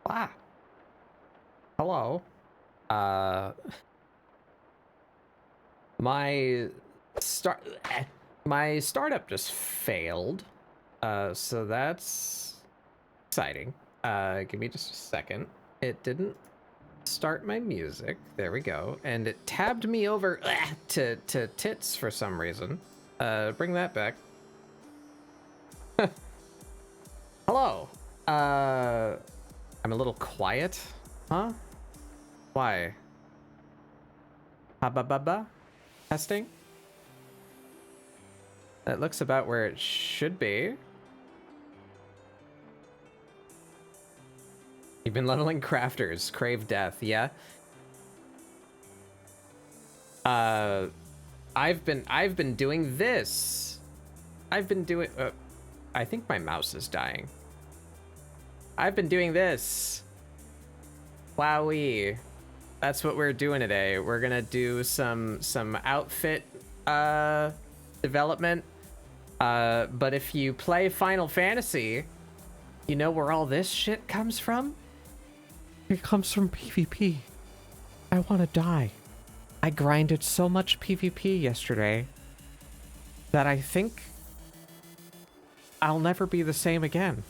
Ah, hello. Uh, my start, my startup just failed. So that's exciting. Give me just a second. It didn't start my music. There we go. And it tabbed me over to tits for some reason. Bring that back. Hello. I'm a little quiet. Huh? Why? Ba. Testing. That looks about where it should be. You've been leveling crafters. Crave death. Yeah. I've been doing this. I've been doing. I think my mouse is dying. I've been doing this. Wowee. That's what we're doing today. We're gonna do some outfit development. But if you play Final Fantasy, you know where all this shit comes from? It comes from PvP. I want to die. I grinded so much PvP yesterday that I think I'll never be the same again.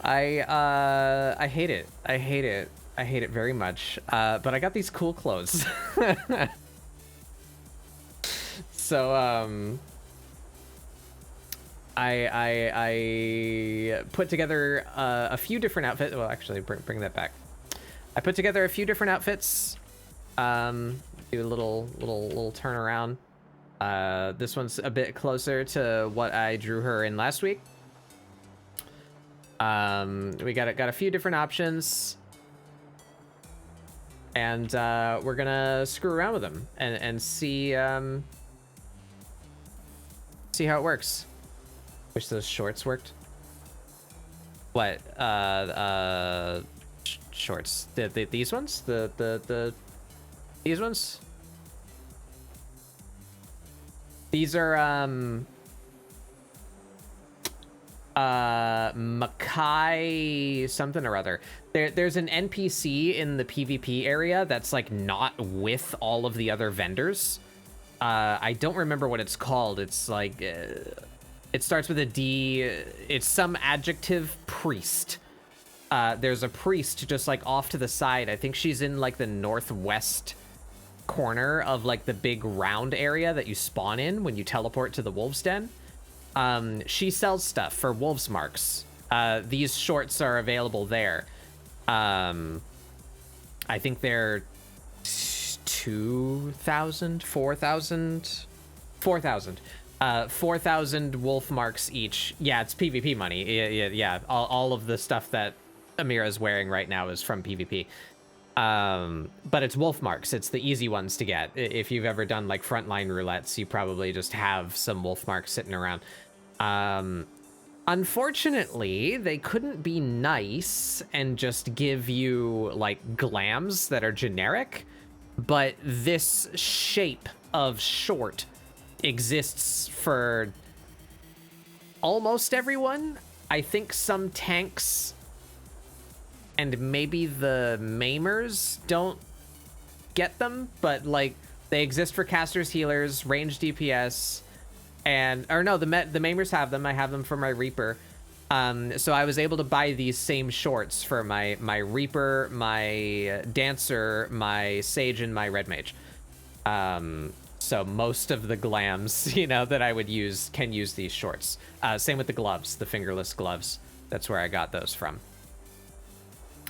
I hate it. I hate it. I hate it very much. But I got these cool clothes. So I put together a few different outfits. Well, actually, bring that back. I put together a few different outfits. Do a little turnaround. This one's a bit closer to what I drew her in last week. We got a few different options, and we're gonna screw around with them and see see how it works. Wish those shorts worked. What? Shorts. These ones? These ones? These are Makai something or other. There's an NPC in the PvP area that's like not with all of the other vendors. I don't remember what it's called. It's like it starts with a D. It's some adjective priest. There's a priest just like off to the side. I think she's in like the northwest corner of like the big round area that you spawn in when you teleport to the wolf's den. She sells stuff for wolves marks. These shorts are available there. I think they're 2,000, 4,000, 4,000. 4,000 wolf marks each. Yeah, it's PvP money. Yeah. All of the stuff that Amira's wearing right now is from PvP. But it's wolf marks. It's the easy ones to get. If you've ever done like frontline roulettes, you probably just have some wolf marks sitting around. Unfortunately, they couldn't be nice and just give you like glams that are generic, but this shape of short exists for almost everyone. I think some tanks and maybe the maimers don't get them, but like they exist for casters, healers, range DPS, and or no, the maimers have them. I have them for my Reaper. So I was able to buy these same shorts for my Reaper, my Dancer, my Sage, and my Red Mage. So most of the glams, you know, that I would use can use these shorts. Same with the gloves, the fingerless gloves. That's where I got those from.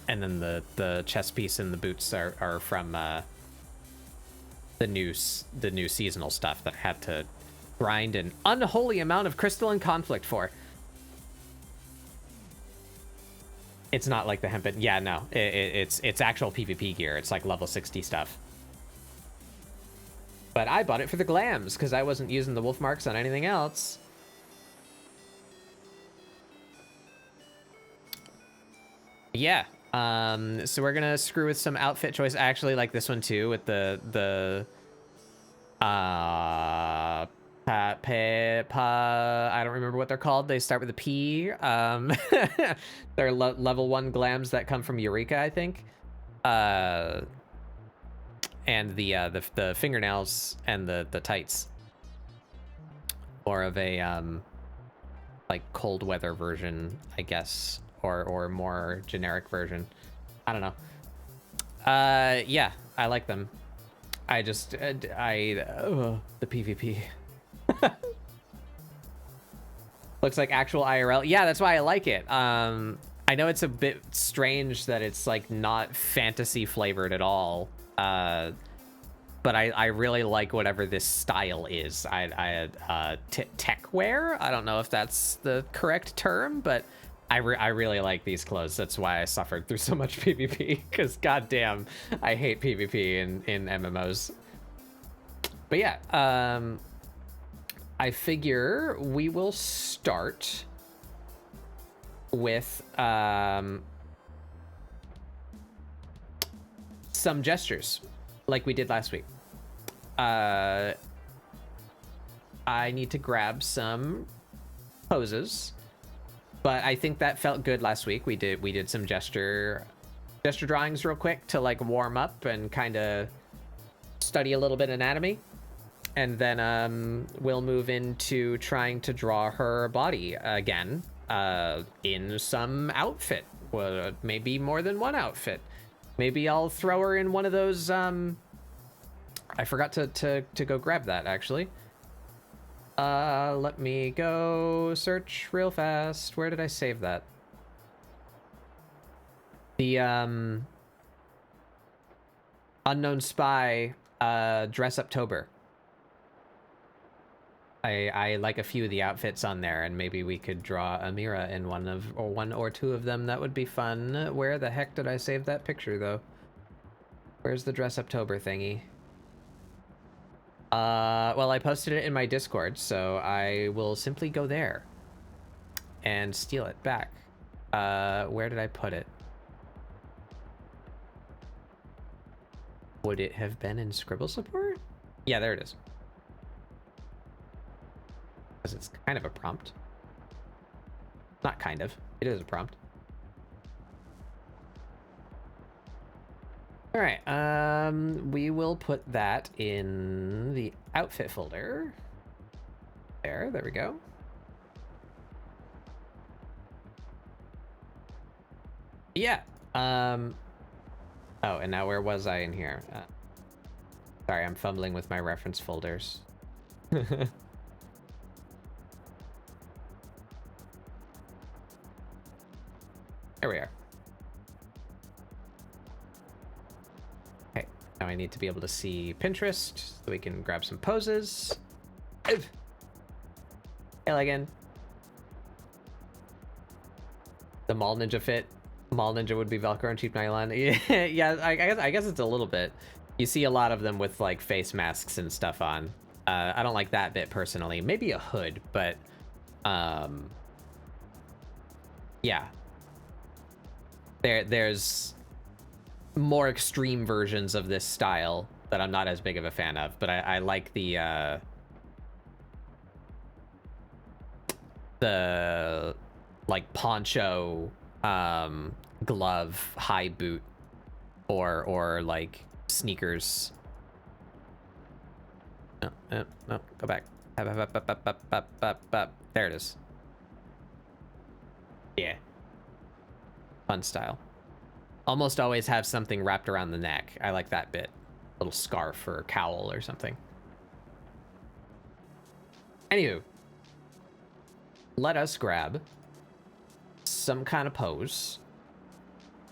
And then the chest piece and the boots are from the new seasonal stuff that I had to grind an unholy amount of crystalline conflict for. It's not like the hempen. Yeah, no, it's actual PvP gear. It's like level 60 stuff. But I bought it for the glams because I wasn't using the wolf marks on anything else. Yeah. So we're gonna screw with some outfit choice. I actually like this one too with the I don't remember what they're called. They start with a P. They're level 1 glams that come from Eureka, I think. And the fingernails and the tights. More of a like cold weather version, I guess, or more generic version. I don't know. Yeah, I like them. I just the PvP. Looks like actual IRL. Yeah, that's why I like it. I know it's a bit strange that it's like not fantasy flavored at all. But I really like whatever this style is. Techwear. I don't know if that's the correct term, but I really like these clothes. That's why I suffered through so much PvP, because goddamn, I hate PvP in MMOs. But yeah, I figure we will start with some gestures like we did last week. I need to grab some poses, but I think that felt good last week. We did some gesture drawings real quick to like warm up and kind of study a little bit anatomy, and then we'll move into trying to draw her body again in some outfit. Well, maybe more than one outfit. Maybe I'll throw her in one of those I forgot to go grab that, actually. Let me go search real fast. Where did I save that? The Unknown Spy Dress Uptober. I like a few of the outfits on there, and maybe we could draw Amira in one or two of them. That would be fun. Where the heck did I save that picture, though? Where's the Dress Uptober thingy? Well, I posted it in my Discord, so I will simply go there and steal it back. Where did I put it? Would it have been in ScribbleSupport? Yeah, there it is. Because it's kind of a prompt. Not kind of. It is a prompt. All right, we will put that in the outfit folder. There we go. Yeah. Oh, and now where was I in here? Sorry, I'm fumbling with my reference folders. There we are. Now I need to be able to see Pinterest so we can grab some poses. Elegant. The Mall Ninja fit. Mall Ninja would be Velcro and cheap nylon. Yeah, I guess it's a little bit. You see a lot of them with like face masks and stuff on. I don't like that bit personally. Maybe a hood, but yeah. There's more extreme versions of this style that I'm not as big of a fan of, but I like the like poncho, glove, high boot, or like sneakers. No, go back. There it is. Yeah. Fun style. Almost always have something wrapped around the neck. I like that bit. A little scarf or cowl or something. Anywho, let us grab some kind of pose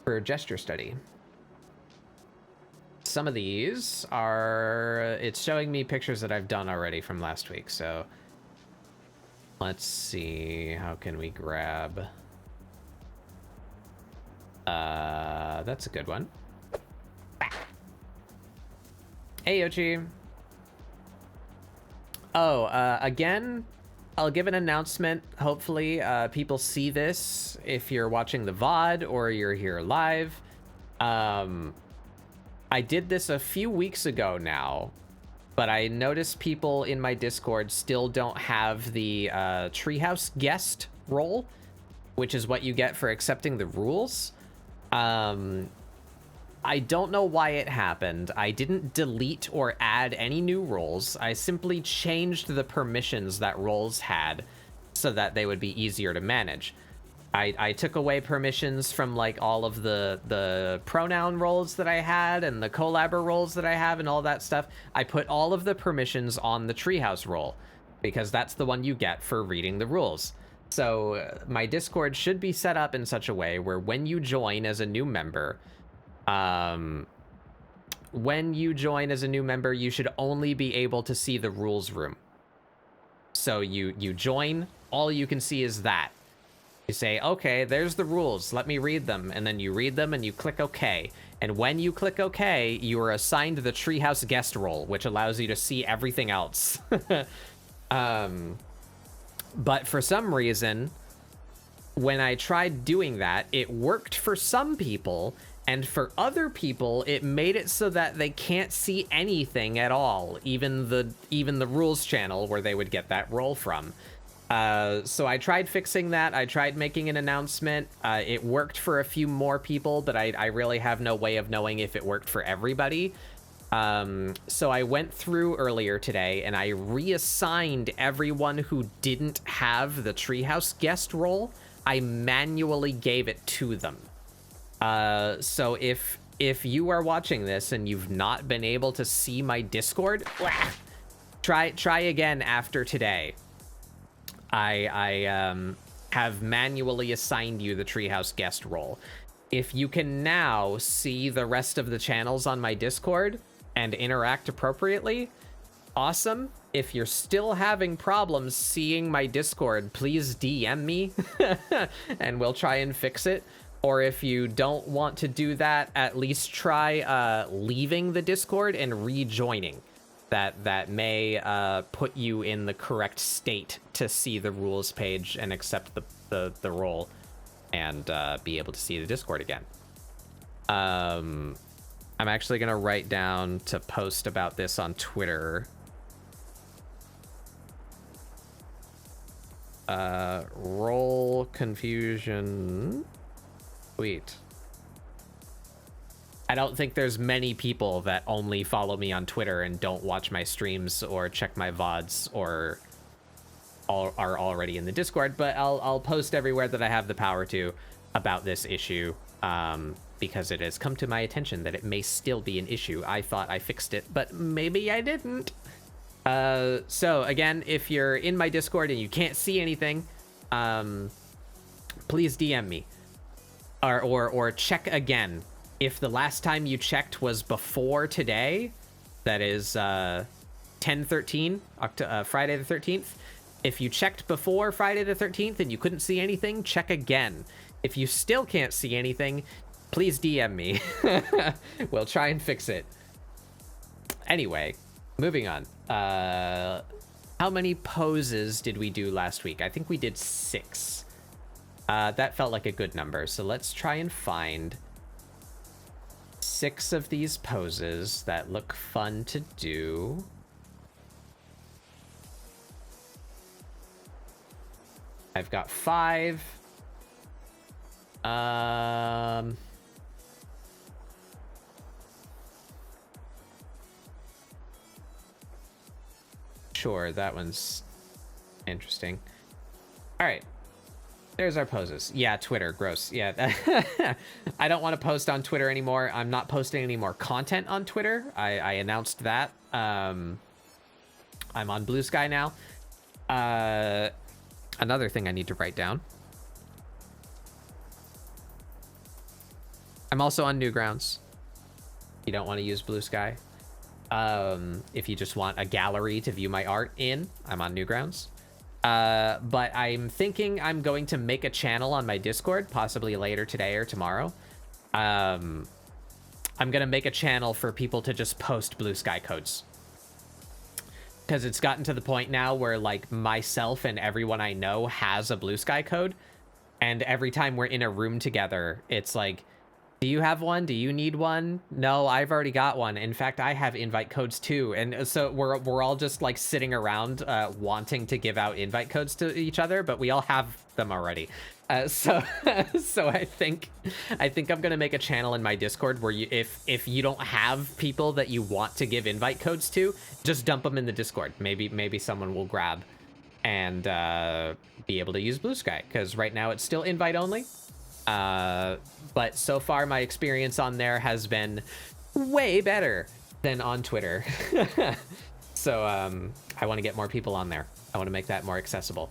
for gesture study. Some of these are, it's showing me pictures that I've done already from last week, so let's see, how can we grab? That's a good one. Hey, Yoshi. Oh, again, I'll give an announcement. Hopefully, people see this if you're watching the VOD or you're here live. I did this a few weeks ago now, but I notice people in my Discord still don't have the treehouse guest role, which is what you get for accepting the rules. I don't know why it happened. I didn't delete or add any new roles. I simply changed the permissions that roles had so that they would be easier to manage. I took away permissions from like all of the pronoun roles that I had and the collabor roles that I have and all that stuff. I put all of the permissions on the treehouse role because that's the one you get for reading the rules. So my Discord should be set up in such a way where when you join as a new member, you should only be able to see the rules room. So you join, all you can see is that. You say, okay, there's the rules, let me read them. And then you read them and you click OK. And when you click OK, you are assigned the treehouse guest role, which allows you to see everything else. But for some reason, when I tried doing that, it worked for some people, and for other people, it made it so that they can't see anything at all, even the rules channel where they would get that role from. So I tried fixing that. I tried making an announcement. It worked for a few more people, but I really have no way of knowing if it worked for everybody. So I went through earlier today and I reassigned everyone who didn't have the treehouse guest role. I manually gave it to them. So if you are watching this and you've not been able to see my Discord, try again after today. I have manually assigned you the treehouse guest role. If you can now see the rest of the channels on my Discord and interact appropriately, awesome. If you're still having problems seeing my Discord, please DM me and we'll try and fix it. Or if you don't want to do that, at least try leaving the Discord and rejoining. That may put you in the correct state to see the rules page and accept the role and be able to see the Discord again. I'm actually gonna write down to post about this on Twitter. Role confusion. Wait. I don't think there's many people that only follow me on Twitter and don't watch my streams or check my VODs or are already in the Discord, but I'll post everywhere that I have the power to about this issue, because it has come to my attention that it may still be an issue. I thought I fixed it, but maybe I didn't. So again, if you're in my Discord and you can't see anything, please DM me or check again. If the last time you checked was before today, that is 10/13, Friday the 13th. If you checked before Friday the 13th and you couldn't see anything, check again. If you still can't see anything, please DM me. We'll try and fix it. Anyway, moving on. How many poses did we do last week? I think we did 6. That felt like a good number. So let's try and find 6 of these poses that look fun to do. I've got 5. Sure, that one's interesting. All right. There's our poses. Yeah, Twitter, gross. Yeah, I don't want to post on Twitter anymore. I'm not posting any more content on Twitter. I announced that. I'm on Blue Sky now. Another thing I need to write down. I'm also on Newgrounds. You don't want to use Blue Sky. If you just want a gallery to view my art in, I'm on Newgrounds. But I'm thinking I'm going to make a channel on my Discord, possibly later today or tomorrow. I'm gonna make a channel for people to just post Blue Sky codes. Because it's gotten to the point now where like myself and everyone I know has a Blue Sky code. And every time we're in a room together, it's like, Do you have one? Do you need one? No, I've already got one. In fact, I have invite codes too. And so we're all just like sitting around wanting to give out invite codes to each other, but we all have them already. So I think I'm gonna make a channel in my Discord where you, if you don't have people that you want to give invite codes to, just dump them in the Discord. Maybe someone will grab and be able to use Blue Sky, because right now it's still invite only. But so far my experience on there has been way better than on Twitter. So I want to get more people on there. I want to make that more accessible.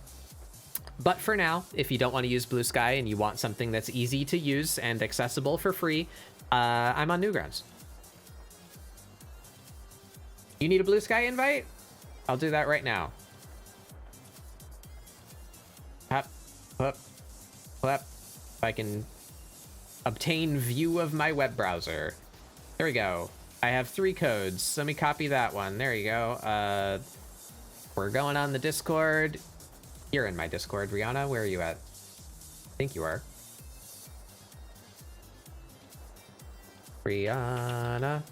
But for now, if you don't want to use Blue Sky and you want something that's easy to use and accessible for free, I'm on Newgrounds. You need a Blue Sky invite? I'll do that right now. Hop, hop, hop. If I can obtain view of my web browser. There we go. I have 3 codes. Let me copy that one. There you go. We're going on the Discord. You're in my Discord, Rihanna. Where are you at? I think you are. Rihanna.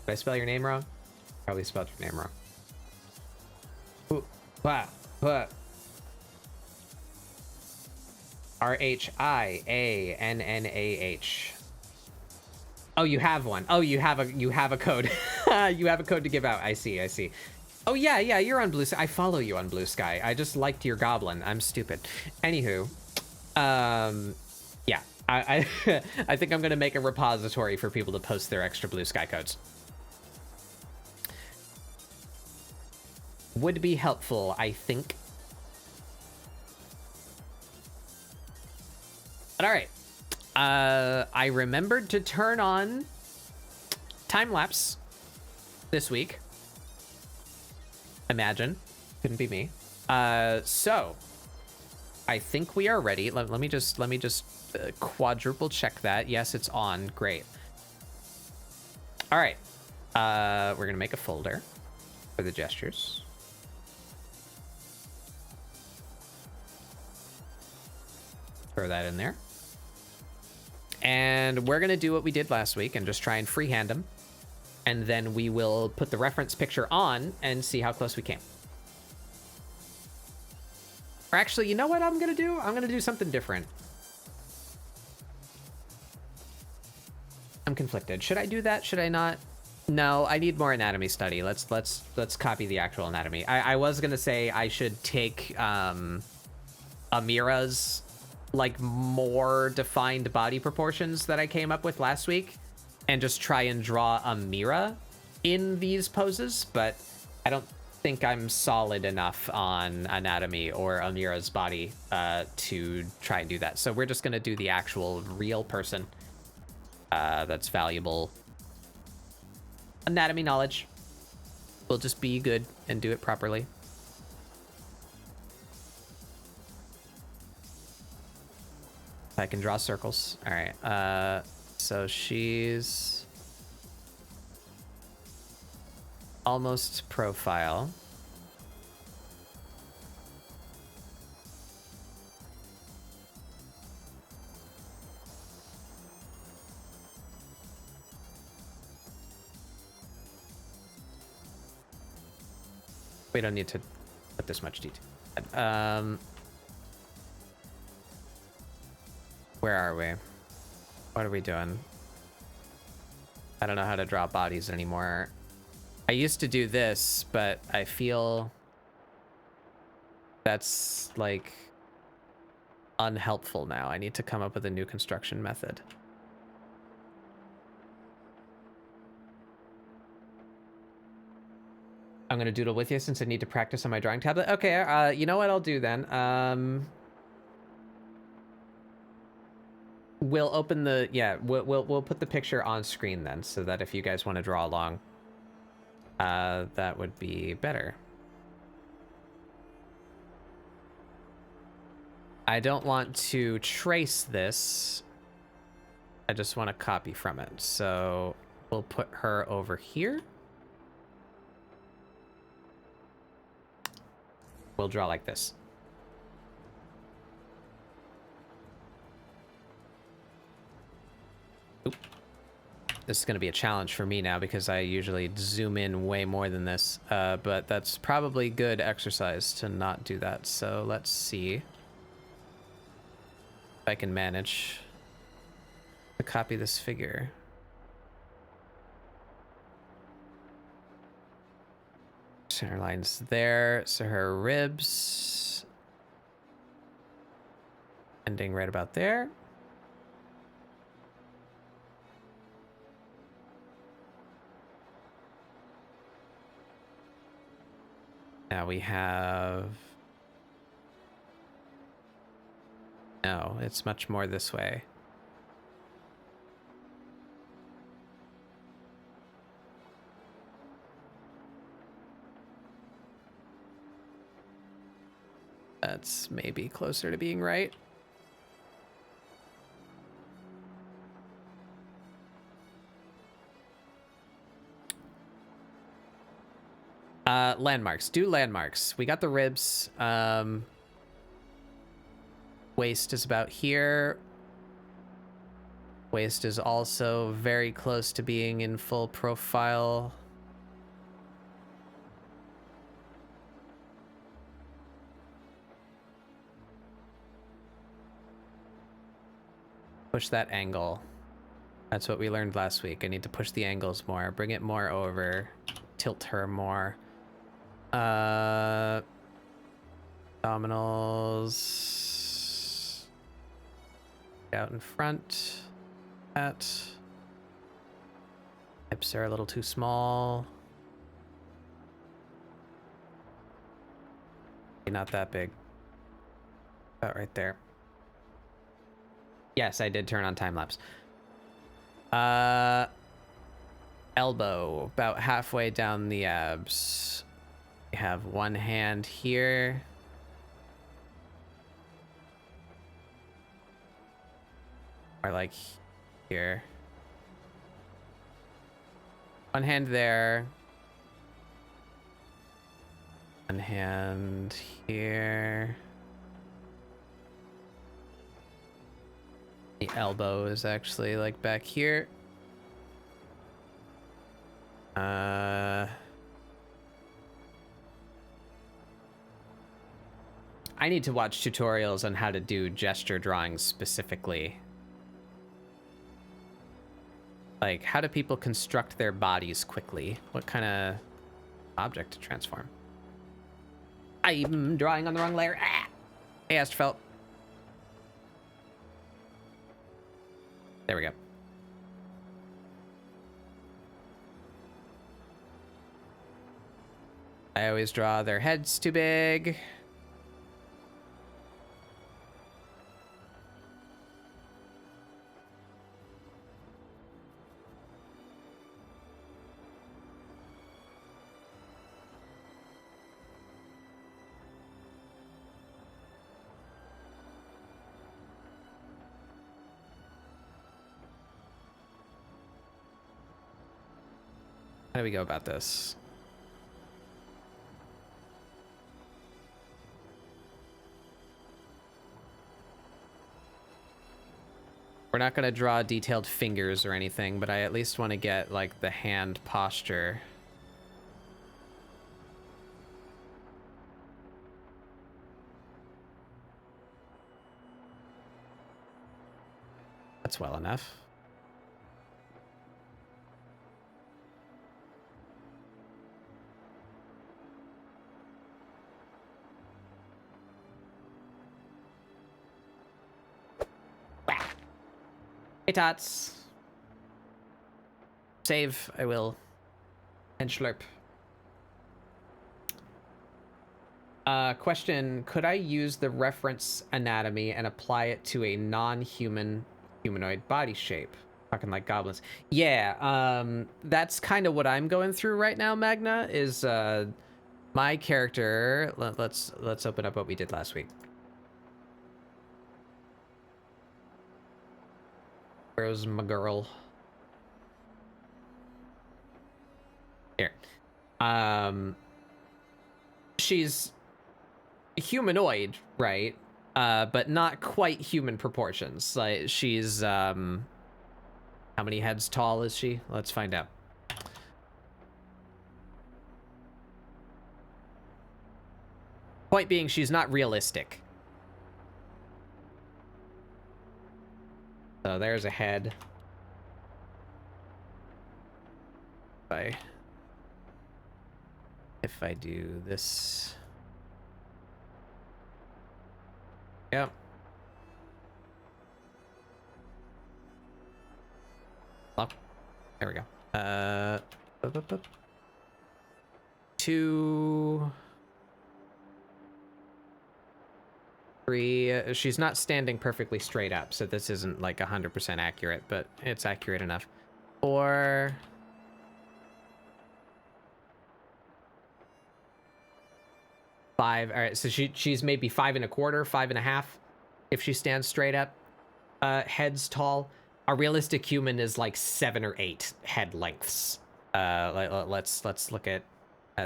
Did I spell your name wrong? Probably spelled your name wrong. Ooh, wow, what? RHIANNAH. Oh, you have one. Oh, you have a code. You have a code to give out. I see. Oh yeah, you're on Blue Sky. I follow you on Blue Sky. I just liked your goblin. I'm stupid. Anywho, yeah, I I think I'm gonna make a repository for people to post their extra Blue Sky codes. Would be helpful, I think. But all right, I remembered to turn on time-lapse this week. Imagine, couldn't be me. So I think we are ready. Let me just quadruple check that. Yes, it's on. Great. All right, we're gonna make a folder for the gestures. Throw that in there. And we're gonna do what we did last week and just try and freehand them. And then we will put the reference picture on and see how close we came. Or actually, you know what I'm gonna do? I'm gonna do something different. I'm conflicted. Should I do that? Should I not? No, I need more anatomy study. Let's copy the actual anatomy. I was gonna say I should take Amira's like more defined body proportions that I came up with last week and just try and draw Amira in these poses, but I don't think I'm solid enough on anatomy or Amira's body to try and do that. So we're just gonna do the actual real person that's valuable anatomy knowledge. We'll just be good and do it properly. I can draw circles. All right. So she's almost profile. We don't need to put this much detail. Where are we? What are we doing? I don't know how to draw bodies anymore. I used to do this, but I feel that's like unhelpful now. I need to come up with a new construction method. I'm gonna doodle with you since I need to practice on my drawing tablet. Okay, you know what I'll do then? We'll open the, yeah, we'll put the picture on screen then, so that if you guys want to draw along, that would be better. I don't want to trace this. I just want to copy from it. So we'll put her over here. We'll draw like this. Oop. This is going to be a challenge for me now because I usually zoom in way more than this, but that's probably good exercise to not do that. So let's see if I can manage to copy this figure. Center line's there, so her ribs ending right about there. Now we have... No, it's much more this way. That's maybe closer to being right. Landmarks. Do landmarks. We got the ribs. Waist is about here. Waist is also very close to being in full profile. Push that angle. That's what we learned last week. I need to push the angles more. Bring it more over. Tilt her more. Abdominals. Out in front. That. Hips are a little too small. Not that big. About right there. Yes, I did turn on time lapse. Elbow, about halfway down the abs. We have one hand here. Or like here. One hand there. One hand here. The elbow is actually like back here. I need to watch tutorials on how to do gesture drawings specifically. Like, how do people construct their bodies quickly? What kind of object to transform? I'm drawing on the wrong layer. Ah! Hey, Astrofelt. There we go. I always draw their heads too big. How do we go about this? We're not going to draw detailed fingers or anything, but I at least want to get like the hand posture. That's well enough. Hey, Tots. Save, I will. And slurp. Question, could I use the reference anatomy and apply it to a non-human humanoid body shape? Talking like goblins. Yeah, that's kind of what I'm going through right now, Magna, is my character... Let's open up what we did last week. Where's my girl? Here. She's humanoid, right? But not quite human proportions. Like she's How many heads tall is she? Let's find out. Point being, she's not realistic. So there's a head. If I do this. Yep. Oh, there we go. 2, 3. She's not standing perfectly straight up, so this isn't like 100% accurate, but it's accurate enough. 4. 5. All right, so she's maybe 5 1/4, 5 1/2 if she stands straight up. Heads tall. A realistic human is like 7 or 8 head lengths. Let's look at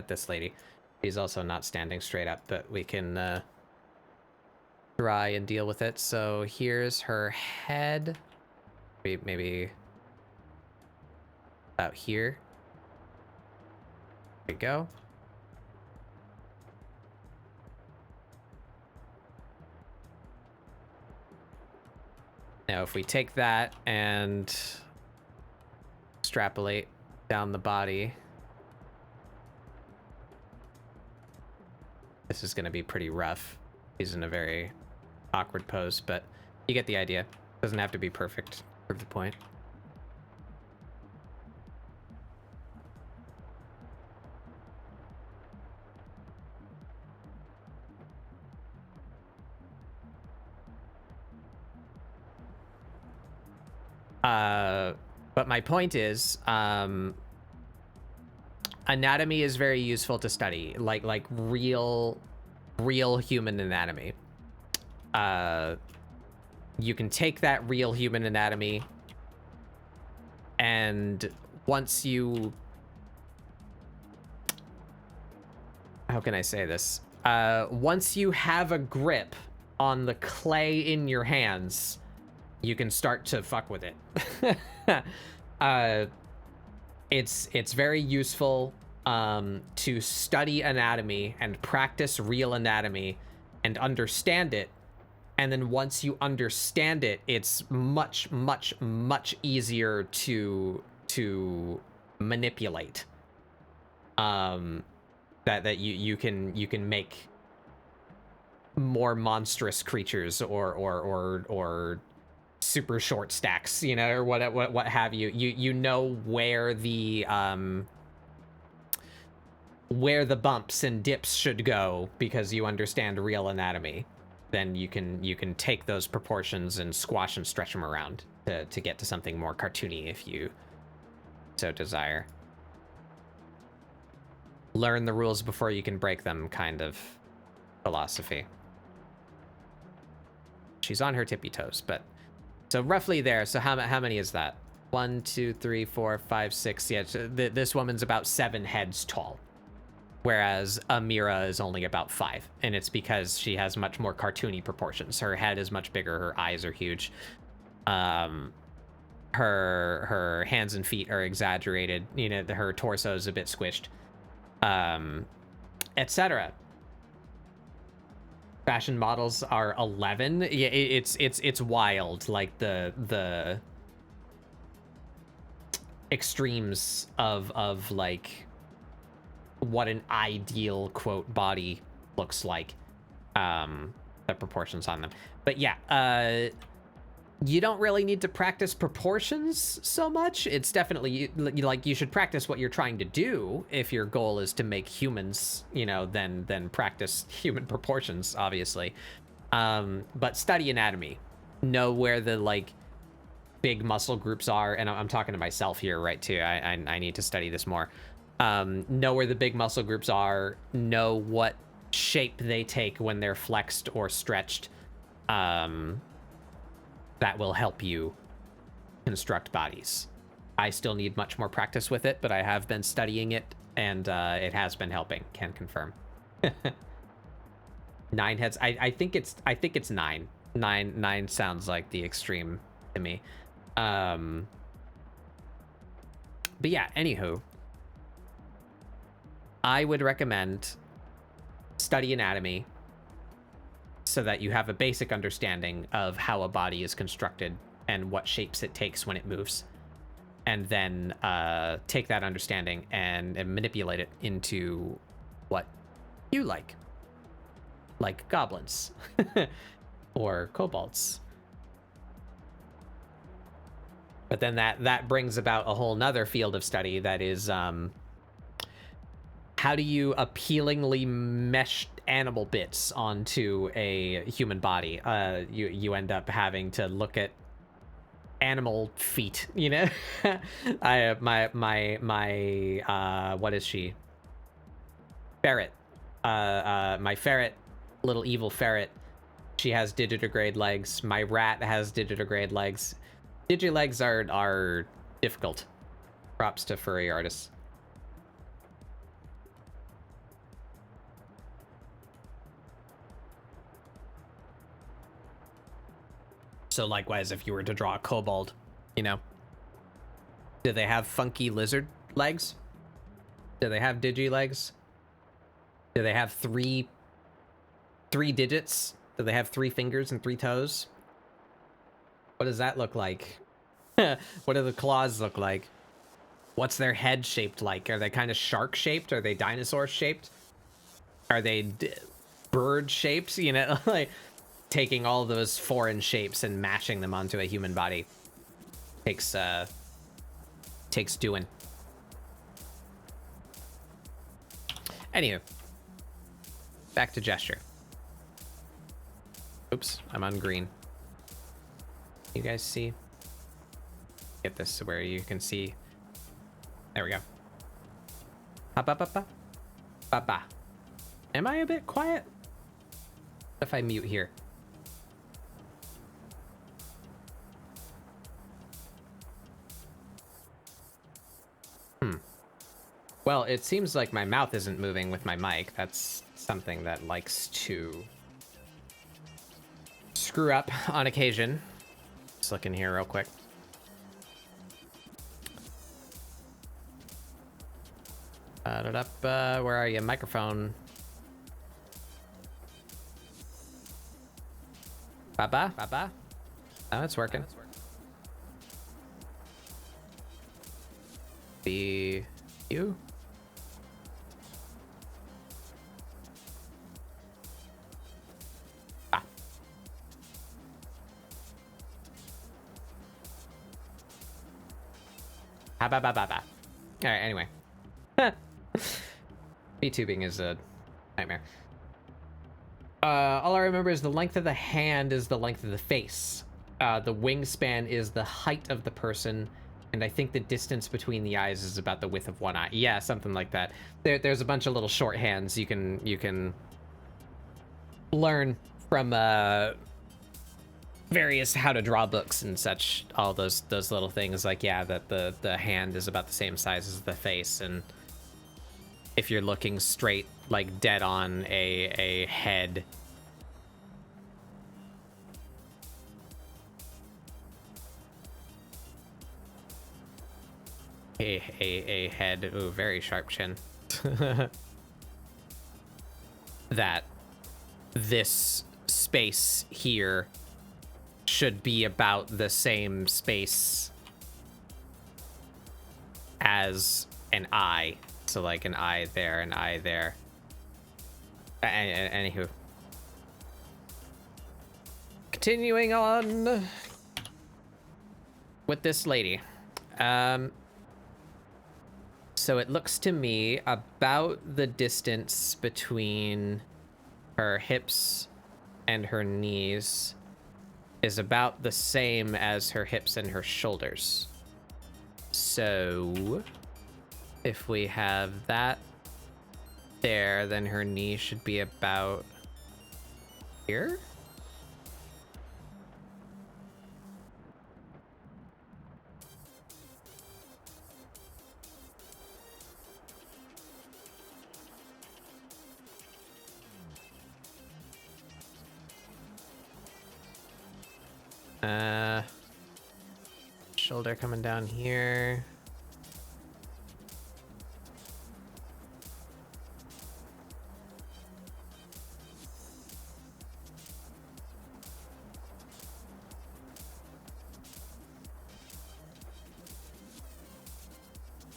this lady. She's also not standing straight up, but we can try and deal with it. So here's her head. Maybe about here. There we go. Now, if we take that and extrapolate down the body, this is going to be pretty rough. He's in a very awkward pose, but you get the idea. Doesn't have to be perfect. Prove the point. But my point is, anatomy is very useful to study, like real human anatomy. You can take that real human anatomy, and once you, how can I say this? Once you have a grip on the clay in your hands, you can start to fuck with it. It's very useful to study anatomy and practice real anatomy and understand it. And then once you understand it, it's much easier to manipulate. That you can make more monstrous creatures or super short stacks, you know, or what have you. You know where the bumps and dips should go because you understand real anatomy. Then you can take those proportions and squash and stretch them around to get to something more cartoony if you so desire. Learn the rules before you can break them kind of philosophy. She's on her tippy toes, but so roughly there. So how many is that? 1, 2, 3, 4, 5, 6. Yeah, this woman's about 7 heads tall, whereas Amira is only about 5, and it's because she has much more cartoony proportions. Her head is much bigger. Her eyes are huge. Her hands and feet are exaggerated. You know, her torso is a bit squished, etc. Fashion models are 11. Yeah, it's wild. Like the extremes of like what an ideal quote body looks like, the proportions on them. But yeah, you don't really need to practice proportions so much. It's definitely like you should practice what you're trying to do. If your goal is to make humans, you know, then practice human proportions, obviously. But study anatomy. Know where the like big muscle groups are, and I'm talking to myself here, right? Too. I need to study this more. Know where the big muscle groups are. Know what shape they take when they're flexed or stretched. That will help you construct bodies. I still need much more practice with it, but I have been studying it, and it has been helping. Can confirm. 9 heads. I think it's 9. 9 sounds like the extreme to me. But yeah, anywho, I would recommend study anatomy so that you have a basic understanding of how a body is constructed and what shapes it takes when it moves. And then take that understanding and manipulate it into what you like goblins or kobolds. But then that brings about a whole nother field of study that is how do you appealingly mesh animal bits onto a human body? You end up having to look at animal feet, you know. My what is she? Ferret. My ferret, little evil ferret, she has digitigrade legs. My rat has digitigrade legs. Digilegs are difficult. Props to furry artists. So likewise, if you were to draw a kobold, you know, do they have funky lizard legs? Do they have digi legs? Do they have three digits? Do they have 3 fingers and 3 toes? What does that look like? What do the claws look like? What's their head shaped like? Are they kind of shark shaped? Are they dinosaur shaped? Are they bird shaped? You know, like taking all those foreign shapes and mashing them onto a human body takes doing. Anywho, back to gesture. Oops, I'm on green. You guys see? Get this to where you can see. There we go. Ba ba ba ba ba ba. Am I a bit quiet? What if I mute here? Well, it seems like my mouth isn't moving with my mic. That's something that likes to screw up on occasion. Just look in here real quick. Where are you? Microphone. Baba? Baba? Oh, it's working. The... you? Ah. Ba ba ba ba ba. Alright, anyway. VTubing is a nightmare. All I remember is the length of the hand is the length of the face. The wingspan is the height of the person, and I think the distance between the eyes is about the width of one eye. Yeah, something like that. There's a bunch of little shorthands you can learn from various how to draw books and such. All those little things, like, yeah, that the hand is about the same size as the face, and if you're looking straight, like dead on a head, a head, ooh, very sharp chin, that this space here should be about the same space as an eye. So like an eye there, an eye there. Anywho. Continuing on with this lady. So it looks to me about the distance between her hips and her knees is about the same as her hips and her shoulders. So if we have that there, then her knee should be about here. Shoulder coming down here.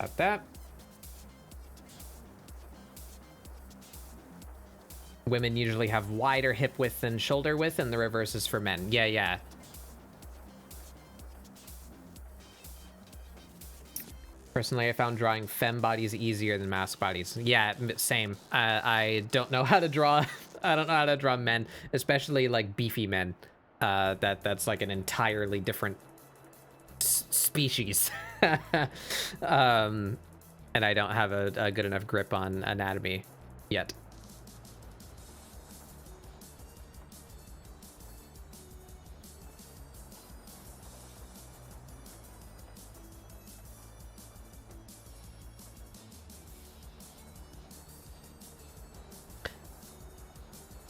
Got that. Women usually have wider hip width and shoulder width, and the reverse is for men. Yeah, yeah. Personally, I found drawing femme bodies easier than mask bodies. Yeah, same. I don't know how to draw. I don't know how to draw men, especially like beefy men. That's like an entirely different species. And I don't have a good enough grip on anatomy yet.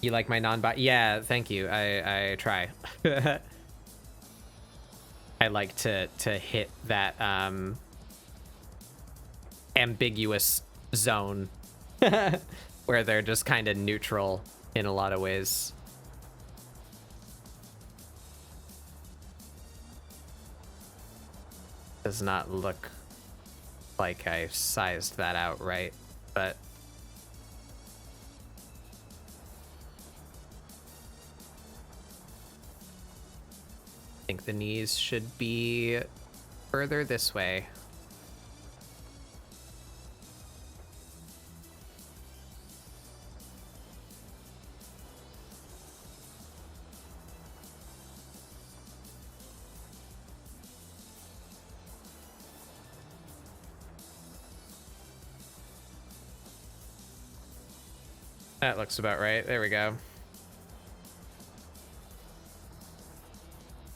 You like my non-bot? Yeah, thank you. I try. I like to hit that ambiguous zone where they're just kind of neutral in a lot of ways. Does not look like I sized that out right, but I think the knees should be further this way. That looks about right. There we go.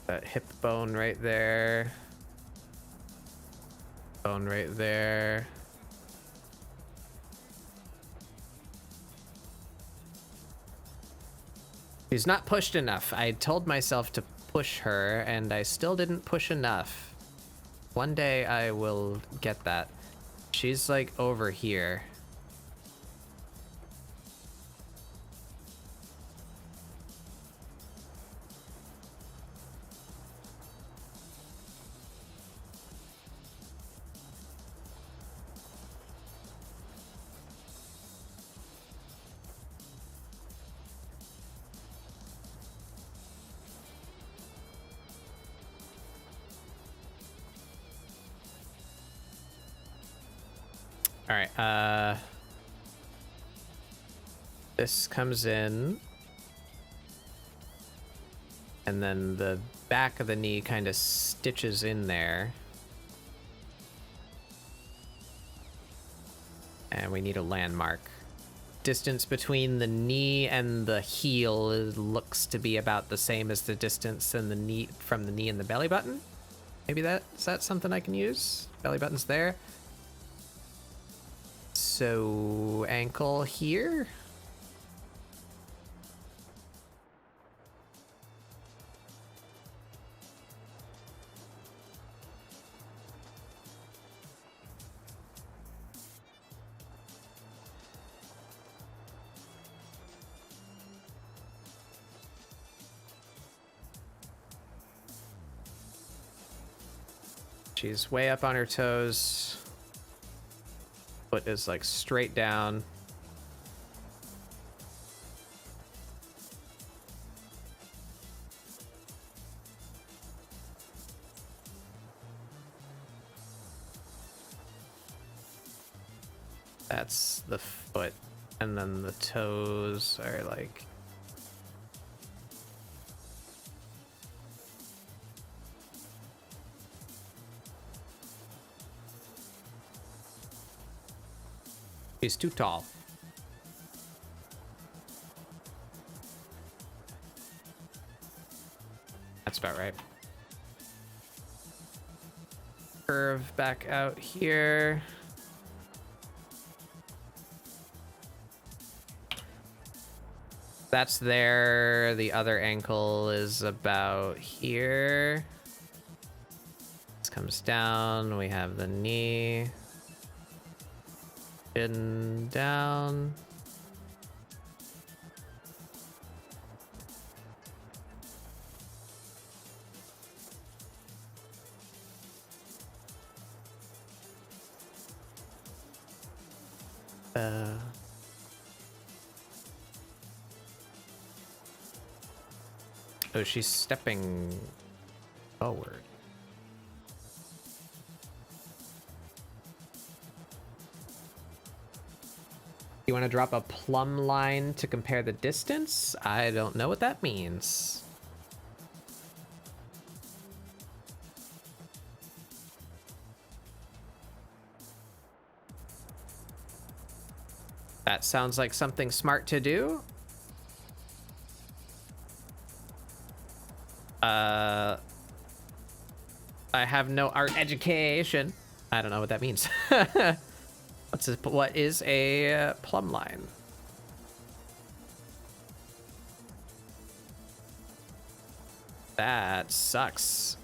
That hip bone right there. Bone right there. She's not pushed enough. I told myself to push her, and I still didn't push enough. One day I will get that. She's like over here. All right, this comes in, and then the back of the knee kind of stitches in there. And we need a landmark. Distance between the knee and the heel looks to be about the same as the distance and the knee from the knee and the belly button. Maybe is that something I can use? Belly button's there. So ankle here. She's way up on her toes. Foot is like straight down. That's the foot, and then the toes are like he's too tall. That's about right. Curve back out here. That's there. The other ankle is about here. This comes down. We have the knee. Chin down. Oh, she's stepping forward. You want to drop a plumb line to compare the distance? I don't know what that means. That sounds like something smart to do. I have no art education. I don't know what that means. What is a plumb line? That sucks.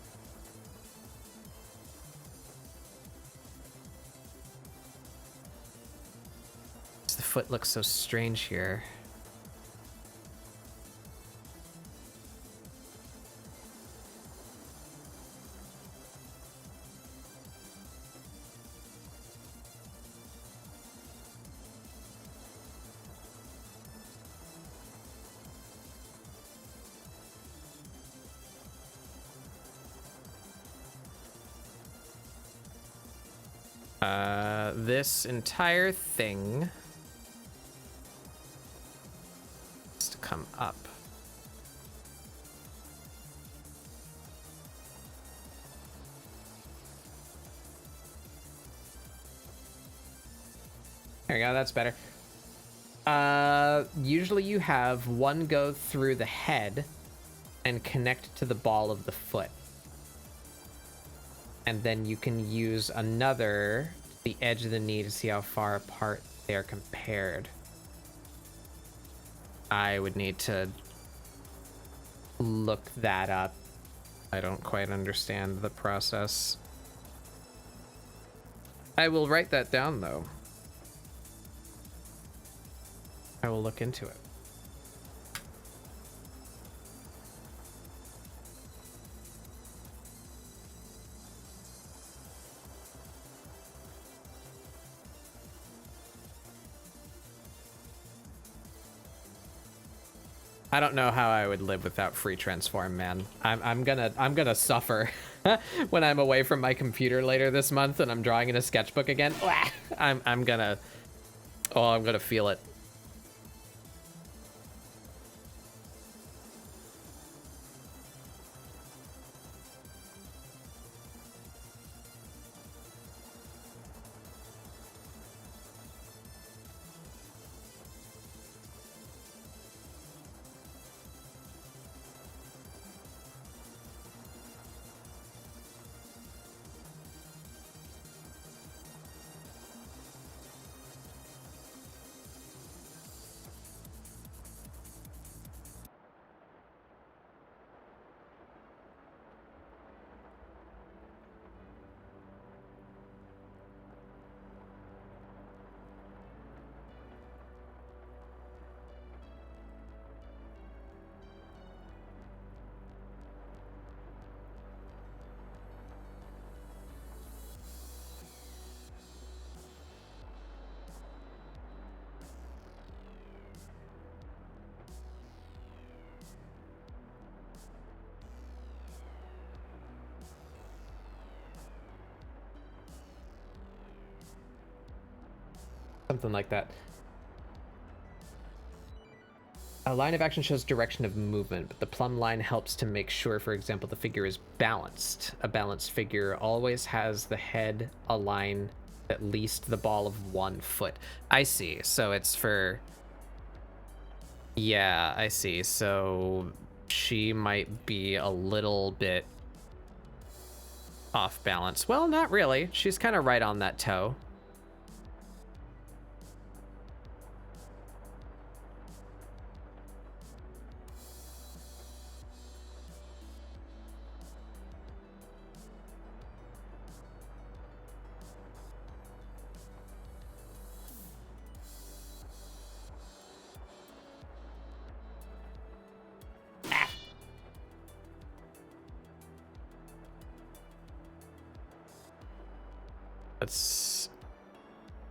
The foot looks so strange here. This entire thing has to come up. There we go, that's better. Usually you have one go through the head and connect to the ball of the foot. And then you can use another to the edge of the knee to see how far apart they are compared. I would need to look that up. I don't quite understand the process. I will write that down, though. I will look into it. I don't know how I would live without free transform, man. I'm gonna suffer when I'm away from my computer later this month and I'm drawing in a sketchbook again. I'm gonna feel it. Something like that. A line of action shows direction of movement, but the plumb line helps to make sure, for example, the figure is balanced. A balanced figure always has the head aligned at least the ball of 1 foot. I see. So it's for... Yeah, I see. So she might be a little bit off balance. Well, not really. She's kind of right on that toe.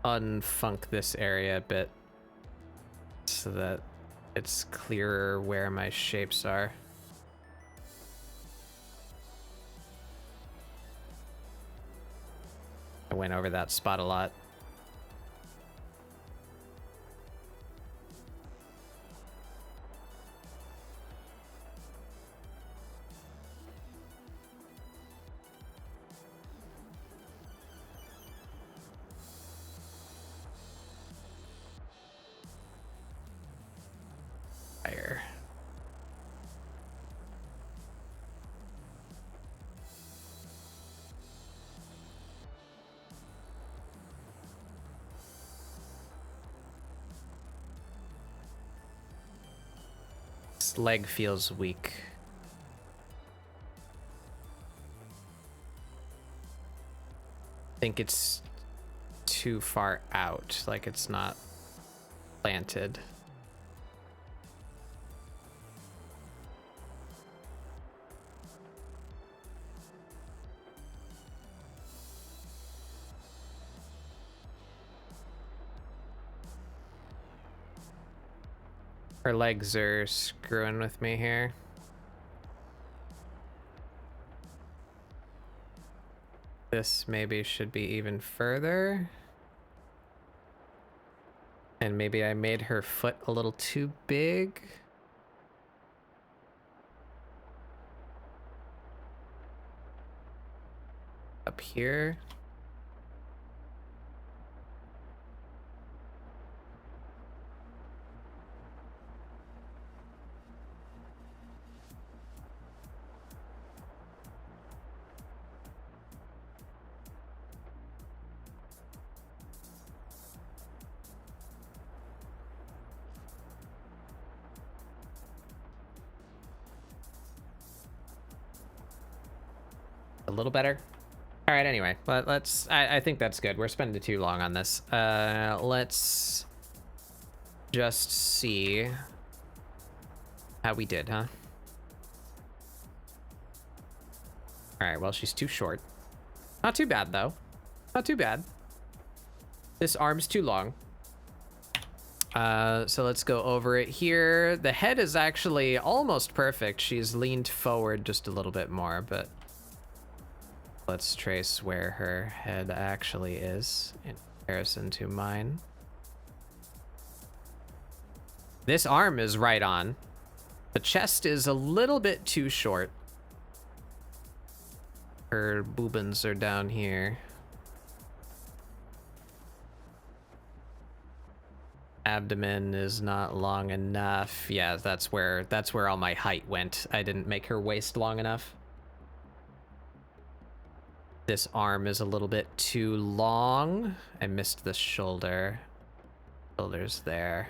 unfunk this area a bit so that it's clearer where my shapes are. I went over that spot a lot. Fire. This leg feels weak. I think it's too far out, like it's not planted. Her legs are screwing with me here. This maybe should be even further. And maybe I made her foot a little too big. Up here. A little better. All right, anyway, let's I think that's good. We're spending too long on this. Let's just see how we did, huh? All right, well, she's too short. Not too bad, though. Not too bad. This arm's too long. So let's go over it here. The head is actually almost perfect. She's leaned forward just a little bit more, but let's trace where her head actually is in comparison to mine. This arm is right on. The chest is a little bit too short. Her boobins are down here. Abdomen is not long enough. Yeah, that's where all my height went. I didn't make her waist long enough. This arm is a little bit too long. I missed the shoulder. Shoulder's there.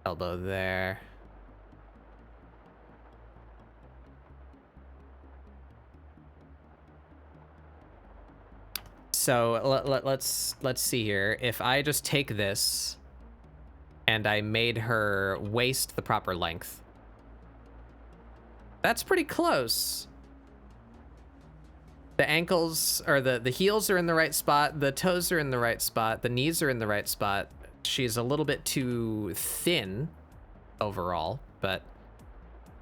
Elbow there. So let's see here. If I just take this and I made her waist the proper length, that's pretty close. The ankles, or the heels are in the right spot, the toes are in the right spot, the knees are in the right spot. She's a little bit too thin overall, but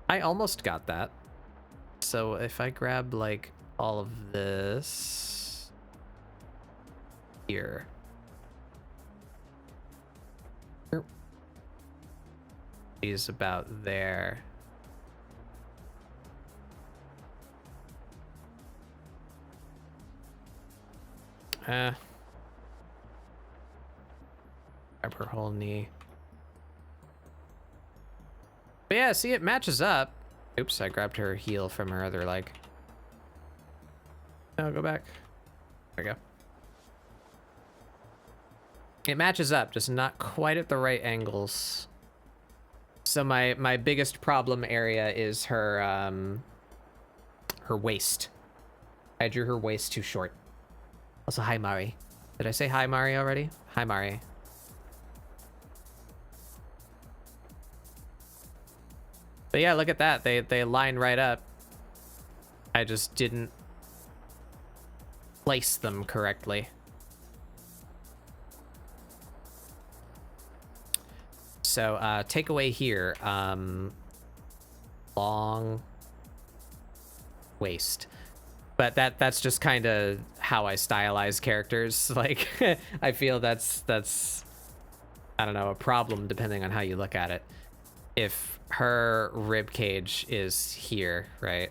I almost got that. So if I grab like all of this here. She's about there. Grab her whole knee. But yeah, see, it matches up. Oops, I grabbed her heel from her other leg. No, go back. There we go. It matches up, just not quite at the right angles. So my biggest problem area is her her waist. I drew her waist too short. Also, hi, Mari. Did I say hi, Mari, already? Hi, Mari. But yeah, look at that. They line right up. I just didn't place them correctly. so takeaway here, long waist. But that's just kind of how I stylize characters. Like, I feel that's I don't know, a problem depending on how you look at it. If her rib cage is here, right?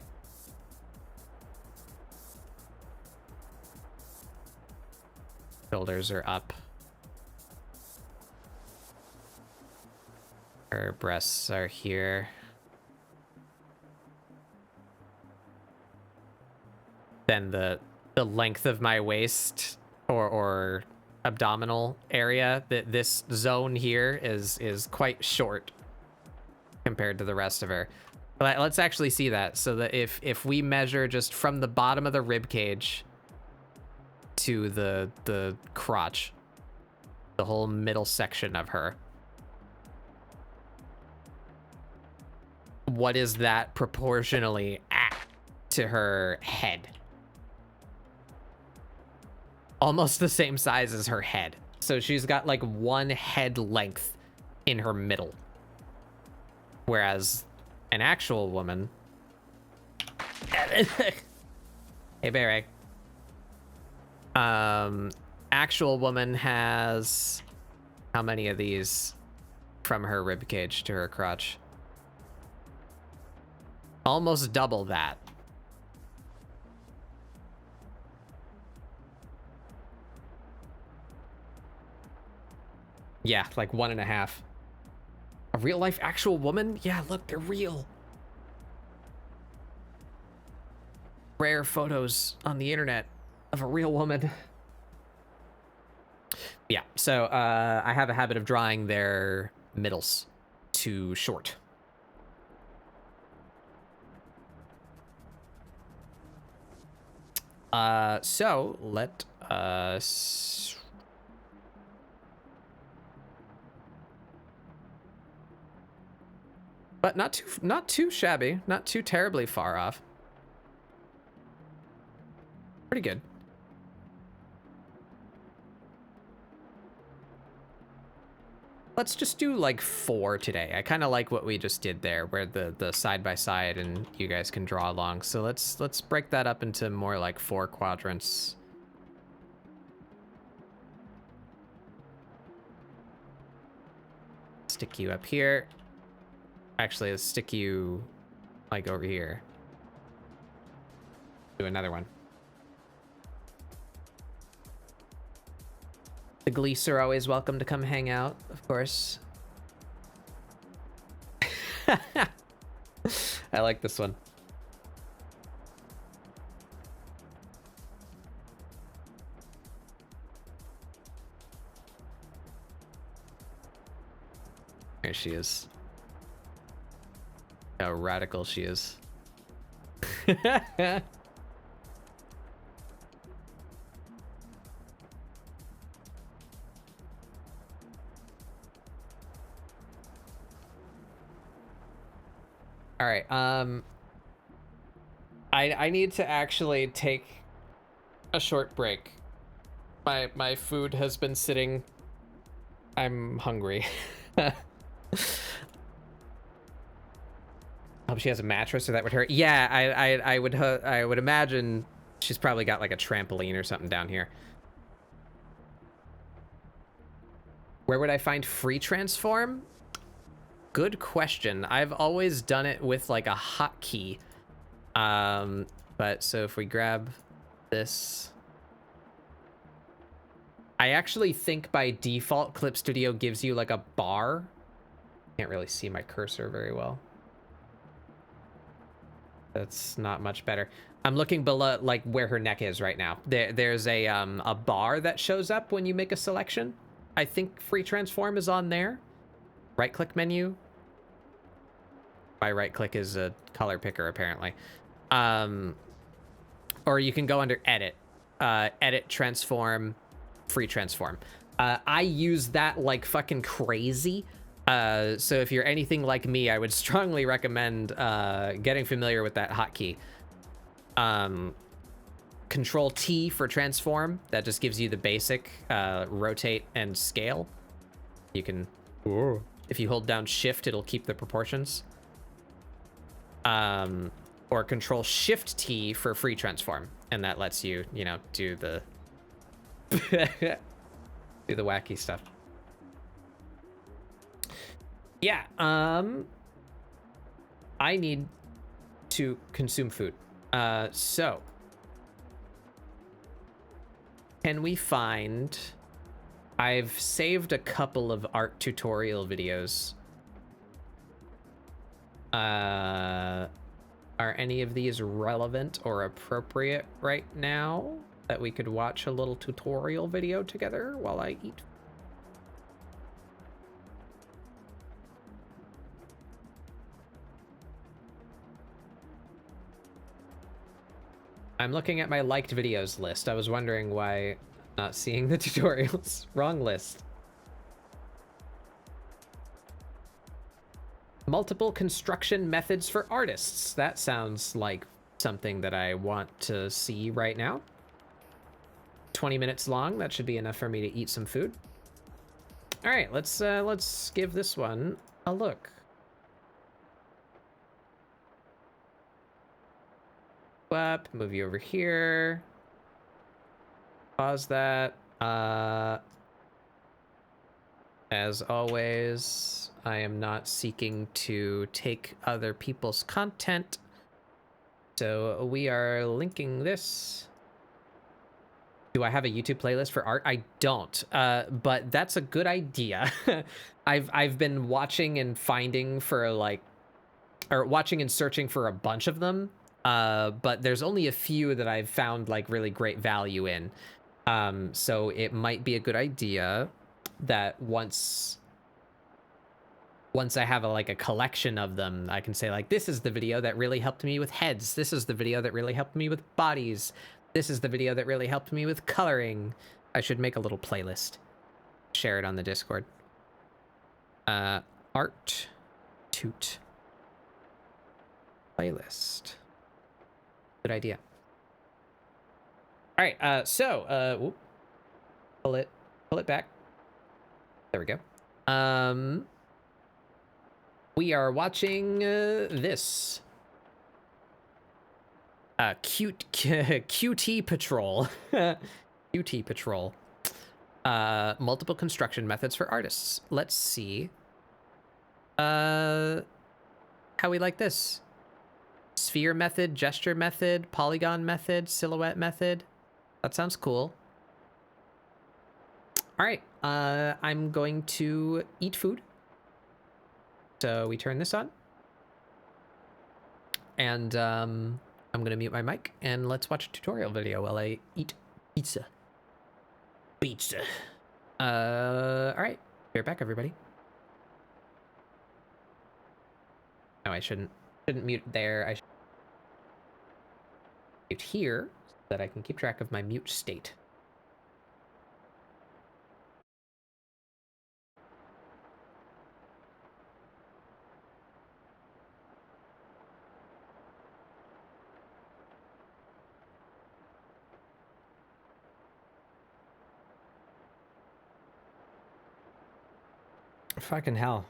Shoulders are up. Her breasts are here. Then the length of my waist or abdominal area, that this zone here is quite short compared to the rest of her. But let's actually see that. So that if we measure just from the bottom of the rib cage to the crotch, the whole middle section of her, what is that proportionally at to her head? Almost the same size as her head. So she's got like one head length in her middle. Whereas an actual woman... Hey, Barry. Actual woman has... How many of these from her rib cage to her crotch? Almost double that. Yeah, like 1.5. A real life actual woman? Yeah, look, they're real. Rare photos on the internet of a real woman. Yeah, so I have a habit of drawing their middles too short. So let us... But not too shabby, not too terribly far off. Pretty good. Let's just do like 4 today. I kind of like what we just did there, where the side by side and you guys can draw along. So let's break that up into more like 4 quadrants. Stick you up here. Actually, let's stick you like over here. Do another one. The Glees are always welcome to come hang out, of course. I like this one. There she is. How radical she is. All right, I need to actually take a short break. My food has been sitting. I'm hungry. Hope she has a mattress, or that would hurt. Yeah, I would imagine she's probably got like a trampoline or something down here. Where would I find free transform? Good question. I've always done it with like a hotkey. But so if we grab this, I actually think by default Clip Studio gives you like a bar. Can't really see my cursor very well. That's not much better. I'm looking below, like where her neck is right now. There's a bar that shows up when you make a selection. I think free transform is on there. Right click menu. My right click is a color picker apparently. Or you can go under edit, edit transform, free transform. I use that like fucking crazy. So if you're anything like me, I would strongly recommend getting familiar with that hotkey. Control T for transform. That just gives you the basic rotate and scale. You can If you hold down shift, it'll keep the proportions. Or control shift T for free transform, and that lets you, you know, do the do the wacky stuff. Yeah, I need to consume food. So can we find, I've saved a couple of art tutorial videos. Are any of these relevant or appropriate right now that we could watch a little tutorial video together while I eat? I'm looking at my liked videos list. I was wondering why I'm not seeing the tutorials. Wrong list. Multiple construction methods for artists. That sounds like something that I want to see right now. 20 minutes long. That should be enough for me to eat some food. All right, let's give this one a look. Up, move you over here. Pause that. As always, I am not seeking to take other people's content, so we are linking this. Do I have a YouTube playlist for art? I don't, but that's a good idea. I've been watching and finding for watching and searching for a bunch of them, but there's only a few that I've found like really great value in. So it might be a good idea that once I have a collection of them, I can say like, this is the video that really helped me with heads. This is the video that really helped me with bodies. This is the video that really helped me with coloring. I should make a little playlist. Share it on the Discord. Art toot playlist. Good idea. All right, so pull it back. There we go. We are watching this. QT Patrol. QT Patrol. Multiple construction methods for artists. Let's see how we like this. Sphere method, gesture method, polygon method, silhouette method. That sounds cool. All right, I'm going to eat food. So we turn this on. And I'm gonna mute my mic and let's watch a tutorial video while I eat pizza. Pizza. All right, be right back, everybody. No, I shouldn't mute there. I should mute here so that I can keep track of my mute state. Fucking hell.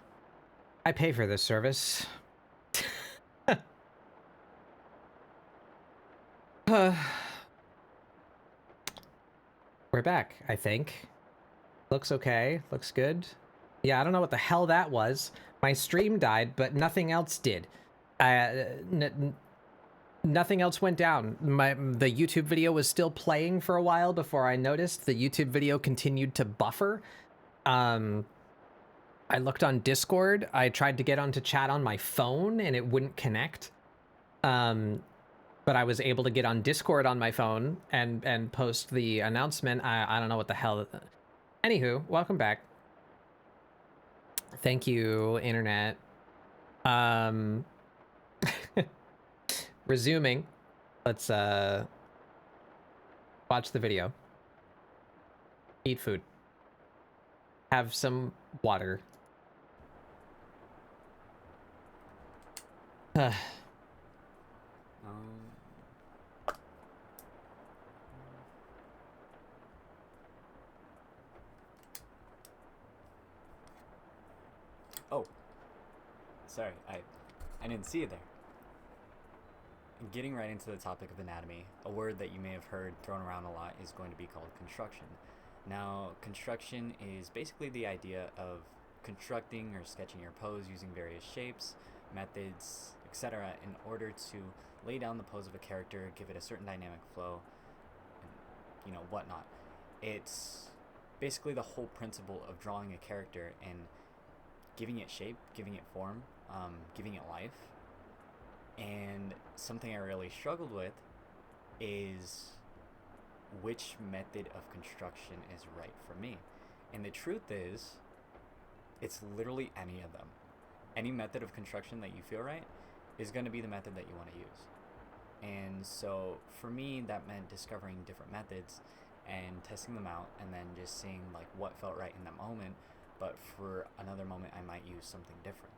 I pay for this service. We're back, I think. Looks okay. Looks good. Yeah, I don't know what the hell that was. My stream died, but nothing else did. Nothing else went down. The YouTube video was still playing for a while before I noticed the YouTube video continued to buffer. I looked on Discord. I tried to get onto chat on my phone and it wouldn't connect. But I was able to get on Discord on my phone and post the announcement. I don't know what the hell. Anywho, welcome back. Thank you, internet. Resuming. Let's watch the video. Eat food. Have some water. sorry, I didn't see it there. Getting right into the topic of anatomy, a word that you may have heard thrown around a lot is going to be called construction. Now, construction is basically the idea of constructing or sketching your pose using various shapes, methods, etc. in order to lay down the pose of a character, give it a certain dynamic flow, and whatnot. It's basically the whole principle of drawing a character and giving it shape, giving it form, giving it life. And something I really struggled with is which method of construction is right for me. And the truth is, it's literally any of them. Any method of construction that you feel right is going to be the method that you want to use. And so for me, that meant discovering different methods and testing them out, and then just seeing like what felt right in that moment. But for another moment, I might use something different.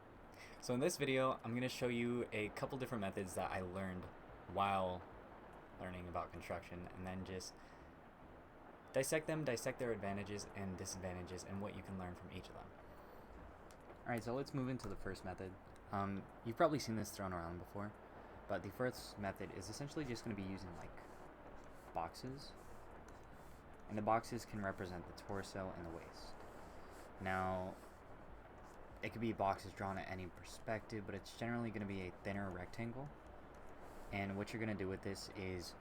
So in this video, I'm going to show you a couple different methods that I learned while learning about construction, and then just dissect them, dissect their advantages and disadvantages, and what you can learn from each of them. Alright, so let's move into the first method. You've probably seen this thrown around before, but the first method is essentially just going to be using like boxes, and the boxes can represent the torso and the waist. Now, it could be boxes drawn at any perspective, but it's generally going to be a thinner rectangle. And what you're going to do with this is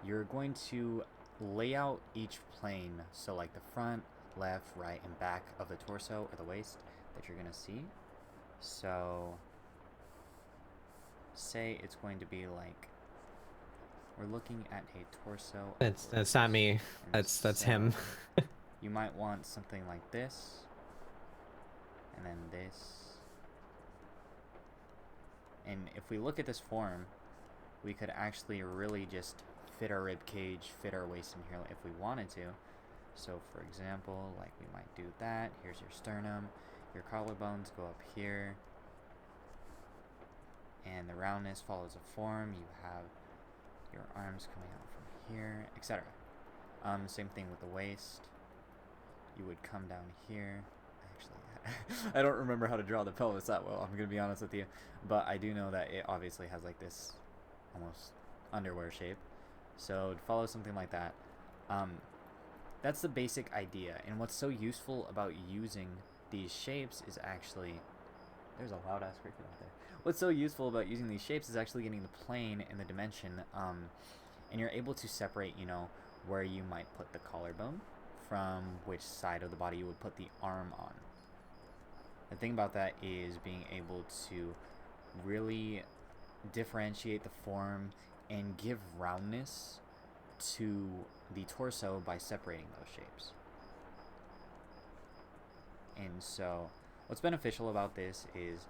you're going to lay out each plane, so like the front, left, right, and back of the torso or the waist that you're going to see. So say it's going to be like, we're looking at a torso. That's not me. That's him. You might want something like this, and then this. And if we look at this form, we could actually really just fit our rib cage, fit our waist in here if we wanted to. So for example, like we might do that. Here's your sternum, your collarbones go up here, and the roundness follows a form. You have your arms coming out from here, etc. Same thing with the waist. You would come down here. Actually, I don't remember how to draw the pelvis that well, I'm gonna be honest with you, but I do know that it obviously has like this almost underwear shape, so to follow something like that. That's the basic idea, and what's so useful about using these shapes is actually, there's a loud ass cricket out there. What's so useful about using these shapes is actually getting the plane and the dimension, and you're able to separate, where you might put the collarbone from which side of the body you would put the arm on. The thing about that is being able to really differentiate the form and give roundness to the torso by separating those shapes. And so what's beneficial about this is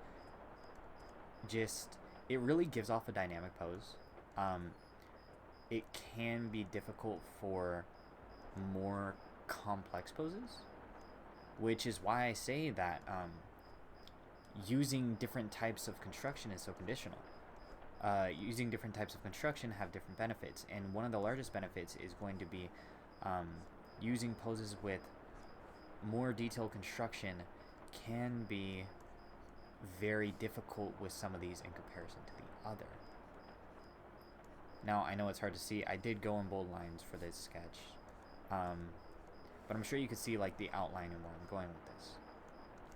just, it really gives off a dynamic pose. It can be difficult for more complex poses, which is why I say that using different types of construction is so conditional. Using different types of construction have different benefits, and one of the largest benefits is going to be using poses with more detailed construction can be very difficult with some of these in comparison to the other. Now, I know it's hard to see. I did go in bold lines for this sketch, but I'm sure you could see like the outline of where I'm going with this.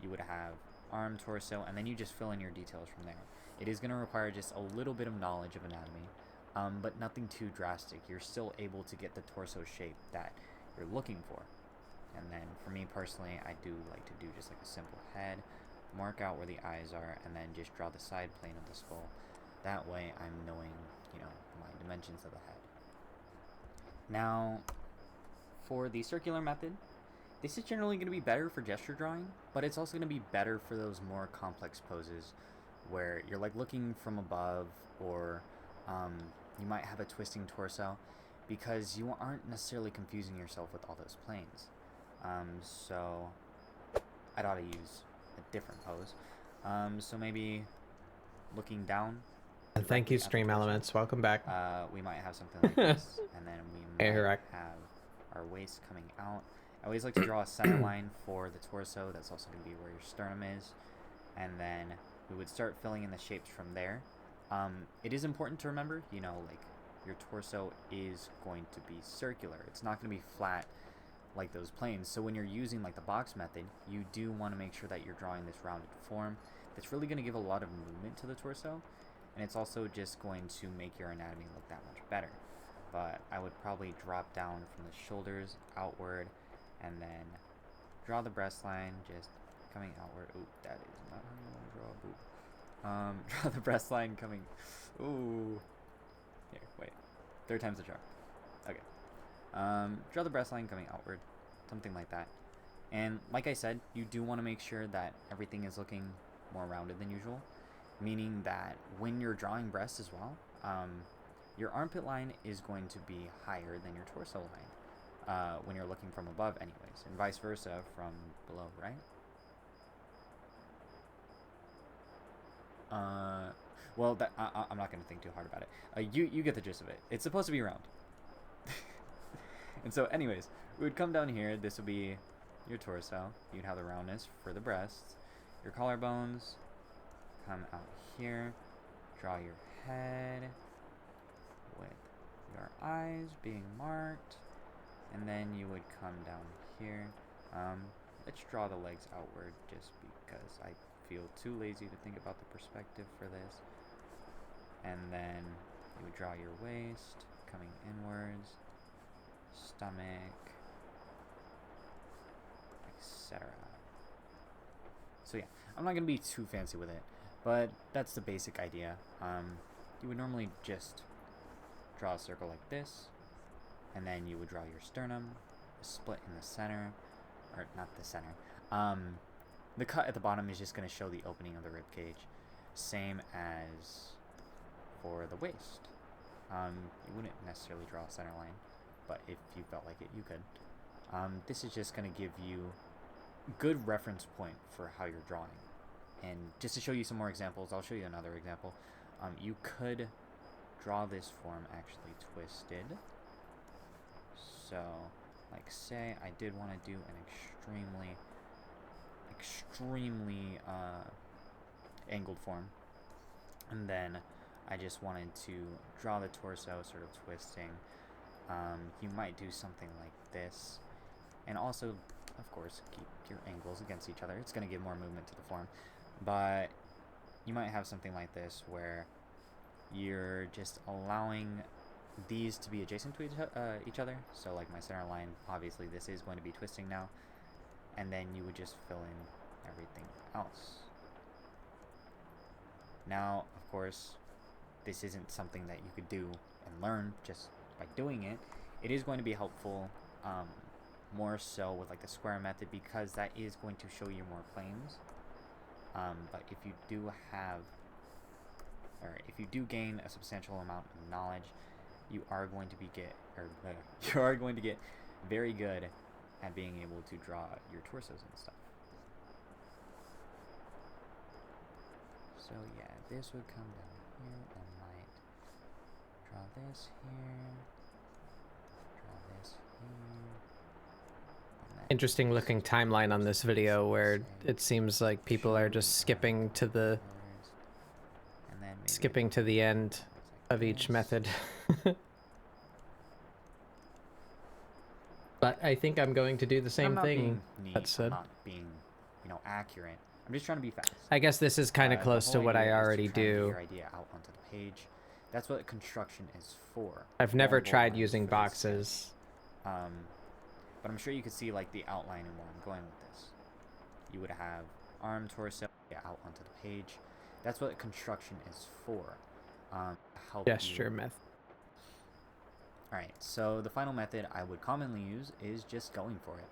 You would have arm, torso, and then you just fill in your details from there. It is going to require just a little bit of knowledge of anatomy, but nothing too drastic. You're still able to get the torso shape that you're looking for. And then for me personally, I do like to do just like a simple head, mark out where the eyes are, and then just draw the side plane of the skull. That way I'm knowing, my dimensions of the head. Now, for the circular method, this is generally going to be better for gesture drawing, but it's also going to be better for those more complex poses where you're like looking from above, or you might have a twisting torso, because you aren't necessarily confusing yourself with all those planes. So I'd ought to use a different pose. So maybe looking down. Thank you, Stream Elements. Welcome back. We might have something like this, and then we might have our waist coming out. I always like to draw a center line for the torso. That's also going to be where your sternum is. And then we would start filling in the shapes from there. It is important to remember, you know, like your torso is going to be circular. It's not going to be flat like those planes. So when you're using like the box method, you do want to make sure that you're drawing this rounded form that's really going to give a lot of movement to the torso, and it's also just going to make your anatomy look that much better. But I would probably drop down from the shoulders outward and then draw the breast line just coming outward. Ooh, that is not how you want to draw a boob. Draw the breast line coming. Ooh. Here, wait. Third time's the charm. Okay. Draw the breast line coming outward, something like that. And like I said, you do want to make sure that everything is looking more rounded than usual, meaning that when you're drawing breasts as well, your armpit line is going to be higher than your torso line when you're looking from above anyways, and vice versa from below, right? Well, that I'm not going to think too hard about it. You get the gist of it. It's supposed to be round. And so anyways, we would come down here. This would be your torso. You'd have the roundness for the breasts. Your collarbones come out here. Draw your head with your eyes being marked. And then you would come down here. Let's draw the legs outward just because I feel too lazy to think about the perspective for this. And then you would draw your waist coming inwards, stomach, etc. So yeah, I'm not going to be too fancy with it, but that's the basic idea. You would normally just draw a circle like this, and then you would draw your sternum, a split in the center, or not the center. The cut at the bottom is just going to show the opening of the rib cage, same as for the waist. You wouldn't necessarily draw a center line, but if you felt like it, you could. This is just going to give you good reference point for how you're drawing. And just to show you some more examples, I'll show you another example. You could draw this form actually twisted. So, like say I did want to do an extremely angled form, and then I just wanted to draw the torso sort of twisting. You might do something like this, and also of course keep your angles against each other. It's going to give more movement to the form, but you might have something like this where you're just allowing these to be adjacent to each other. So like my center line, obviously this is going to be twisting now, and then you would just fill in everything else. Now, of course, this isn't something that you could do and learn just by doing it. It is going to be helpful more so with like the square method, because that is going to show you more planes. But if you do have, or if you do gain a substantial amount of knowledge, you are going to you are going to get very good at being able to draw your torsos and stuff. So yeah, this would come down here. I might draw this here, draw this here. Interesting looking timeline on this video where it seems like people are just skipping to the end of each method. But I think I'm going to do the same thing. That said, I'm not being, accurate. I'm just trying to be fast. I guess this is kind of close to what I already do. Get your idea out onto the page. That's what construction is for. I've never tried using boxes. But I'm sure you could see like the outline and where I'm going with this. You would have arm, torso, out onto the page. That's what construction is for. Gesture method. Alright, so the final method I would commonly use is just going for it.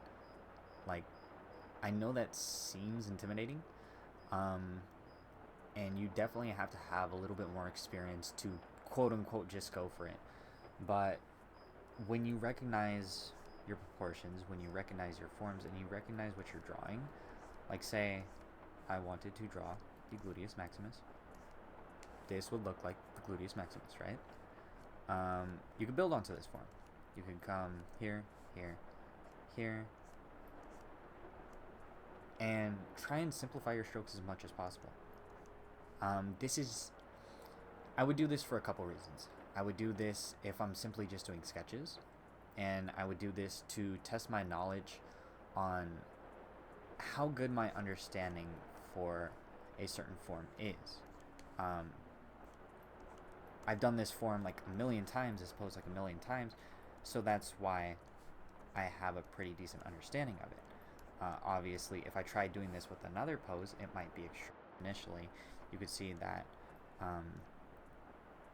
Like, I know that seems intimidating, and you definitely have to have a little bit more experience to quote-unquote just go for it. But when you recognize your proportions, when you recognize your forms, and you recognize what you're drawing, like say I wanted to draw the gluteus maximus, this would look like the gluteus maximus, right? You can build onto this form. You can come here, here, here, and try and simplify your strokes as much as possible. I would do this for a couple reasons. I would do this if I'm simply just doing sketches, and I would do this to test my knowledge on how good my understanding for a certain form is. I've done this form like a million times as opposed to like a million times, so that's why I have a pretty decent understanding of it. Obviously, if I tried doing this with another pose, it might be initially. You could see that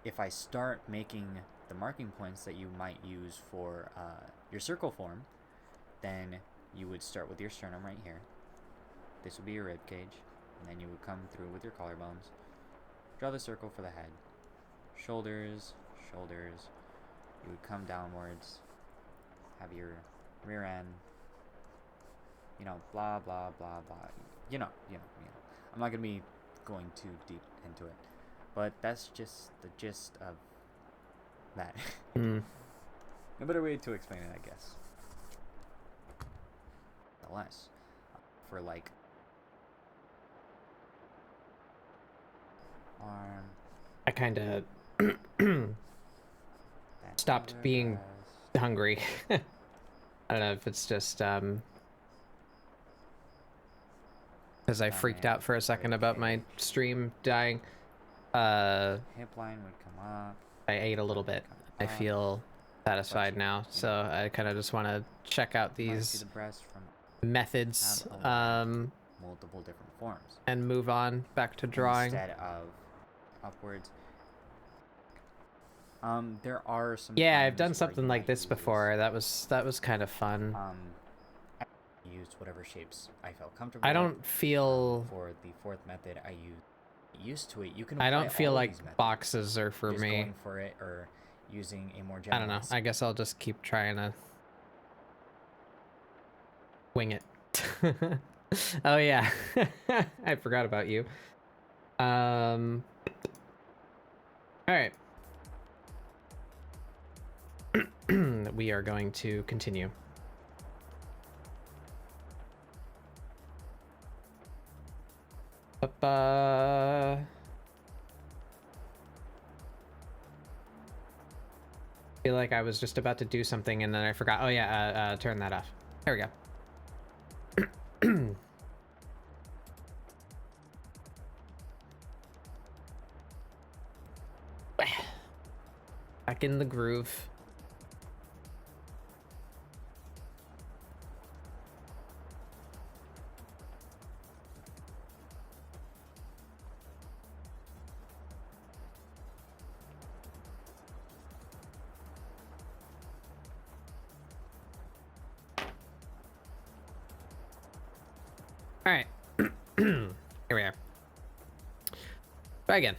if I start making the marking points that you might use for your circle form, then you would start with your sternum right here. This would be your rib cage, and then you would come through with your collarbones. Draw the circle for the head. Shoulders, shoulders. You would come downwards, have your rear end, you know, blah, blah, blah, blah. You know. I'm not going to be going too deep into it, but that's just the gist of that. No better way to explain it, I guess. Nonetheless, for like arm, I kind of stopped being hungry. I don't know if it's just because I freaked out for a second about my stream dying. Hip line would come up. I ate a little bit. I feel satisfied now, so I kind of just want to check out these methods multiple different forms and move on back to drawing instead of upwards. There are some. Yeah, I've done something like this before. That was kind of fun. I used whatever shapes I felt comfortable. I don't feel for the fourth method. I used to it. You can. I don't feel like boxes are for me. Going for it or using a more general. I don't know. I guess I'll just keep trying to wing it. Oh yeah, I forgot about you. All right. We are going to continue. Feel like I was just about to do something and then I forgot. Oh yeah, turn that off. There we go. Back in the groove. All right. Here we are. Try again.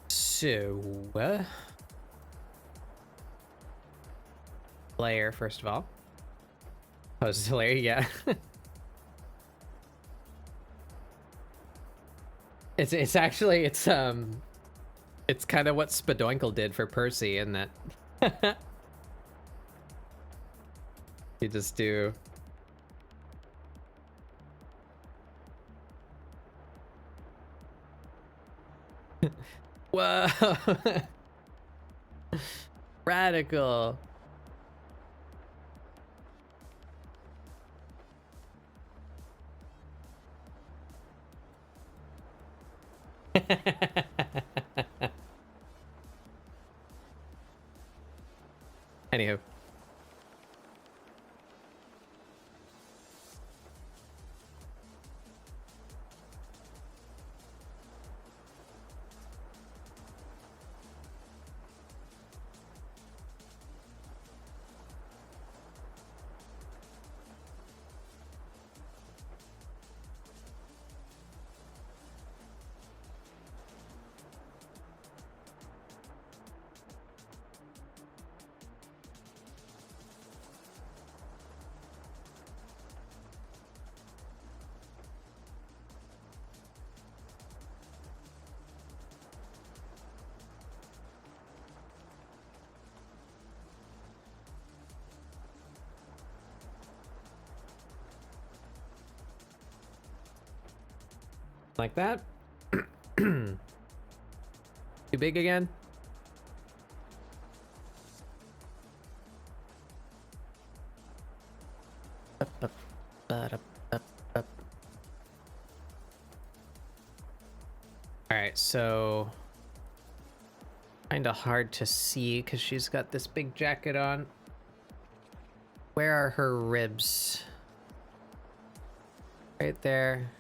So, layer first of all. Pose to layer, yeah. It's actually it's kind of what Spadoinkle did for Percy in that. You just do. Whoa. Radical. Anywho. Like that. Too big again? Alright, so kinda hard to see because she's got this big jacket on. Where are her ribs? Right there.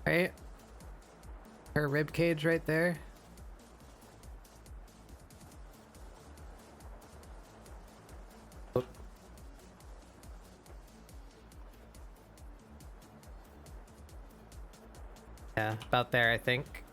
Right? Her rib cage right there. Oop. Yeah, about there, I think.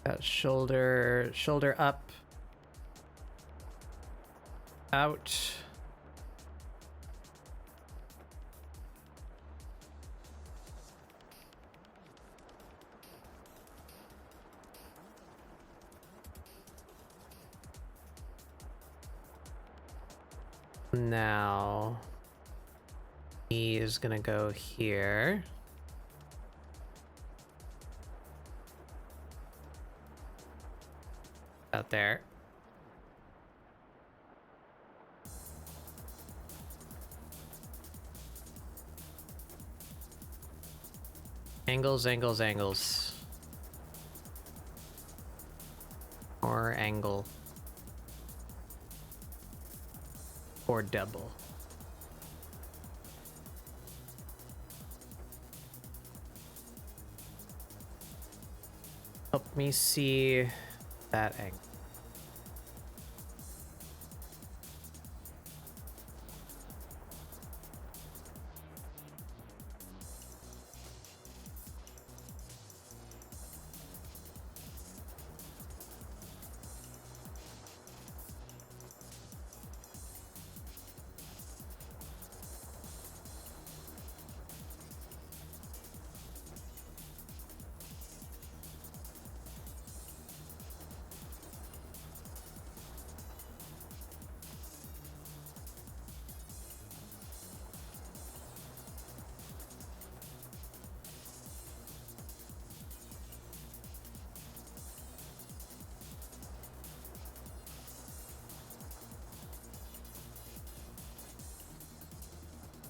Got shoulder up, out. Now, he is gonna go here. Out there. Angles, angles, angles. Or angle. Or double. Help me see that angle.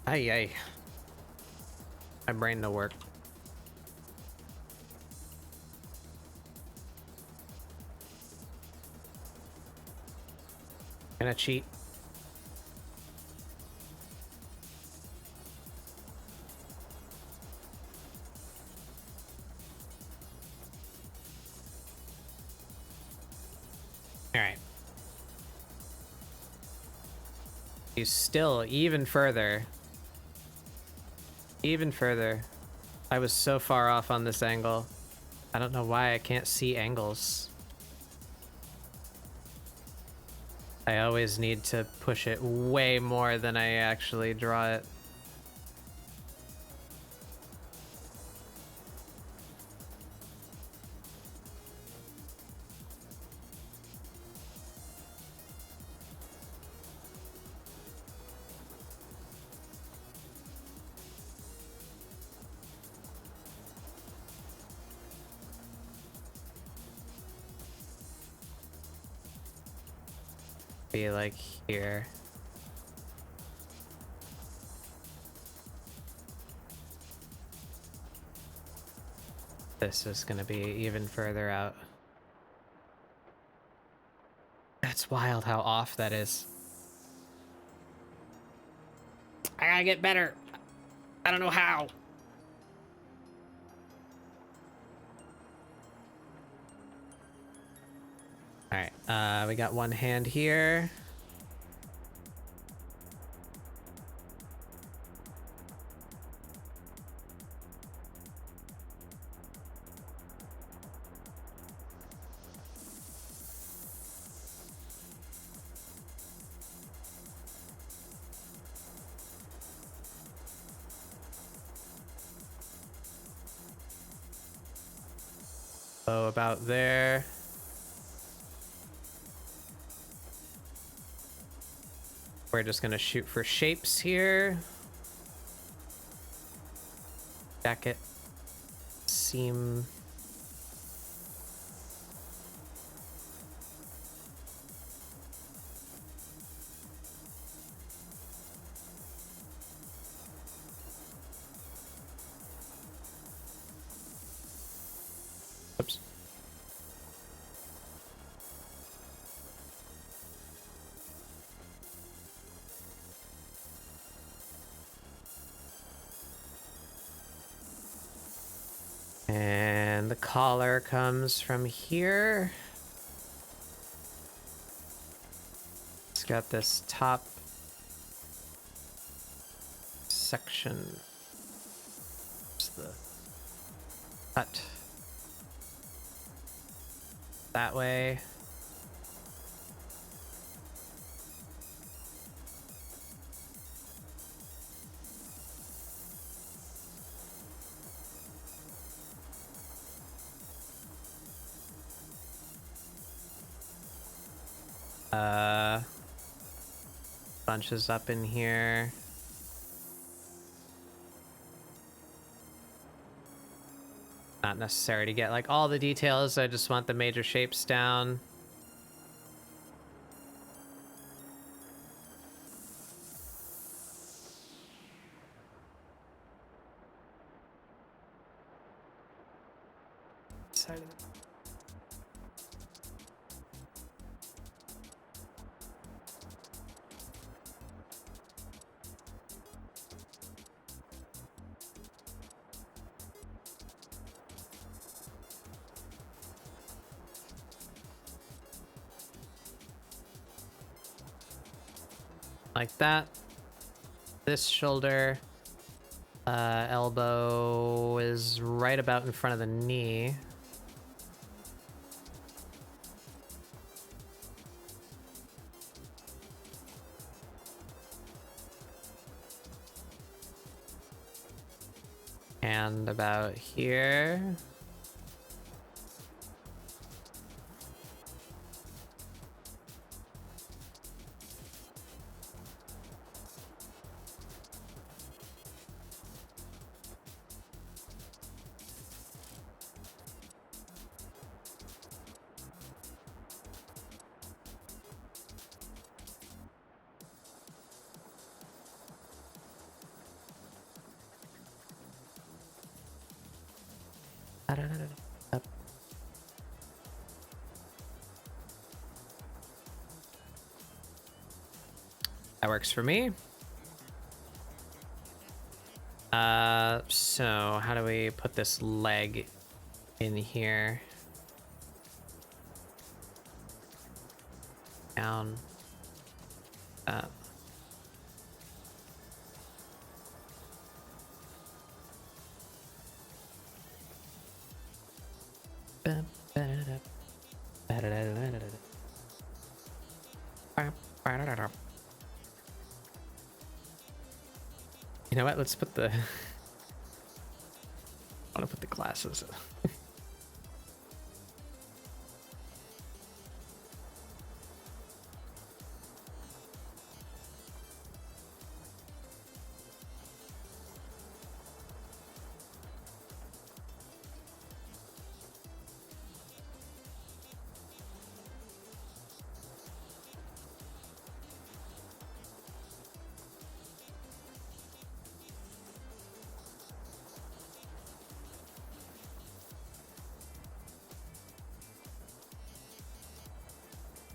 Ay, ay. My brain no work. Gonna cheat. Alright. He's still even further. Even further. I was so far off on this angle. I don't know why I can't see angles. I always need to push it way more than I actually draw it. Be like here. This is gonna be even further out. That's wild how off that is. I gotta get better. I don't know how. All right, we got one hand here. Oh, about there. We're just gonna shoot for shapes here. Jacket. Seam. Oops. And the collar comes from here. It's got this top section. It's the cut that way. Bunches up in here. Not necessary to get like all the details. I just want the major shapes down. Side of it. Like that. This shoulder, elbow is right about in front of the knee. And about here. Up. That works for me. So how do we put this leg in here? Down. Up. You know what? Let's put the... I want to put the glasses.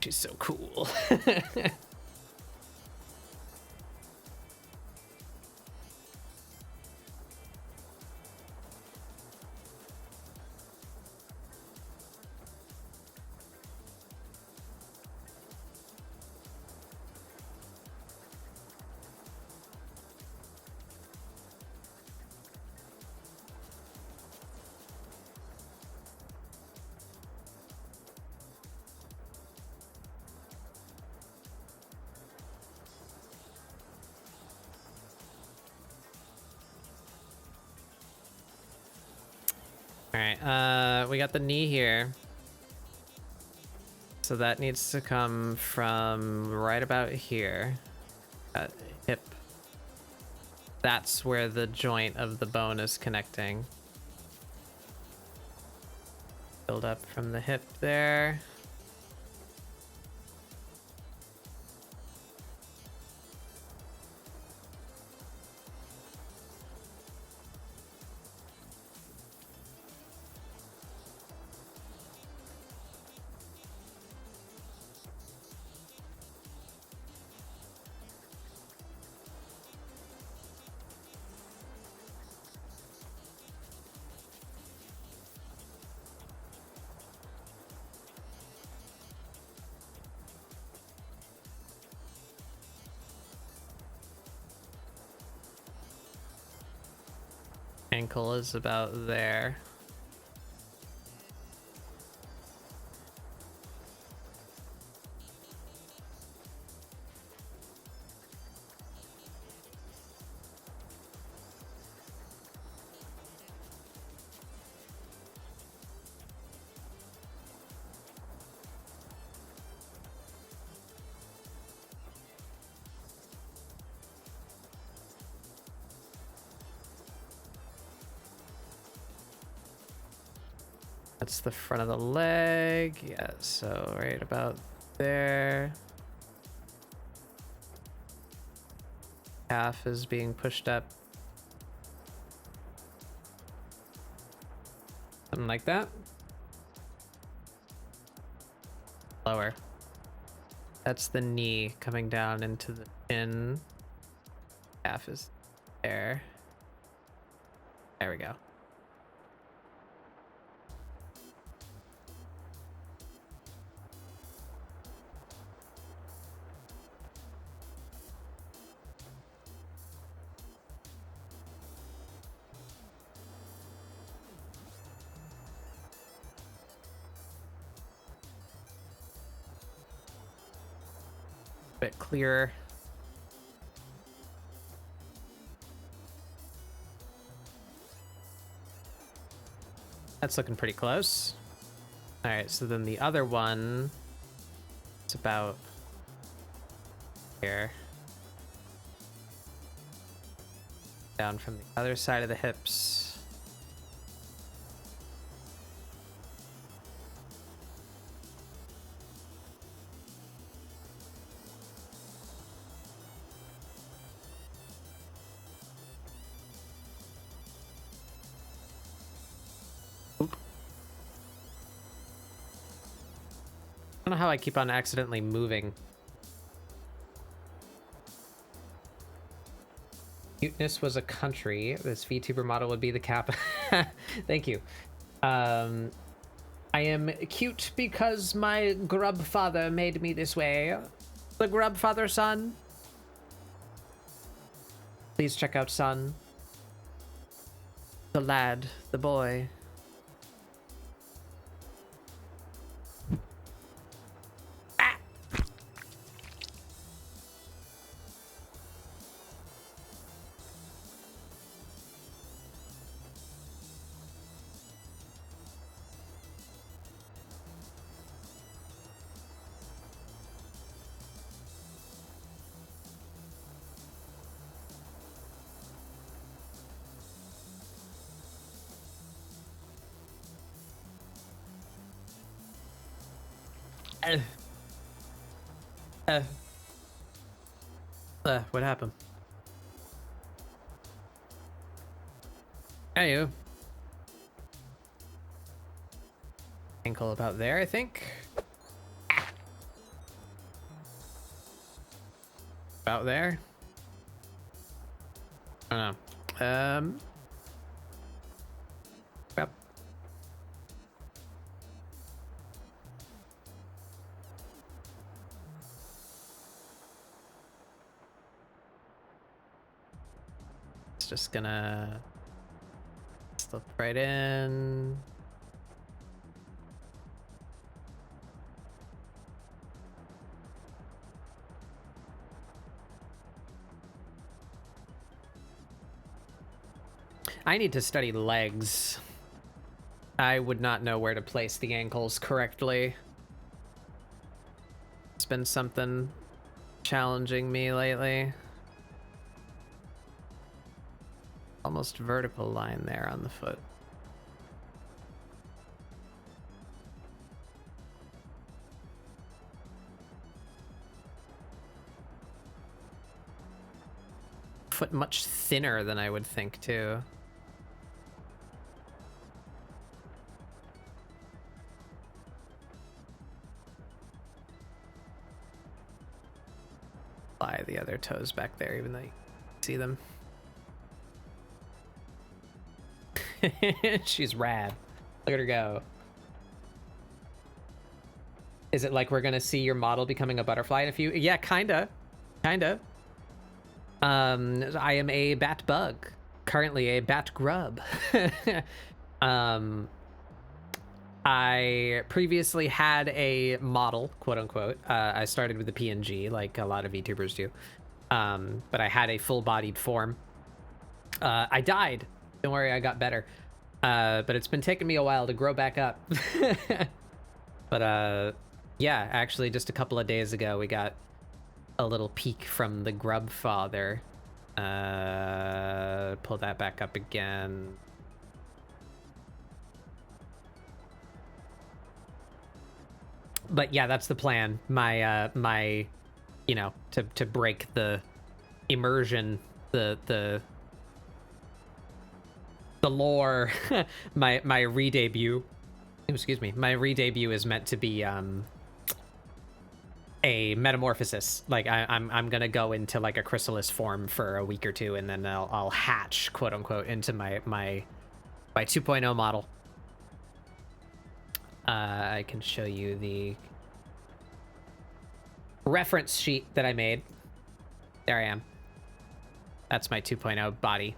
She's so cool. All right, we got the knee here. So that needs to come from right about here. Hip. That's where the joint of the bone is connecting. Build up from the hip there. Ankle is about there. That's the front of the leg. Yeah, so right about there. Calf is being pushed up. Something like that. Lower. That's the knee coming down into the chin. Calf is there. There we go. Bit clearer. That's looking pretty close. All right, so then the other one, it's about here. Down from the other side of the hips. I don't know how I keep on accidentally moving. Cuteness was a country. This VTuber model would be the cap. Thank you. I am cute because my grub father made me this way. The grub father son. Please check out son. The lad, the boy. What happened? Hey, you. Ankle about there, I think. About there. I don't know. Yep. It's just gonna slip right in. I need to study legs. I would not know where to place the ankles correctly. It's been something challenging me lately. Almost vertical line there on the foot. Foot much thinner than I would think too. Fly the other toes back there, even though you can see them. She's rad. Look at her go. Is it like we're gonna see your model becoming a butterfly in a few? Yeah, kinda. Kinda. I am a bat bug. Currently a bat grub. I previously had a model, quote unquote. I started with a PNG, like a lot of VTubers do. But I had a full-bodied form. I died. Don't worry, I got better. But it's been taking me a while to grow back up. But yeah, actually just a couple of days ago, we got a little peek from the grub father. Pull that back up again. But yeah, that's the plan. My you know, to break the immersion, the lore. my re-debut, excuse me, my re-debut is meant to be a metamorphosis. Like I'm gonna go into like a chrysalis form for a week or two, and then I'll hatch, quote unquote, into my 2.0 model. I can show you the reference sheet that I made. There I am. That's my 2.0 body.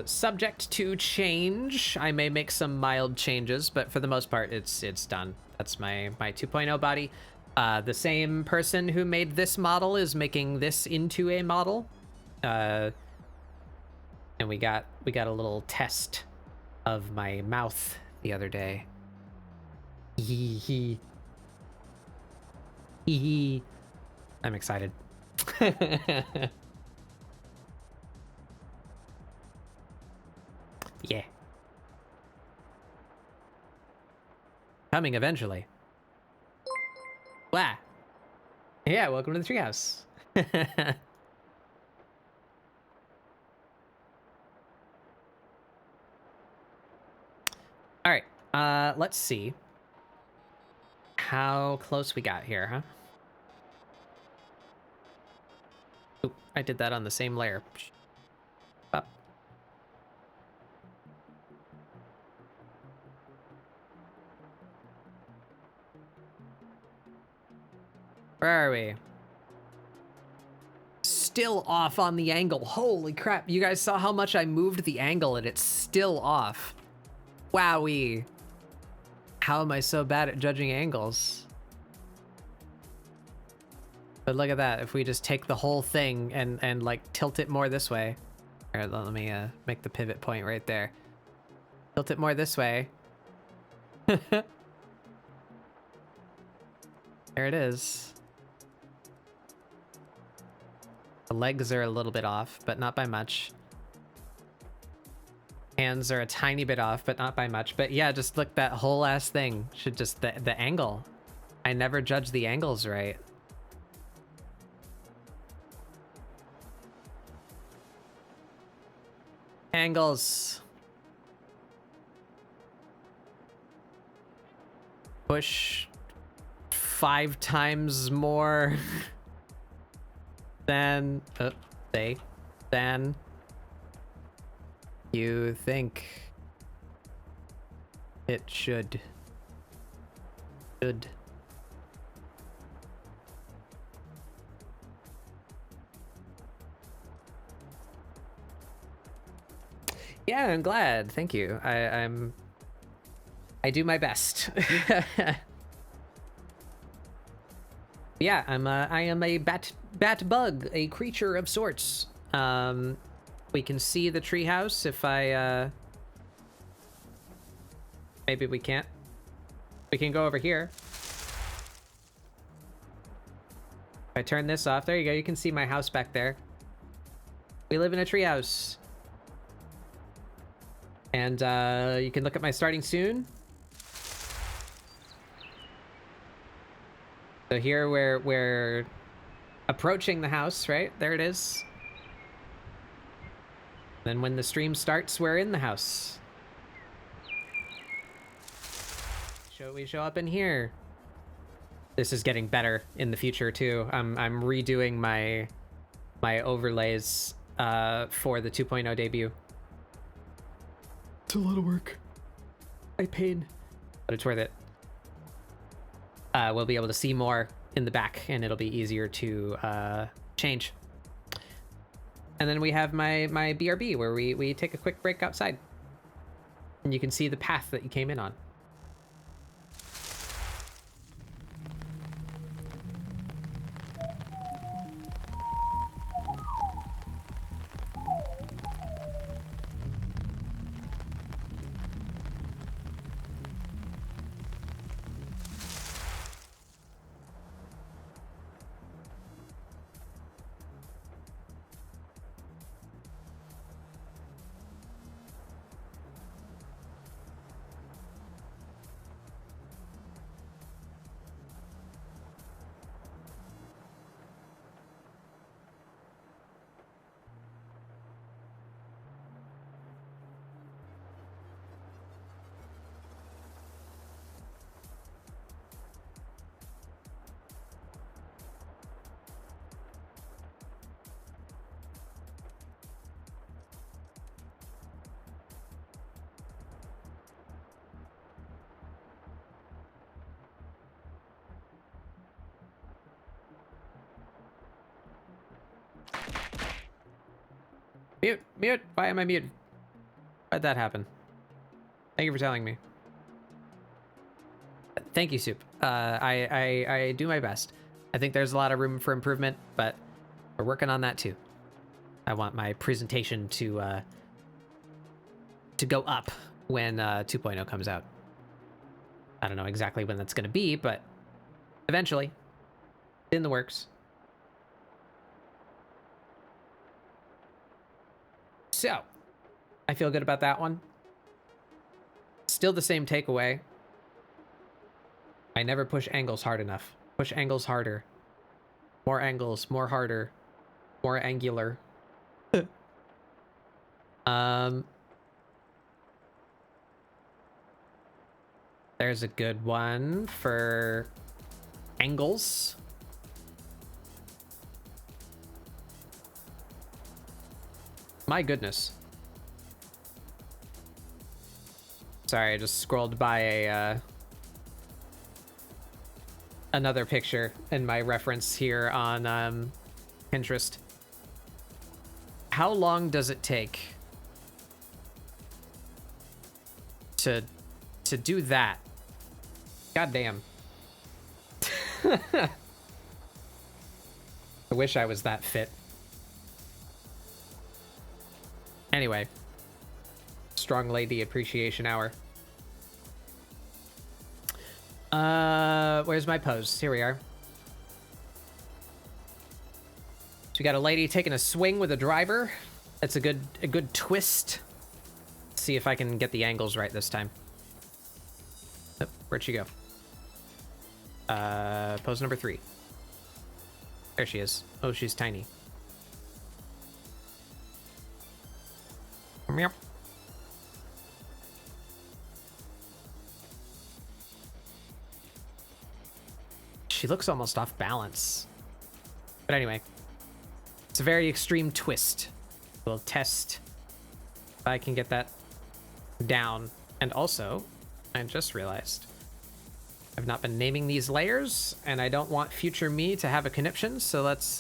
Subject to change. I may make some mild changes, but for the most part, it's done. That's my 2.0 body. The same person who made this model is making this into a model. And we got a little test of my mouth the other day. Hee. I'm excited. Yeah. Coming eventually. Wow. Yeah, welcome to the treehouse. All right, let's see how close we got here, huh? Oop, I did that on the same layer. Up. Where are we? Still off on the angle. Holy crap. You guys saw how much I moved the angle and it's still off. Wowee. How am I so bad at judging angles? But look at that. If we just take the whole thing and like tilt it more this way. Here, let me make the pivot point right there. Tilt it more this way. There it is. The legs are a little bit off, but not by much. Hands are a tiny bit off, but not by much. But yeah, just look, that whole ass thing should just, the angle. I never judge the angles right. Angles. Push 5 times more than than you think it should. Yeah, I'm glad. Thank you. I do my best. Yeah, I am a bat bug, a creature of sorts. We can see the treehouse if I Maybe we can't. We can go over here. If I turn this off, there you go. You can see my house back there. We live in a treehouse. And you can look at my starting soon. So here we're approaching the house, right? There it is. Then when the stream starts, we're in the house. We show up in here. This is getting better in the future too. I'm redoing my overlays for the 2.0 debut. It's a lot of work. I pain, but it's worth it. We'll be able to see more in the back, and it'll be easier to change. And then we have my BRB, where we take a quick break outside, and you can see the path that you came in on. Mute. Why am I muted? Why'd that happen? Thank you for telling me. Thank you, Soup. I do my best. I think there's a lot of room for improvement, but we're working on that too. I want my presentation to go up when 2.0 comes out. I don't know exactly when that's going to be, but eventually, in the works. So, I feel good about that one. Still the same takeaway. I never push angles hard enough. Push angles harder. More angles, more harder, more angular. There's a good one for angles. My goodness. Sorry, I just scrolled by a another picture in my reference here on Pinterest. How long does it take to do that? God damn. I wish I was that fit. Anyway, Strong Lady Appreciation Hour. Where's my pose? Here we are. So we got a lady taking a swing with a driver. That's a good twist. Let's see if I can get the angles right this time. Oh, where'd she go? Pose number 3. There she is. Oh, she's tiny. Yep. She looks almost off balance. But anyway, it's a very extreme twist. We'll test if I can get that down. And also, I just realized I've not been naming these layers, and I don't want future me to have a conniption, so let's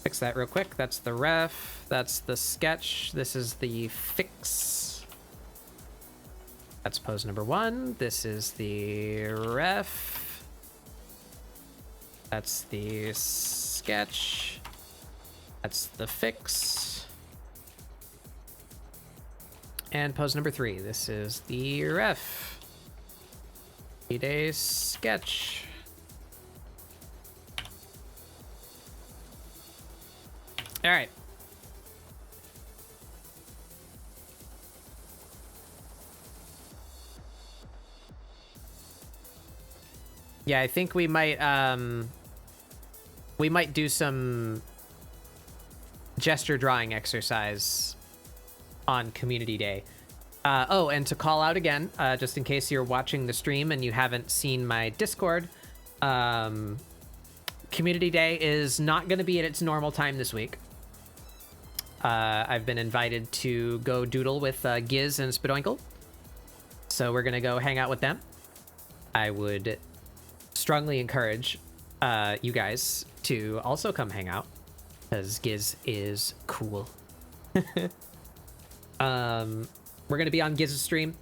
fix that real quick. That's the ref, that's the sketch, this is the fix. That's pose number 1. This is the ref. That's the sketch. That's the fix. And pose number 3. This is the ref. 3-day sketch. All right. Yeah, I think we might do some gesture drawing exercise on Community Day. Oh, and to call out again, just in case you're watching the stream and you haven't seen my Discord, Community Day is not going to be at its normal time this week. I've been invited to go doodle with Giz and Spadoinkle, so we're going to go hang out with them. I would strongly encourage you guys to also come hang out, because Giz is cool. We're going to be on Giz's stream,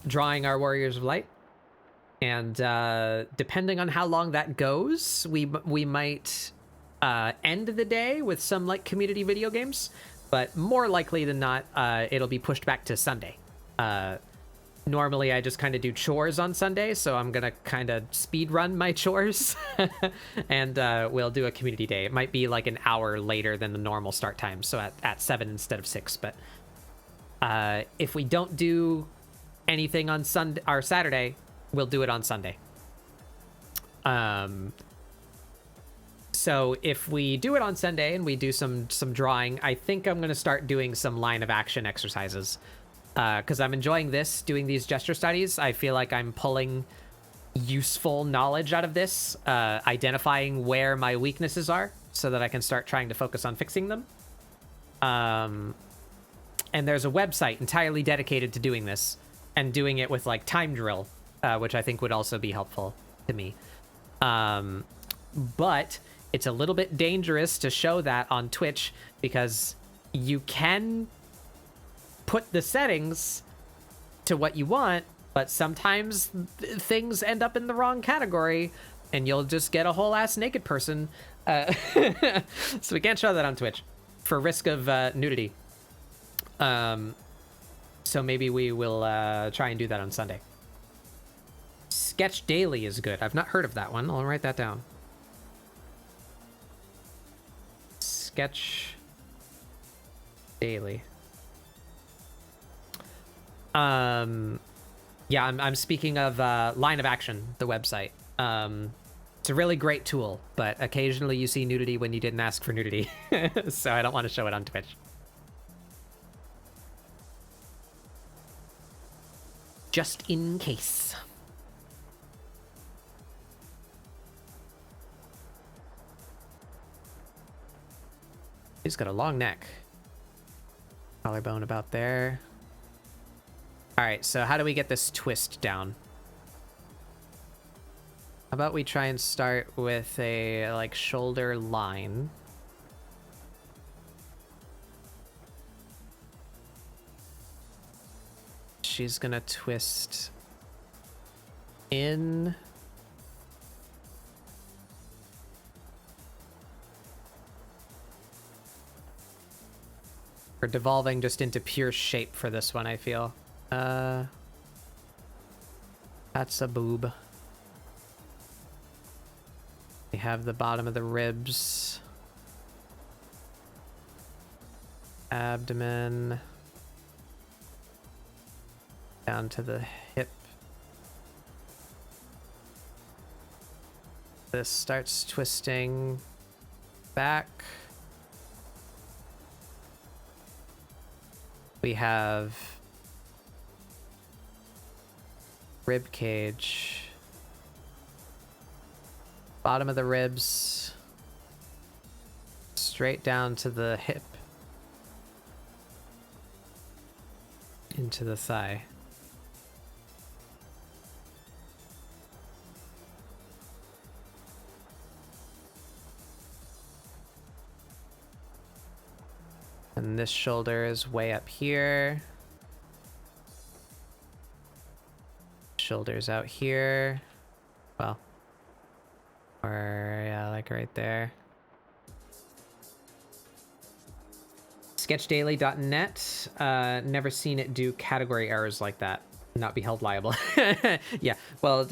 drawing our Warriors of Light. And depending on how long that goes, we might end the day with some like community video games. But more likely than not, it'll be pushed back to Sunday. Normally, I just kind of do chores on Sunday, so I'm going to kind of speed run my chores. And we'll do a community day. It might be like an hour later than the normal start time, so at 7 instead of 6. But if we don't do anything on Sunday or Saturday, we'll do it on Sunday. So if we do it on Sunday and we do some drawing, I think I'm going to start doing some line of action exercises. Because I'm enjoying doing these gesture studies. I feel like I'm pulling useful knowledge out of this, identifying where my weaknesses are so that I can start trying to focus on fixing them. And there's a website entirely dedicated to doing this and doing it with like time drill, which I think would also be helpful to me. But it's a little bit dangerous to show that on Twitch because you can put the settings to what you want, but sometimes things end up in the wrong category and you'll just get a whole ass naked person. So we can't show that on Twitch for risk of nudity. So maybe we will try and do that on Sunday. Sketch Daily is good. I've not heard of that one. I'll write that down. Sketch Daily. Yeah, I'm speaking of Line of Action, the website. It's a really great tool, but occasionally you see nudity when you didn't ask for nudity. So I don't want to show it on Twitch. Just in case. He's got a long neck. Collarbone about there. All right, so how do we get this twist down? How about we try and start with a like shoulder line? She's gonna twist in. We're devolving just into pure shape for this one, I feel. That's a boob. We have the bottom of the ribs. Abdomen. Down to the hip. This starts twisting back. We have rib cage, bottom of the ribs, straight down to the hip, into the thigh. And this shoulder is way up here. Shoulders out here. Well, or yeah, like right there. sketchdaily.net. Never seen it do category errors like that. Not be held liable. Yeah, well,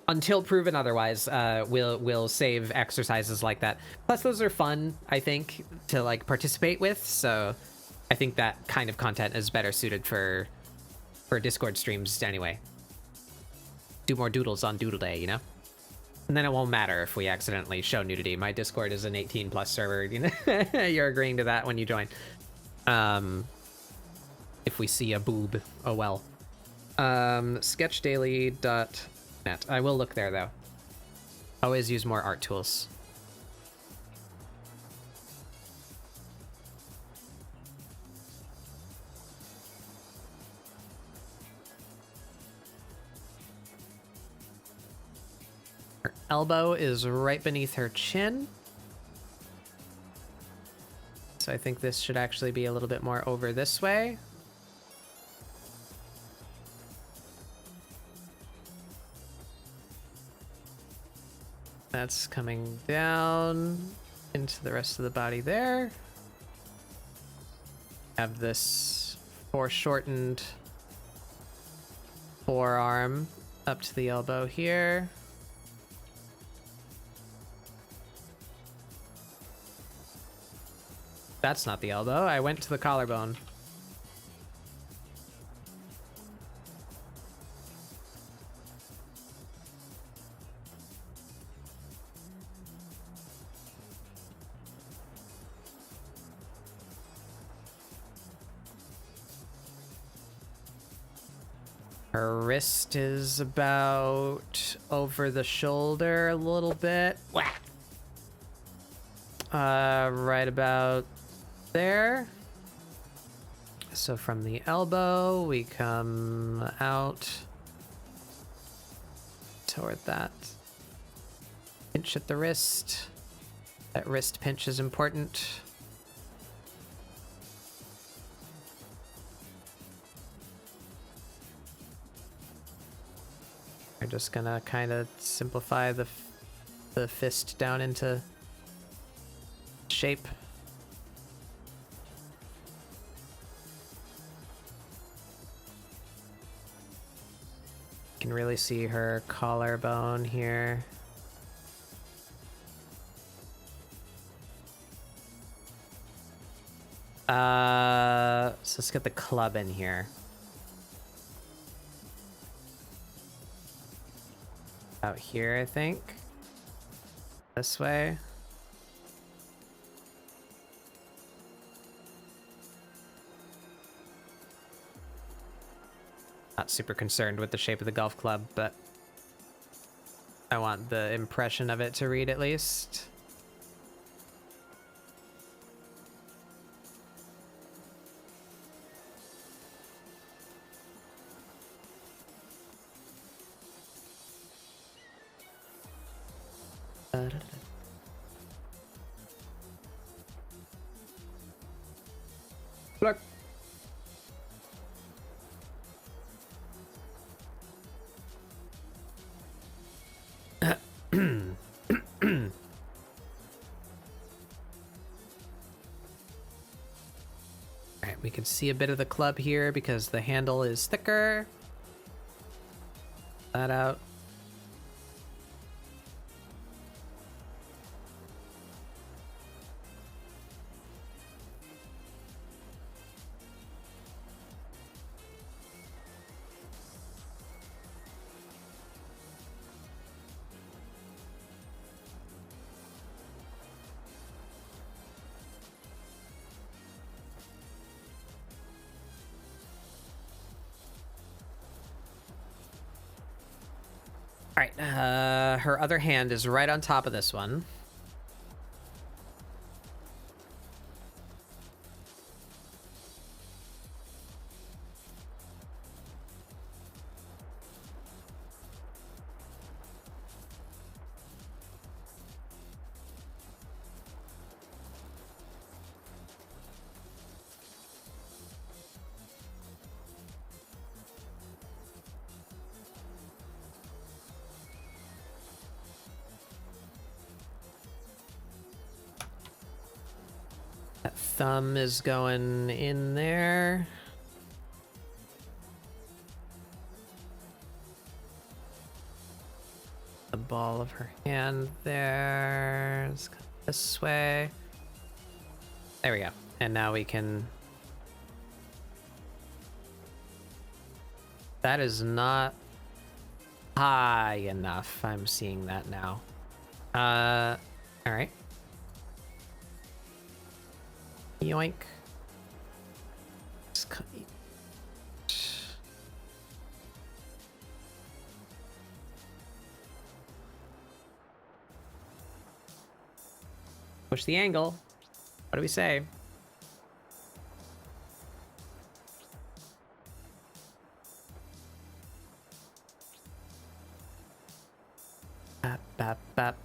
until proven otherwise, we'll save exercises like that. Plus, those are fun, I think, to like participate with. So I think that kind of content is better suited for Discord streams anyway. Do more doodles on Doodle Day, you know? And then it won't matter if we accidentally show nudity. My Discord is an 18+ server. You know, you're agreeing to that when you join. If we see a boob, oh well. Sketchdaily.net. I will look there though. Always use more art tools. Her elbow is right beneath her chin. So I think this should actually be a little bit more over this way. That's coming down into the rest of the body there. Have this foreshortened forearm up to the elbow here. That's not the elbow. I went to the collarbone. Her wrist is about over the shoulder a little bit. Whack. Right about there. So from the elbow, we come out toward that. Pinch at the wrist. That wrist pinch is important. We're just gonna kind of simplify the fist down into shape. You can really see her collarbone here. So let's get the club in here. Out here, I think. This way. Not super concerned with the shape of the golf club, but I want the impression of it to read at least. Look. Alright, we can see a bit of the club here because the handle is thicker. That out. All right, her other hand is right on top of this one. That thumb is going in there. The ball of her hand there. Let's go this way. There we go. And now we can... That is not high enough. I'm seeing that now. All right. Yoink. Push the angle. What do we say? Bap, bap, bap.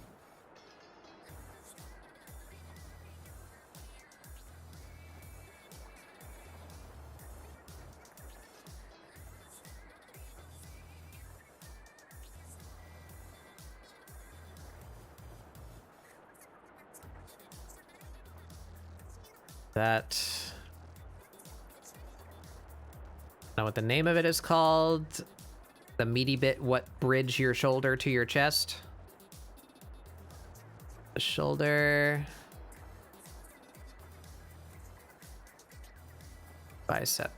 That... Know what the name of it is called. The meaty bit, what bridge your shoulder to your chest. The shoulder. Bicep.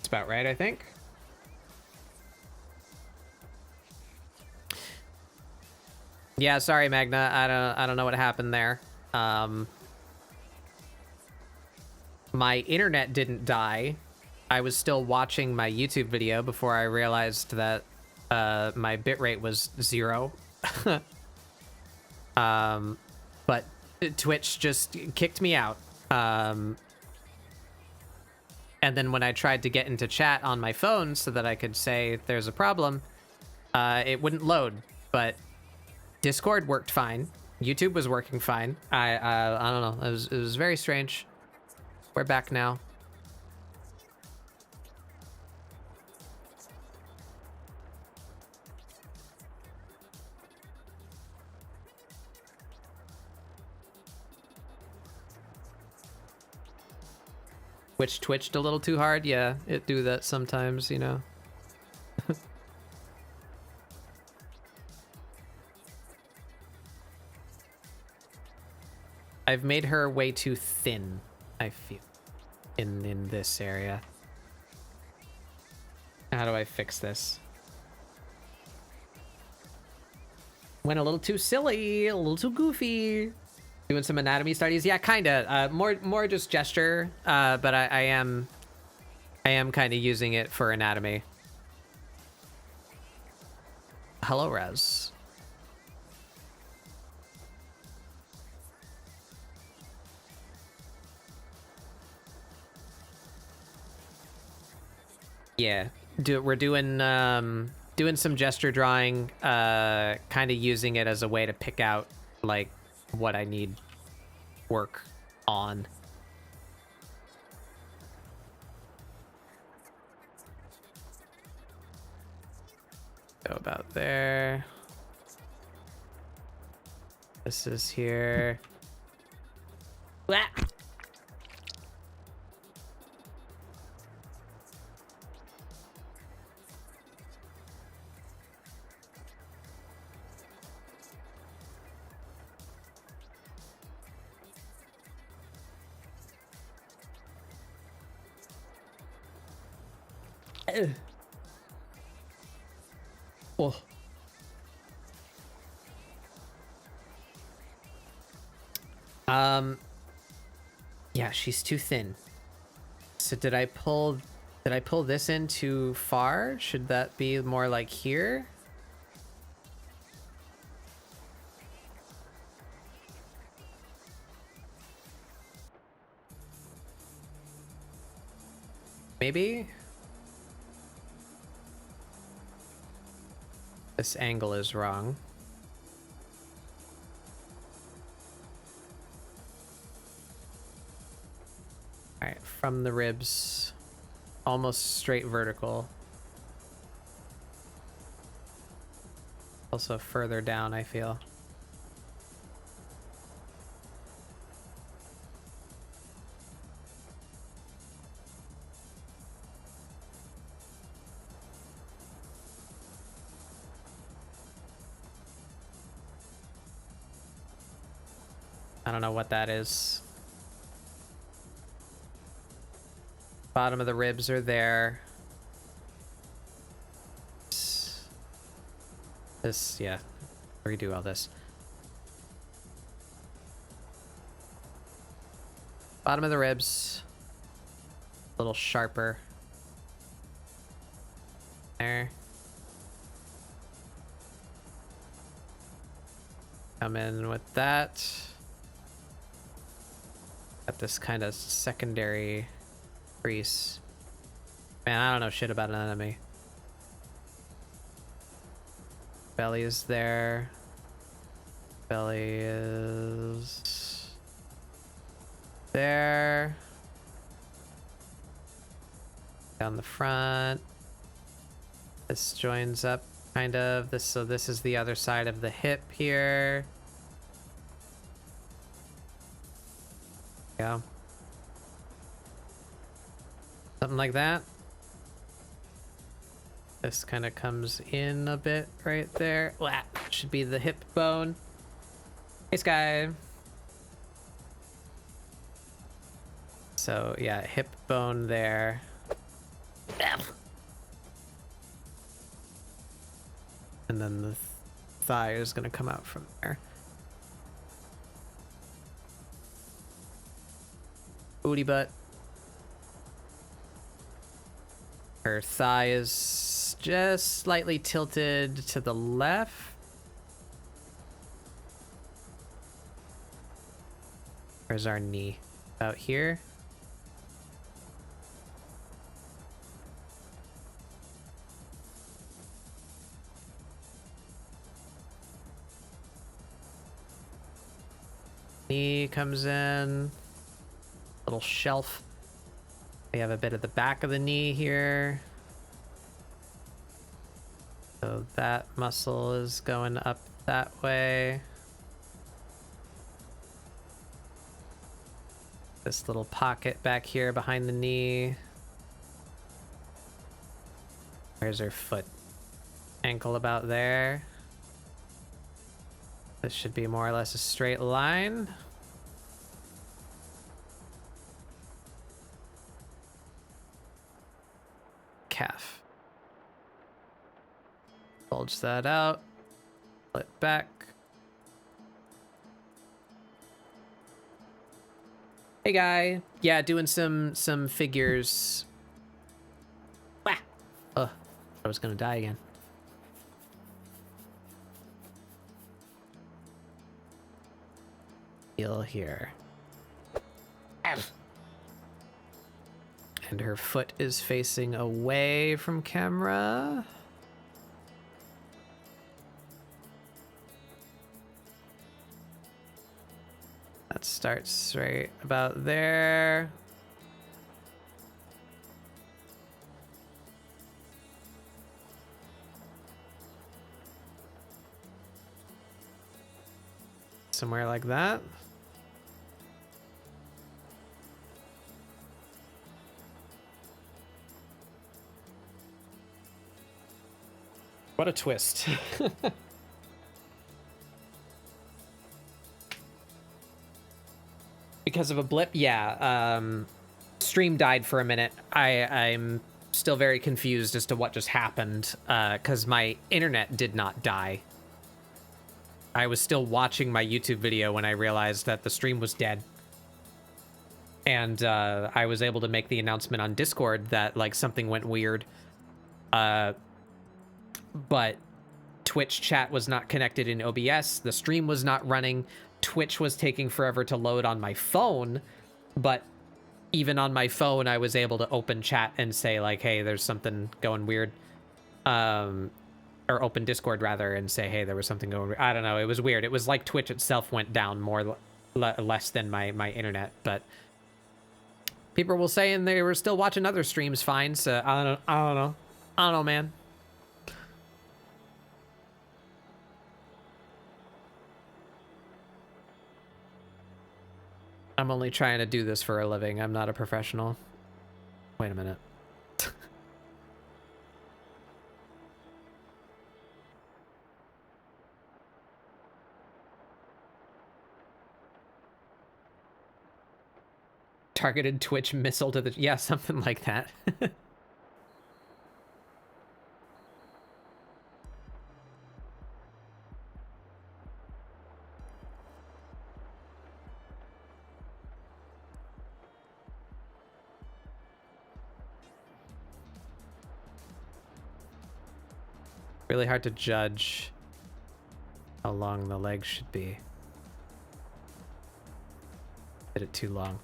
About right, I think. Yeah, sorry, Magna. I don't know what happened there. My internet didn't die. I was still watching my YouTube video before I realized that my bitrate was 0. But Twitch just kicked me out. And then when I tried to get into chat on my phone so that I could say there's a problem, it wouldn't load. But Discord worked fine. YouTube was working fine. I don't know. It was very strange. We're back now. Which twitched a little too hard. Yeah, it do that sometimes, you know. I've made her way too thin, I feel, in this area. How do I fix this? Went a little too silly, a little too goofy. Doing some anatomy studies, yeah, kinda. More just gesture, but I am kind of using it for anatomy. Hello, Res. Yeah, we're doing some gesture drawing, kind of using it as a way to pick out like what I need work on. Go about there. This is here. Blah. Oh. Yeah, she's too thin. So did I pull this in too far? Should that be more like here? Maybe? This angle is wrong. All right, from the ribs, almost straight vertical. Also further down, I feel. I don't know what that is. Bottom of the ribs are there. This, yeah. Redo all this. Bottom of the ribs. A little sharper. There. Come in with that. Got this kind of secondary crease. Man, I don't know shit about an enemy. Belly is there. Belly is there. Down the front. This joins up kind of. This, so this is the other side of the hip here. Go. Something like that. This kind of comes in a bit right there. Wow, should be the hip bone. Hey, Sky. So yeah, hip bone there. And then the thigh is gonna come out from there. Booty butt. Her thigh is just slightly tilted to the left. Where's our knee? Out here. Knee comes in. Little shelf. We have a bit of the back of the knee here. So that muscle is going up that way. This little pocket back here behind the knee. Where's her foot? Ankle about there. This should be more or less a straight line. Calf. Bulge that out. Pull it back. Hey guy. Yeah, doing some figures. Wah. Oh, I was gonna die again. Heel here. And her foot is facing away from camera. That starts right about there. Somewhere like that. What a twist. Because of a blip? Yeah. Stream died for a minute. I'm still very confused as to what just happened, because my internet did not die. I was still watching my YouTube video when I realized that the stream was dead. And I was able to make the announcement on Discord that like something went weird. But Twitch chat was not connected in OBS. The stream was not running. Twitch was taking forever to load on my phone. But even on my phone, I was able to open chat and say like, hey, there's something going weird. Or open Discord rather and say, hey, there was something going weird. I don't know. It was weird. It was like Twitch itself went down more less than my internet. But People were saying they were still watching other streams fine, so I don't know, man. I'm only trying to do this for a living. I'm not a professional. Wait a minute. Targeted Twitch missile to the... Yeah, something like that. Really hard to judge how long the leg should be. Did it too long.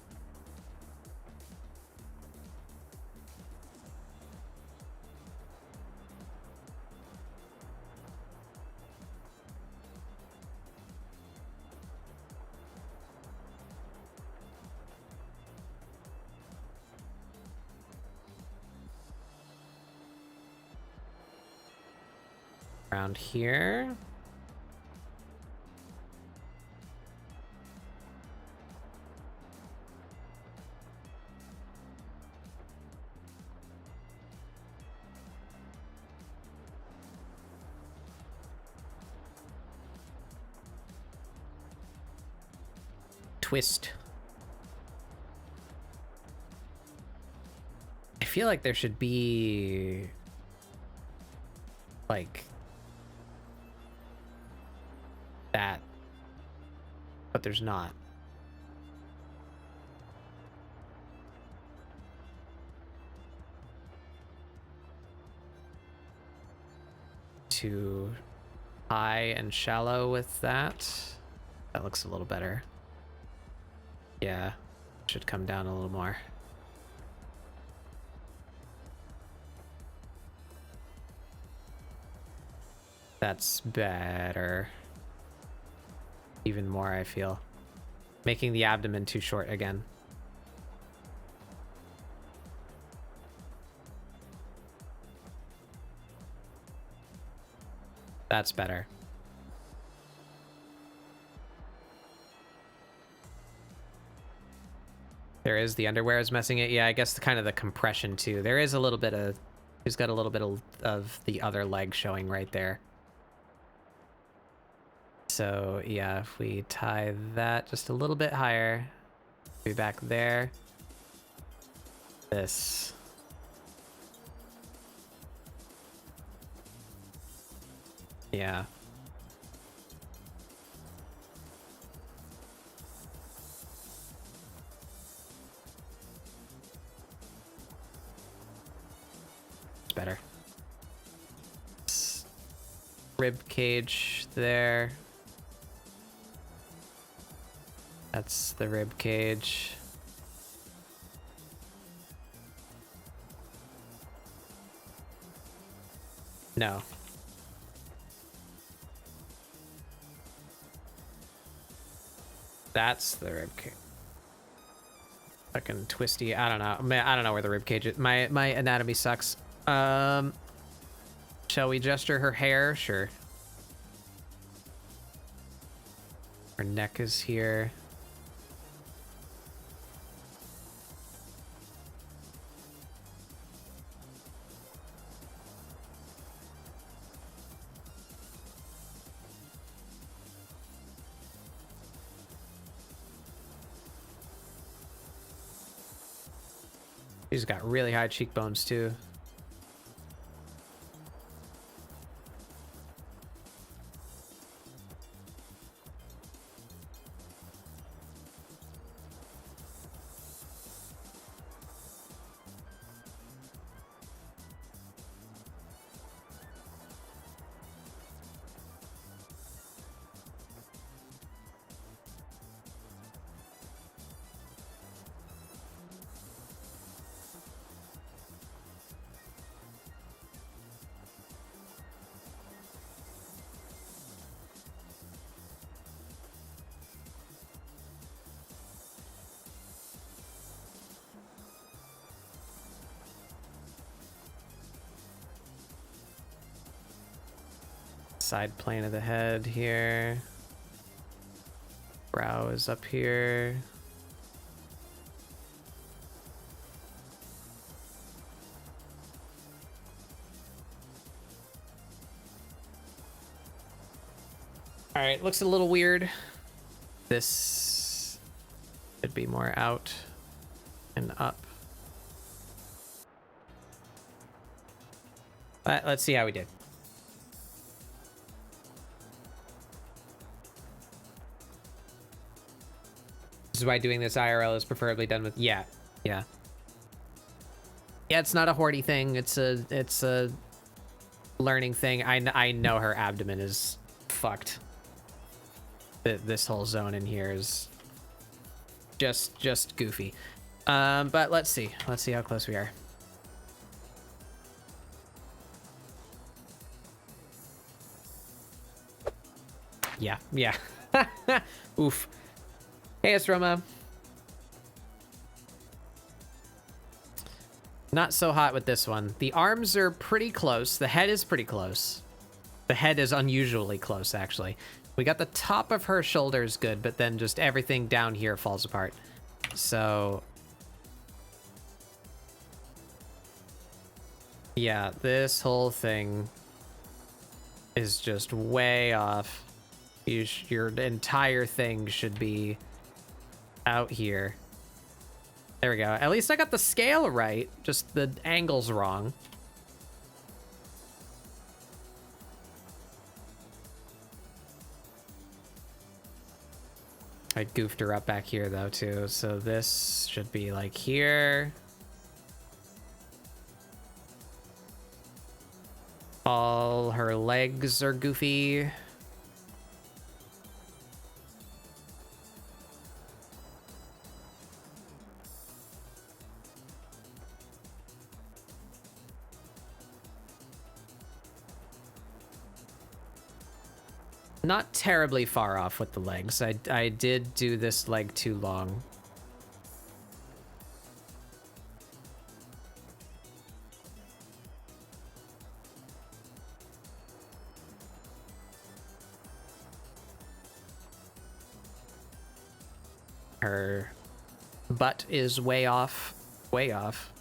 Around here. Twist. I feel like there should be like that, but there's not. Too high and shallow with that. That looks a little better. Yeah, should come down a little more. That's better. Even more, I feel. Making the abdomen too short again. That's better. There is, the underwear is messing it. Yeah, I guess kind of the compression too. There is a little bit of, he's got a little bit of the other leg showing right there. So yeah, if we tie that just a little bit higher, be back there. This. Yeah. It's better. Rib cage there. That's the rib cage. No. That's the rib cage. Fucking twisty. I don't know. Man, I don't know where the rib cage is. My anatomy sucks. Shall we gesture her hair? Sure. Her neck is here. She's got really high cheekbones too. side plane of the head here. Brow is up here. All right, looks a little weird. This should be more out and up. But let's see how we did. This is why doing this IRL is preferably done with, yeah. Yeah, it's not a hoardy thing. It's a learning thing. I know her abdomen is fucked. This whole zone in here is just goofy. But let's see how close we are. Yeah. Oof. Hey, it's Roma. Not so hot with this one. The arms are pretty close. The head is pretty close. The head is unusually close, actually. We got the top of her shoulders good, but then just everything down here falls apart. So yeah, this whole thing is just way off. Your entire thing should be out here. There we go. At least I got the scale right, just the angle's wrong. I goofed her up back here though too, so this should be like here. All her legs are goofy. Not terribly far off with the legs. I did do this leg too long. Her butt is way off. Way off.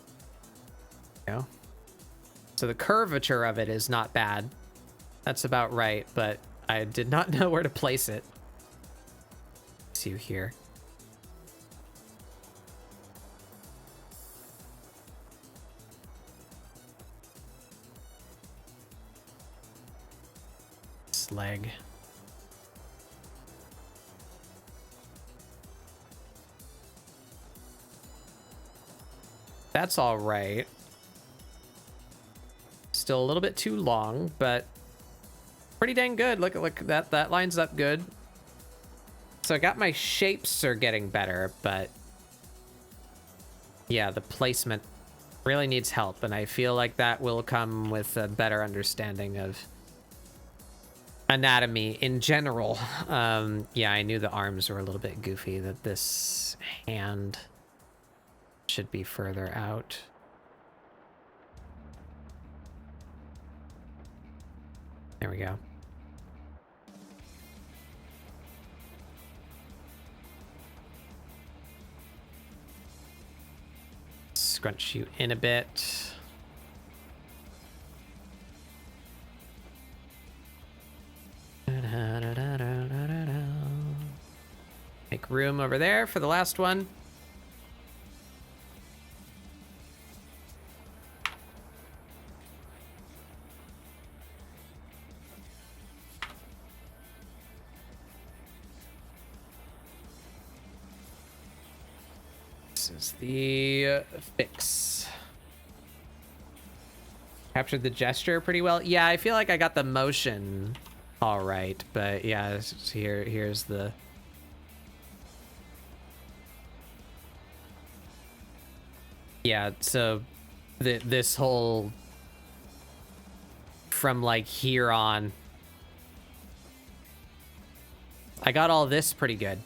You know? So the curvature of it is not bad. That's about right, but I did not know where to place it. See you here. This leg. That's all right. Still a little bit too long, but pretty dang good. Look that lines up good. So I got my shapes are getting better, but yeah, the placement really needs help, and I feel like that will come with a better understanding of anatomy in general. Yeah, I knew the arms were a little bit goofy, that this hand should be further out. There we go. Scrunch you in a bit. Make room over there for the last one. This is the fix. Captured the gesture pretty well. Yeah, I feel like I got the motion all right, but yeah, here's the... Yeah, so this whole... From like here on... I got all this pretty good.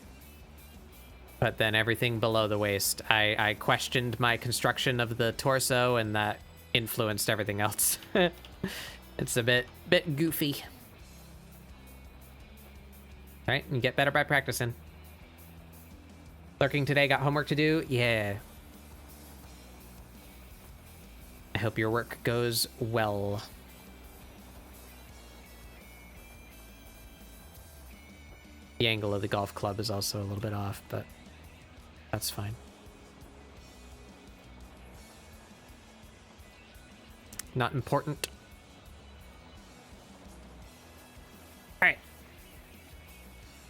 But then everything below the waist, I questioned my construction of the torso, and that influenced everything else. It's a bit goofy. All right, you get better by practicing. Lurking today, got homework to do? Yeah. I hope your work goes well. The angle of the golf club is also a little bit off, but that's fine. Not important. All right.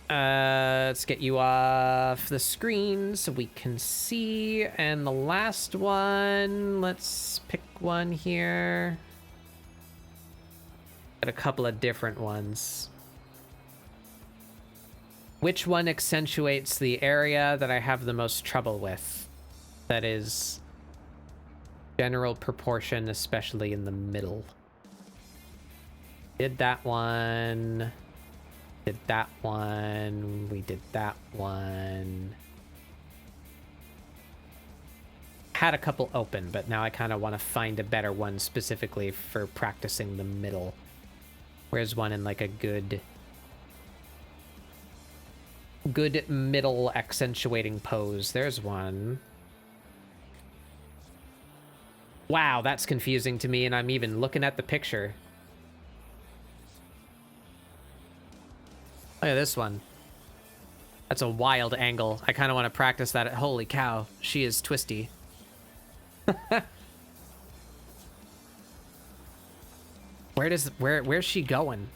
Let's get you off the screen so we can see. And the last one, let's pick one here. Got a couple of different ones. Which one accentuates the area that I have the most trouble with? That is general proportion, especially in the middle. Did that one. Did that one. We did that one. Had a couple open, but now I kind of want to find a better one specifically for practicing the middle. Where's one in like a good middle accentuating pose? There's one. Wow, that's confusing to me, and I'm even looking at the picture. Look at this one. That's a wild angle. I kind of want to practice that. Holy cow, she is twisty. Where's she going?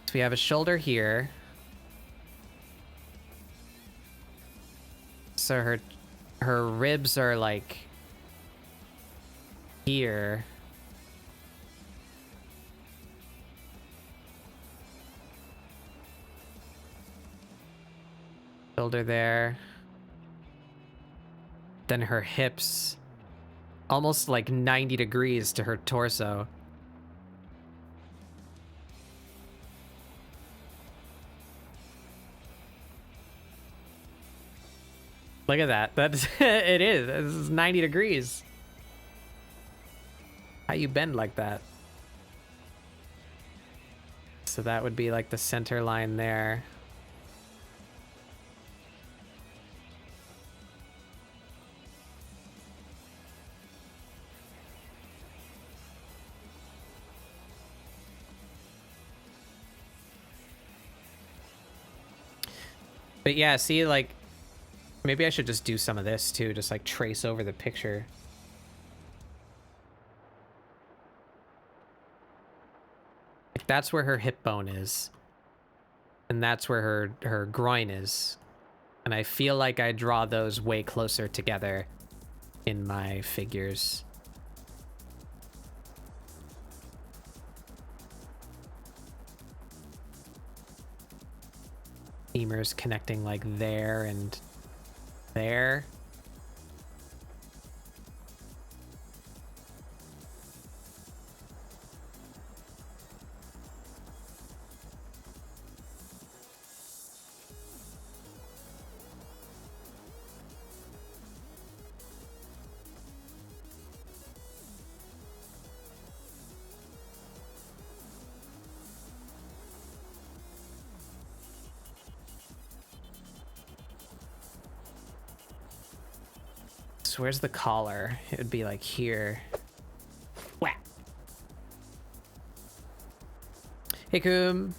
So we have a shoulder here. So her ribs are like here. Shoulder there. Then her hips almost like 90 degrees to her torso. Look at that. That's it is. This is 90 degrees. How you bend like that? So that would be like the center line there. But yeah, see, like, maybe I should just do some of this too, just like trace over the picture. Like, that's where her hip bone is. And that's where her groin is. And I feel like I draw those way closer together in my figures. Femurs connecting like there and there. So where's the collar? It would be like here. Whack. Hey, Coom.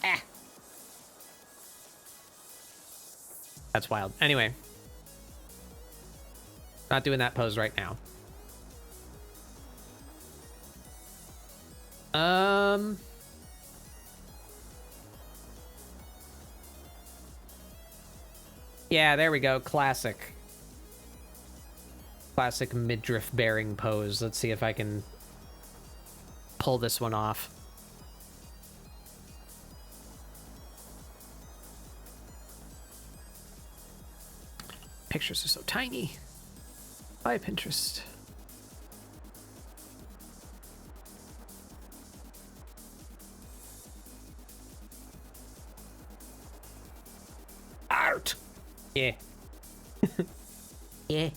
Ah. That's wild. Anyway. Not doing that pose right now. Yeah, there we go. Classic. Classic midriff bearing pose. Let's see if I can pull this one off. Pictures are so tiny. Bye, Pinterest. Art. Yeah. Yeah.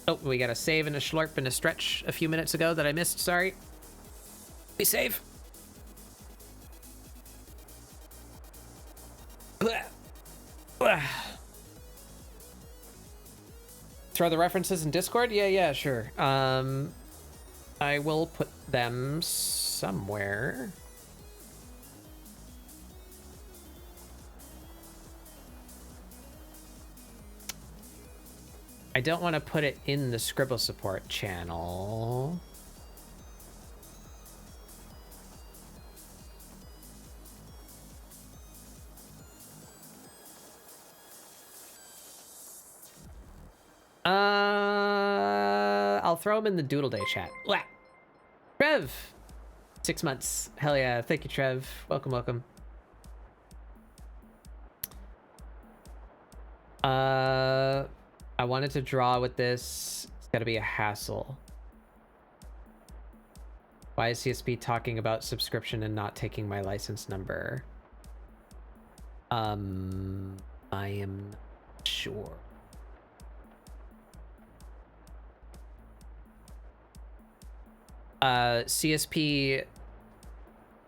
Oh, we got a save and a slurp and a stretch a few minutes ago that I missed. Sorry. We save. Throw the references in Discord? Yeah, sure. I will put them somewhere. I don't want to put it in the ScribbleSupport channel. I'll throw them in the Doodle Day chat. Blah. Trev! 6 months. Hell yeah. Thank you, Trev. Welcome, welcome. I wanted to draw with this. It's gotta be a hassle. Why is CSP talking about subscription and not taking my license number? I am not sure. CSP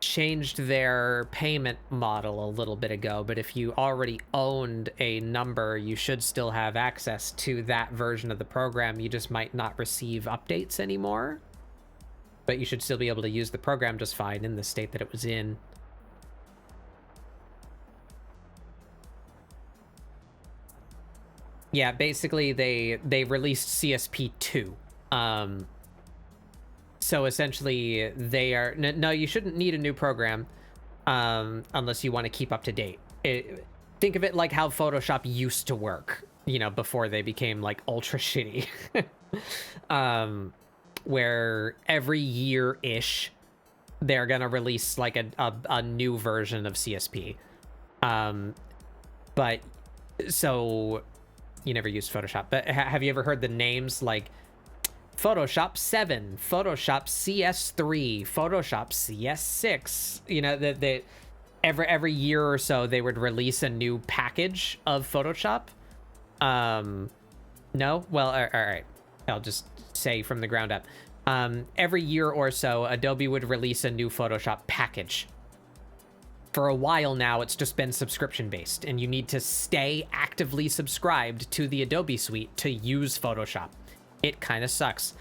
changed their payment model a little bit ago, but if you already owned a number, you should still have access to that version of the program. You just might not receive updates anymore, but you should still be able to use the program just fine in the state that it was in. Yeah, basically they released CSP 2. So essentially they are no, you shouldn't need a new program unless you want to keep up to date. Think of it like how Photoshop used to work, you know, before they became like ultra shitty. Where every year-ish they're gonna release like a new version of CSP. But so you never used Photoshop, but have you ever heard the names like Photoshop 7, Photoshop CS3, Photoshop CS6? You know, that every year or so they would release a new package of Photoshop. No? Well, all right. I'll just say from the ground up. Every year or so, Adobe would release a new Photoshop package. For a while now, it's just been subscription-based, and you need to stay actively subscribed to the Adobe suite to use Photoshop. It kind of sucks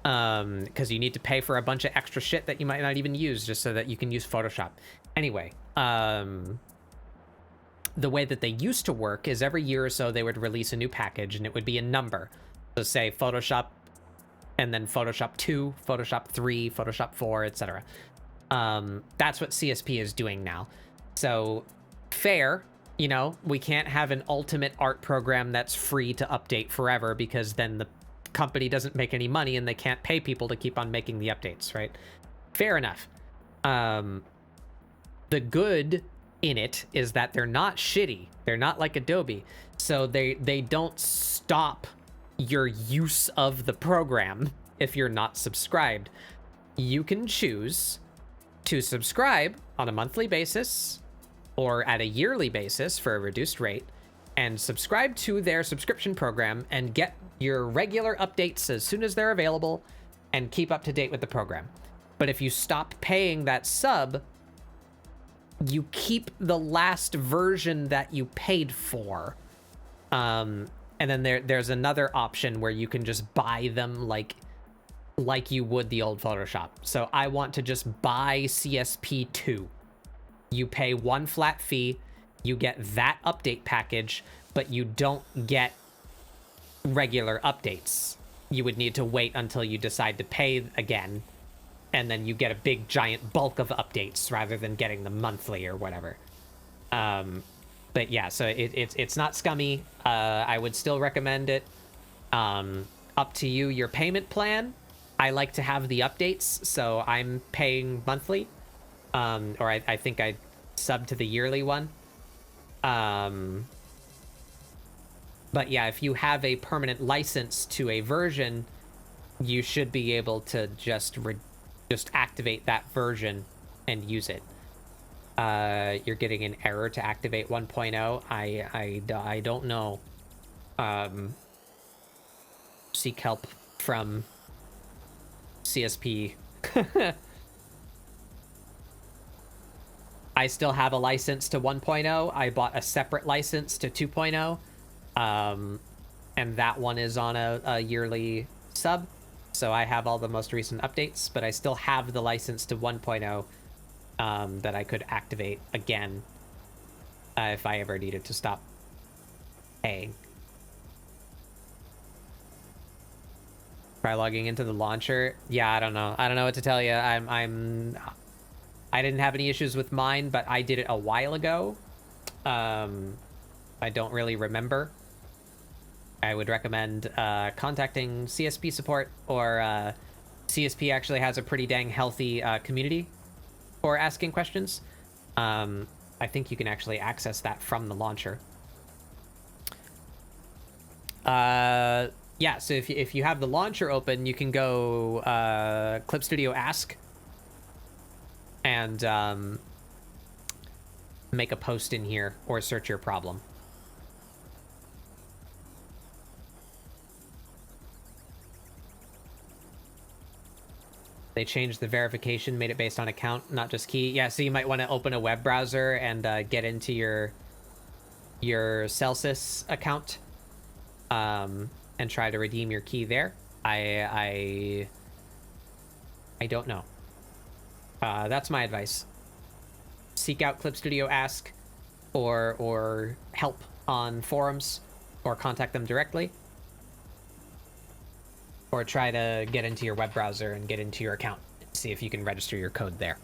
because you need to pay for a bunch of extra shit that you might not even use just so that you can use Photoshop. Anyway, the way that they used to work is every year or so they would release a new package, and it would be a number. So say Photoshop, and then Photoshop 2, Photoshop 3, Photoshop 4, etc. That's what CSP is doing now. So fair, you know, we can't have an ultimate art program that's free to update forever, because then the company doesn't make any money and they can't pay people to keep on making the updates, right? Fair enough. The good in it is that they're not shitty. They're not like Adobe. So they don't stop your use of the program if you're not subscribed. You can choose to subscribe on a monthly basis or at a yearly basis for a reduced rate, and subscribe to their subscription program and get your regular updates as soon as they're available and keep up to date with the program. But if you stop paying that sub, you keep the last version that you paid for. And then there's another option where you can just buy them like you would the old Photoshop. So I want to just buy CSP 2. You pay one flat fee, you get that update package, but you don't get regular updates. You would need to wait until you decide to pay again, and then you get a big giant bulk of updates rather than getting them monthly or whatever. But yeah, so it's not scummy. I would still recommend it. Up to you, your payment plan. I like to have the updates, so I'm paying monthly. Or I think I subbed to the yearly one. But yeah, if you have a permanent license to a version, you should be able to just activate that version and use it. You're getting an error to activate 1.0. I don't know. Seek help from CSP. I still have a license to 1.0. I bought a separate license to 2.0. And that one is on a yearly sub. So I have all the most recent updates, but I still have the license to 1.0 that I could activate again if I ever needed to stop paying. Try logging into the launcher. Yeah, I don't know. I don't know what to tell you. I didn't have any issues with mine, but I did it a while ago. I don't really remember. I would recommend contacting CSP support, or CSP actually has a pretty dang healthy community for asking questions. I think you can actually access that from the launcher. Yeah, so if you have the launcher open, you can go Clip Studio Ask and make a post in here or search your problem. They changed the verification, made it based on account, not just key. Yeah, so you might want to open a web browser and get into your Celsius account and try to redeem your key there. I don't know. That's my advice. Seek out Clip Studio Ask or help on forums, or contact them directly. Or try to get into your web browser and get into your account. See if you can register your code there.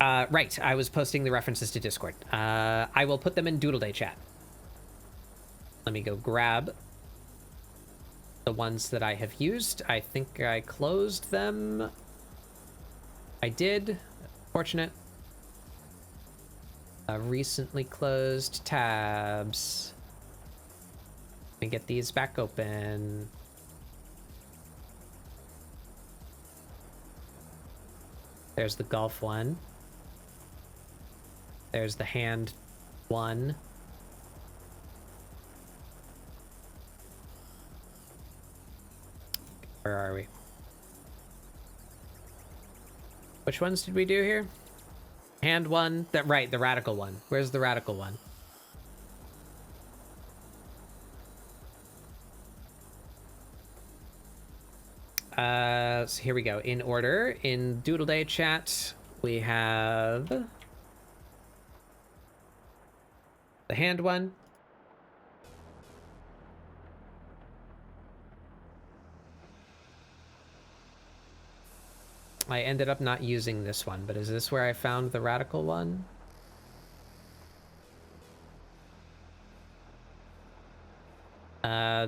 Right, I was posting the references to Discord. I will put them in Doodle Day chat. Let me go grab the ones that I have used. I think I closed them. I did. Fortunate. Recently closed tabs. Let me get these back open. There's the golf one. There's the hand one. Where are we? Which ones did we do here? Hand one. That right, the radical one. Where's the radical one? So here we go. In order, in Doodle Day chat, we have the hand one. I ended up not using this one, but is this where I found the radical one?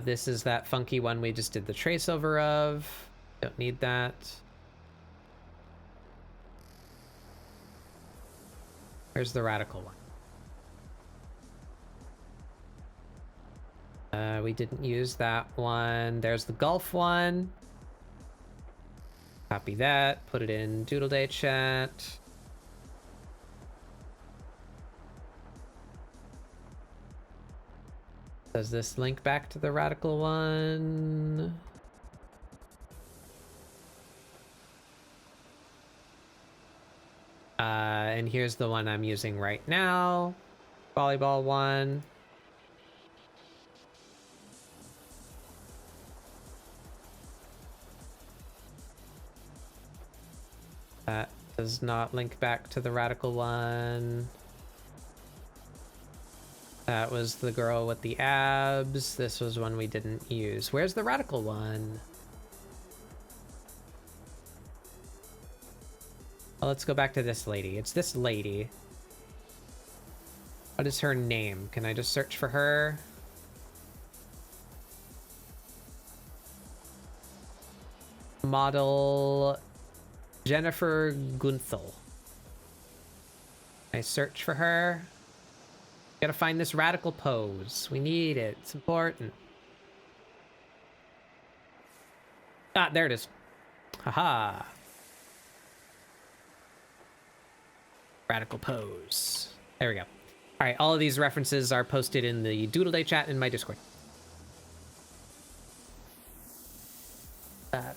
This is that funky one we just did the trace over of. Don't need that. Where's the radical one? We didn't use that one. There's the golf one. Copy that, put it in Doodle Day chat. Does this link back to the radical one? And here's the one I'm using right now. Volleyball one. That does not link back to the radical one. That was the girl with the abs. This was one we didn't use. Where's the radical one? Well, let's go back to this lady. It's this lady. What is her name? Can I just search for her? Model Jennifer Gunthel. I search for her. Gotta find this radical pose. We need it. It's important. Ah, there it is. Haha. Radical pose. There we go. All right, all of these references are posted in the Doodle Day chat in my Discord. There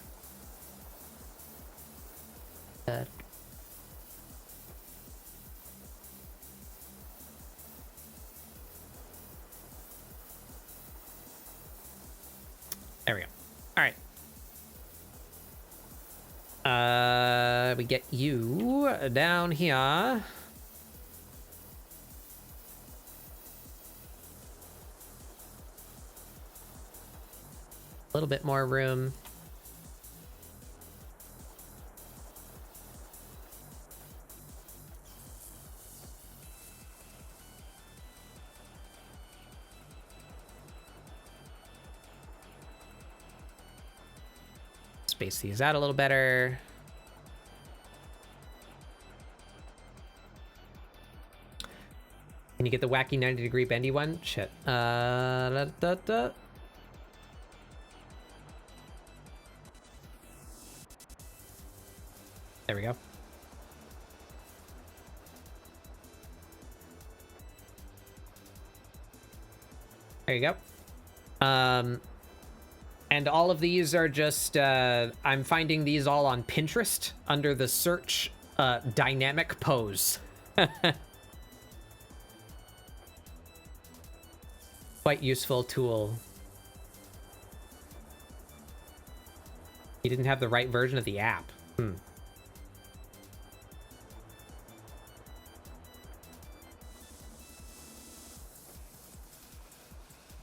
we go. All right. We get you down here. A little bit more room. Space these out a little better. Can you get the wacky 90-degree bendy one? Shit. There we go. There you go. And all of these are just, I'm finding these all on Pinterest under the search dynamic pose. Quite useful tool. You didn't have the right version of the app.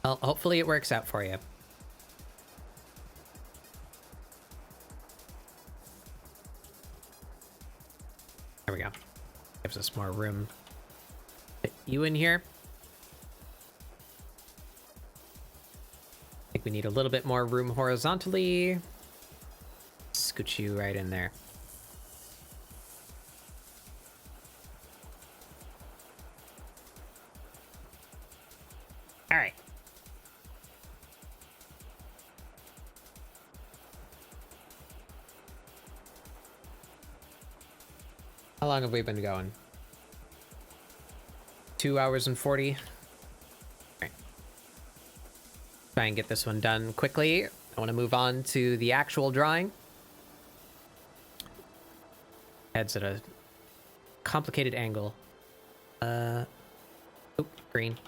Well, hopefully it works out for you. There we go. Gives us more room. Fit you in here. I think we need a little bit more room horizontally. Scooch you right in there. All right. How long have we been going? 2 hours and 40. All right. Try and get this one done quickly. I want to move on to the actual drawing. Head's at a complicated angle. Green.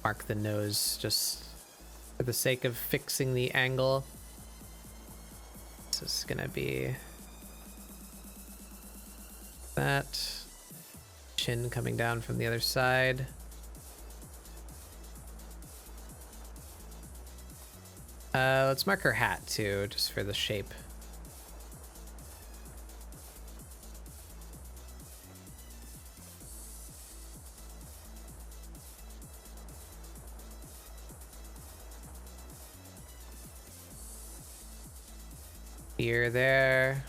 Mark the nose just for the sake of fixing the angle. This is gonna be that. Chin coming down from the other side. Let's mark her hat too, just for the shape. Here, there.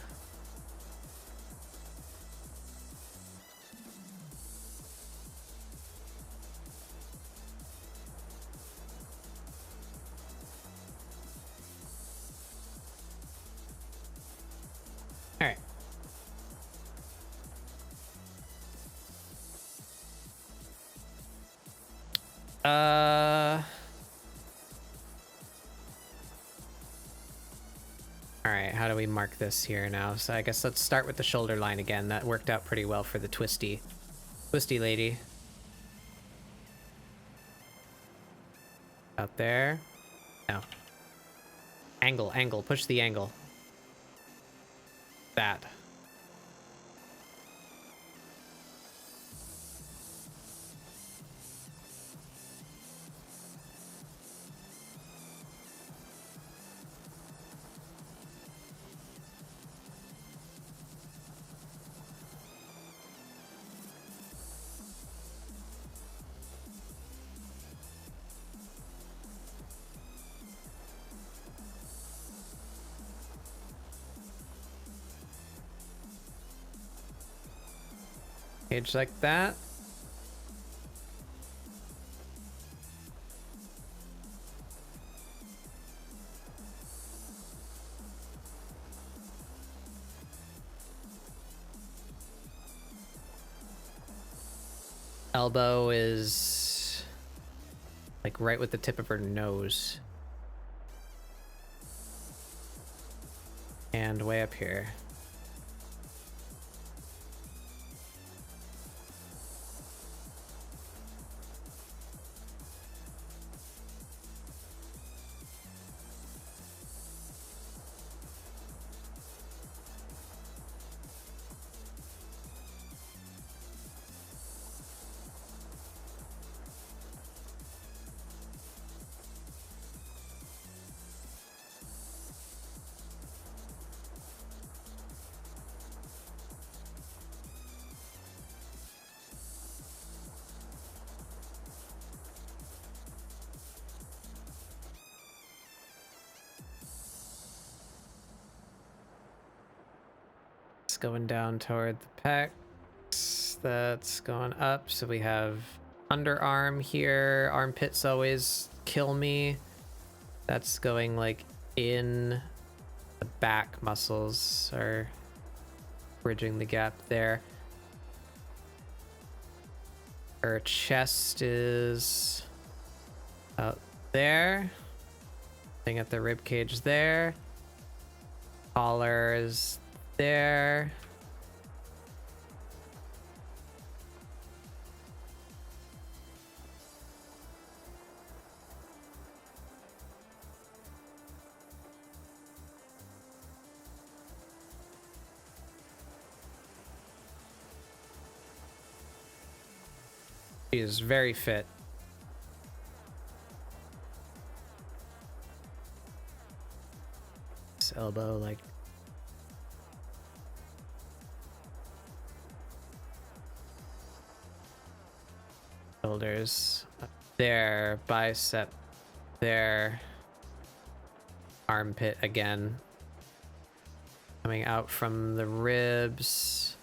All right. All right, how do we mark this here now? So I guess let's start with the shoulder line again. That worked out pretty well for the twisty lady. Out there. No. Angle, push the angle. That. Cage like that. Elbow is like right with the tip of her nose. And way up here. Going down toward the pecs. That's going up. So we have underarm here. Armpits always kill me. That's going like in the back muscles are bridging the gap there. Her chest is out there. Thing at the rib cage there. Collar is there. She is very fit. This elbow like shoulders up there, bicep there, armpit again, coming out from the ribs.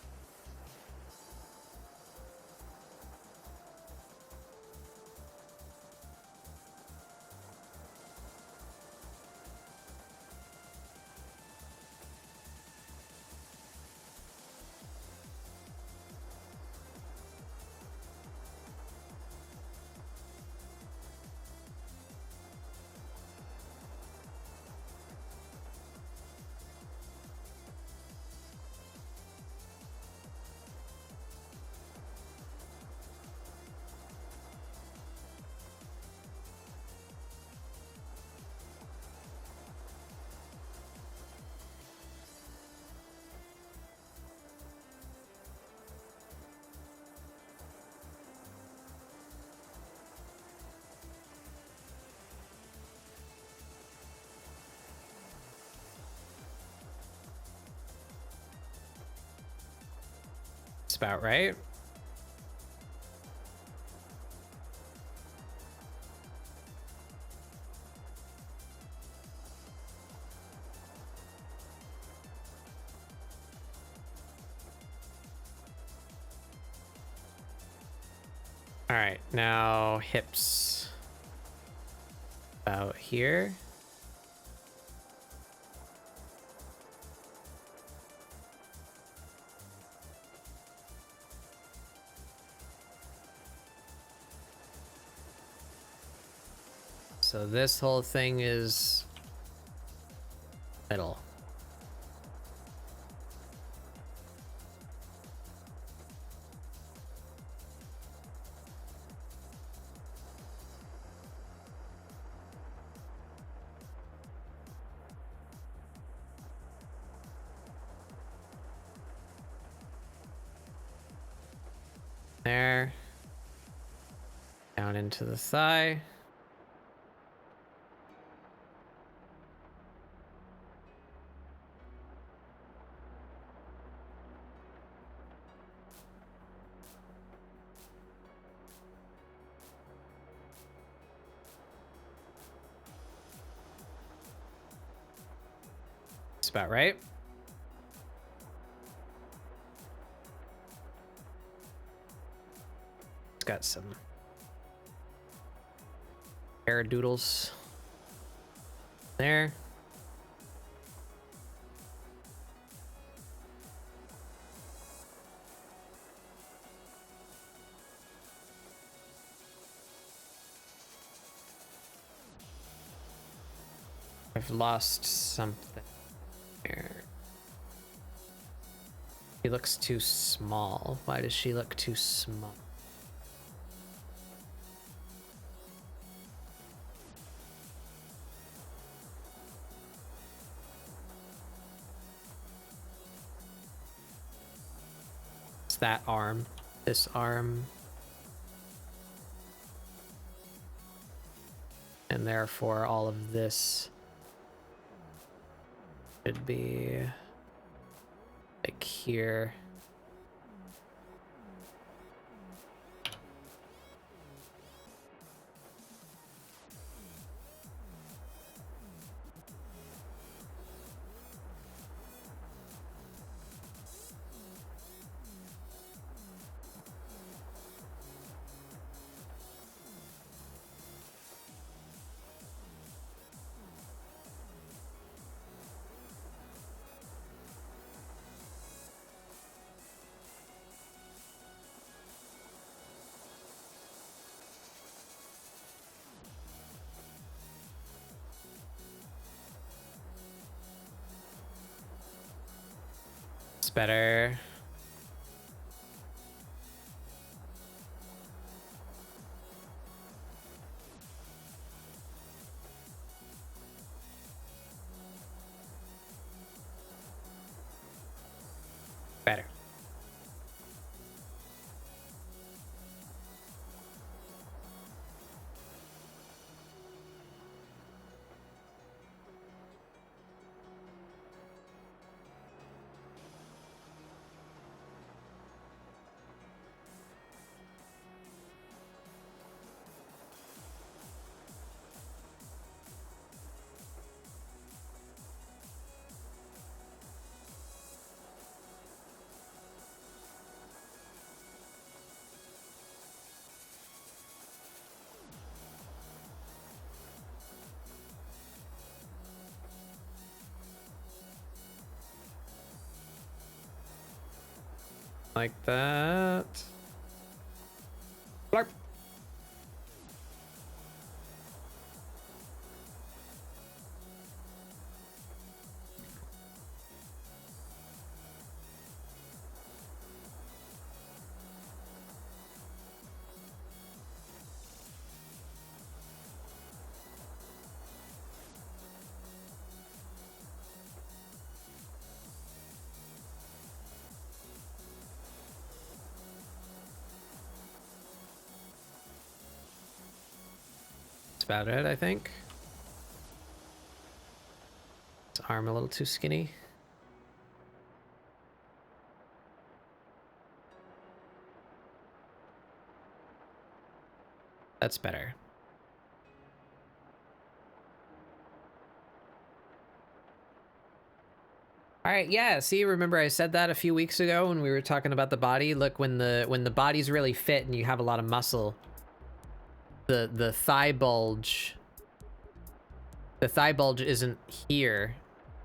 It's about right. All right, now hips about here. So this whole thing is middle. There. Down into the thigh. That's about right. got some paradoodles there. I've lost something here. She looks too small. Why does she look too small? It's that arm. This arm. And therefore all of this should be like here. It's better. Better. Like that. Blarp. About it, I think. His arm a little too skinny. That's better. All right, yeah, see, remember I said that a few weeks ago when we were talking about the body? Look, when the body's really fit and you have a lot of muscle, the thigh bulge isn't here.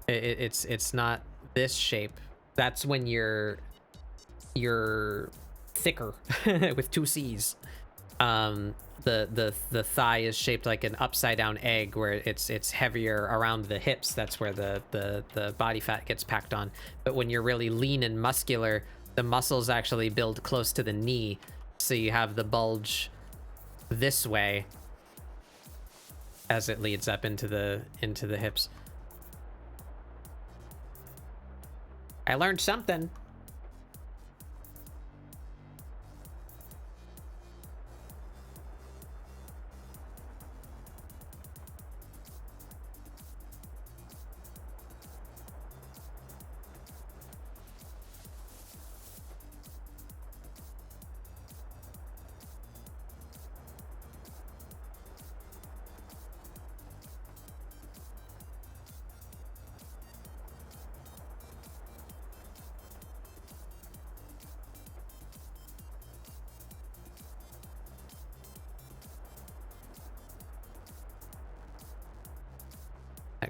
It's not this shape. That's when you're thicker with two C's. The thigh is shaped like an upside down egg where it's heavier around the hips. That's where the body fat gets packed on. But when you're really lean and muscular, the muscles actually build close to the knee, so you have the bulge this way as it leads up into the hips. I learned something.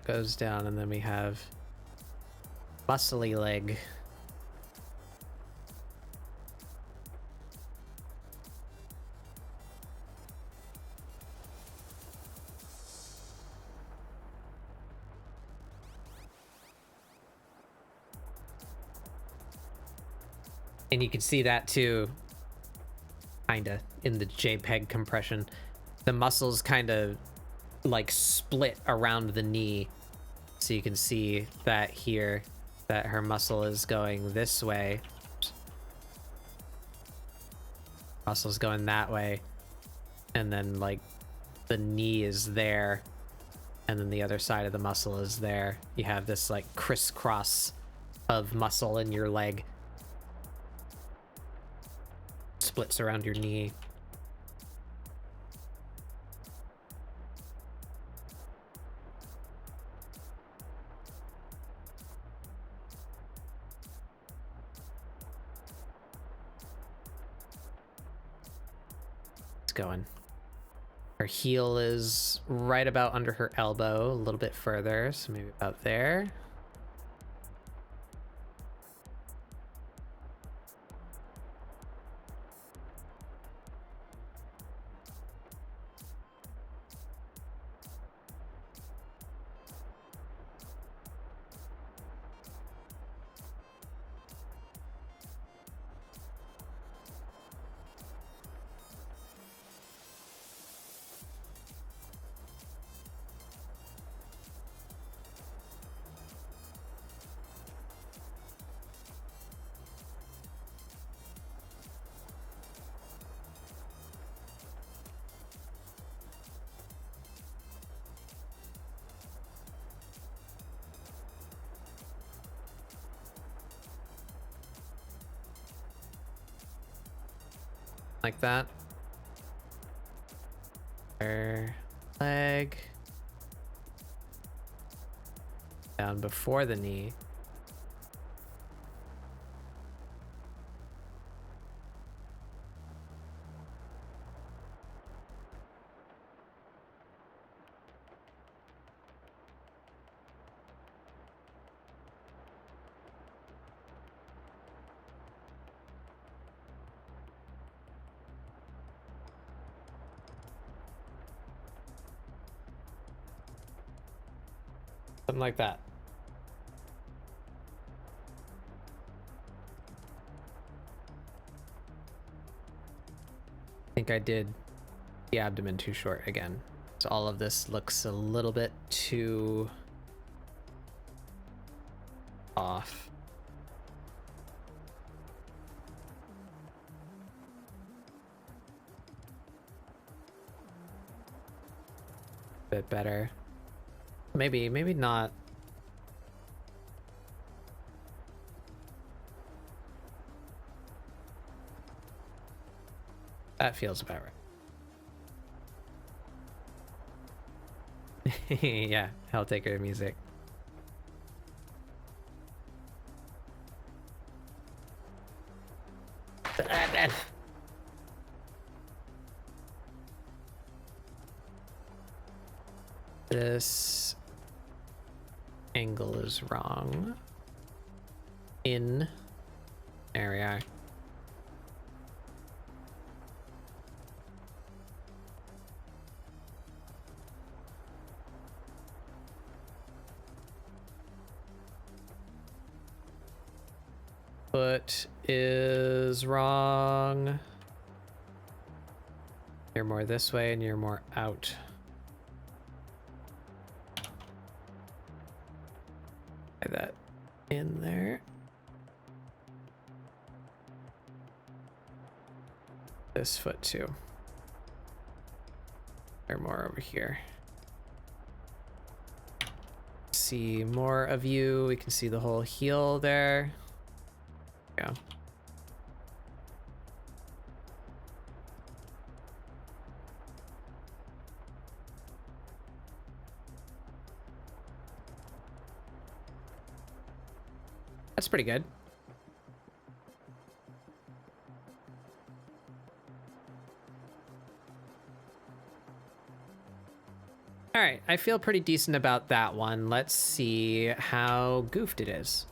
that goes down, and then we have muscly leg. And you can see that too, kinda, in the JPEG compression. The muscles kind of like split around the knee. So you can see that here, that her muscle is going this way. Muscle's going that way. And then like the knee is there. And then the other side of the muscle is there. You have this like crisscross of muscle in your leg. Splits around your knee. It's going. Her heel is right about under her elbow, a little bit further, so maybe about there. Like that. Her leg. Down before the knee. Something like that. I think I did the abdomen too short again. So all of this looks a little bit too off. Bit better. Maybe not. That feels about right. Yeah, I'll take her music. This angle is wrong. There we are. Foot is wrong. You're more this way and you're more out. Try that in there. This foot too. Or more over here. See more of you. We can see the whole heel there. Yeah. That's pretty good. All right, I feel pretty decent about that one. Let's see how goofed it is.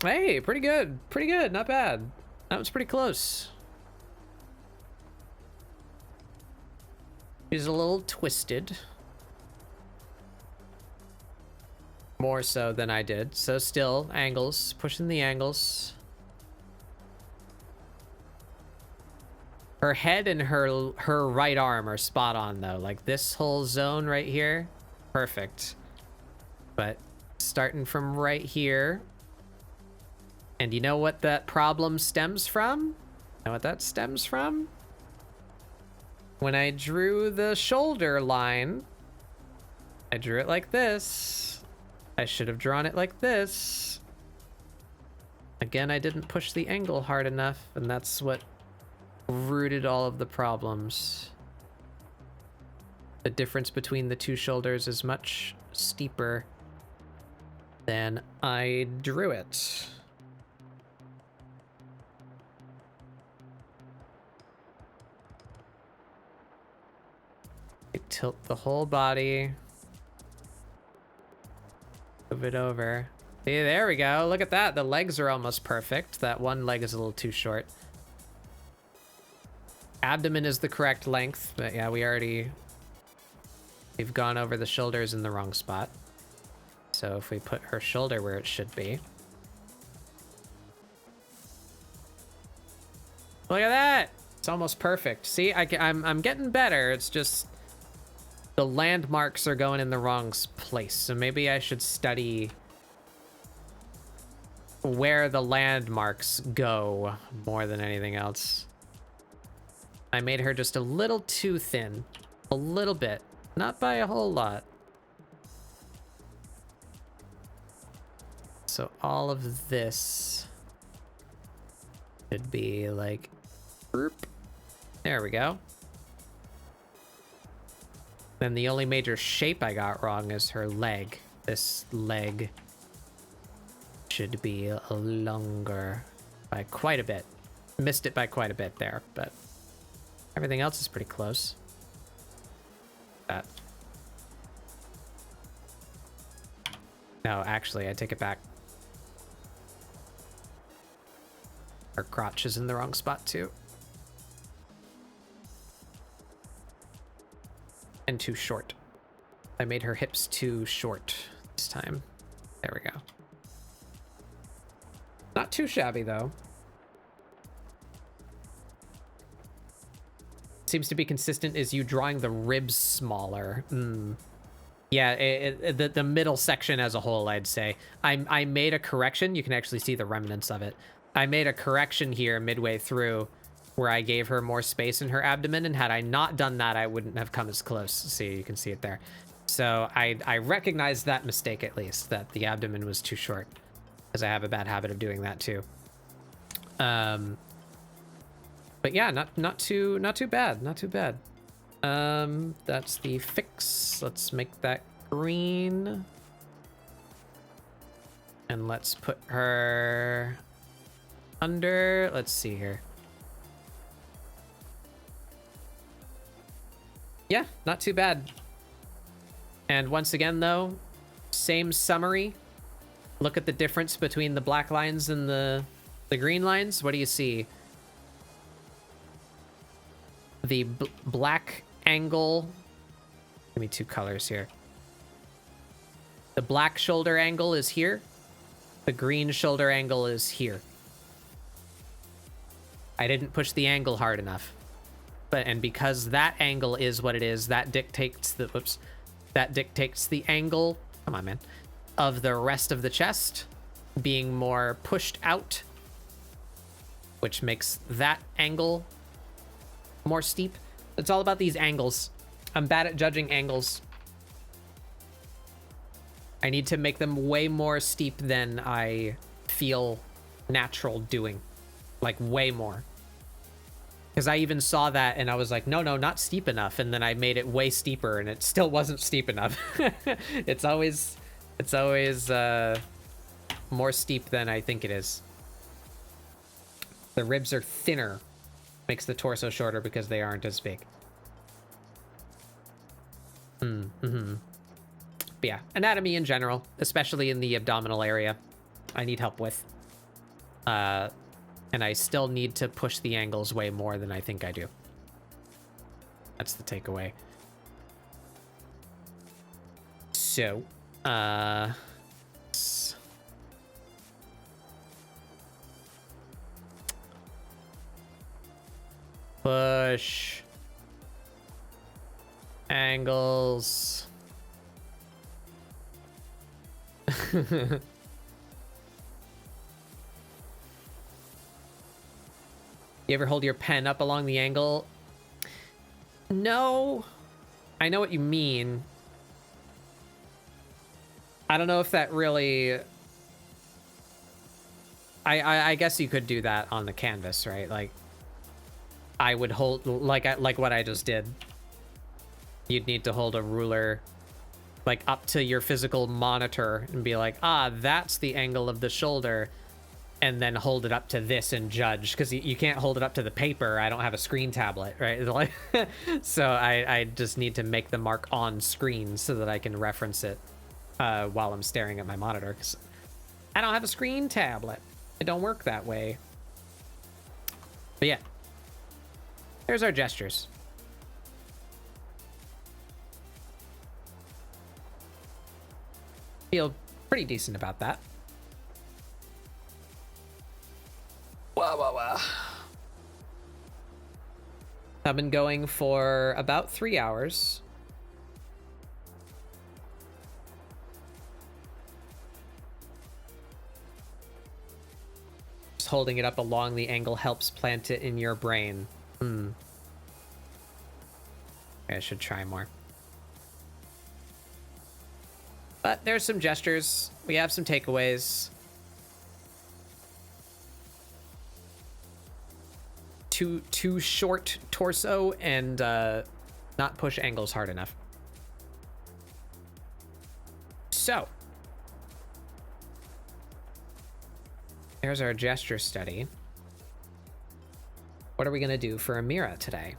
Hey, pretty good. Pretty good, not bad. That was pretty close. She's a little twisted. More so than I did. So still, angles, pushing the angles. Her head and her right arm are spot on though. Like this whole zone right here, perfect. But starting from right here. And you know what that problem stems from? You know what that stems from? When I drew the shoulder line, I drew it like this. I should have drawn it like this. Again, I didn't push the angle hard enough, and that's what rooted all of the problems. The difference between the two shoulders is much steeper than I drew it. I tilt the whole body. Move it over. See, there we go. Look at that. The legs are almost perfect. That one leg is a little too short. Abdomen is the correct length, but yeah, we've gone over the shoulders in the wrong spot. So if we put her shoulder where it should be. Look at that. It's almost perfect. See, I'm getting better. It's just the landmarks are going in the wrong place. So maybe I should study where the landmarks go more than anything else. I made her just a little too thin. A little bit. Not by a whole lot. So all of this should be like... There we go. Then the only major shape I got wrong is her leg. This leg should be longer by quite a bit. Missed it by quite a bit there, but everything else is pretty close. That. No, actually, I take it back. Her crotch is in the wrong spot too. And too short. I made her hips too short this time. There we go. Not too shabby though. Seems to be consistent is you drawing the ribs smaller. Yeah, the middle section as a whole, I'd say. I made a correction. You can actually see the remnants of it. I made a correction here midway through where I gave her more space in her abdomen, and had I not done that, I wouldn't have come as close. See, you can see it there. So I recognized that mistake, at least, that the abdomen was too short, because I have a bad habit of doing that too. But yeah, not too bad, not too bad. That's the fix. Let's make that green. And let's put her under, let's see here. Yeah, not too bad. And once again, though, same summary. Look at the difference between the black lines and the green lines. What do you see? The black angle. Give me two colors here. The black shoulder angle is here. The green shoulder angle is here. I didn't push the angle hard enough. And because that angle is what it is, that dictates the angle, come on man, of the rest of the chest being more pushed out, which makes that angle more steep. It's all about these angles. I'm bad at judging angles. I need to make them way more steep than I feel natural doing, like way more. Because I even saw that and I was like, no, not steep enough. And then I made it way steeper and it still wasn't steep enough. It's always more steep than I think it is. The ribs are thinner Makes the torso shorter because they aren't as big. But yeah, anatomy in general, especially in the abdominal area, I need help with. And I still need to push the angles way more than I think I do. That's the takeaway. So, push angles. You ever hold your pen up along the angle? No. I know what you mean. I don't know if that really... I guess you could do that on the canvas, right? Like, I would hold... Like what I just did. You'd need to hold a ruler, like, up to your physical monitor and be like, ah, that's the angle of the shoulder. And then hold it up to this and judge, because you can't hold it up to the paper. I don't have a screen tablet, right? So I just need to make the mark on screen so that I can reference it while I'm staring at my monitor, because I don't have a screen tablet. It don't work that way. But yeah, there's our gestures. Feel pretty decent about that. Wow. I've been going for about 3 hours. Just holding it up along the angle helps plant it in your brain. I should try more. But there's some gestures. We have some takeaways. Too short torso and not push angles hard enough. So there's our gesture study. What are we gonna do for Amira today?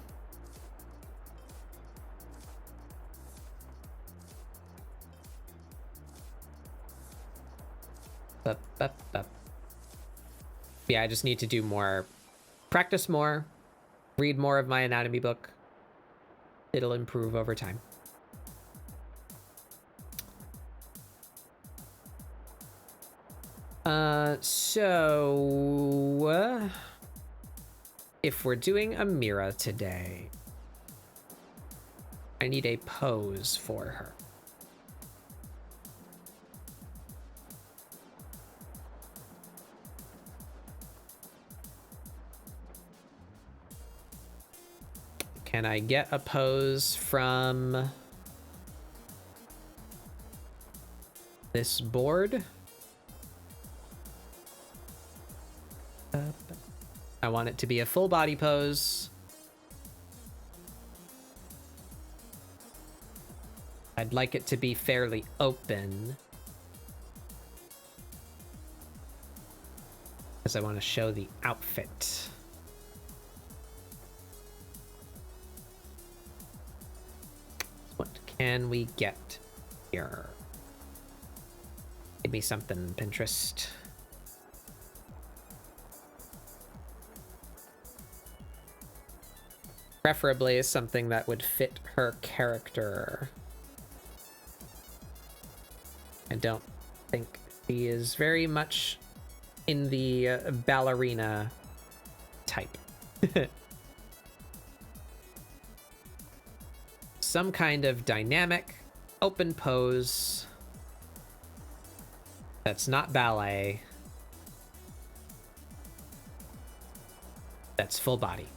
Yeah, I just need to do more. Practice more, read more of my anatomy book. It'll improve over time. So if we're doing Amira today, I need a pose for her. Can I get a pose from this board? I want it to be a full body pose. I'd like it to be fairly open, because I want to show the outfit. What can we get here? Give me something, Pinterest. Preferably something that would fit her character. I don't think she is very much in the ballerina type. Some kind of dynamic, open pose that's not ballet, that's full body.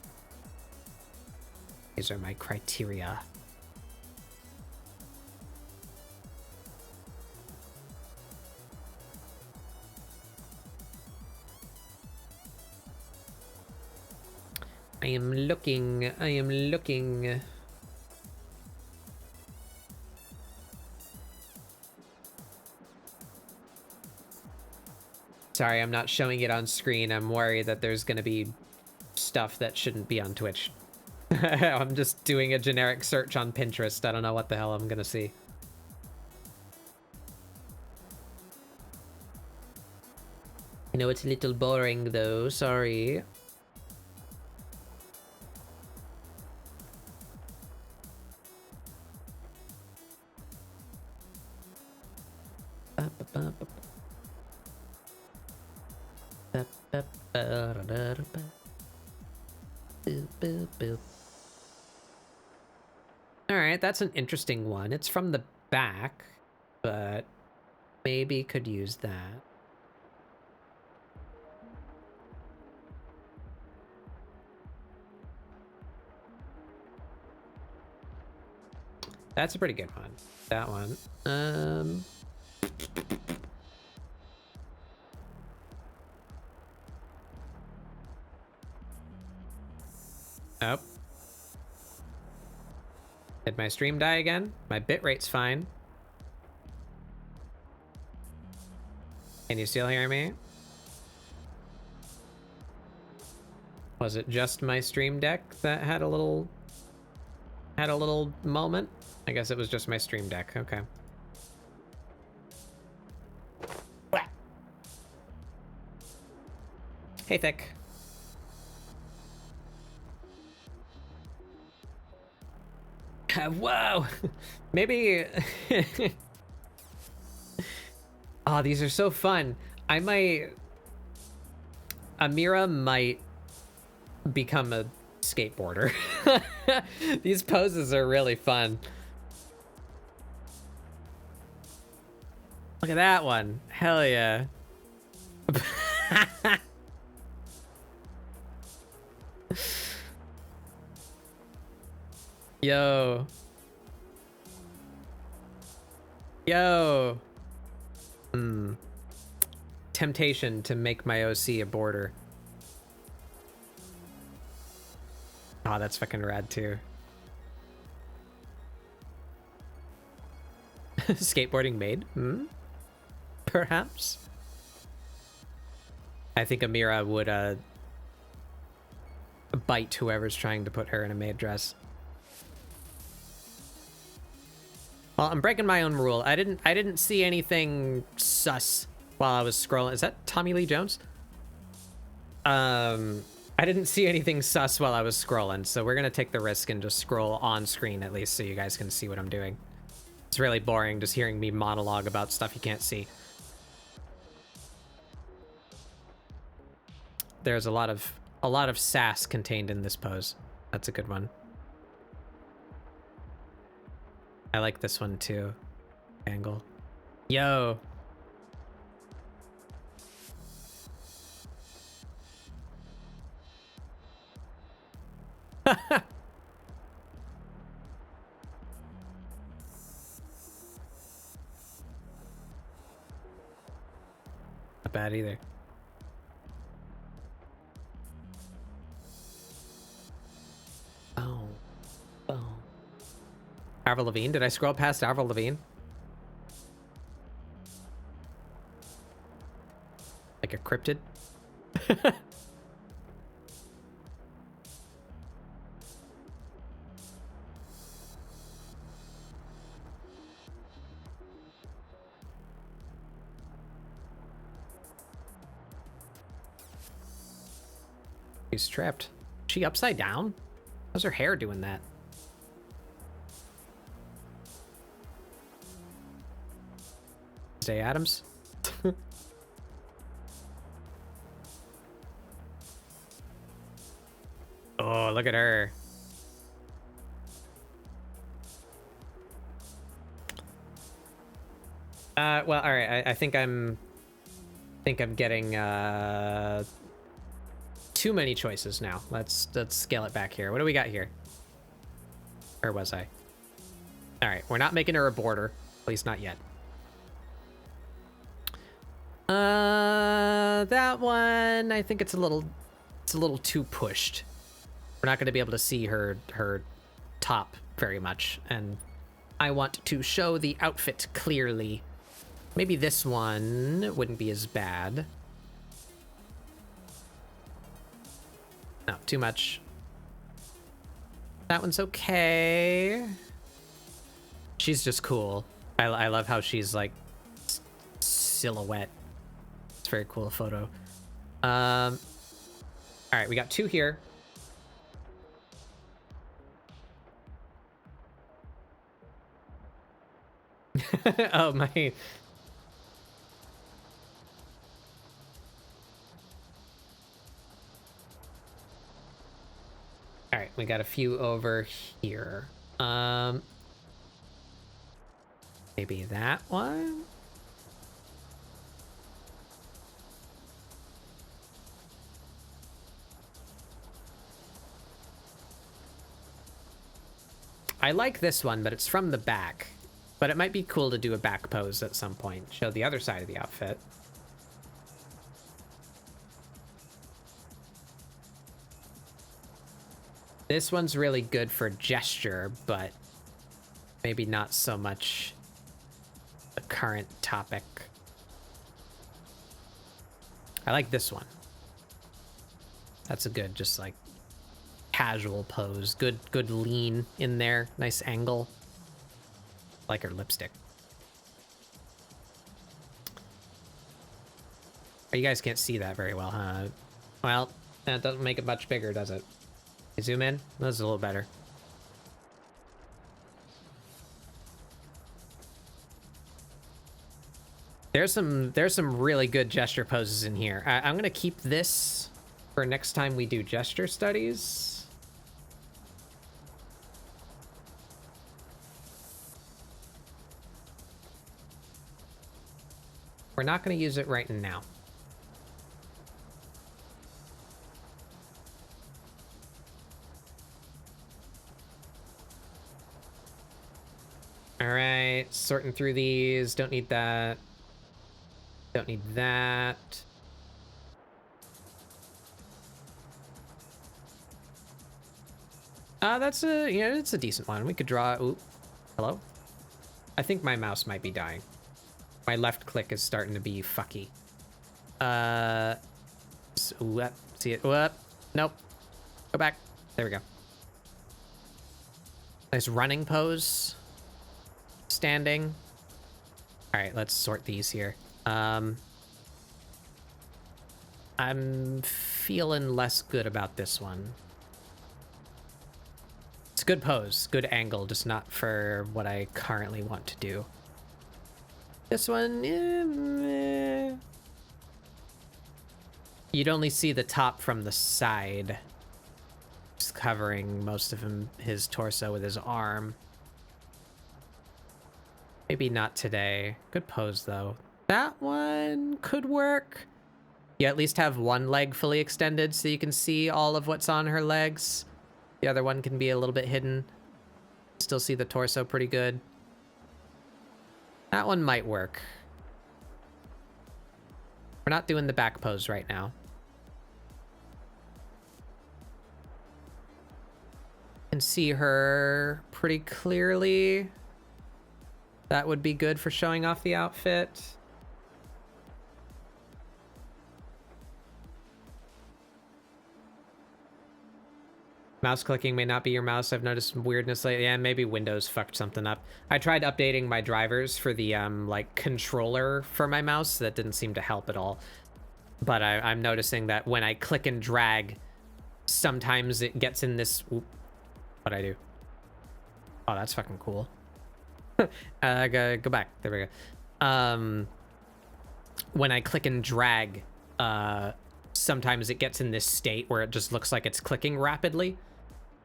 These are my criteria. I am looking. Sorry, I'm not showing it on screen. I'm worried that there's gonna be stuff that shouldn't be on Twitch. I'm just doing a generic search on Pinterest. I don't know what the hell I'm gonna see. I know it's a little boring though, sorry. Alright, that's an interesting one. It's from the back, but maybe could use that. That's a pretty good one. That one. Oh. Did my stream die again? My bitrate's fine. Can you still hear me? Was it just my stream deck that had a little moment? I guess it was just my stream deck. Okay. Hey, Thick. Whoa! Maybe... Oh, these are so fun. Amira might become a skateboarder. These poses are really fun. Look at that one. Hell yeah. Yo. Yo. Temptation to make my OC a border. Oh, that's fucking rad too. Skateboarding maid? Perhaps. I think Amira would bite whoever's trying to put her in a maid dress. Well, I'm breaking my own rule. I didn't see anything sus while I was scrolling. Is that Tommy Lee Jones? I didn't see anything sus while I was scrolling, so we're gonna take the risk and just scroll on screen at least so you guys can see what I'm doing. It's really boring just hearing me monologue about stuff you can't see. There's a lot of sass contained in this pose. That's a good one. I like this one too. Angle. Yo. Not bad either. Oh. Oh. Avril Lavigne? Did I scroll past Avril Lavigne? Like a cryptid? She's trapped. She upside down? How's her hair doing that? Stay Adams. Oh, look at her. Well, all right. I think I'm getting too many choices now. Let's scale it back here. What do we got here? Where was I? All right, we're not making her a border, at least not yet. That one, I think it's a little too pushed. We're not going to be able to see her top very much, and I want to show the outfit clearly. Maybe this one wouldn't be as bad. No, too much. That one's okay. She's just cool. I love how she's like silhouette. It's a very cool photo. All right, we got 2 here. Oh my. All right, we got a few over here. Maybe that one. I like this one, but it's from the back. But it might be cool to do a back pose at some point. Show the other side of the outfit. This one's really good for gesture, but maybe not so much the current topic. I like this one. That's a good, just like casual pose. Good lean in there. Nice angle. Like her lipstick. Oh, you guys can't see that very well, huh? Well, that doesn't make it much bigger, does it? Zoom in. That's a little better. There's some really good gesture poses in here. I'm gonna keep this for next time we do gesture studies. We're not gonna use it right now. All right, sorting through these. Don't need that. Don't need that. That's a, you know, it's a decent one. We could draw. Ooh, hello? I think my mouse might be dying. My left click is starting to be fucky. Whoop, see it? Whoop. Nope. Go back. There we go. Nice running pose. Standing. All right, let's sort these here. I'm feeling less good about this one. It's a good pose, good angle, just not for what I currently want to do. This one, you'd only see the top from the side. Just covering most of his torso with his arm. Maybe not today. Good pose, though. That one could work. You at least have one leg fully extended so you can see all of what's on her legs. The other one can be a little bit hidden. Still see the torso pretty good. That one might work. We're not doing the back pose right now. Can see her pretty clearly. That would be good for showing off the outfit. Mouse clicking may not be your mouse. I've noticed some weirdness lately. Yeah, maybe Windows fucked something up. I tried updating my drivers for the like controller for my mouse. That didn't seem to help at all. But I'm noticing that when I click and drag, sometimes it gets in this. What'd I do? Oh, that's fucking cool. Go back. There we go. When I click and drag, sometimes it gets in this state where it just looks like it's clicking rapidly,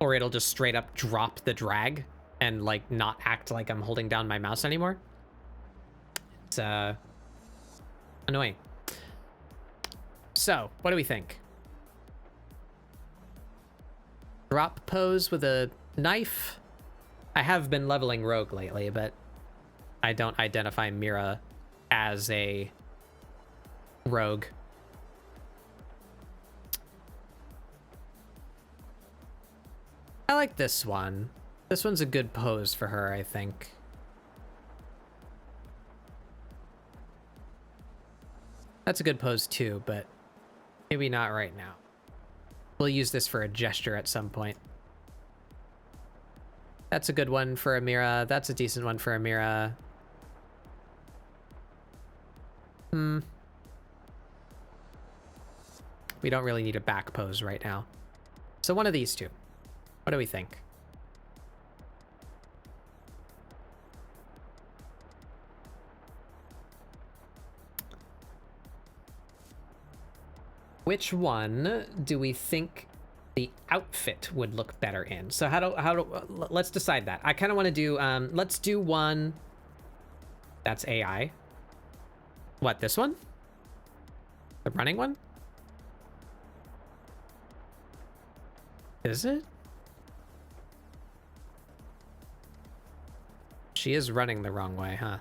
or it'll just straight up drop the drag and like not act like I'm holding down my mouse anymore. It's annoying. So, what do we think? Drop pose with a knife. I have been leveling Rogue lately, but I don't identify Mira as a Rogue. I like this one. This one's a good pose for her, I think. That's a good pose too, but maybe not right now. We'll use this for a gesture at some point. That's a good one for Amira. That's a decent one for Amira. We don't really need a back pose right now. So one of these two. What do we think? Which one do we think the outfit would look better in? So let's decide that. I kind of want to do, let's do one. That's AI. What, this one? The running one? Is it? She is running the wrong way, huh?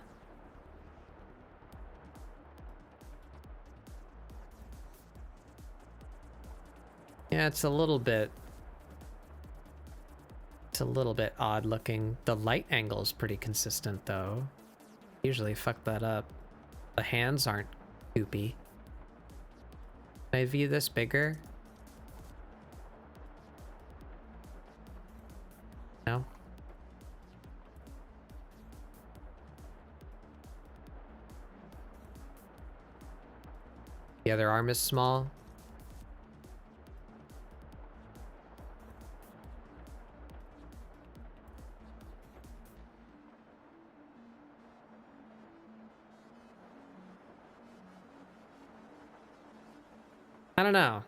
Yeah, it's a little bit odd looking. The light angle is pretty consistent though. Usually fuck that up. The hands aren't goopy. Can I view this bigger? No? The other arm is small. I don't know.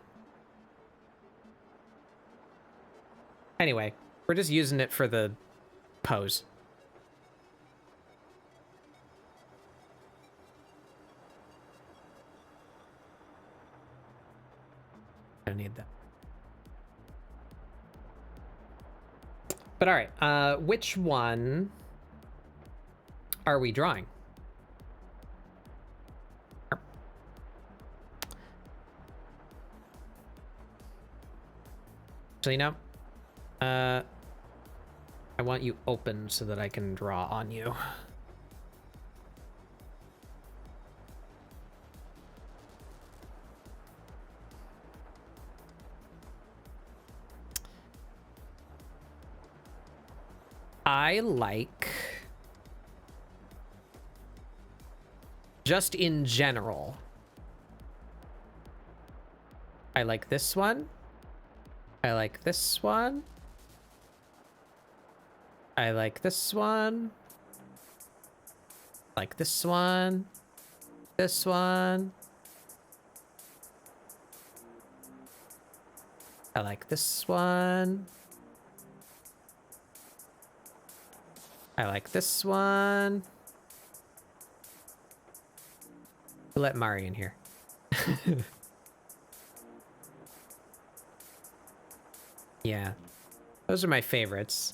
Anyway, we're just using it for the pose. I don't need that. But all right, which one are we drawing? Actually, no. I want you open so that I can draw on you. I like, just in general, I like this one. I like this one. I like this one. Like this one. This one. I like this one. I like this one. We'll let Mari in here. Yeah, those are my favorites.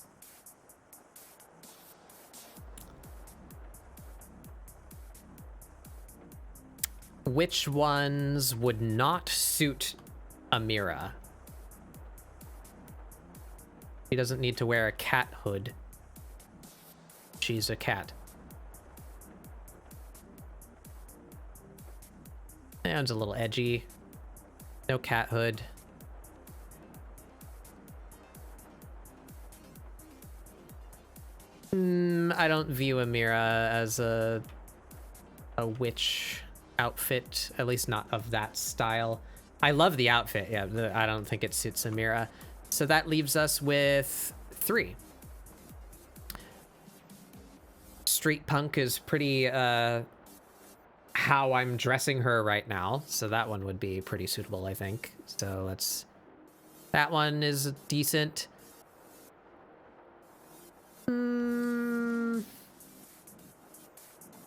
Which ones would not suit Amira? She doesn't need to wear a cat hood. She's a cat. That one's a little edgy. No cat hood. I don't view Amira as a witch outfit, at least not of that style. I love the outfit, yeah, I don't think it suits Amira. So that leaves us with 3. Street punk is pretty how I'm dressing her right now, so that one would be pretty suitable, I think. So that one is decent.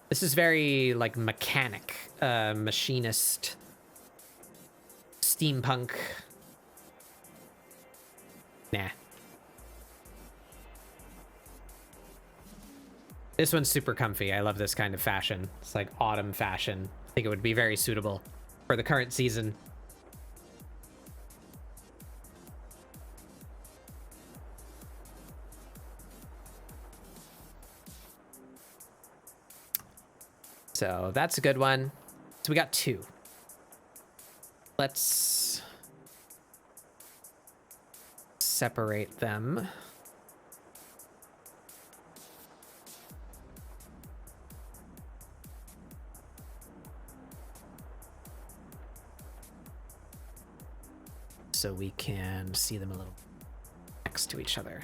This is very like mechanic, machinist, steampunk. Nah. This one's super comfy. I love this kind of fashion. It's like autumn fashion. I think it would be very suitable for the current season. So that's a good one. So we got 2. Let's separate them. So we can see them a little next to each other.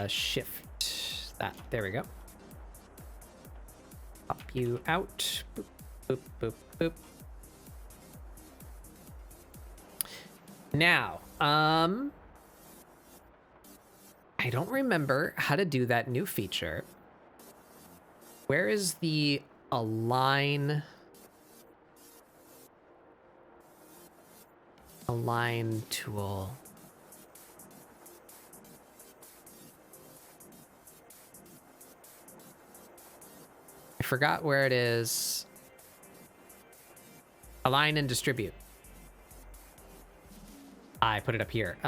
Shift that. There we go. Pop you out. Boop, boop, boop, boop. Now, I don't remember how to do that new feature. Where is the align tool? I forgot where it is. Align and distribute. I put it up here.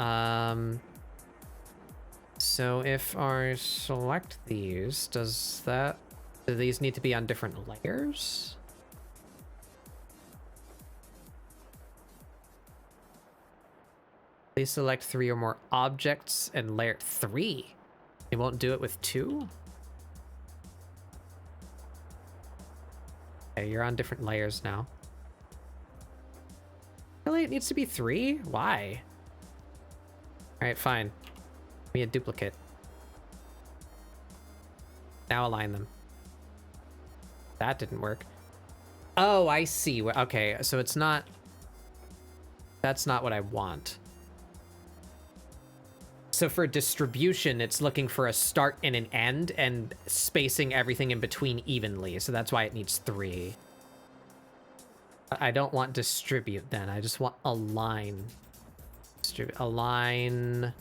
So if I select these, do these need to be on different layers? Please select 3 or more objects and layer 3. It won't do it with 2? Okay, you're on different layers now. Really? It needs to be 3? Why? Alright, fine. Give me a duplicate. Now align them. That didn't work. Oh, I see. Okay, so it's not... That's not what I want. So for distribution, it's looking for a start and an end and spacing everything in between evenly. So that's why it needs 3. I don't want distribute then. I just want align. Distribute. Align.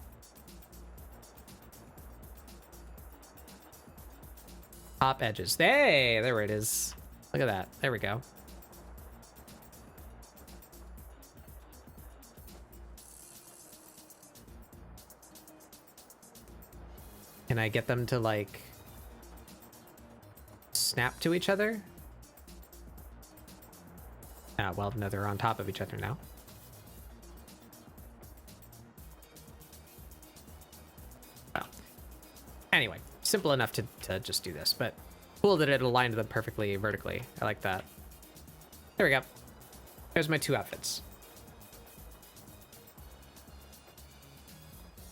Top edges. Hey, there it is. Look at that. There we go. Can I get them to, like, snap to each other? Ah, well, no, they're on top of each other now. Well, anyway, simple enough to just do this, but cool that it aligned them perfectly vertically. I like that. There we go. There's my 2 outfits.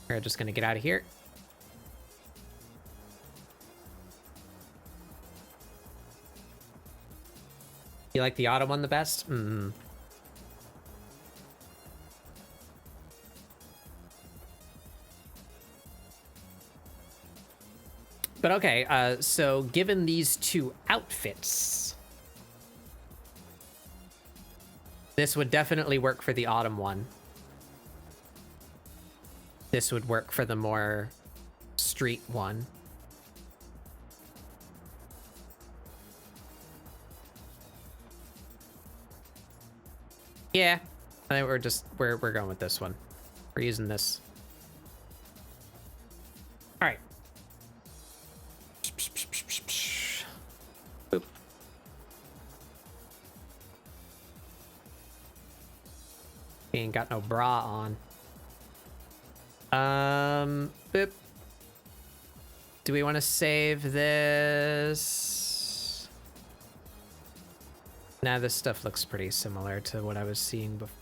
We're just gonna get out of here. You like the autumn one the best? But okay, so given these 2 outfits, this would definitely work for the autumn one. This would work for the more street one. Yeah, I think we're going with this one. We're using this. All right. Boop. He ain't got no bra on. Boop. Do we want to save this? Nah, this stuff looks pretty similar to what I was seeing before.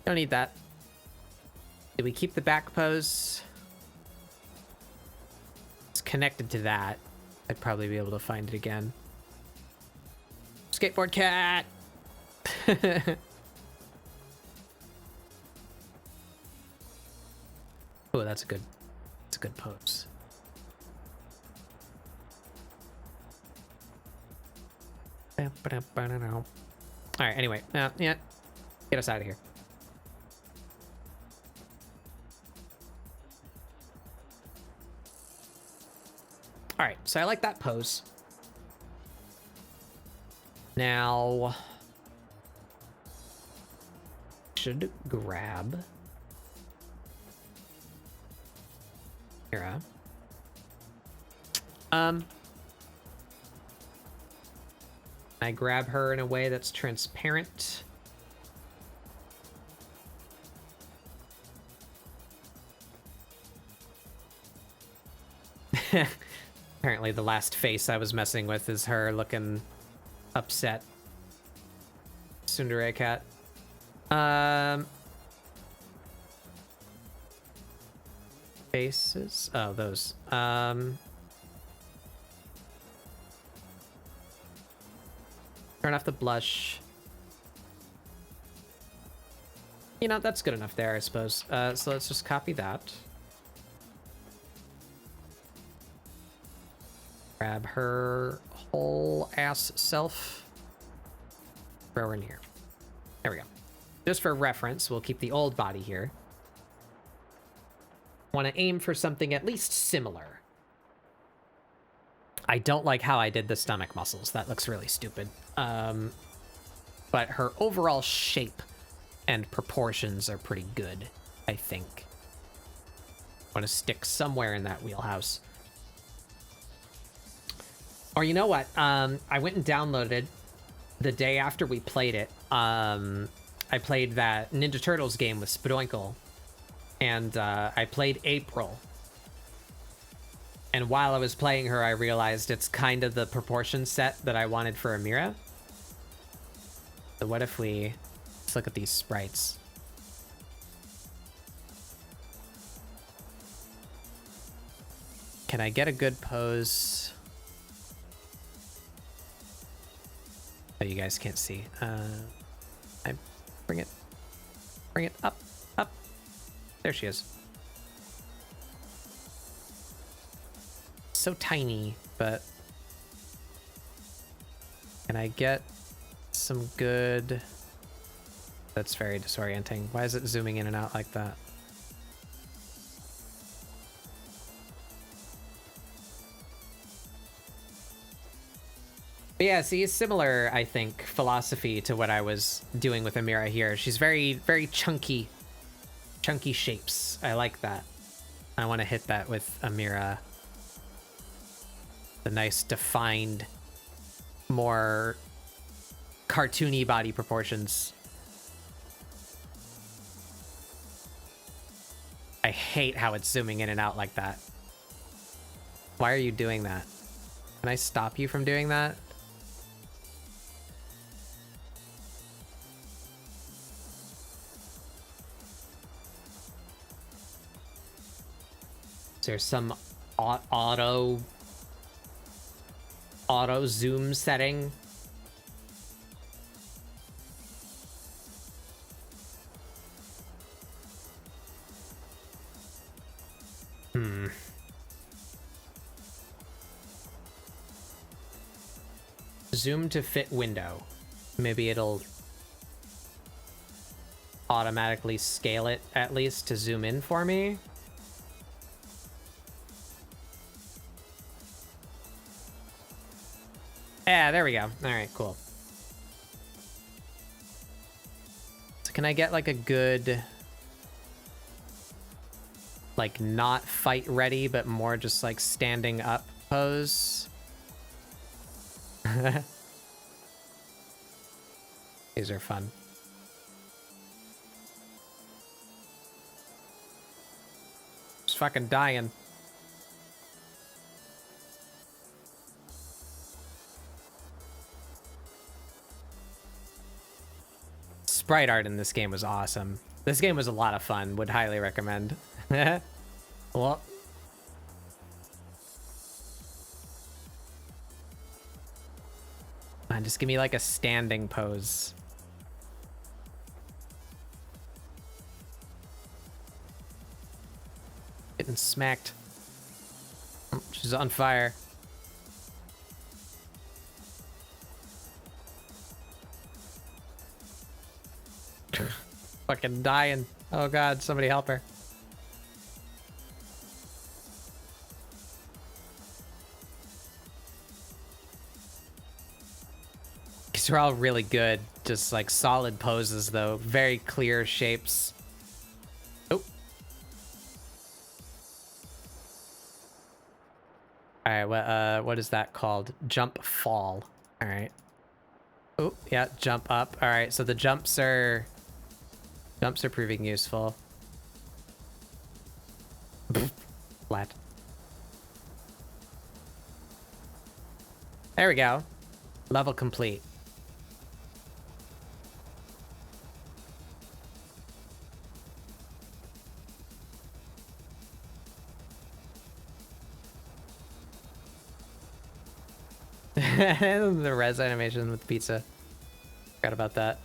Don't need that. Did we keep the back pose? It's connected to that. I'd probably be able to find it again. Skateboard cat! Oh, that's a good pose. All right, anyway, yeah, get us out of here. All right, so I like that pose. Now, should grab Mira. I grab her in a way that's transparent. Apparently the last face I was messing with is her looking upset. Tsundere cat. Faces. Oh, those. Turn off the blush. You know, that's good enough there, I suppose. So let's just copy that. Grab her whole ass self. Throw her in here. There we go. Just for reference, we'll keep the old body here. Want to aim for something at least similar. I don't like how I did the stomach muscles. That looks really stupid. But her overall shape and proportions are pretty good, I think. Want to stick somewhere in that wheelhouse. Or you know what? I went and downloaded the day after we played it. I played that Ninja Turtles game with Spadoinkle. And I played April. And while I was playing her, I realized it's kind of the proportion set that I wanted for Amira. So what if we... Let's look at these sprites. Can I get a good pose? Oh, you guys can't see. I bring it up, up. There she is. So tiny, but can I get some good... That's very disorienting. Why is it zooming in and out like that? But yeah, see, similar, I think, philosophy to what I was doing with Amira here. She's very, very chunky shapes. I like that. I want to hit that with Amira. The nice, defined, more cartoony body proportions. I hate how it's zooming in and out like that. Why are you doing that? Can I stop you from doing that? Is there some auto zoom setting? Zoom to fit window. Maybe it'll automatically scale it at least to zoom in for me. Yeah, there we go. All right, cool. So can I get like a good, like not fight ready, but more just like standing up pose? These are fun. Just fucking dying. Sprite art in this game was awesome. This game was a lot of fun. Would highly recommend. Well, just give me like a standing pose. Getting smacked. She's on fire. Fucking dying. Oh god, somebody help her. These are all really good. Just like solid poses though. Very clear shapes. Oh. All right, what is that called? Jump fall. All right. Oh, yeah, jump up. All right, so the jumps are proving useful. Flat. There we go. Level complete. The res animation with pizza. Forgot about that.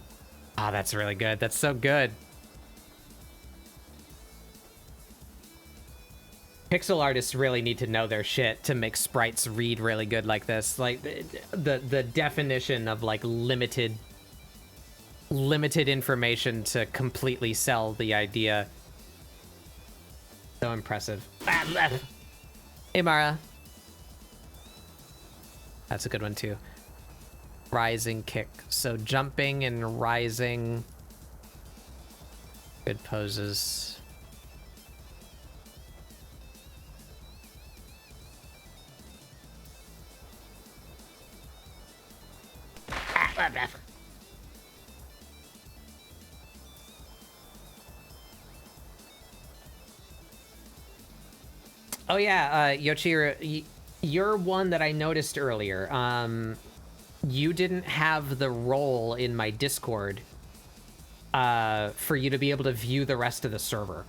Oh, that's really good. That's so good. Pixel artists really need to know their shit to make sprites read really good like this. Like the definition of like limited information to completely sell the idea. So impressive. Hey Mara. That's a good one too. Rising kick. So jumping and rising. Good poses. Oh yeah, Yochiro, you're one that I noticed earlier. You didn't have the role in my Discord for you to be able to view the rest of the server.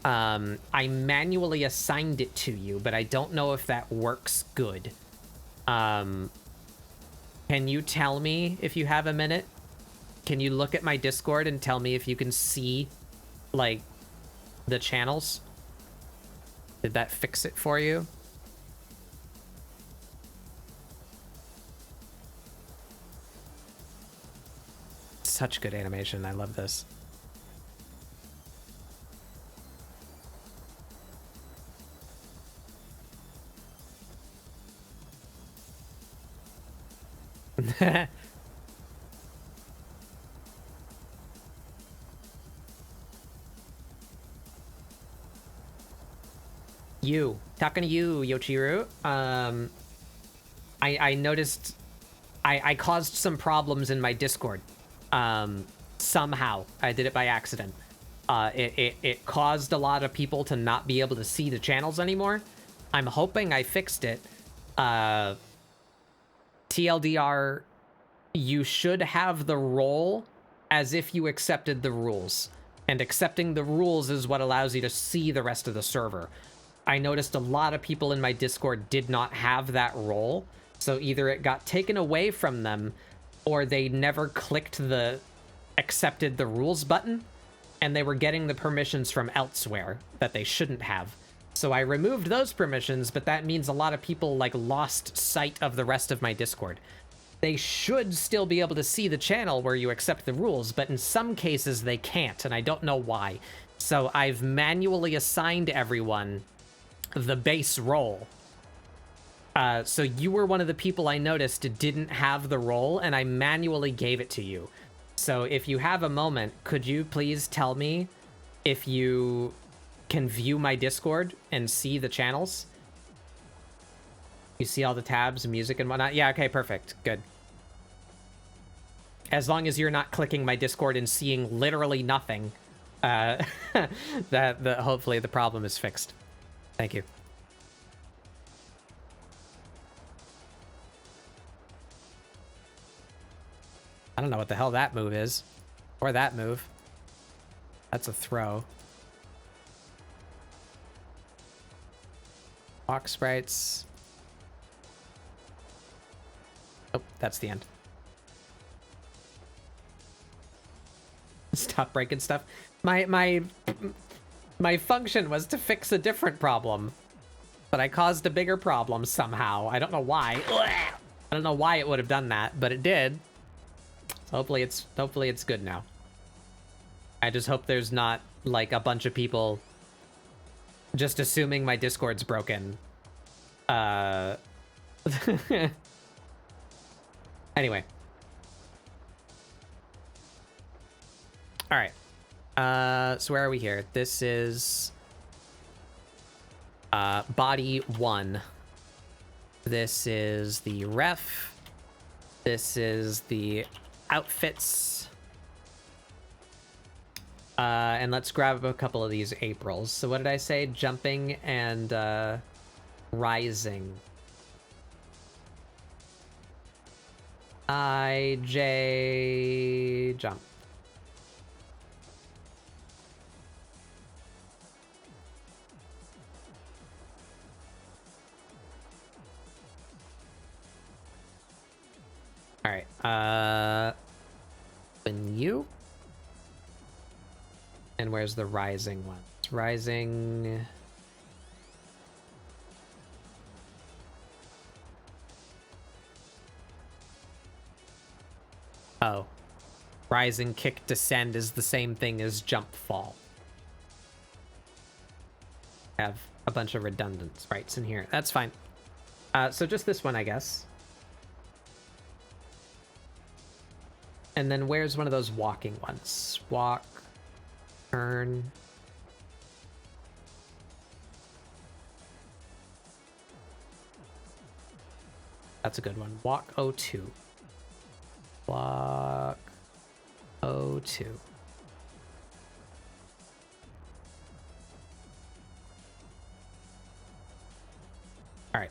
I manually assigned it to you, but I don't know if that works good. Can you tell me if you have a minute? Can you look at my Discord and tell me if you can see, like, the channels? Did that fix it for you? Such good animation. I love this. Talking to you, Yochiro. I noticed I caused some problems in my Discord. Somehow I did it by accident. It caused a lot of people to not be able to see the channels anymore. I'm hoping I fixed it. TLDR, you should have the role as if you accepted the rules. And accepting the rules is what allows you to see the rest of the server. I noticed a lot of people in my Discord did not have that role. So either it got taken away from them, or they never clicked the accepted the rules button, and they were getting the permissions from elsewhere that they shouldn't have. So I removed those permissions, but that means a lot of people like lost sight of the rest of my Discord. They should still be able to see the channel where you accept the rules, but in some cases they can't, and I don't know why. So I've manually assigned everyone the base role. So you were one of the people I noticed didn't have the role, and I manually gave it to you. So if you have a moment, could you please tell me if you can view my Discord and see the channels? You see all the tabs, music and whatnot? Yeah, okay, perfect. Good. As long as you're not clicking my Discord and seeing literally nothing, hopefully the problem is fixed. Thank you. I don't know what the hell that move is. Or that move. That's a throw. Walk sprites. Oh, that's the end. Stop breaking stuff. My function was to fix a different problem, but I caused a bigger problem somehow. I don't know why. I don't know why it would have done that, but it did. Hopefully it's good now. I just hope there's not like a bunch of people just assuming my Discord's broken. Anyway. All right. So where are we here? This is body 1. This is the ref. This is the outfits. And let's grab a couple of these Aprils. So what did I say? Jumping and rising. IJ jump. All right. Then you. And where's the rising one? It's rising. Oh. Rising, kick, descend is the same thing as jump, fall. Have a bunch of redundant sprites in here. That's fine. So just this one, I guess. And then where's one of those walking ones? Walk, turn. That's a good one. Walk 02. Walk 02. All right.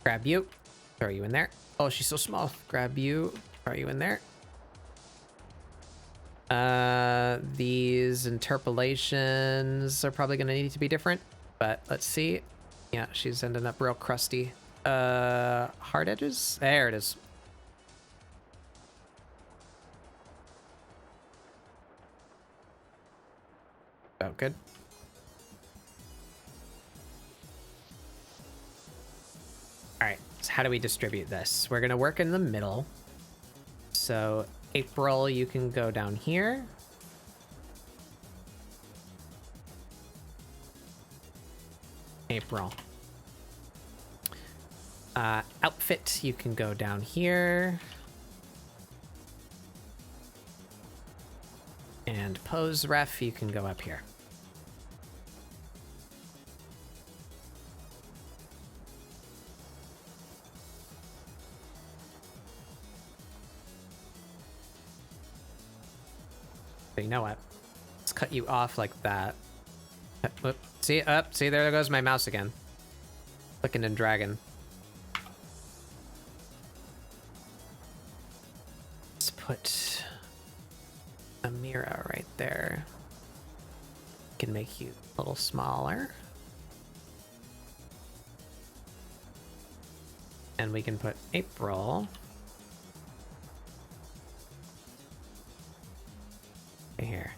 Grab you. Throw you in there. Oh, she's so small. Grab you. Throw you in there. These interpolations are probably going to need to be different, but let's see. Yeah, she's ending up real crusty. Hard edges? There it is. Oh, good. All right, so how do we distribute this? We're gonna work in the middle. So April, you can go down here. April. Outfit, you can go down here. And pose ref, you can go up here. But you know what? Let's cut you off like that. Whoop. See, up. See, there goes my mouse again. Clicking and dragging. Let's put a mirror right there. Can make you a little smaller. And we can put April right here.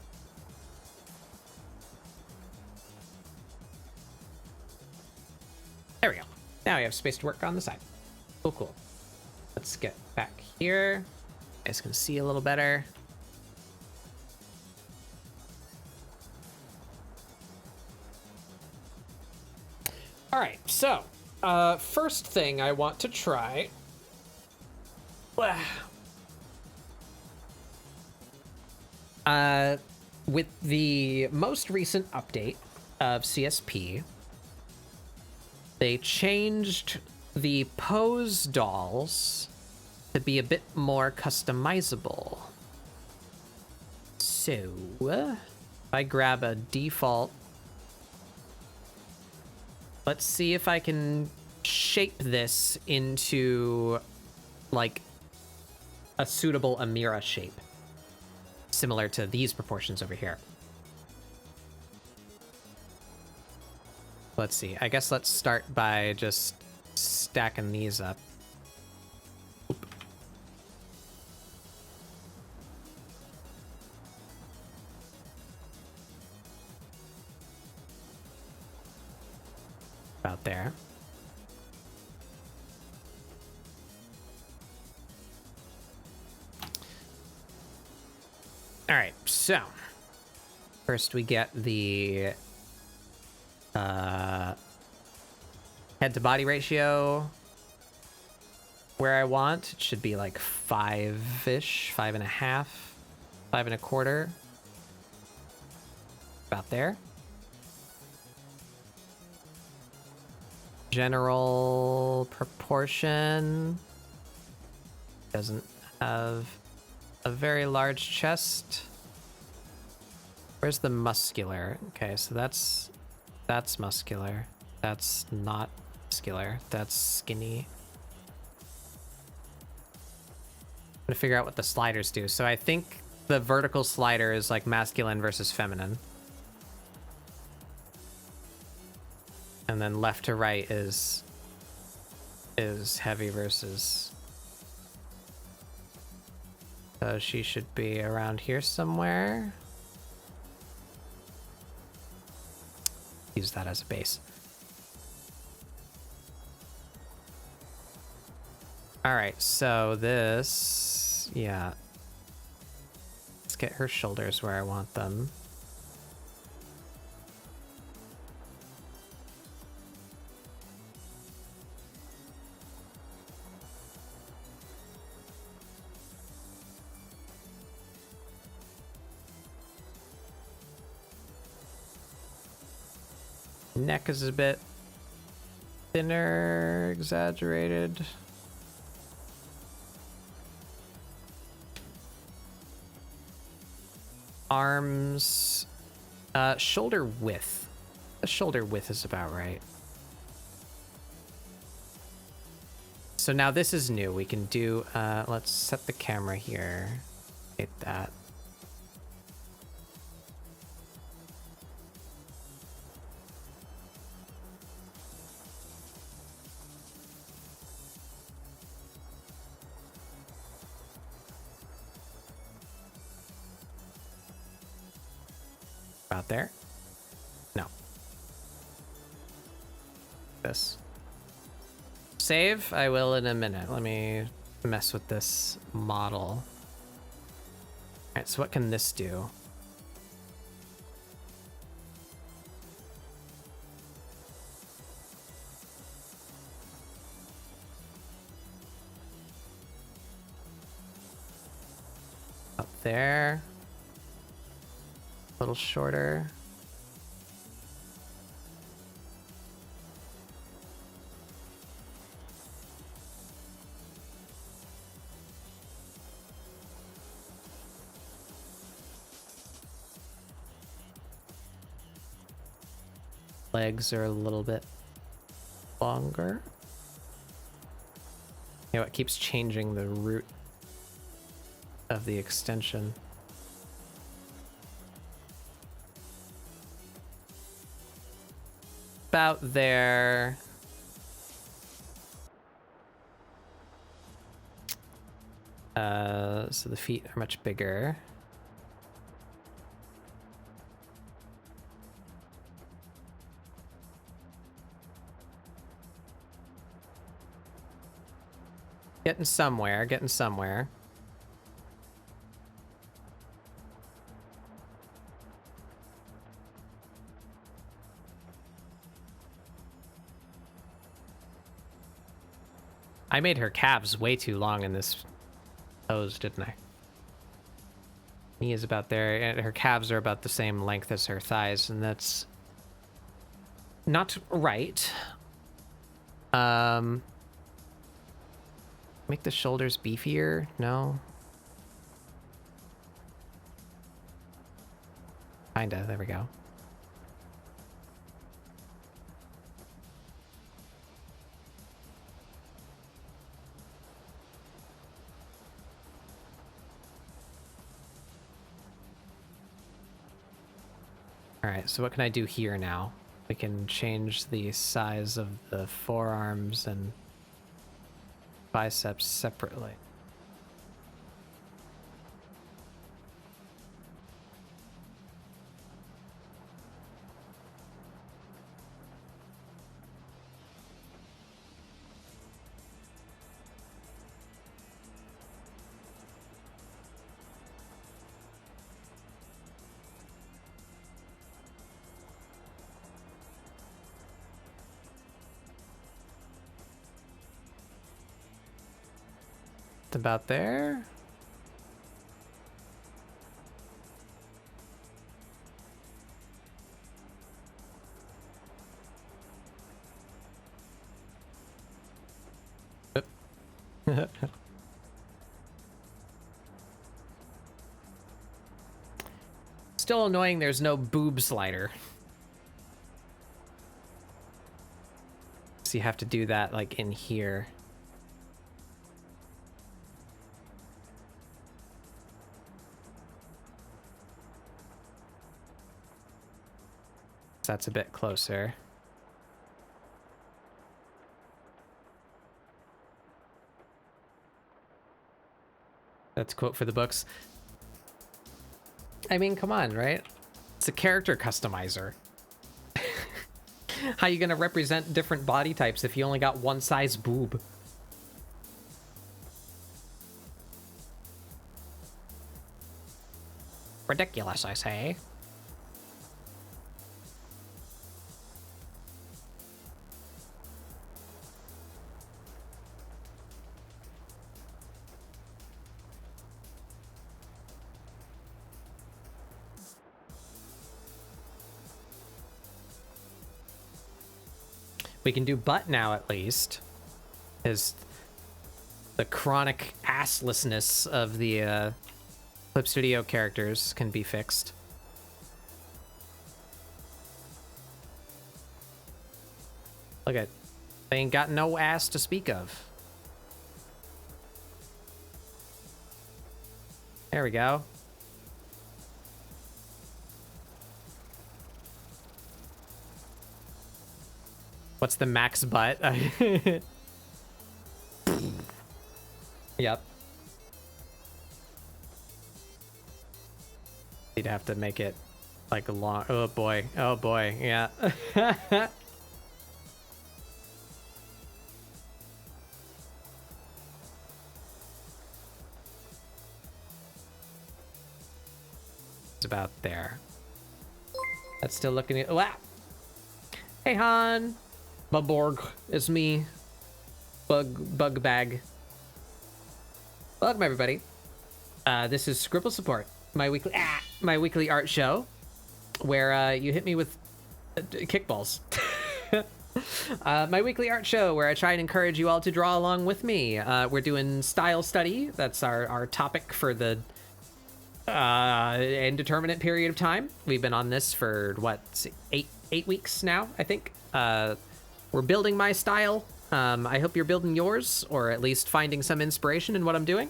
There we go. Now we have space to work on the side. Cool, cool. Let's get back here. You guys can see a little better. All right, so first thing I want to try. With the most recent update of CSP, they changed the pose dolls to be a bit more customizable. So, if I grab a default, let's see if I can shape this into like a suitable Amira shape, similar to these proportions over here. Let's see. I guess let's start by just stacking these up. Oop. About there. All right, so first we get the head to body ratio. where I want. It should be like 5-ish, 5.5, 5.25. About there. General proportion. Doesn't have a very large chest. Where's the muscular? Okay, so that's muscular. That's not muscular. That's skinny. I'm gonna figure out what the sliders do. So I think the vertical slider is like masculine versus feminine. And then left to right is heavy versus... So she should be around here somewhere. Use that as a base. All right, so this, yeah. Let's get her shoulders where I want them. Neck is a bit thinner, exaggerated. Arms, shoulder width. The shoulder width is about right. So now this is new. We can do, let's set the camera here. Hit that. Out there? No. This. Save? I will in a minute. Let me mess with this model. Alright, so what can this do? Up there. A little shorter. Legs are a little bit longer. You know, it keeps changing the root of the extension. About there. So the feet are much bigger. Getting somewhere, getting somewhere. I made her calves way too long in this pose, didn't I? Knee is about there, and her calves are about the same length as her thighs, and that's not right. Make the shoulders beefier? No. Kinda, there we go. Alright, so what can I do here now? We can change the size of the forearms and biceps separately. Just about there. Still annoying there's no boob slider. So you have to do that like in here. So that's a bit closer. That's a quote for the books. I mean, come on, right? It's a character customizer. How you gonna represent different body types if you only got one size boob? Ridiculous, I say. We can do butt now, at least. Because the chronic asslessness of the Clip Studio characters can be fixed. Look at, they ain't got no ass to speak of. There we go. What's the max butt? Yep. You'd have to make it like a long... Oh boy. Oh boy. Yeah. It's about there. That's still looking at... Wow. Hey, Han. Buborg, it's me. Bug bag. Welcome, everybody. This is ScribbleSupport, my weekly art show, where you hit me with kickballs. My weekly art show where I try and encourage you all to draw along with me. We're doing StyleStudy. That's our topic for the indeterminate period of time. We've been on this for what, eight weeks now, I think. We're building my style. I hope you're building yours, or at least finding some inspiration in what I'm doing.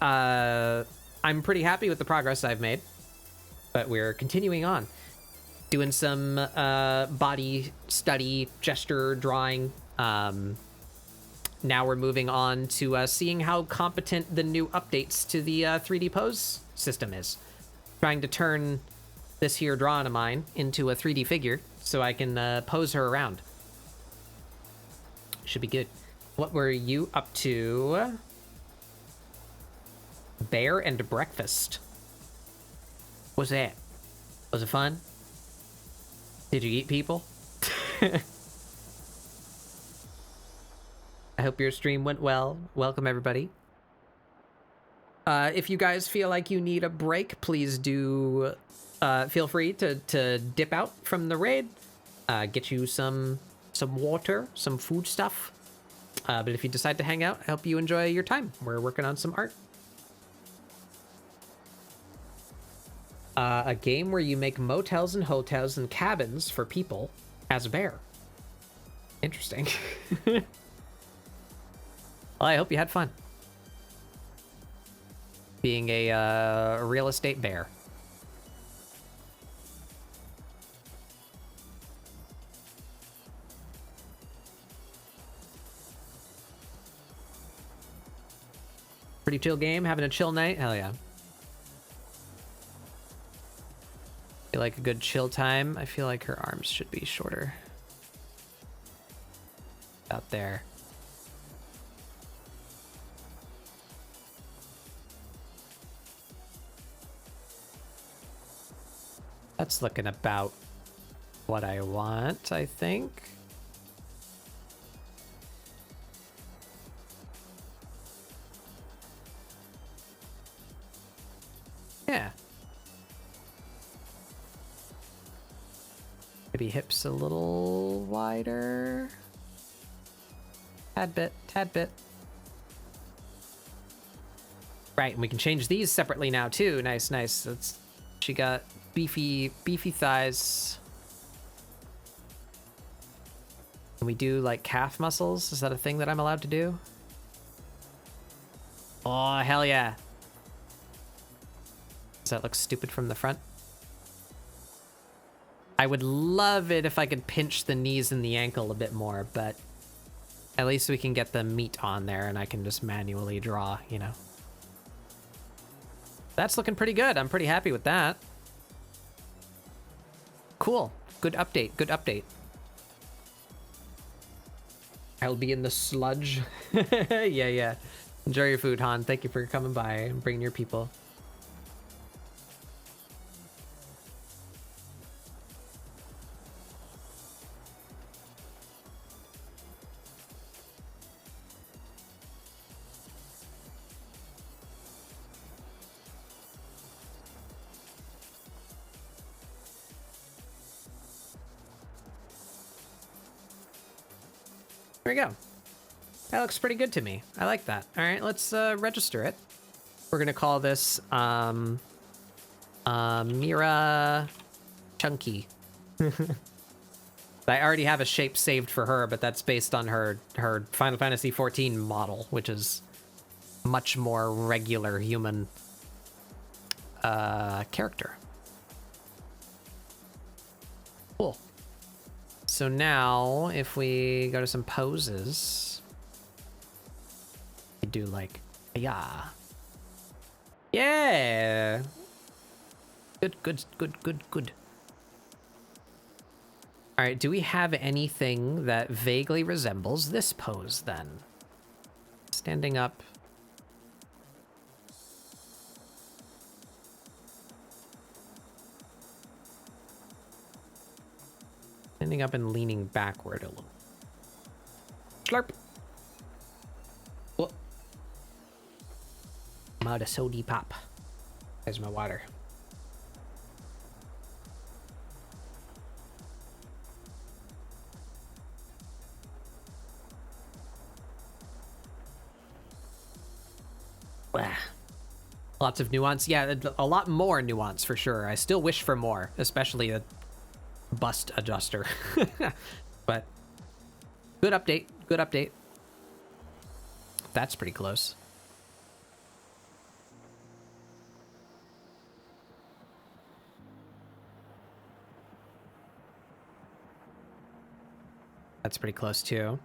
I'm pretty happy with the progress I've made, but we're continuing on. Doing some body study, gesture drawing. Now we're moving on to seeing how competent the new updates to the 3D pose system is. Trying to turn this here drawing of mine into a 3D figure so I can pose her around. Should be good. What were you up to? Bear and breakfast. What's that? Was it fun? Did you eat people? I hope your stream went well. Welcome, everybody. If you guys feel like you need a break, please do feel free to dip out from the raid. Get you some water, some food stuff. But if you decide to hang out, I hope you enjoy your time. We're working on some art. A game where you make motels and hotels and cabins for people as a bear. Interesting. Well, I hope you had fun being a real estate bear. Pretty chill game, having a chill night. Hell yeah. Feel like a good chill time. I feel like her arms should be shorter. Out there. That's looking about what I want, I think. Maybe hips a little wider. Tad bit, tad bit. Right, and we can change these separately now too. Nice, nice. She got beefy thighs. Can we do like calf muscles? Is that a thing that I'm allowed to do? Oh, hell yeah. Does that look stupid from the front? I would love it if I could pinch the knees and the ankle a bit more, but at least we can get the meat on there and I can just manually draw, you know. That's looking pretty good. I'm pretty happy with that. Cool. Good update. Good update. I'll be in the sludge. Yeah. Enjoy your food, Han. Thank you for coming by and bringing your people. There we go. That looks pretty good to me. I like that. All right, let's register it. We're gonna call this Mira Chunky. I already have a shape saved for her, but that's based on her Final Fantasy XIV model, which is much more regular human character. Cool. So now, if we go to some poses, we do like, yeah. Good. All right, do we have anything that vaguely resembles this pose then? Standing up. Standing up and leaning backward a little. Slurp. Whoa. I'm out of sody pop. There's my water. Lots of nuance. Yeah, a lot more nuance for sure. I still wish for more, especially a bust adjuster. But good update. Good update. That's pretty close. That's pretty close too.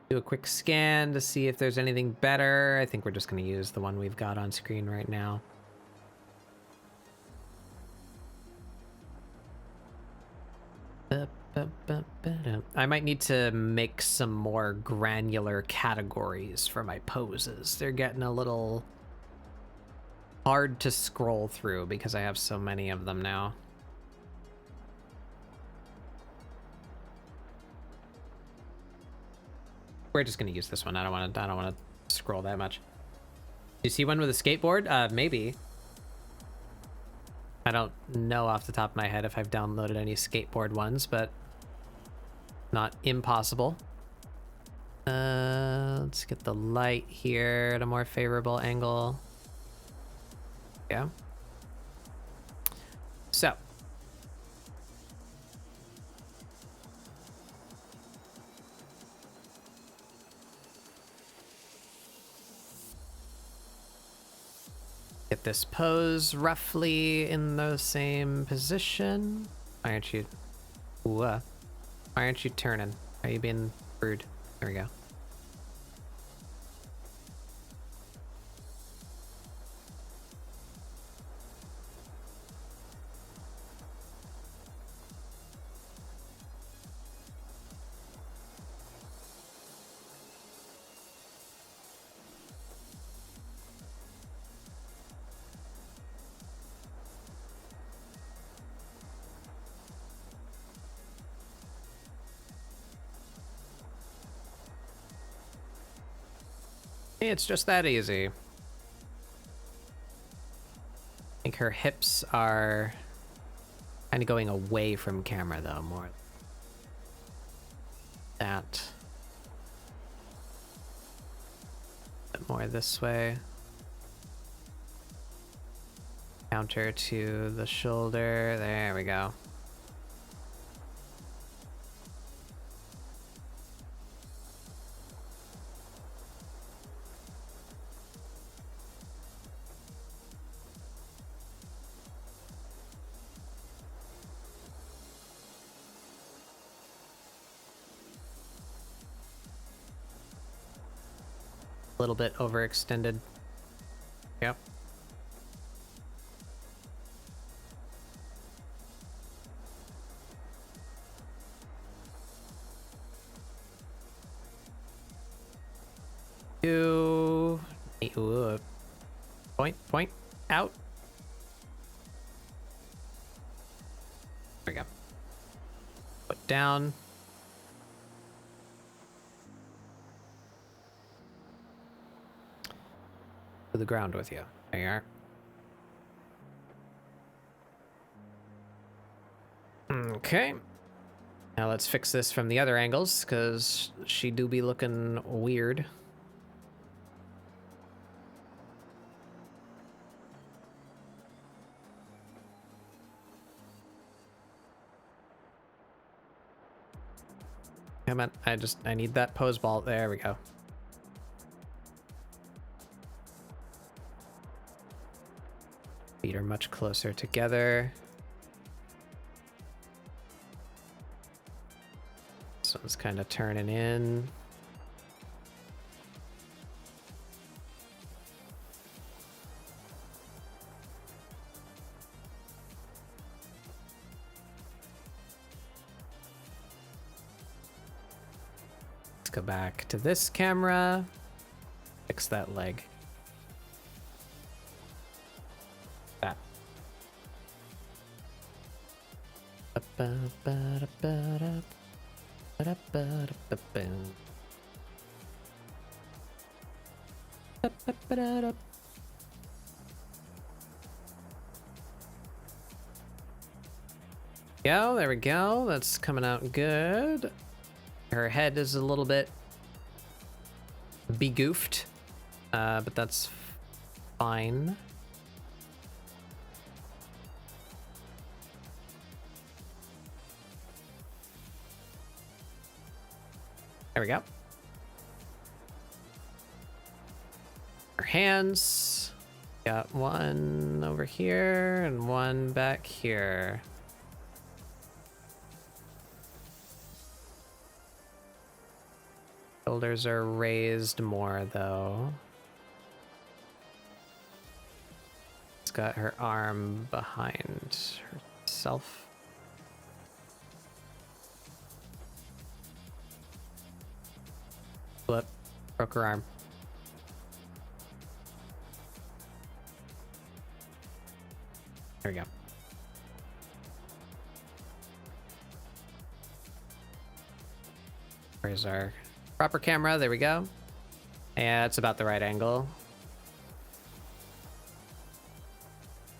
Do a quick scan to see if there's anything better. I think we're just going to use the one we've got on screen right now. I might need to make some more granular categories for my poses. They're getting a little hard to scroll through because I have so many of them now. We're just gonna use this one. I don't want to scroll that much. Do you see one with a skateboard? Maybe. I don't know off the top of my head if I've downloaded any skateboard ones, but not impossible. Let's get the light here at a more favorable angle. Yeah. So. Get this pose roughly in the same position. Why aren't you? Why aren't you turning? Are you being rude? There we go. It's just that easy. think her hips are kind of going away from camera though, more that. Bit more this way. Counter to the shoulder. There we go. A little bit overextended. Yep. Ooh, point out. There we go. Put down. To the ground with you. There you are. Okay. Now let's fix this from the other angles, because she do be looking weird. Come on, I need that pose ball. There we go. Feet are much closer together. This one's kind of turning in. Let's go back to this camera. Fix that leg. That. Go, there we go. That's coming out good. Her head is a little bit begoofed, but that's fine. There we go. Her hands. Got one over here and one back here. Shoulders are raised more though. It's got her arm behind herself. Flip. Broke her arm. There we go. Where's our proper camera? There we go. Yeah, it's about the right angle.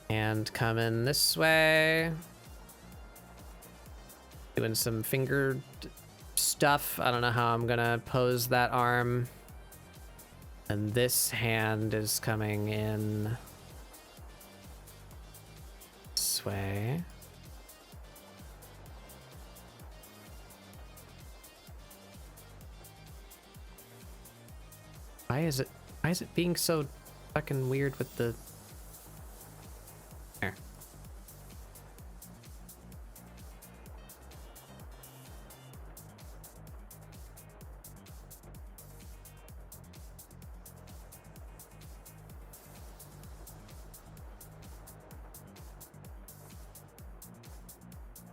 And coming this way. Doing some fingered stuff. I don't know how I'm gonna pose that arm. And this hand is coming in this way. Why is it being so fucking weird with the... There.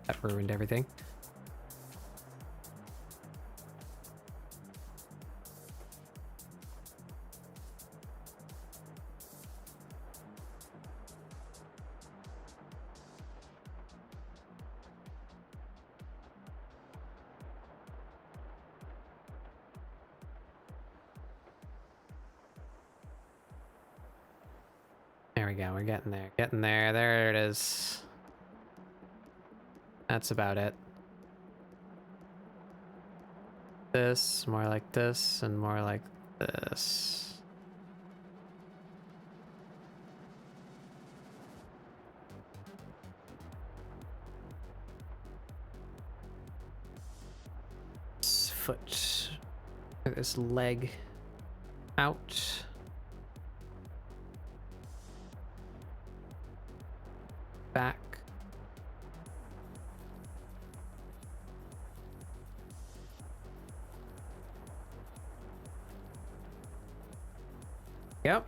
That ruined everything. There we go. We're getting there. Getting there. There it is. That's about it. This, more like this, and more like this. This foot, this leg out. Back. Yep.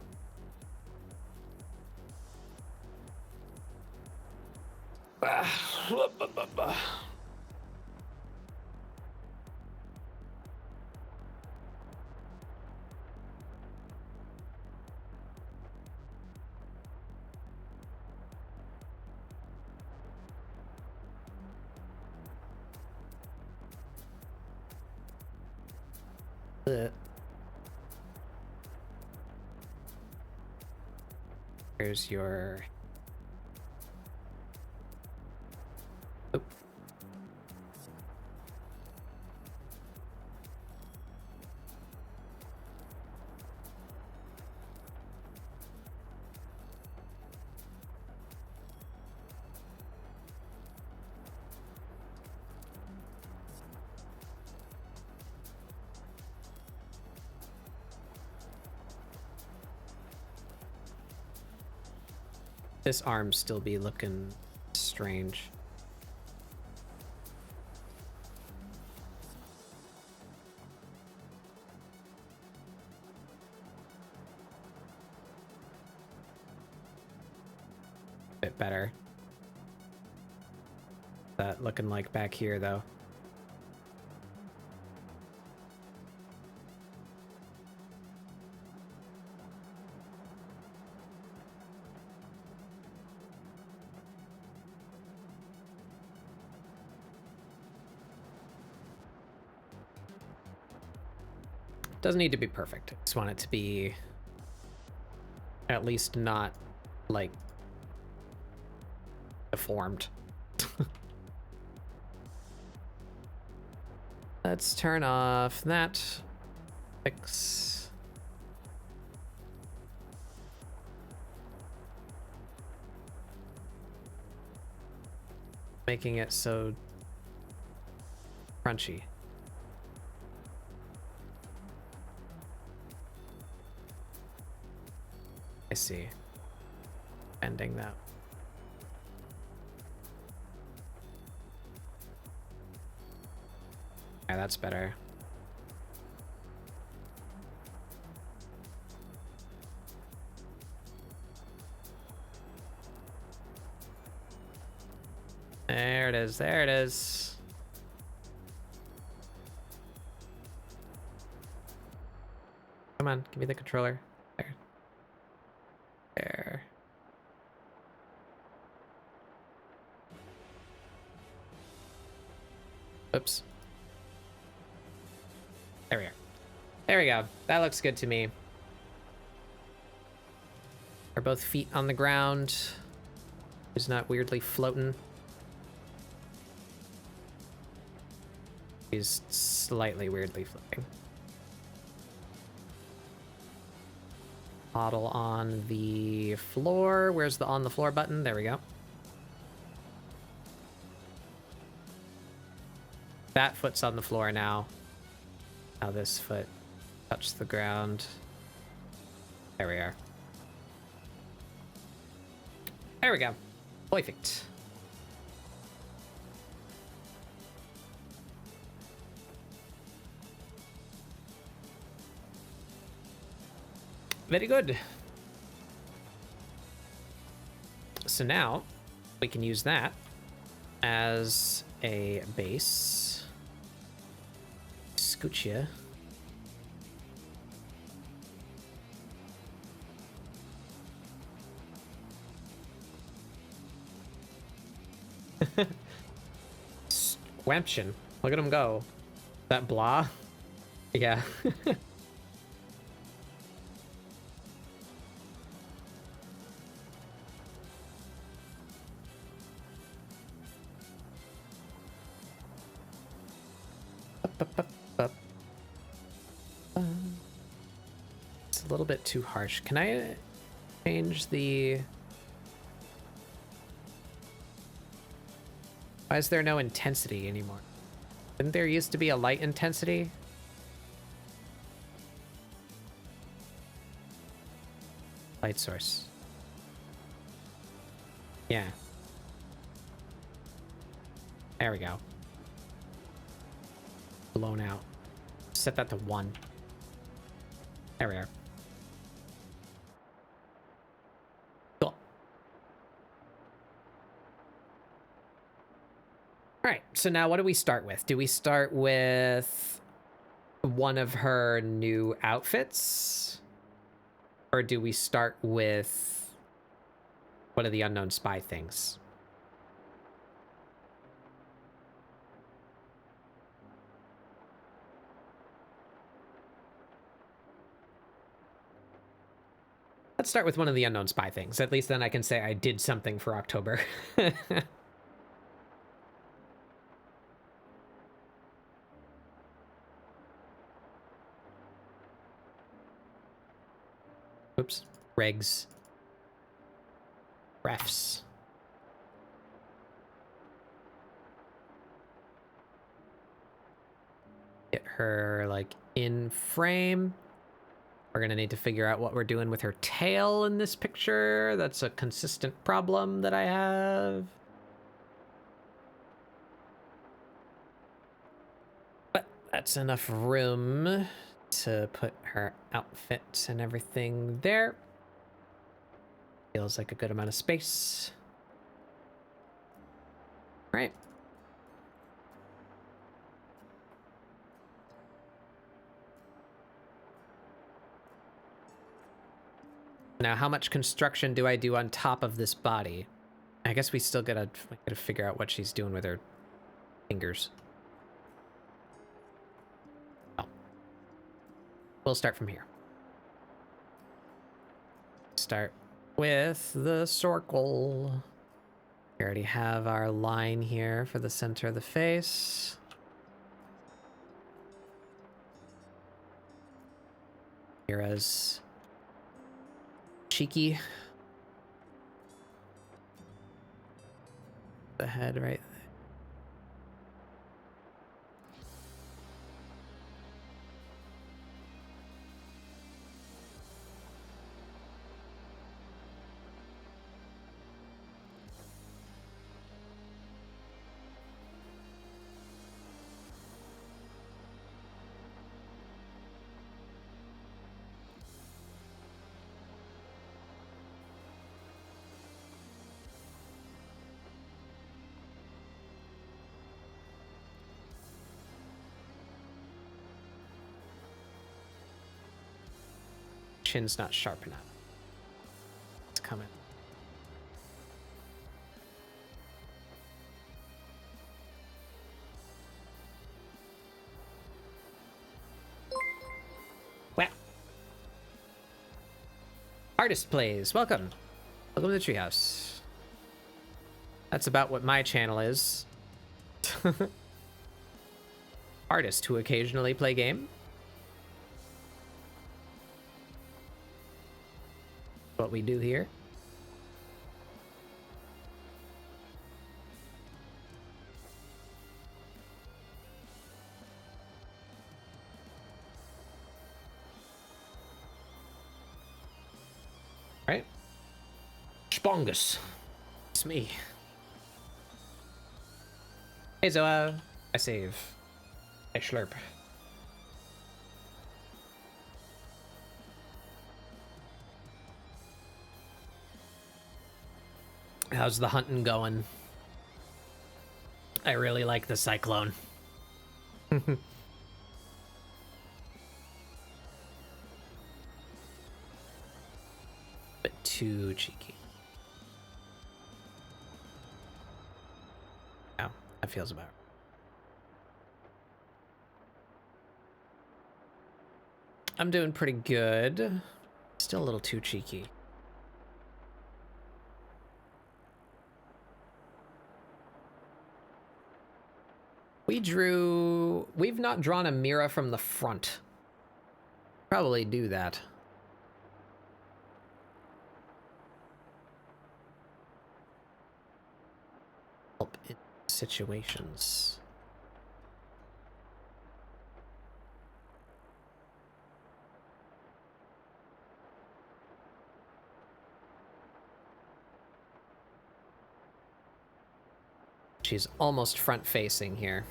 Here's your... Oh. This arm still be looking strange. Bit better. That looking like back here though. Doesn't need to be perfect. I just want it to be at least not like deformed. Let's turn off that. Fix. Making it so crunchy. I see. Bending that. Yeah, that's better. There it is. There it is. Come on, give me the controller. There. There. Oops. There we are. There we go. That looks good to me. Are both feet on the ground? He's not weirdly floating. He's slightly weirdly floating. Model on the floor. Where's the on the floor button? There we go. That foot's on the floor now. Now this foot touch the ground. There we are. There we go. Perfect. Very good. So now we can use that as a base. Scooch ya. Squamption. Look at him go. That blah? Yeah. It's a little bit too harsh. Can I change the... Why is there no intensity anymore? Didn't there used to be a light intensity? Light source. Yeah. There we go. Blown out. Set that to 1. There we are. Cool. All right, so now what do we start with? Do we start with one of her new outfits? Or do we start with one of the unknown spy things? Let's start with one of the unknown spy things. At least then I can say I did something for October. Oops. Regs. Refs. Get her, like, in frame. We're gonna need to figure out what we're doing with her tail in this picture. That's a consistent problem that I have. But that's enough room to put her outfit and everything there. Feels like a good amount of space. All right. Now, how much construction do I do on top of this body? I guess we still gotta figure out what she's doing with her fingers. Oh. We'll start from here. Start with the circle. We already have our line here for the center of the face. Mira's cheeky. The head right there. Chin's not sharp enough. It's coming. Well. Artist plays. Welcome. Welcome to the treehouse. That's about what my channel is. Artist who occasionally play game. What we do here. Right? Spongus. It's me. Hey Zoa. I save. I slurp. How's the hunting going? I really like the cyclone. But too cheeky. Oh, that feels about right. I'm doing pretty good. Still a little too cheeky. We've not drawn a Mira from the front. Probably do that. Help in situations. She's almost front-facing here.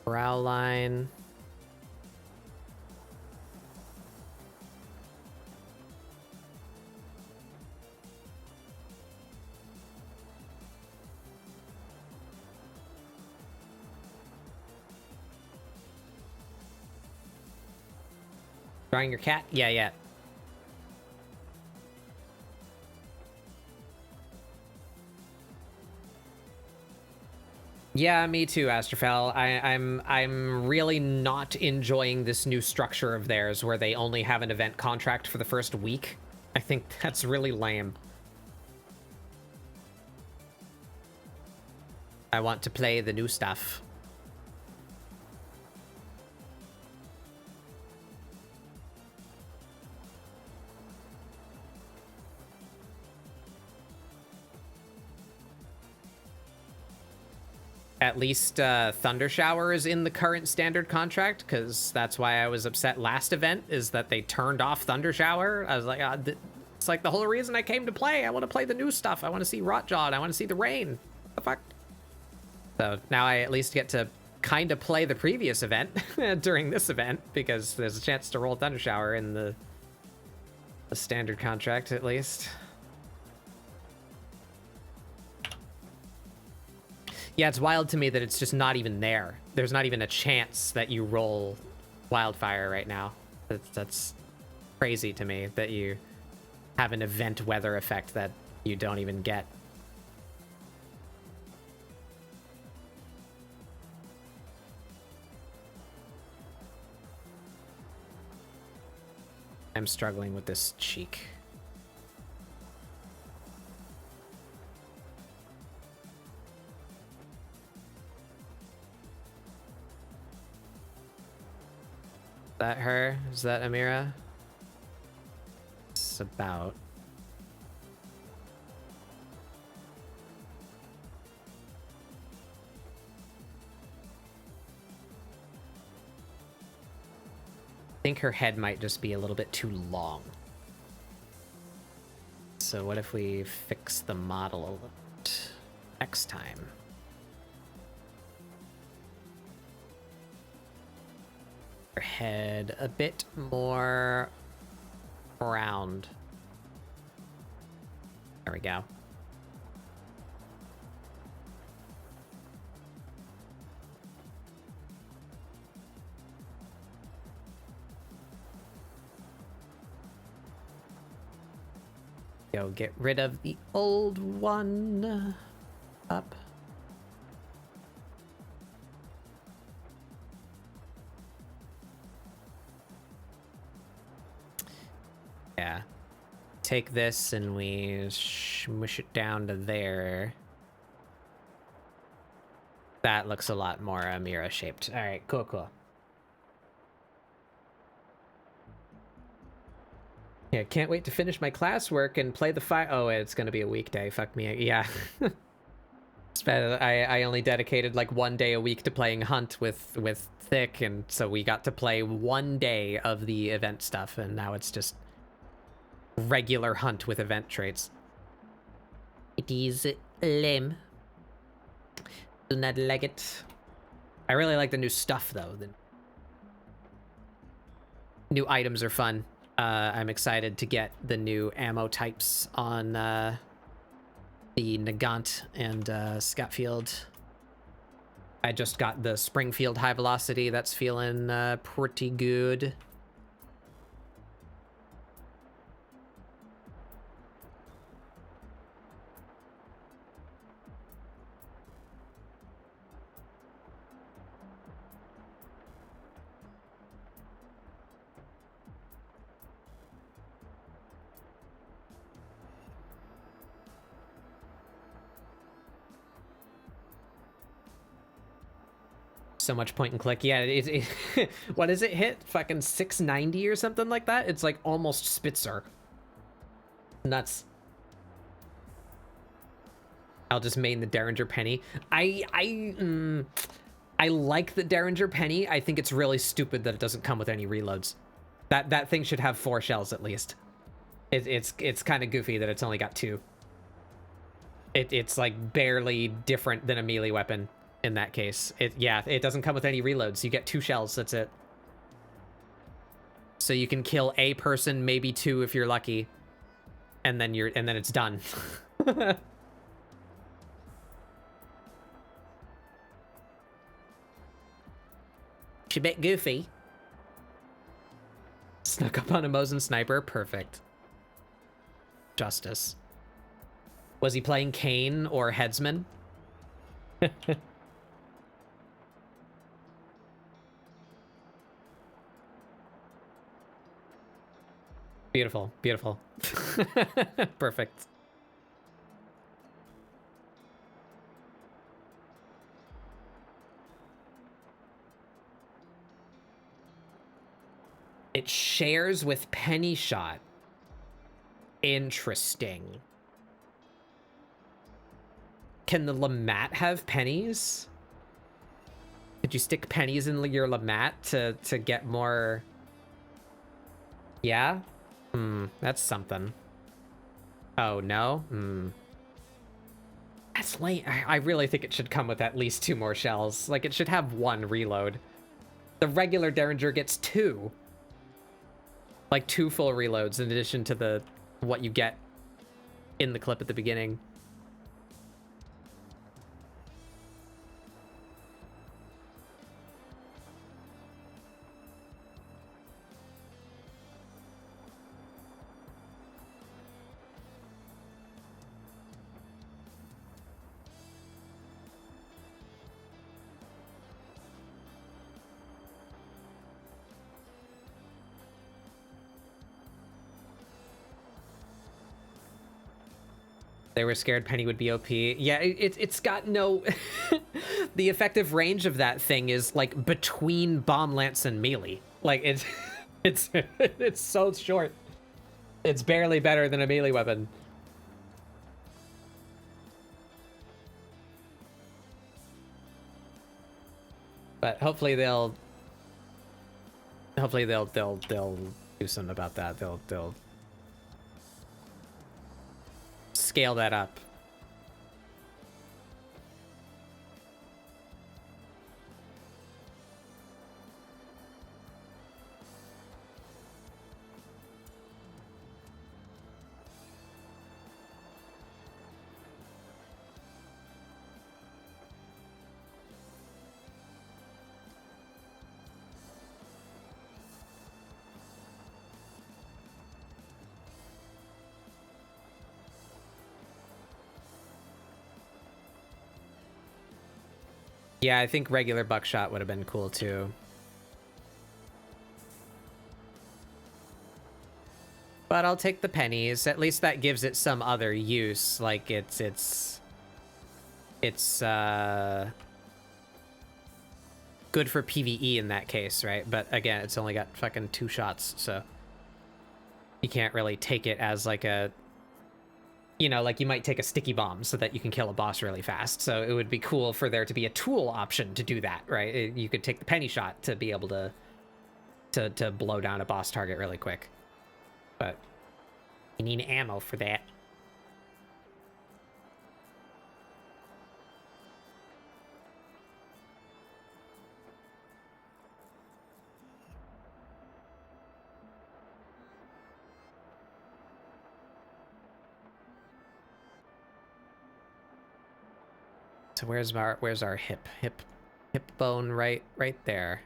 Brow line. Drawing your cat? Yeah, yeah. Yeah, me too, Astrophel. I'm really not enjoying this new structure of theirs where they only have an event contract for the first week. I think that's really lame. I want to play the new stuff. At least Thunder Shower is in the current standard contract, because that's why I was upset last event, is that they turned off Thunder Shower. I was like, it's like the whole reason I came to play. I want to play the new stuff. I want to see Rotjaw, and I want to see the rain. What the fuck? So now I at least get to kind of play the previous event during this event, because there's a chance to roll Thunder Shower in the standard contract, at least. Yeah, it's wild to me that it's just not even there. There's not even a chance that you roll Wildfire right now. That's crazy to me that you have an event weather effect that you don't even get. I'm struggling with this cheek. Is that her? Is that Amira? It's about. I think her head might just be a little bit too long. So what if we fix the model a little bit next time? Her head a bit more round. There we go. Go get rid of the old one. Up. Yeah. Take this and we smush it down to there. That looks a lot more Amira shaped. All right, cool, cool. Yeah, can't wait to finish my classwork and play the fire. Oh, it's gonna be a weekday. Fuck me. Yeah. I only dedicated like 1 day a week to playing Hunt with Thick, and so we got to play 1 day of the event stuff, and now it's just regular Hunt with event traits. It is lame. Do not like it. I really like the new stuff though. The new items are fun. I'm excited to get the new ammo types on the Nagant and Scotfield. I just got the Springfield High Velocity. That's feeling pretty good. So much point and click. Yeah, what does it hit? Fucking 690 or something like that? It's like almost Spitzer. Nuts. I'll just main the Derringer Penny. I like the Derringer Penny. I think it's really stupid that it doesn't come with any reloads. That thing should have 4 shells at least. It's kind of goofy that it's only got 2. It's like barely different than a melee weapon in that case. It doesn't come with any reloads. You get 2 shells, that's it. So you can kill a person, maybe 2 if you're lucky, and then it's done. It's a bit goofy. Snuck up on a Mosin sniper, perfect. Justice. Was he playing Kane or Headsman? Beautiful, beautiful. Perfect. It shares with Penny Shot. Interesting. Can the Lamat have pennies? Could you stick pennies in your Lamat to get more? Yeah? That's something. Oh, no? That's late. I really think it should come with at least 2 more shells. Like, it should have 1 reload. The regular Derringer gets 2. Like 2 full reloads in addition to what you get in the clip at the beginning. They were scared Penny would be OP. Yeah, it's got no... The effective range of that thing is, like, between Bomb Lance and melee. Like, it's so short. It's barely better than a melee weapon. But hopefully they'll do something about that. They'll scale that up. Yeah, I think regular buckshot would have been cool too. But I'll take the pennies. At least that gives it some other use. Like it's good for PvE in that case, right? But again, it's only got fucking 2 shots, so you can't really take it as like a, you know, like you might take a sticky bomb so that you can kill a boss really fast. So it would be cool for there to be a tool option to do that, right? You could take the penny shot to be able to blow down a boss target really quick. But you need ammo for that. So where's our hip bone? Right there.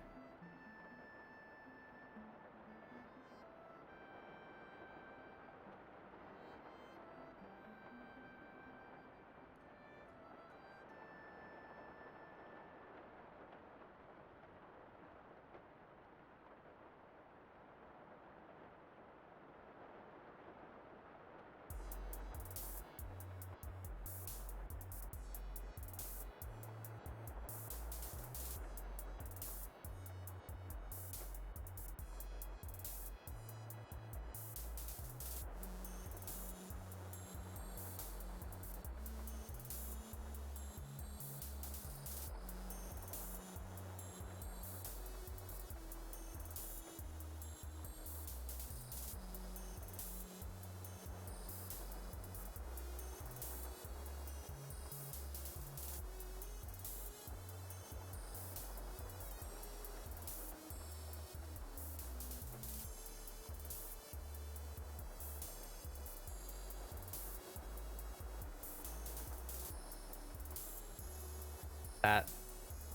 that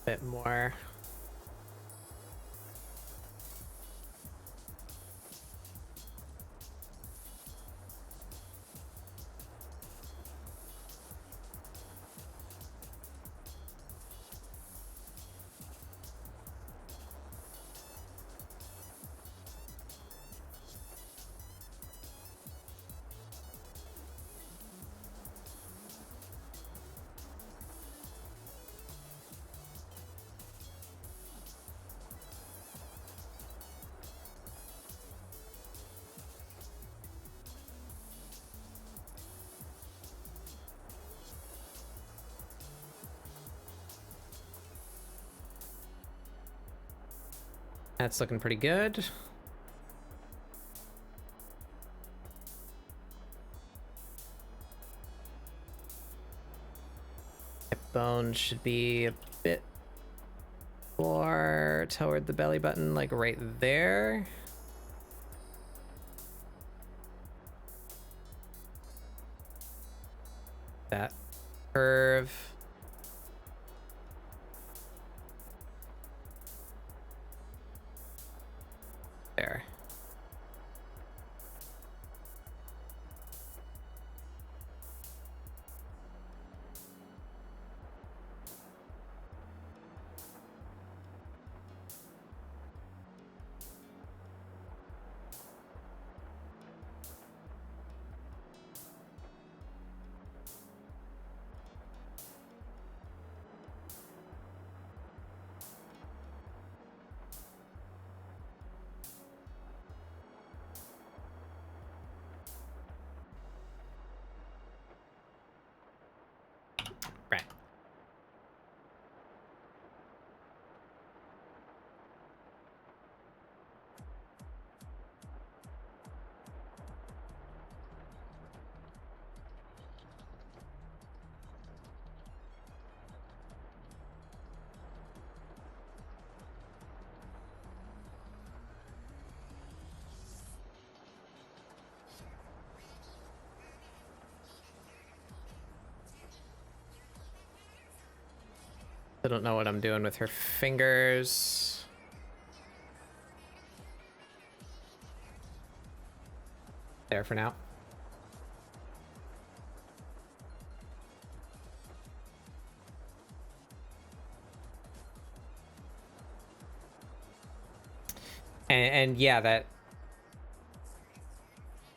a bit more. That's looking pretty good. Hip bone should be a bit more toward the belly button, like right there. That curve. There. Right. I don't know what I'm doing with her fingers. There for now. And yeah, that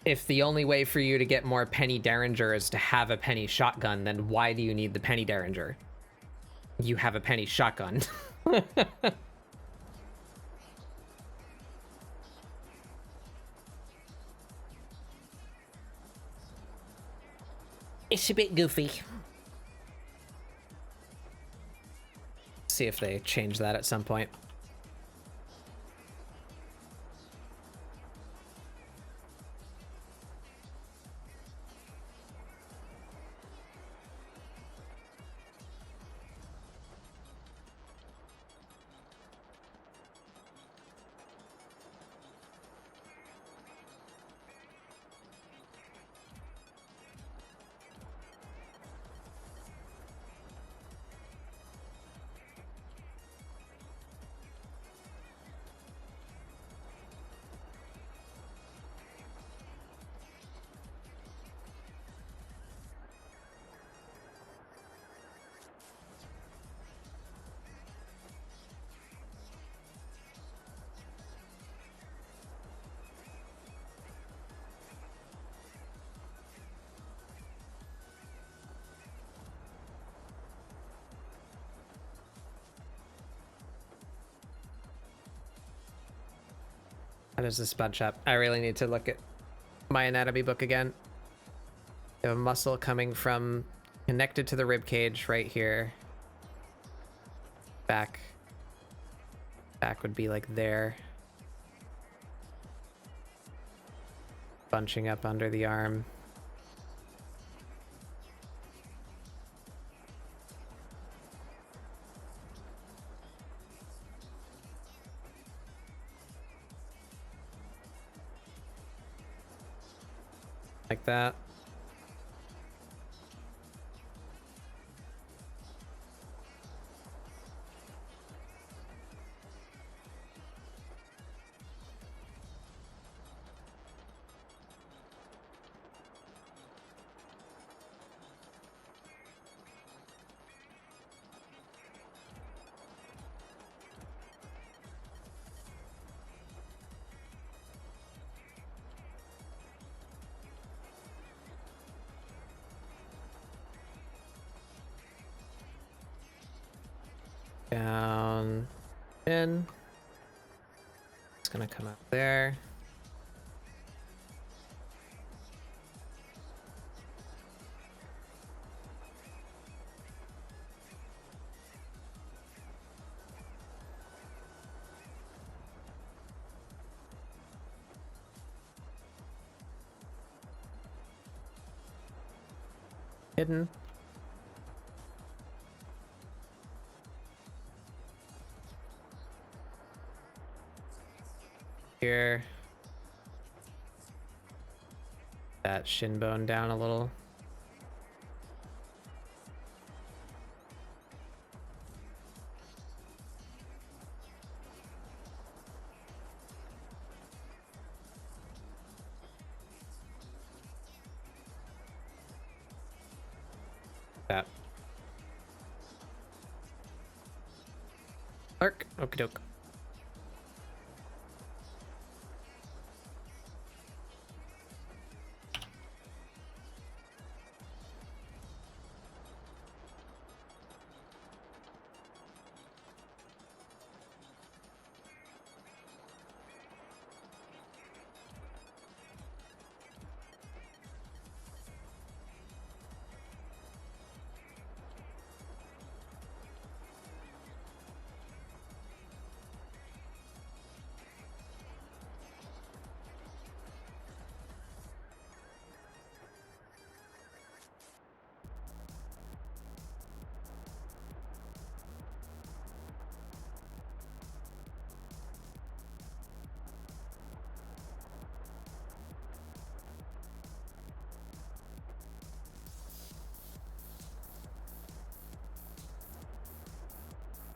if the only way for you to get more Penny Derringer is to have a Penny shotgun, then why do you need the Penny Derringer? You have a Penny shotgun. It's a bit goofy. See if they change that at some point. How does this bunch up? I really need to look at my anatomy book again. I have a muscle coming from connected to the rib cage right here. Back would be like there. Bunching up under the arm. Like that. down, in. It's gonna come out there. Hidden. Here. That shin bone down a little. That. Arc. Okie doke.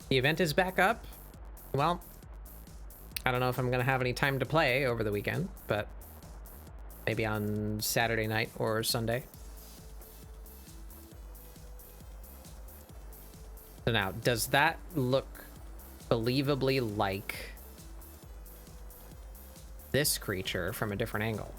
The event is back up. Well, I don't know if I'm gonna have any time to play over the weekend, but maybe on Saturday night or Sunday. So now, does that look believably like this creature from a different angle?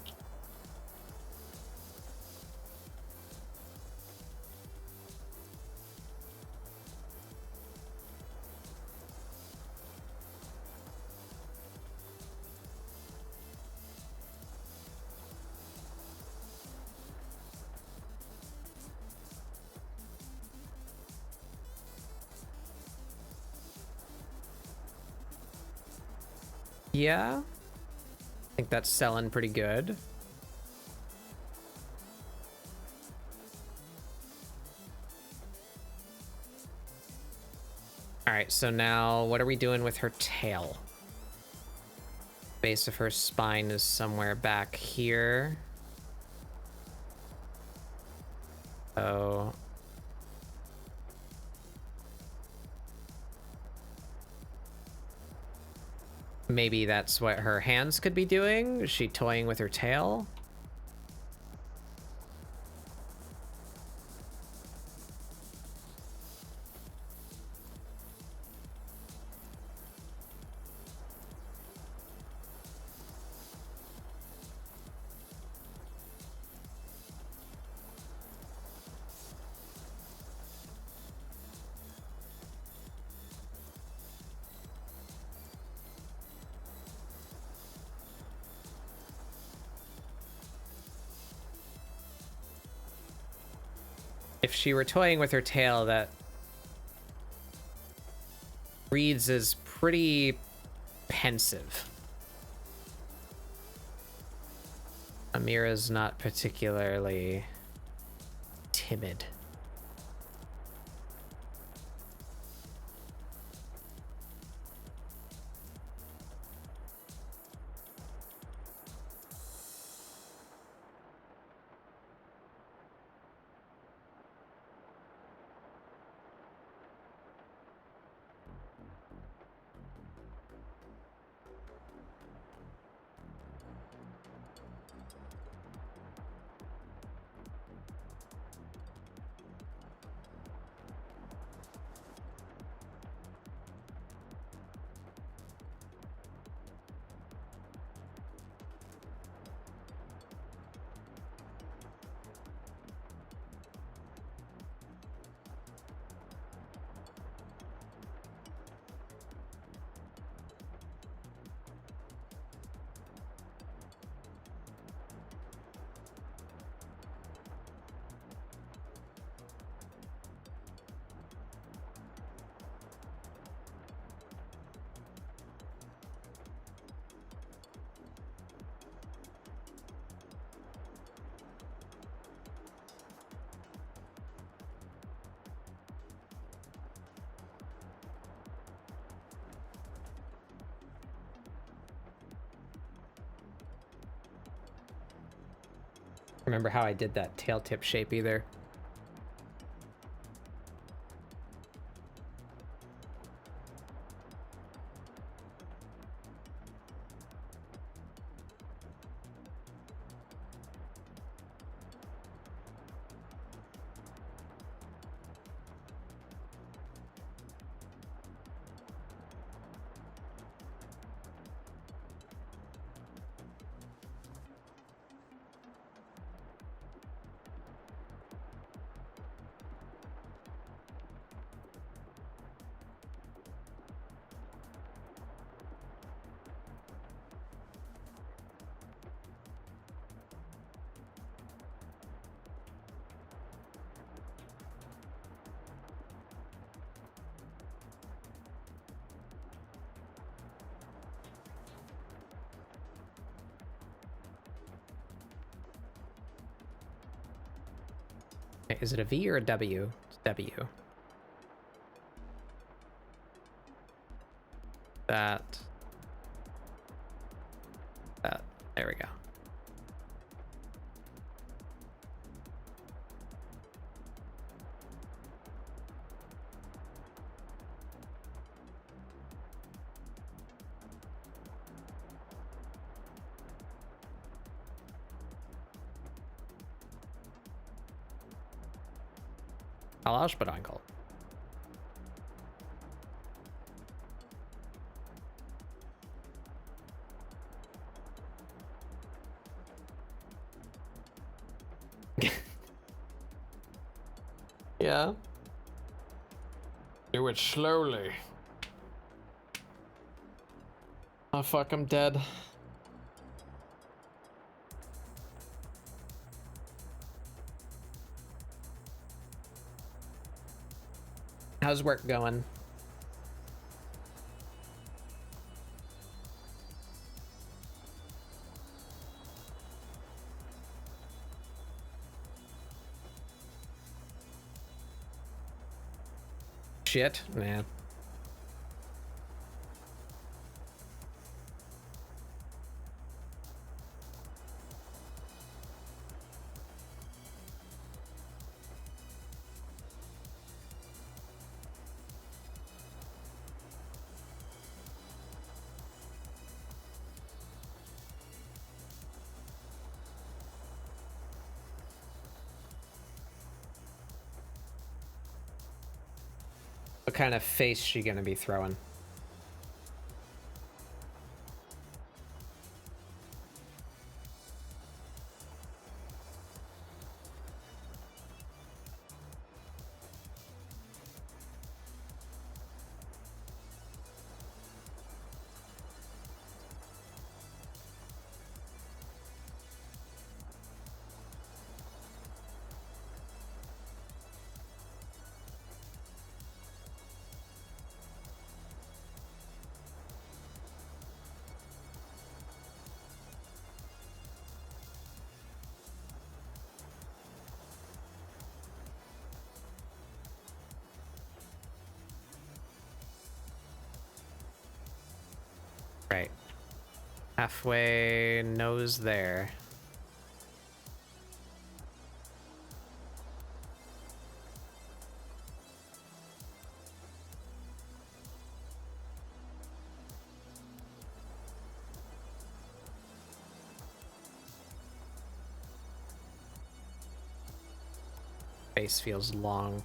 Yeah, I think that's selling pretty good. All right, so now what are we doing with her tail? Base of her spine is somewhere back here. Oh. Maybe that's what her hands could be doing? Is she toying with her tail? If she were toying with her tail, that reads as pretty pensive. Amira's not particularly timid. remember how I did that tail tip shape either. Okay, is it a V or a W? It's W. That. There we go. I'll ausbedanken. Yeah. Do it slowly. Oh fuck, I'm dead. How's work going? Shit, man. What kind of face she gonna be throwing? Right. Halfway nose there. Face feels long.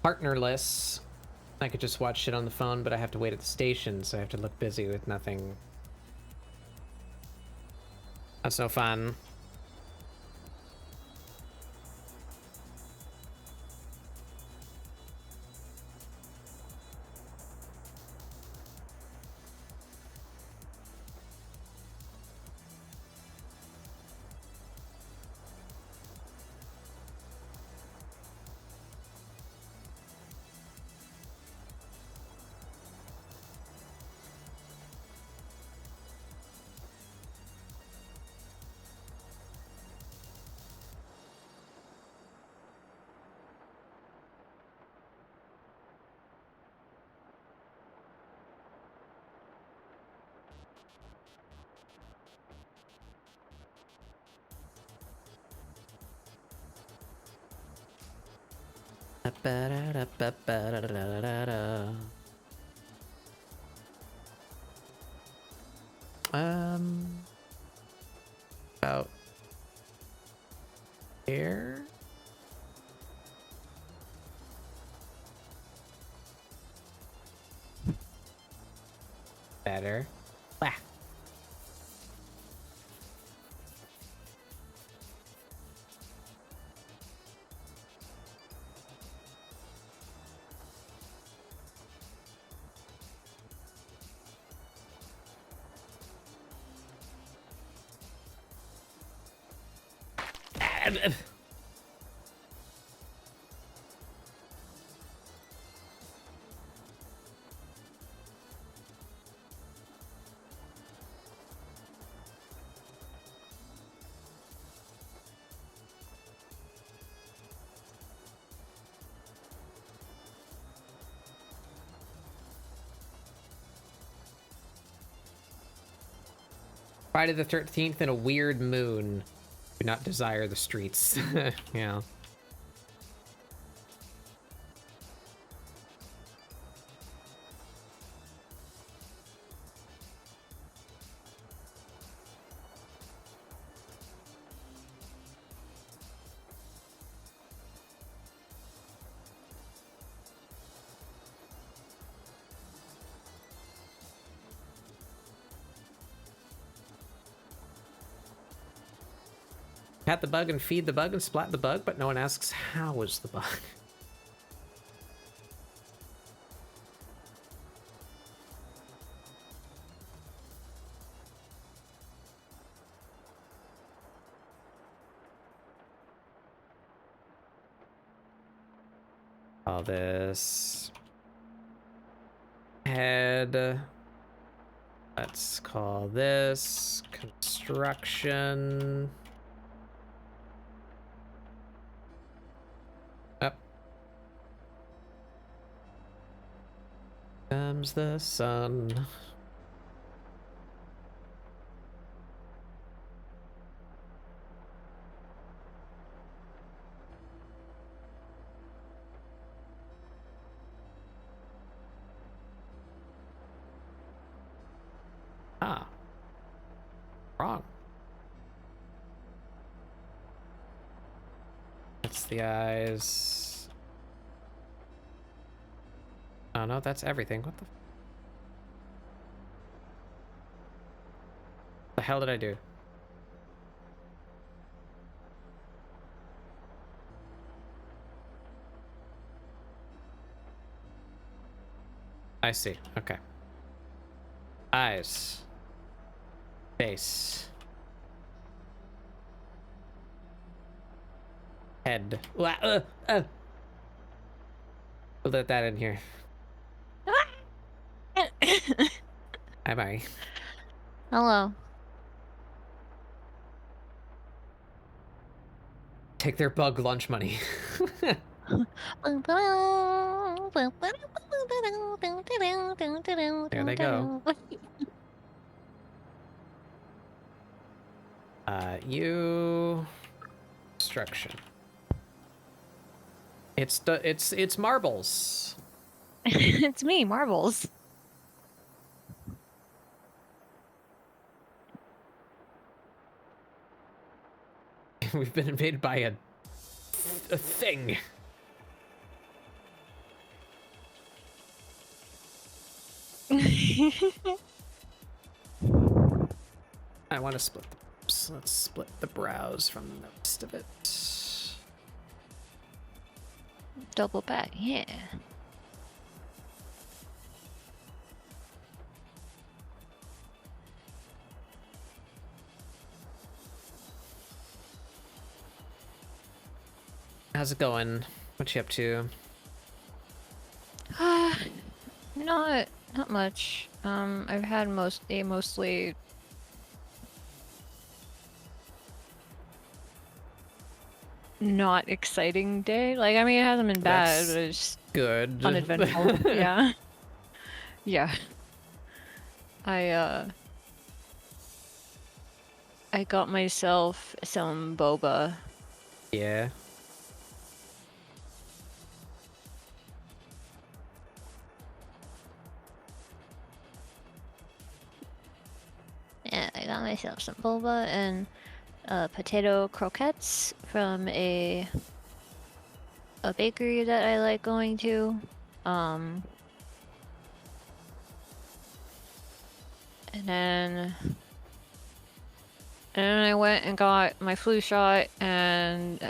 Partnerless. I could just watch shit on the phone, but I have to wait at the station, so I have to look busy with nothing. That's no fun. About here. Better. Bah. Friday the 13th in a weird moon. Do not desire the streets. Yeah. Pat the bug and feed the bug and splat the bug, but no one asks how is the bug. All this head. Let's call this construction. Up comes the sun. Ah. Wrong. That's the eyes. Oh no, that's everything. What the hell did I do? I see. Okay. Eyes. Face. Head. We'll let that in here. Bye. Hello. Take their bug lunch money. There they go. You construction. It's marbles. It's me, Marbles. We've been invaded by a thing. I want to split the, let's split the brows from the rest of it. Double back, yeah. How's it going? What you up to? Not much. I've had mostly not exciting day. Like, I mean, it hasn't been bad, That's but it's good. uneventful. Yeah. Yeah. I got myself some boba. Yeah. Yeah, I got myself some boba and potato croquettes from a bakery that I like going to. And then I went and got my flu shot, and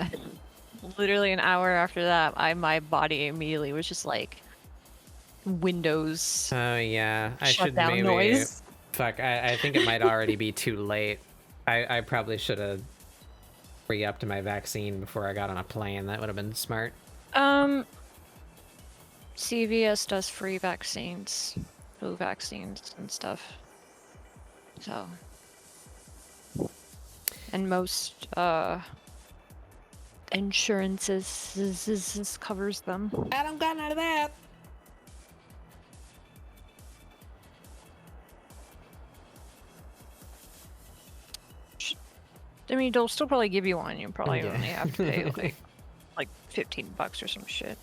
literally an hour after that, my body immediately was just like Windows Oh yeah, I should shutdown maybe. noise. Fuck, I think it might already be too late. I probably should have re-upped my vaccine before I got on a plane. That would have been smart. CVS does free vaccines, flu vaccines and stuff. So, and most insurances covers them. I don't got none of that. I mean, they'll still probably give you one. You probably Yeah. only have to pay like $15 or some shit.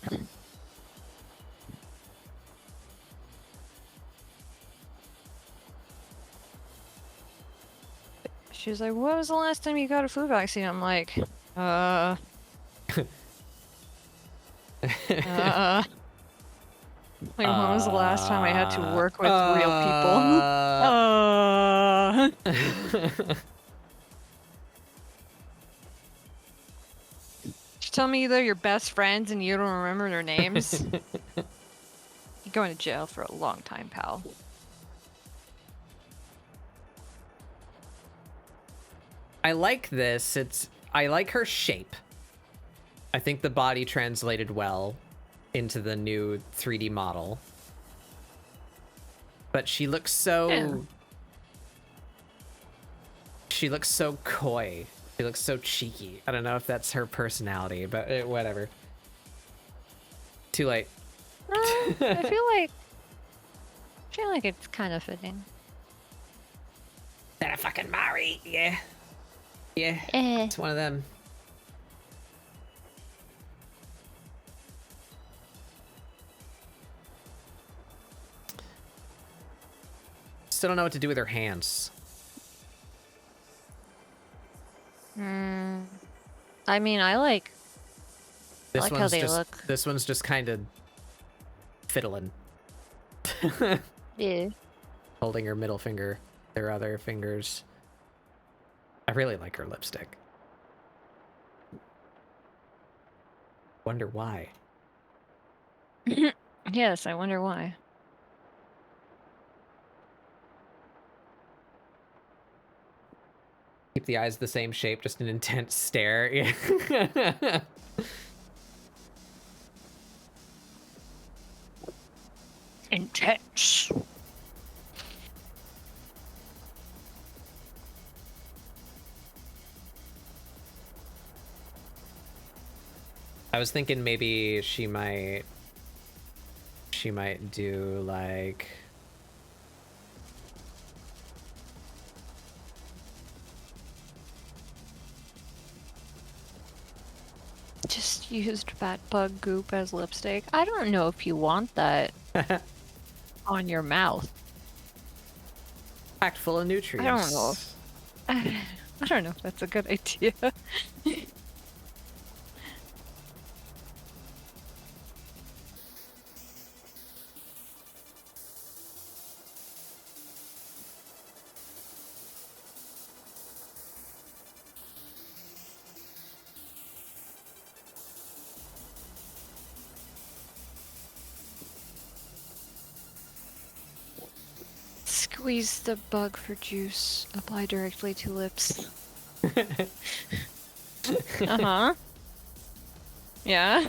She was like, "When was the last time you got a flu vaccine?" I'm like, Like, when was the last time I had to work with real people? Tell me they're your best friends and you don't remember their names. You're going to jail for a long time, pal. I like this. I like her shape. I think the body translated well into the new 3D model. But she looks so... Yeah. She looks so coy. She looks so cheeky. I don't know if that's her personality, but whatever. Too late. I feel like it's kind of fitting. That a fucking Mari, yeah. Yeah, it's one of them. Still don't know what to do with her hands. I mean, I like This how one's they just, look. This one's just kind of fiddling. Yeah. Holding her middle finger, their other fingers. I really like her lipstick. Wonder why. Yes, I wonder why. Keep the eyes the same shape, just an intense stare. Yeah. Intense. I was thinking maybe she might do like Just used fat bug goop as lipstick. I don't know if you want that on your mouth. packed full of nutrients. I don't know if that's a good idea. Squeeze the bug for juice. Apply directly to lips. Uh-huh. Yeah.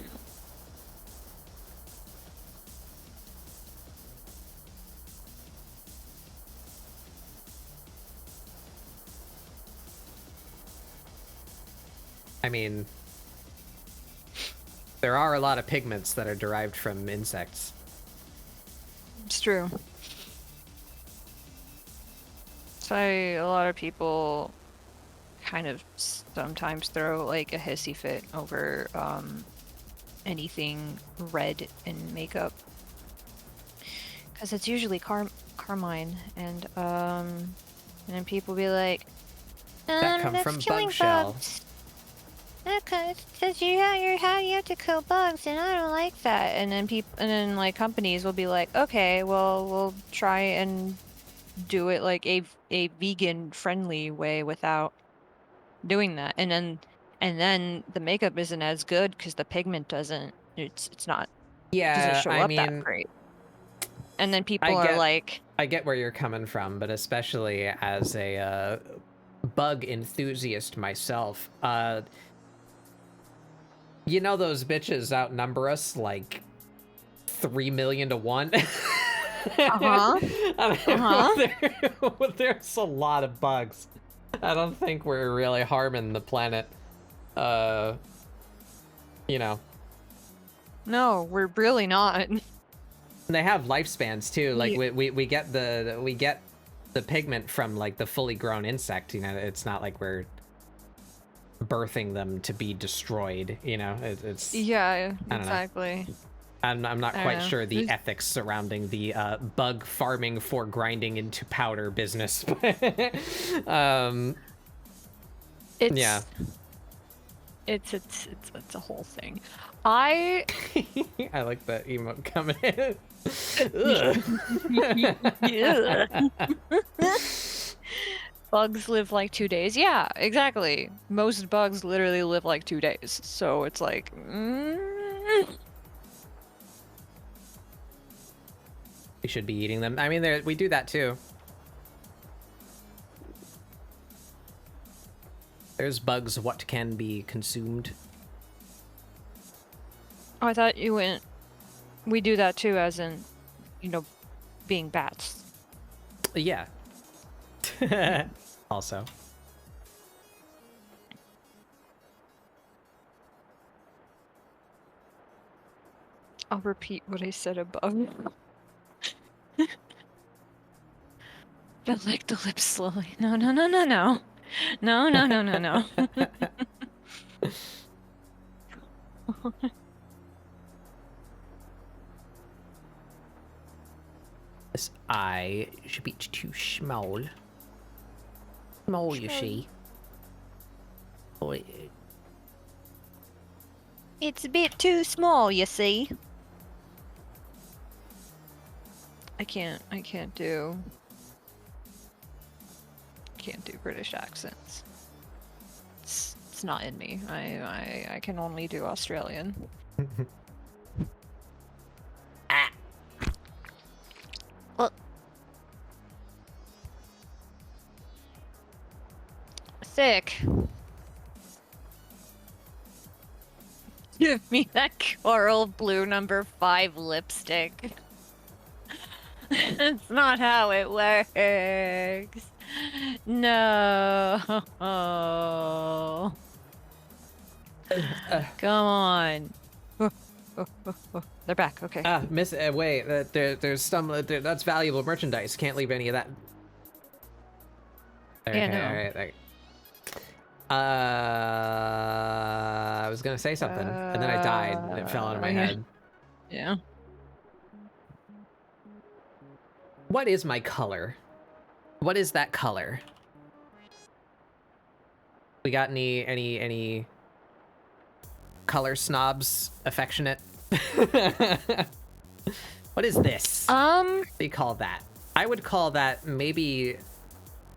I mean, there are a lot of pigments that are derived from insects. It's true. So a lot of people kind of sometimes throw like a hissy fit over anything red in makeup, because it's usually carmine, and And then people be like, That come that's from killing bug shell. bugs. That says you have to kill bugs, and I don't like that. And then like companies will be like, okay, well we'll try and do it like a vegan friendly way without doing that. And then the makeup isn't as good because the pigment doesn't. It's not. It doesn't Yeah, show I up that mean, great. And then I people are get like, I get where you're coming from, but especially as a bug enthusiast myself, you know those bitches outnumber us like 3 million to 1. uh-huh, There's a lot of bugs. I don't think we're really harming the planet. You know, no, we're really not. they have lifespans too. Like Yeah. we get the pigment from like the fully grown insect. You know, it's not like we're birthing them to be destroyed. You know, it's Yeah, I don't know. exactly. I'm not I quite know. sure the ethics surrounding the bug farming for grinding into powder business. It's Yeah. it's a whole thing. I I like that emote coming in. Bugs live like 2 days. Yeah, exactly. Most bugs literally live like 2 days. So it's like, We should be eating them. I mean, we do that too. There's bugs what can be consumed. Oh, I thought you went. We do that too, as in, being bats. Yeah. Also. I'll repeat what I said above. But lick the lips slowly. No, no, no, no, no. No, no, no, no, no. This eye should be too small. Small, you see. Oh, It's a bit too small, you see. I can't do British accents. It's not in me. I can only do Australian. Sick. Give me that coral blue number 5 lipstick. That's not how it works. No. Come on. They're back. Okay. wait. There's some. That's valuable merchandise. Can't leave any of that. Yeah, no. All right. I was gonna say something, and then I died, and it fell out of my head. Yeah. What is my color? What is that color? We got any color snobs affectionate? What is this? What do you call that? I would call that maybe.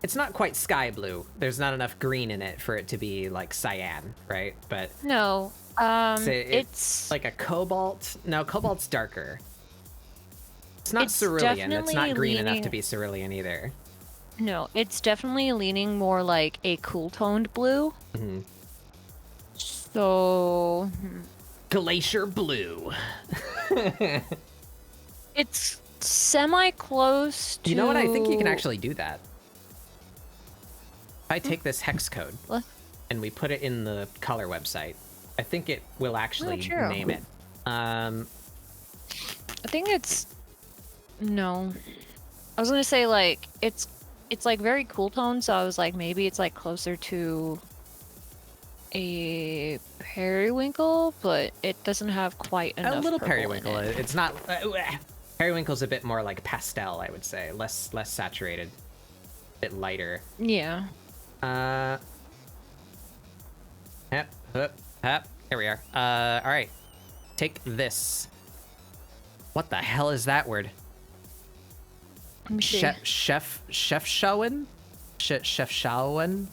It's not quite sky blue. There's not enough green in it for it to be like cyan, right? But no. It's like a cobalt. No, cobalt's darker. It's not cerulean. It's not green enough to be cerulean either. No, it's definitely leaning more like a cool-toned blue. Mm-hmm. So... Glacier blue. It's semi-close to... You know what? I think you can actually do that. If I take this hex code What? and we put it in the color website, I think it will actually name it. I think it's... No. I was gonna say, like, it's like very cool tone, so I was like, maybe it's like closer to a periwinkle, but it doesn't have quite enough. A little purple periwinkle. in it. It's not. Periwinkle's a bit more like pastel, I would say, less saturated. bit lighter. Yeah. Hep, hup, hep. Here we are. All right. Take this. What the hell is that word? Let me see. Chef Shawen? Chef Shawen?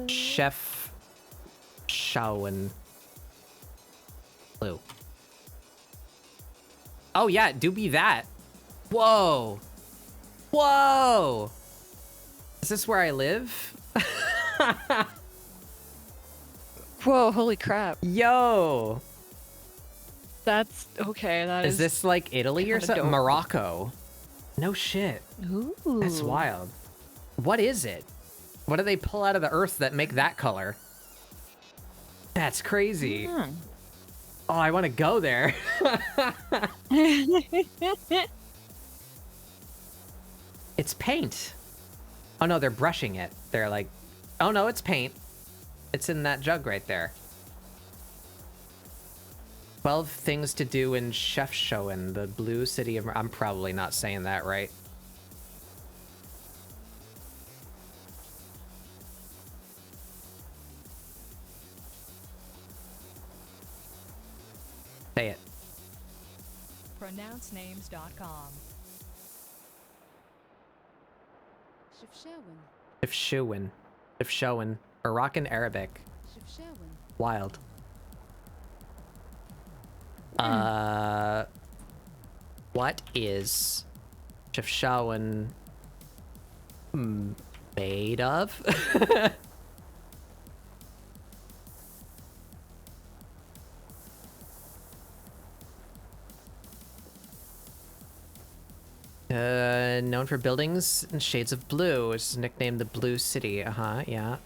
Chef Shawen. Blue. Oh yeah, do be that. Whoa. Whoa. Is this where I live? Whoa, holy crap. Yo. That's okay. That Is this like Italy or kinda something? dope. Morocco. No shit. Ooh. That's wild. What is it? What do they pull out of the earth that make that color? That's crazy. Hmm. Oh, I want to go there. It's paint. Oh no, they're brushing it. They're like, oh no, it's paint. It's in that jug right there. 12 things to do in Chefchaouen, the blue city of... I'm probably not saying that right. Say it. PronounceNames.com. Chefchaouen. Chefchaouen. Moroccan Arabic. Wild. What is Chefchaouen made of? Known for buildings in shades of blue. It's nicknamed the Blue City. Yeah.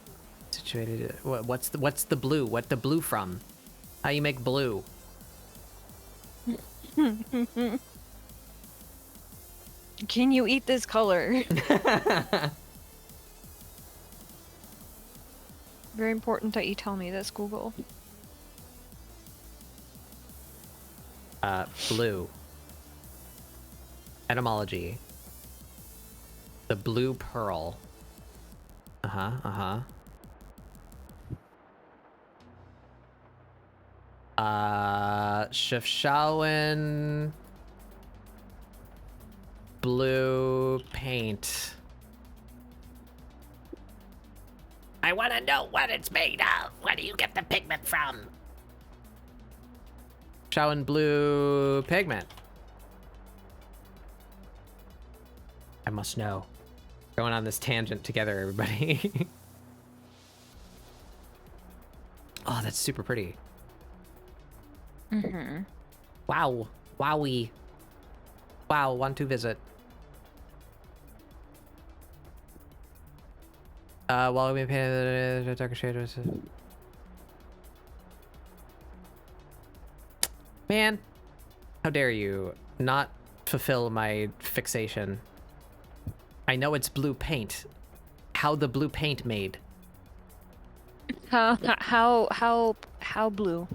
Situated. What's the blue? What the blue from? How you make blue? Can you eat this color? Very important that you tell me this, Google. Blue. Etymology. The blue pearl. Chefchaouen blue paint. I want to know what it's made of. Where do you get the pigment from? Chefchaouen blue pigment. I must know. Going on this tangent together, everybody. Oh, that's super pretty. Mm-hmm. Wow. Wowie. Wow, want to visit. While we painted the darker shade was... Man, how dare you not fulfill my fixation. I know it's blue paint. How the blue paint made? How blue?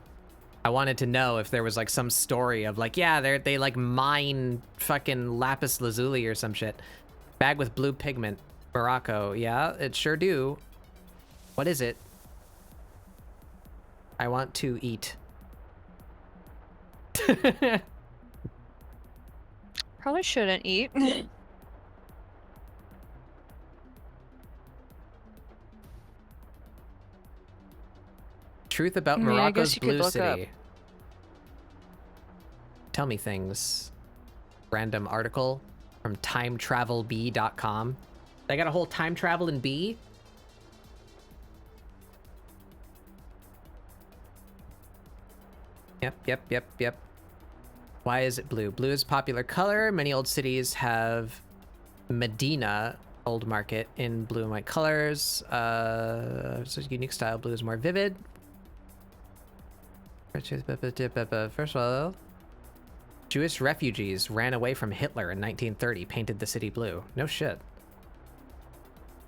I wanted to know if there was like some story of like, yeah, they like mine fucking lapis lazuli or some shit. Bag with blue pigment. Morocco. Yeah, it sure do. What is it? I want to eat. Probably shouldn't eat. Truth about I mean, I Morocco's guess you could blue look up. city. Tell me things. Random article from timetravelb.com. They got a whole time travel in B? Yep. Why is it blue? Blue is a popular color. Many old cities have Medina, old market, in blue and white colors. It's a unique style. Blue is more vivid. First of all, Jewish refugees ran away from Hitler in 1930, painted the city blue. No shit.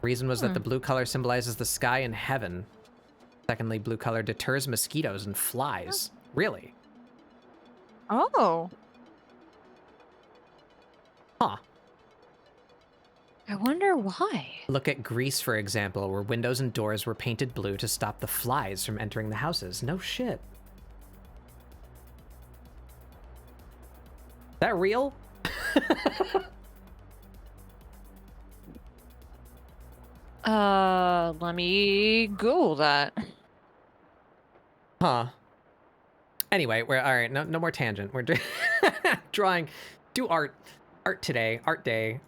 Reason was that the blue color symbolizes the sky and heaven. Secondly, blue color deters mosquitoes and flies. Really? Oh. Huh. I wonder why. Look at Greece, for example, where windows and doors were painted blue to stop the flies from entering the houses. No shit. That real? Let me Google that. Huh. Anyway, we're all right. No more tangent. We're drawing, do art today, art day.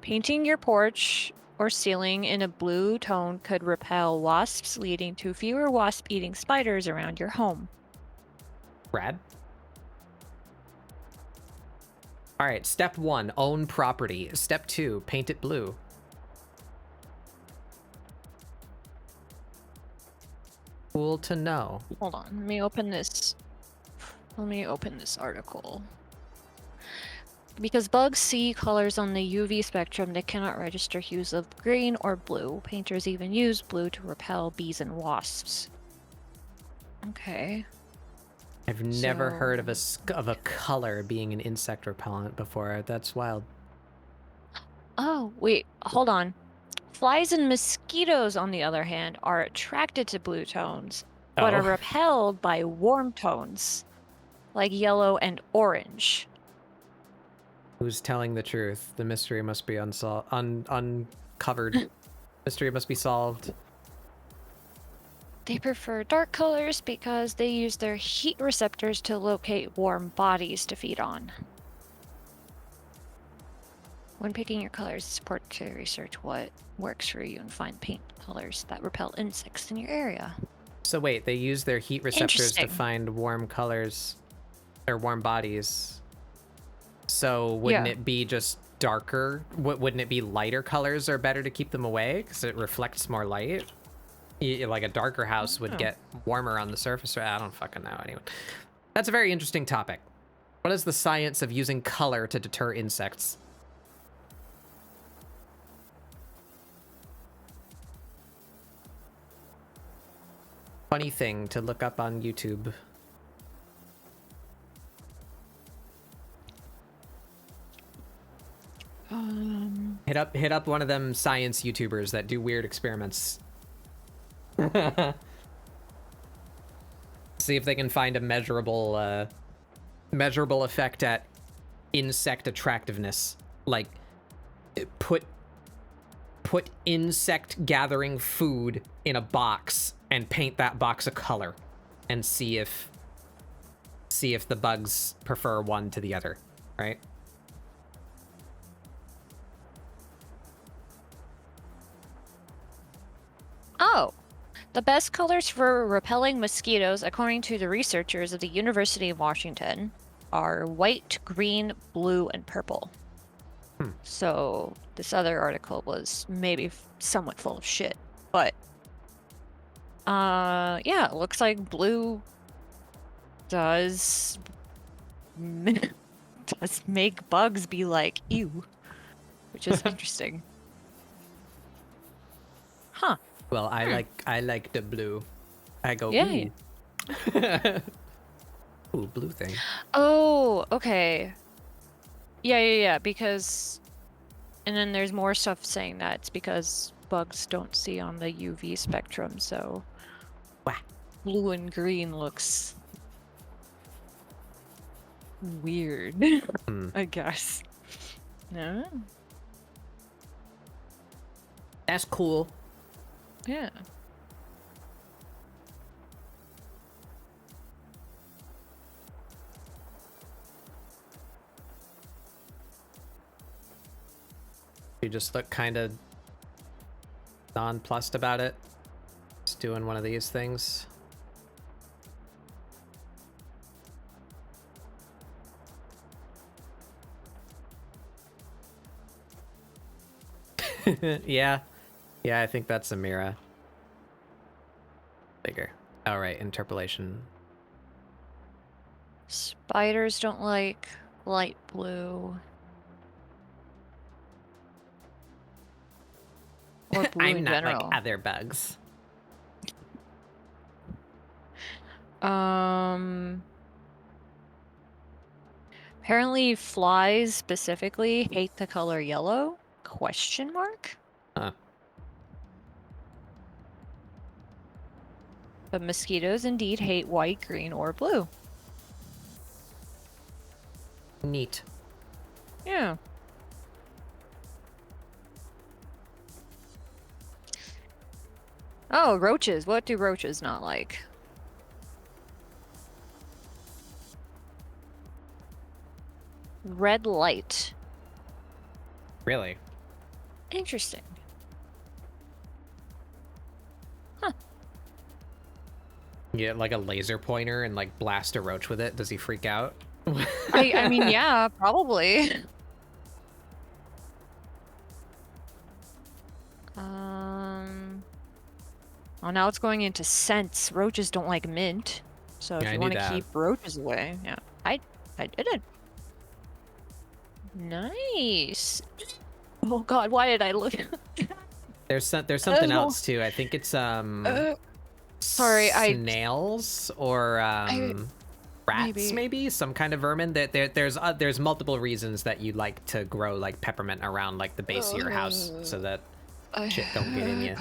Painting your porch or ceiling in a blue tone could repel wasps, leading to fewer wasp-eating spiders around your home. Brad. All right, step 1, own property. Step 2, paint it blue. Cool to know. Hold on, let me open this. Let me open this article. Because bugs see colors on the UV spectrum, they cannot register hues of green or blue. Painters even use blue to repel bees and wasps. Okay. I've never heard of a color being an insect repellent before. That's wild. Oh, wait, hold on. Flies and mosquitoes, on the other hand, are attracted to blue tones, but are repelled by warm tones, like yellow and orange. Who's telling the truth? The mystery must be uncovered. Mystery must be solved. They prefer dark colors because they use their heat receptors to locate warm bodies to feed on. When picking your colors, it's important to research what works for you and find paint colors that repel insects in your area. So wait, they use their heat receptors to find warm colors or warm bodies. So wouldn't it be just darker? Wouldn't it be lighter colors are better to keep them away because it reflects more light? Like a darker house would get warmer on the surface. I don't fucking know. Anyway, that's a very interesting topic. What is the science of using color to deter insects? Funny thing to look up on YouTube. Hit up one of them science YouTubers that do weird experiments. See if they can find a measurable effect at insect attractiveness. Like put insect gathering food in a box and paint that box a color and see if the bugs prefer one to the other, right? Oh, the best colors for repelling mosquitoes, according to the researchers of the University of Washington, are white, green, blue, and purple. So this other article was maybe somewhat full of shit, but yeah, it looks like blue does make bugs be like, ew, which is interesting. Huh. Well, I like the blue. I go, yeah. Ooh. Ooh, blue thing. Oh, okay. Yeah, because... And then there's more stuff saying that it's because bugs don't see on the UV spectrum, so... Wah. Blue and green looks... weird, I guess. No? That's cool. Yeah. You just look kind of nonplussed about it. Just doing one of these things. Yeah, I think that's a mirror. Bigger. All right, interpolation. Spiders don't like light blue. Or blue I'm in not general. like other bugs. Apparently, flies specifically hate the color yellow? Question mark? Huh. But mosquitoes indeed hate white, green, or blue. Neat. Yeah. Oh, roaches. What do roaches not like? Red light. Really? Interesting. Huh. You get like a laser pointer and like blast a roach with it. Does he freak out? I mean, yeah, probably. Oh, now it's going into scents. Roaches don't like mint. So if Yeah, I you knew want to that. keep roaches away, yeah. I did it. Nice. Oh god, why did I look? There's something else too. I think it's sorry, snails or rats, maybe some kind of vermin. That there's multiple reasons that you like to grow like peppermint around like the base of your house so that shit don't get in you.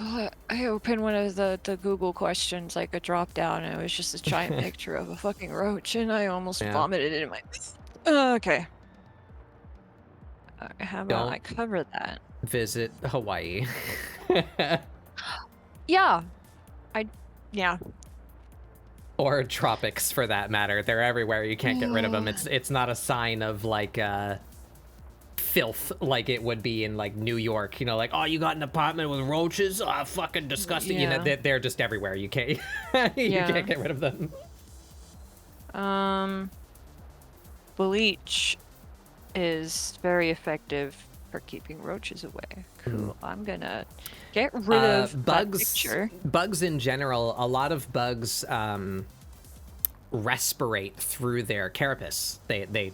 I opened one of the Google questions, like a drop down, and it was just a giant picture of a fucking roach, and I almost vomited it in my. Okay. How about I cover that? Visit Hawaii. Yeah. Yeah. Or tropics for that matter. They're everywhere. You can't get rid of them. It's not a sign of like filth like it would be in like New York, you know, like, oh, you got an apartment with roaches? Oh, fucking disgusting. Yeah. You know, they're just everywhere. You can't you can't get rid of them. Bleach is very effective for keeping roaches away. Cool. I'm gonna get rid of bugs. That picture. Bugs in general, a lot of bugs respirate through their carapace. They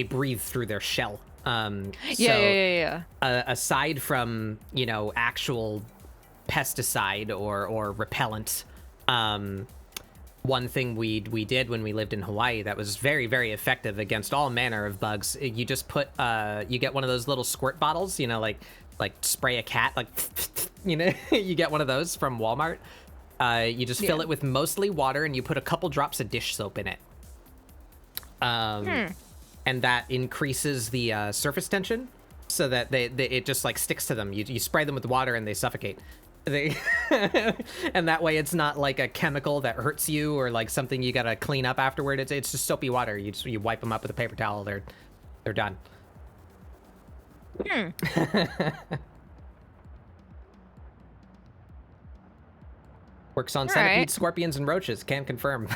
breathe through their shell. Yeah. Aside from, you know, actual pesticide or repellent, one thing we did when we lived in Hawaii that was very, very effective against all manner of bugs. You just put you get one of those little squirt bottles, you know, like spray a cat, like you know, you get one of those from Walmart. You just fill it with mostly water and you put a couple drops of dish soap in it. And that increases the surface tension so that it just like sticks to them. You spray them with water and they suffocate. And that way it's not like a chemical that hurts you or like something you gotta clean up afterward. It's just soapy water. You wipe them up with a paper towel. They're done. Works on centipedes, scorpions, and roaches. Can confirm.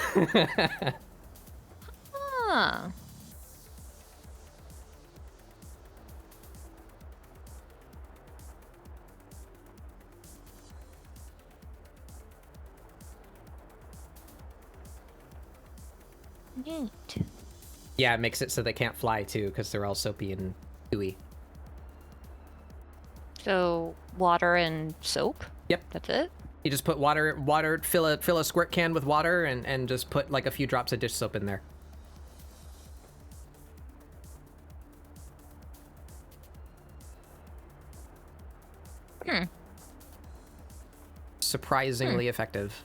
Neat. Yeah, it makes it so they can't fly too because they're all soapy and gooey. So water and soap? Yep. That's it? You just put water, fill a squirt can with water and just put like a few drops of dish soap in there. Surprisingly effective.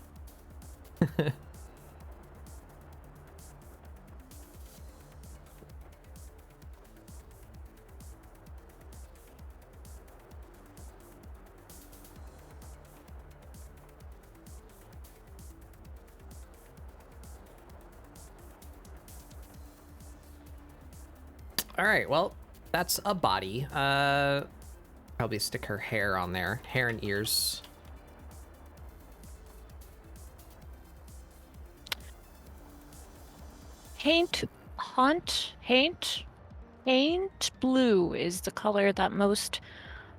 All right, well, that's a body. Probably stick her hair on there. Hair and ears. Paint blue is the color that most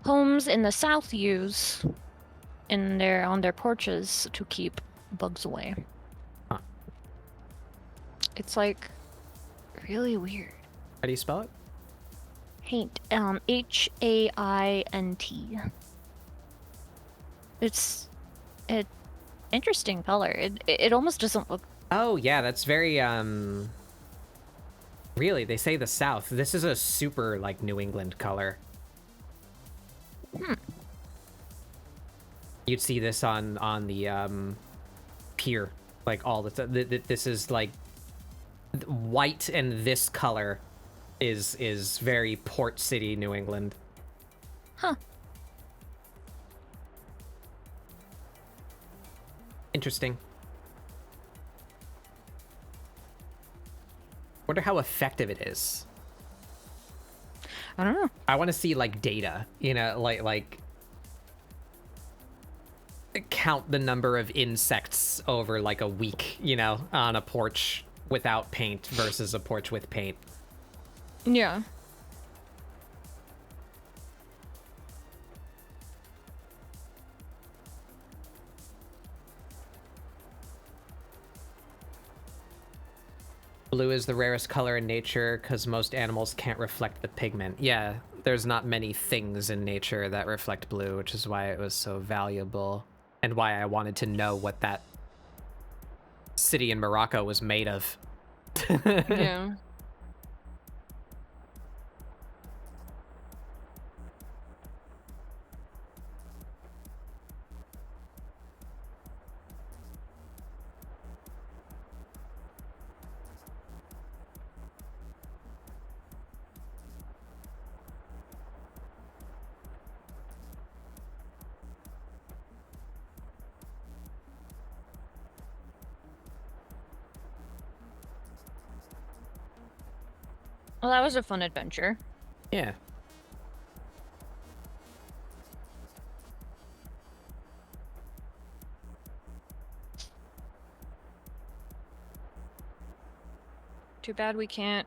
homes in the South use on their porches to keep bugs away. Huh. It's like really weird. How do you spell it? Haint. Haint. It's an interesting color. It almost doesn't look. Oh yeah, that's very Really, they say the South. This is a super, like, New England color. You'd see this on the pier, like, all the time. This is, like, white, and this color is very Port City, New England. Huh. Interesting. Wonder how effective it is. I don't know. I want to see, like, data, you know, like count the number of insects over, like, a week, you know, on a porch without paint versus a porch with paint. Yeah. Blue is the rarest color in nature because most animals can't reflect the pigment. Yeah, there's not many things in nature that reflect blue, which is why it was so valuable and why I wanted to know what that city in Morocco was made of. Yeah. Well, that was a fun adventure. Yeah. Too bad we can't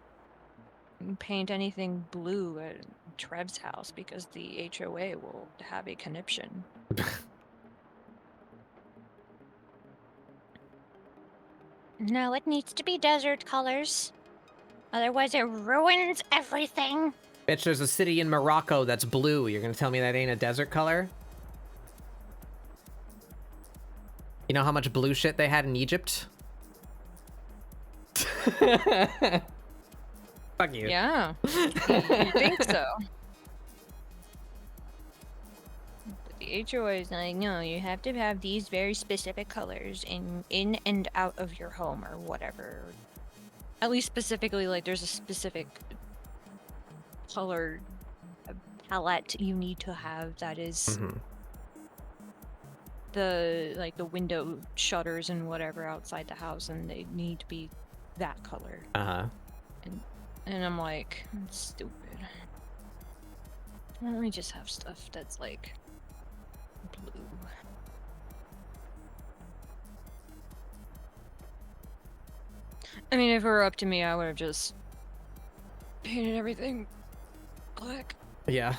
paint anything blue at Trev's house because the HOA will have a conniption. No, it needs to be desert colors. Otherwise, it ruins everything. Bitch, there's a city in Morocco that's blue. You're gonna tell me that ain't a desert color? You know how much blue shit they had in Egypt? Fuck you. Yeah. You think so? But the HOA is like, no, you have to have these very specific colors in and out of your home or whatever. At least specifically, like, there's a specific color palette you need to have that is the window shutters and whatever outside the house, and they need to be that color. Uh-huh. And I'm like, it's stupid. Why don't we just have stuff that's like blue? I mean, if it were up to me, I would have just painted everything black. Yeah.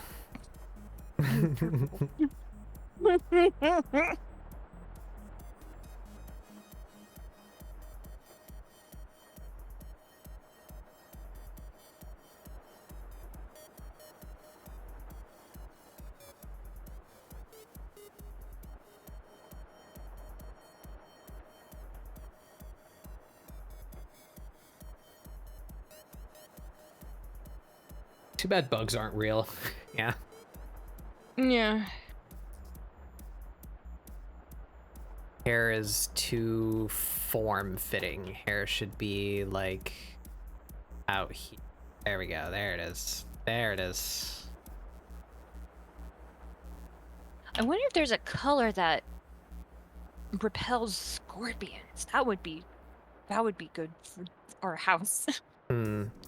Too bad bugs aren't real. Yeah. Yeah. Hair is too form-fitting. Hair should be, like, out here. There we go. There it is. There it is. I wonder if there's a color that repels scorpions. That would be good for our house.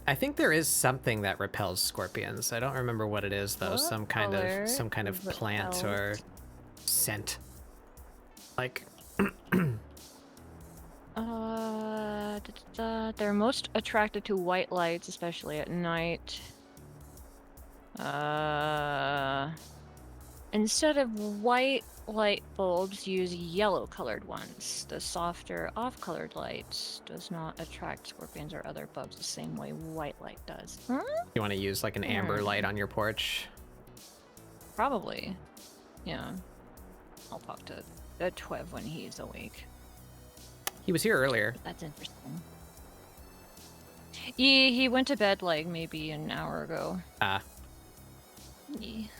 I think there is something that repels scorpions. I don't remember what it is though. What Some kind of plant or repels? scent. Like They're most attracted to white lights, especially at night. Instead of white light bulbs, use yellow colored ones. The softer off-colored light does not attract scorpions or other bugs the same way white light does. Huh? you want to use like an amber light on your porch. Probably. Yeah. I'll talk to Twev when he's awake. He was here earlier. That's interesting. He went to bed like maybe an hour ago. Ah. He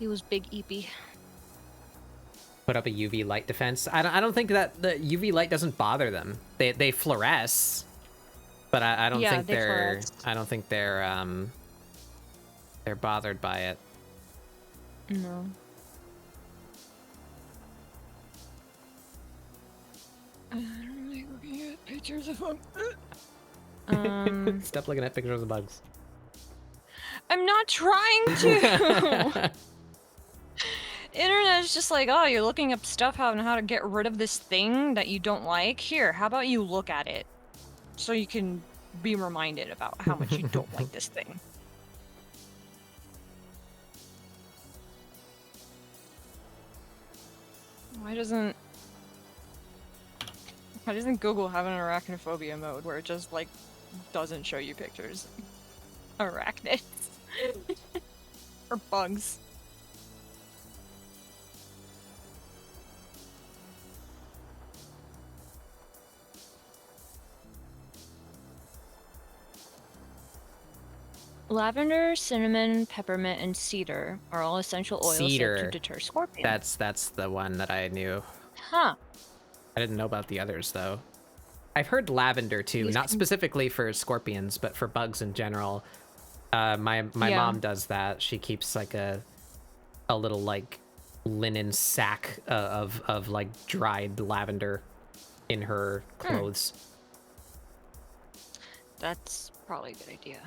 was big eepy. Put up a UV light defense. I don't think that the UV light doesn't bother them. They fluoresce, but I don't Yeah, think they they're fluoresce. I don't think they're bothered by it. No. I don't like looking at pictures of them. Stop looking at pictures of bugs. I'm not trying to. Internet is just like, oh, you're looking up stuff on how to get rid of this thing that you don't like. Here, how about you look at it so you can be reminded about how much you don't like this thing. Why doesn't Google have an arachnophobia mode where it just like doesn't show you pictures? Arachnids. Or bugs. Lavender, cinnamon, peppermint, and cedar are all essential oils said Cedar. to deter scorpions. That's the one that I knew. Huh. I didn't know about the others though. I've heard lavender too, These not can- specifically for scorpions, but for bugs in general. My Yeah. mom does that. She keeps like a little like linen sack of like dried lavender in her clothes. That's probably a good idea.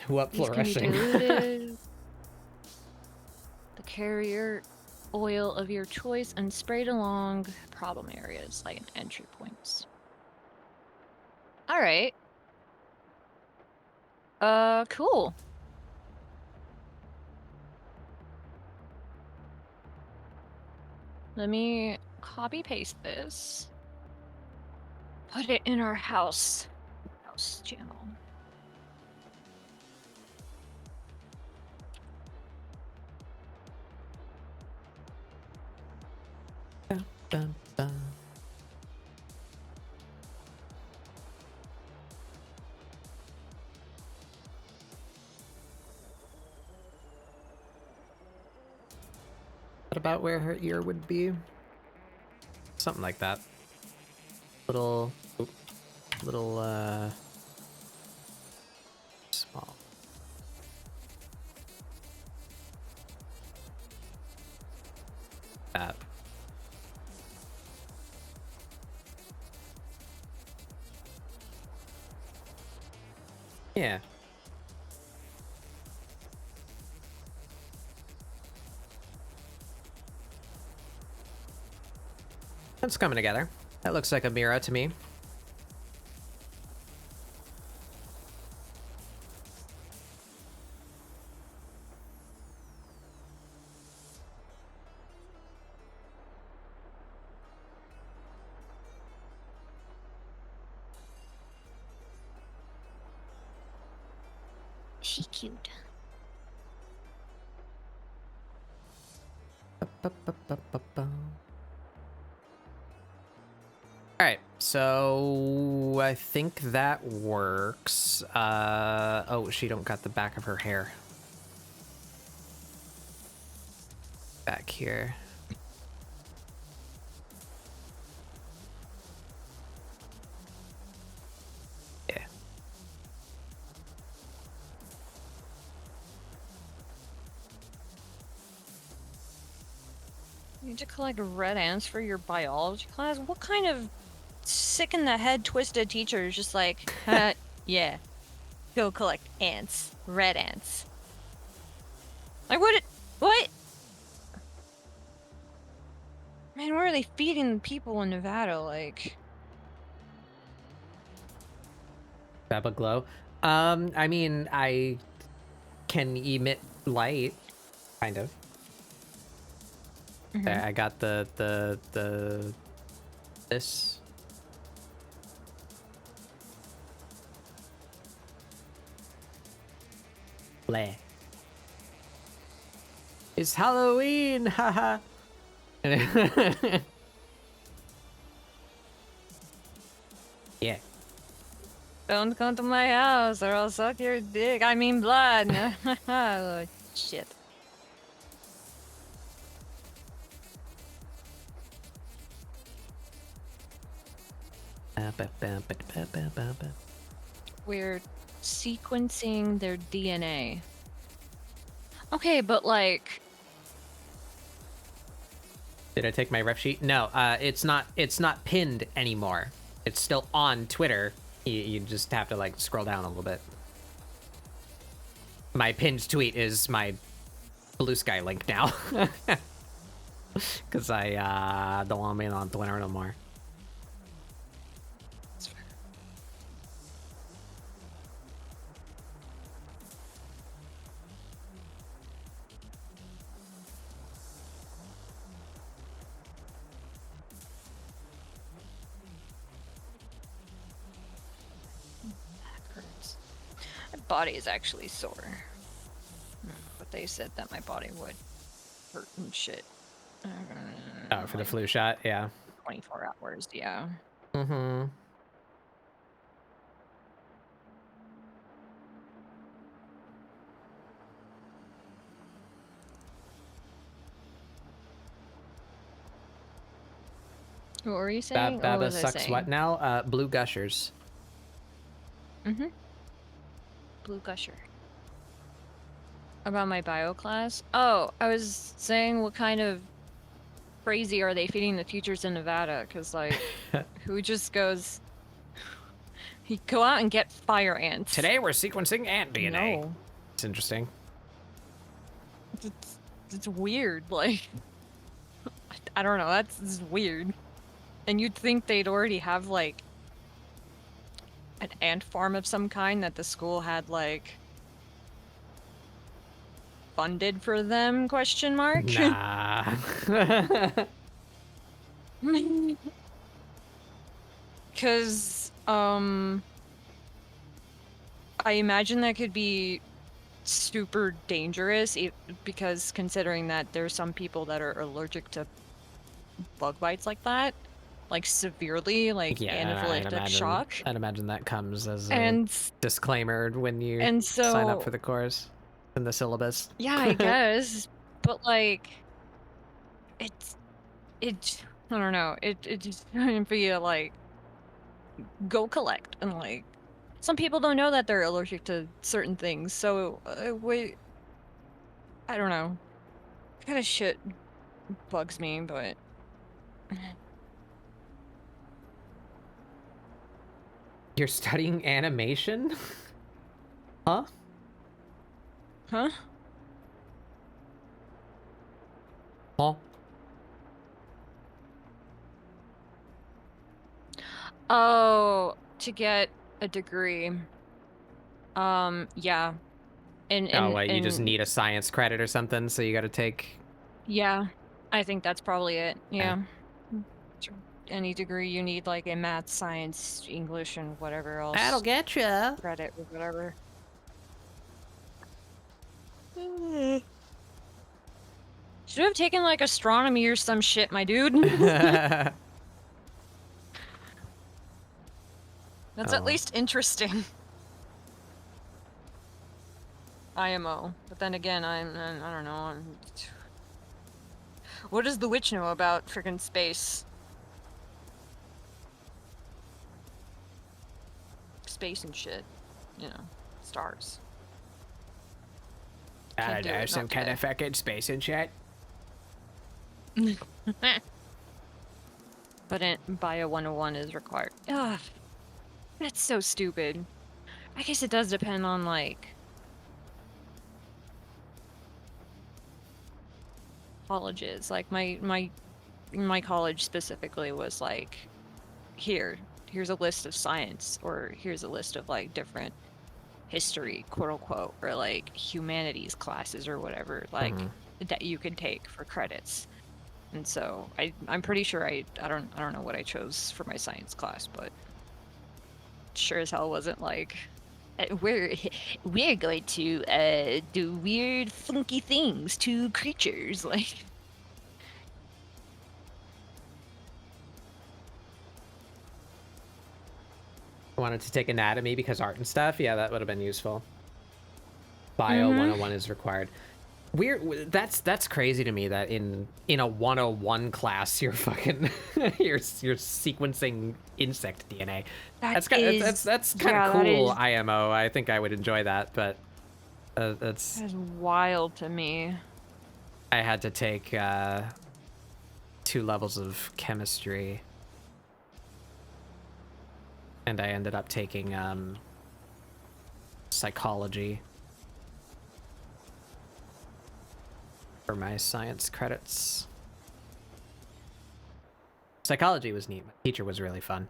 Who up These can be flourishing? diluted. The carrier oil of your choice and sprayed along problem areas like entry points. All right. Cool. Let me copy paste this. Put it in our house channel. Dun, dun. What about where her ear would be? Something like that. Little, small. That. Yeah. That's coming together. That looks like a mirror to me. She cute. All right, so I think that works. Oh, she don't got the back of her hair. Back here. Yeah. You need to collect red ants for your biology class? What kind of sick in the head twisted teacher is just like, yeah, go collect ants, red ants. Like what? Man, where are they feeding people in Nevada? Like, Baba glow. I mean, I can emit light, kind of. There, I got the this. Bleh. It's Halloween, haha. Yeah. Don't come to my house or I'll suck your dick. I mean blood. Oh, shit. We're sequencing their DNA. Okay, but like... Did I take my ref sheet? No, it's not pinned anymore. It's still on Twitter. You just have to like scroll down a little bit. My pinned tweet is my Blue Sky link now. Because I don't want to be on Twitter no more. My body is actually sore. But they said that my body would hurt and shit. Oh, for the flu shot, yeah. 24 hours, yeah. Mm-hmm. What were you saying? What Baba was I sucks saying? what now? Blue gushers. Mm-hmm. Blue gusher. About my bio class? Oh, I was saying what kind of crazy are they feeding the teachers in Nevada? Because, like, who just goes... You go out and get fire ants. Today we're sequencing ant DNA. No. It's interesting. It's weird, like... I don't know, that's weird. And you'd think they'd already have, like, an ant farm of some kind that the school had, like... funded for them, question mark? Nah. Because, I imagine that could be super dangerous because considering that there's some people that are allergic to bug bites like that, like severely, like anaphylactic shock. I'd imagine that comes as a And disclaimer when you and sign up so for the course in the syllabus. yeah, I guess, but like it I don't know, it just for you to like go collect and like some people don't know that they're allergic to certain things, so wait, I don't know, kind of shit bugs me, but You're studying animation? Huh? huh? Huh? Oh, to get a degree. Yeah. Oh, wait, you just need a science credit or something, so you gotta take... Yeah, I think that's probably it. Yeah. Any degree you need, like in math, science, English, and whatever else. That'll get ya. Credit or whatever. Should have taken like astronomy or some shit, my dude. That's at least interesting. IMO, but then again, I don't know. What does the witch know about friggin' space? Space and shit, you know, stars. I don't know, some kind of fucking space and shit. But Bio 101 is required. Ugh, that's so stupid. I guess it does depend on, like, colleges. Like, my college specifically was like, here's a list of science, or here's a list of, like, different history, quote-unquote, or, like, humanities classes or whatever, like, that you could take for credits. And so I'm pretty sure I don't know what I chose for my science class, but sure as hell wasn't like we're going to do weird funky things to creatures, like I wanted to take anatomy because art and stuff. Yeah, that would have been useful. Bio 101 is required. Weird. That's crazy to me that in a 101 class you're fucking you're sequencing insect DNA. That's kind of cool. IMO. I think I would enjoy that, but that's wild to me. I had to take 2 levels of chemistry, and I ended up taking psychology for my science credits. Psychology was neat. My teacher was really fun.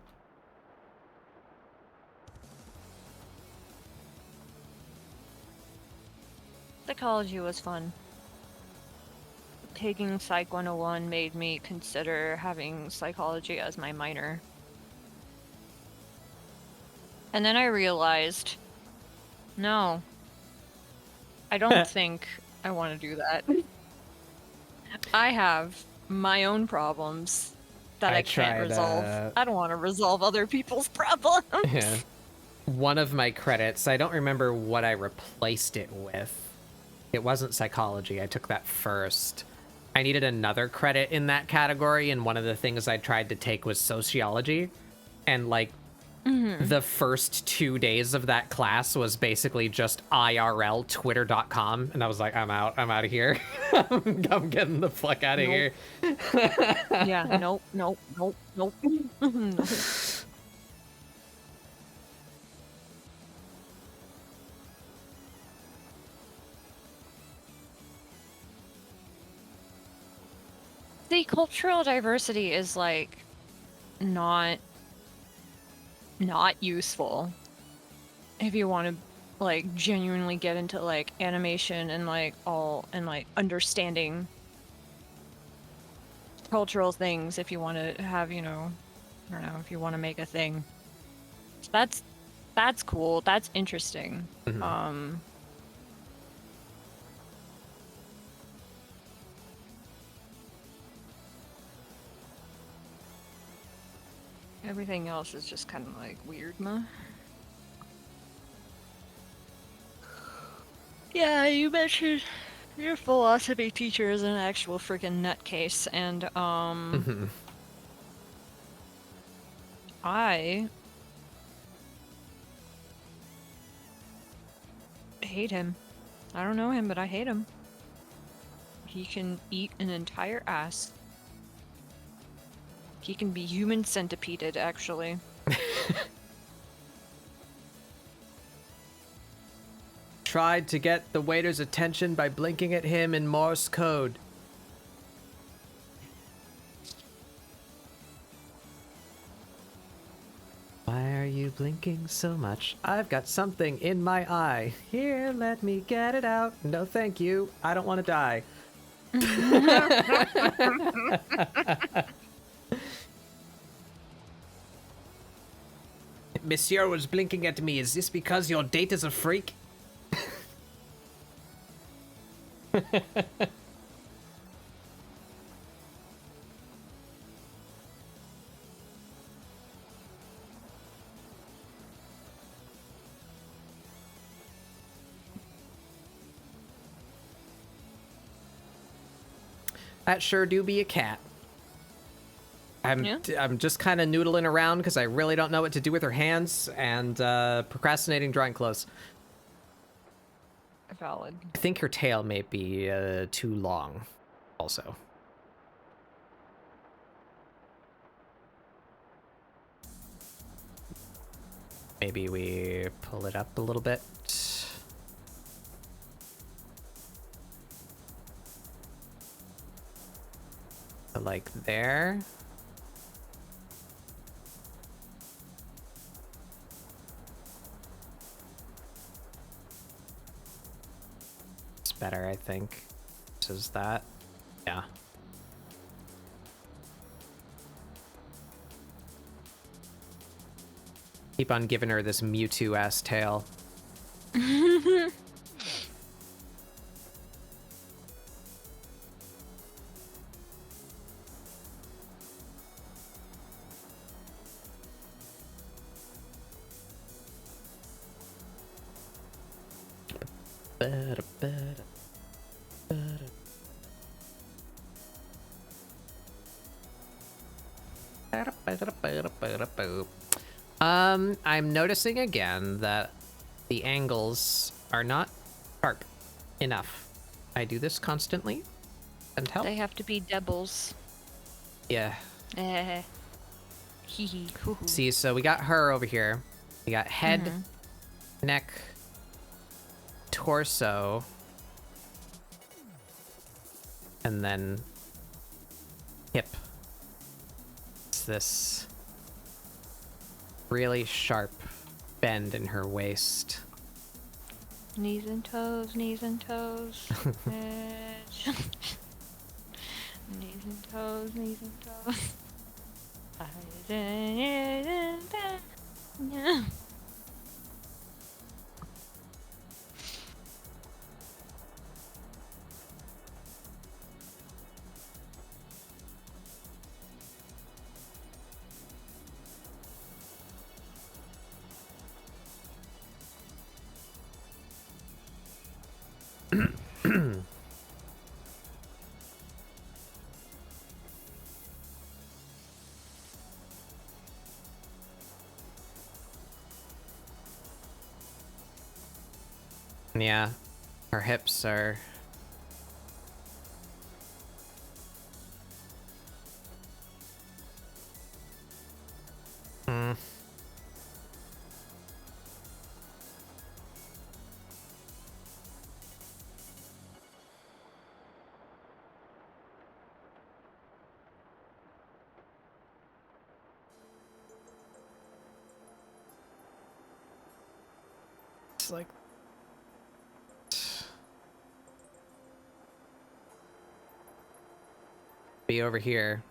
Psychology was fun. Taking Psych 101 made me consider having psychology as my minor. And then I realized, no, I don't think I want to do that. I have my own problems that I can't resolve. I don't want to resolve other people's problems. Yeah. One of my credits, I don't remember what I replaced it with. It wasn't psychology. I took that first. I needed another credit in that category, and one of the things I tried to take was sociology. And like the first 2 days of that class was basically just IRL Twitter.com, and I was like, I'm out of here. I'm getting the fuck out of here. Yeah, nope. Nope. The cultural diversity is like not useful if you want to like genuinely get into like animation and like understanding cultural things. If you want to have, you know, I don't know, if you want to make a thing, that's cool, that's interesting. Everything else is just kind of like weird, man. Yeah, you mentioned your philosophy teacher is an actual freaking nutcase, and I hate him. I don't know him, but I hate him. He can eat an entire ass. He can be human centipeded, actually. Tried to get the waiter's attention by blinking at him in Morse code. Why are you blinking so much? I've got something in my eye. Here, let me get it out. No, thank you. I don't want to die. Monsieur was blinking at me. Is this because your date is a freak? That sure do be a cat. I'm just kind of noodling around because I really don't know what to do with her hands and procrastinating drawing clothes. Valid. I think her tail may be too long also. Maybe we pull it up a little bit. Like there. It's better, I think. This is that. Yeah. Keep on giving her this Mewtwo-ass tail. I'm noticing again that the angles are not sharp enough. I do this constantly and help. They have to be doubles. Yeah. Eh. Hee hee. Hoo hoo. See, so we got her over here. We got head, neck, torso, and then hip. It's this really sharp bend in her waist. Knees and toes, knees and toes. Edge. Knees and toes, knees and toes. Yeah. Yeah, her hips are... It's like... Be over here.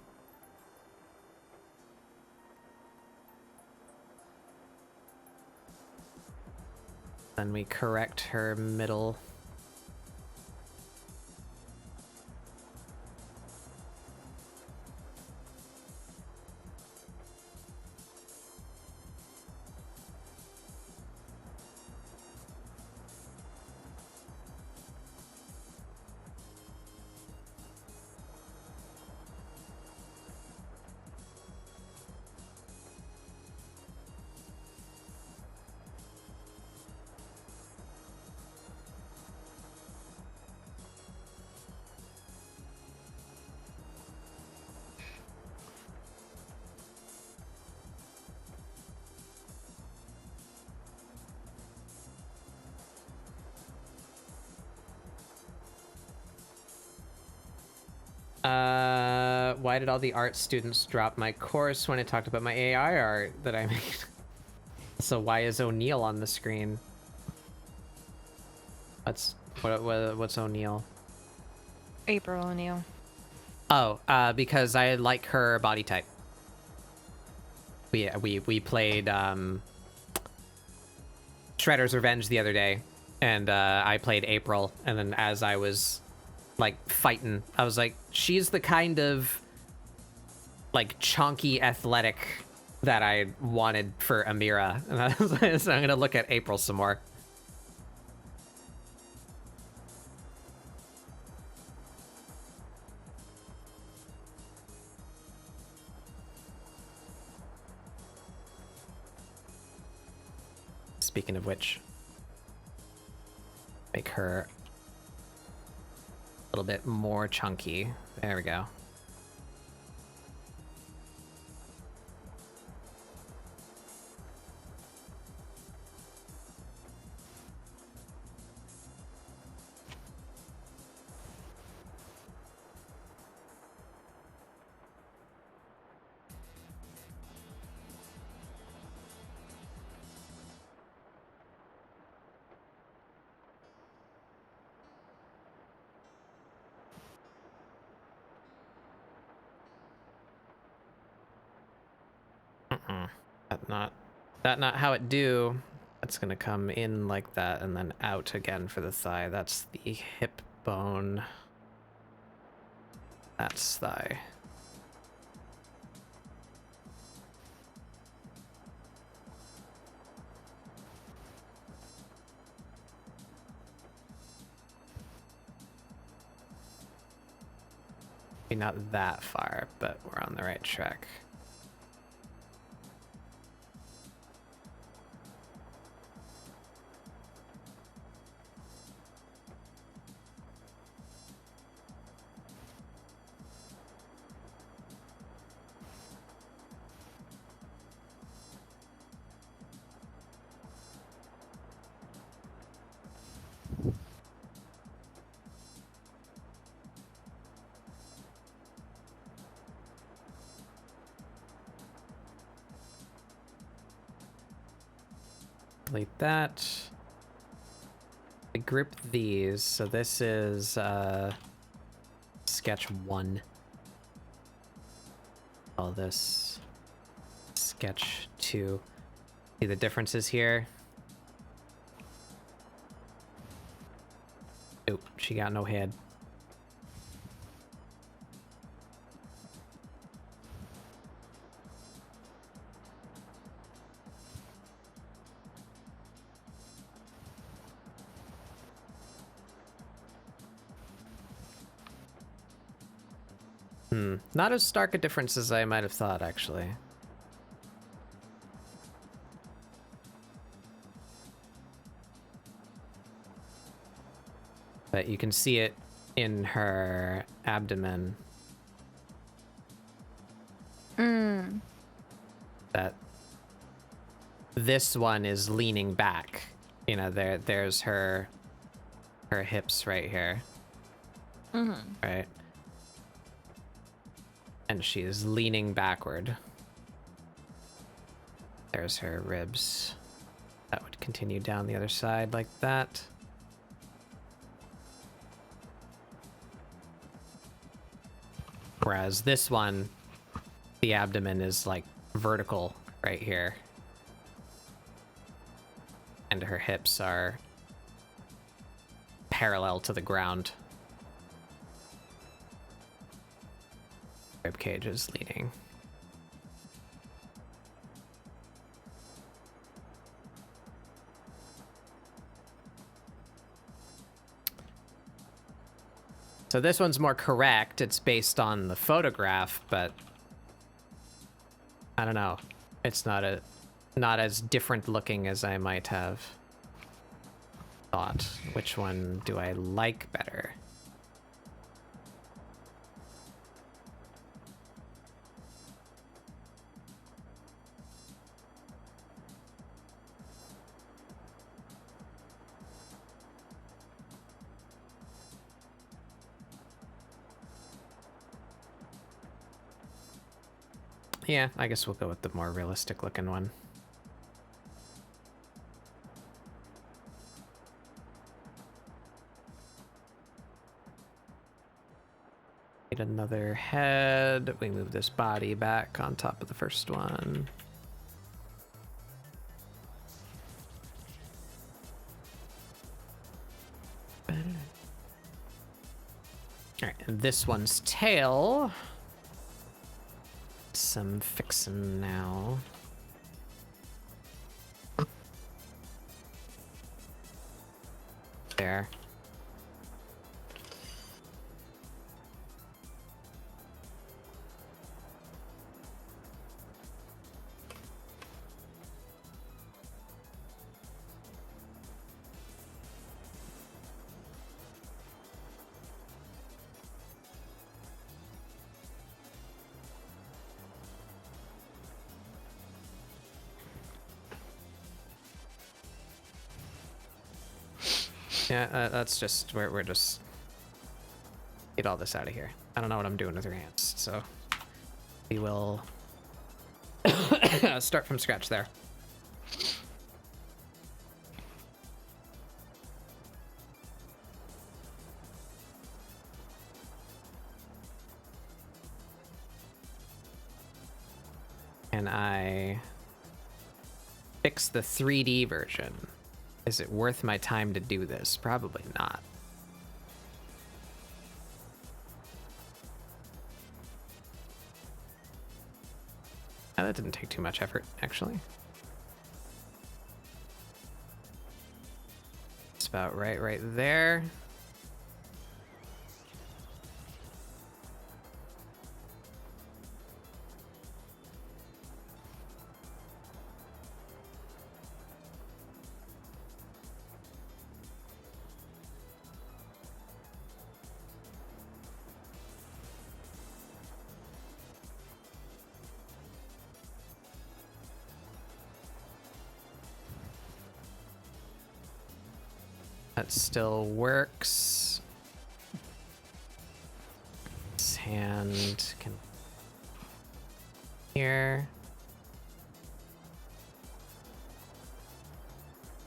Then we correct her middle. Why did all the art students drop my course when I talked about my AI art that I made? So why is O'Neill on the screen? What's O'Neill? April O'Neil. Oh, because I like her body type. We played Shredder's Revenge the other day, and I played April, and then as I was like fighting, I was like, she's the kind of like chonky athletic that I wanted for Amira, and I was like, so I'm gonna look at April some more. Speaking of which, make her a little bit more chunky. There we go. That not how it do. That's gonna come in like that and then out again for the thigh. That's the hip bone. That's thigh. not that far, but we're on the right track. Delete that. We group these, so this is sketch 1. All this sketch 2. See the differences here? Oop, she got no head. Not as stark a difference as I might have thought, actually. But you can see it in her abdomen. That this one is leaning back. You know, there's her hips right here. Right? And she is leaning backward. There's her ribs. That would continue down the other side like that. Whereas this one, the abdomen is like vertical right here. And her hips are parallel to the ground. Rib cage is leaning. So this one's more correct. It's based on the photograph, but I don't know. It's not as different looking as I might have thought. Which one do I like better? Yeah, I guess we'll go with the more realistic looking one. Need another head. We move this body back on top of the first one. Alright, and this one's tail. Some fixin' now. There. Yeah, that's just we're just get all this out of here. I don't know what I'm doing with your hands, so we will start from scratch there. Can I fix the 3D version? Is it worth my time to do this? Probably not. Oh, that didn't take too much effort, actually. It's about right there. That still works. This hand can here.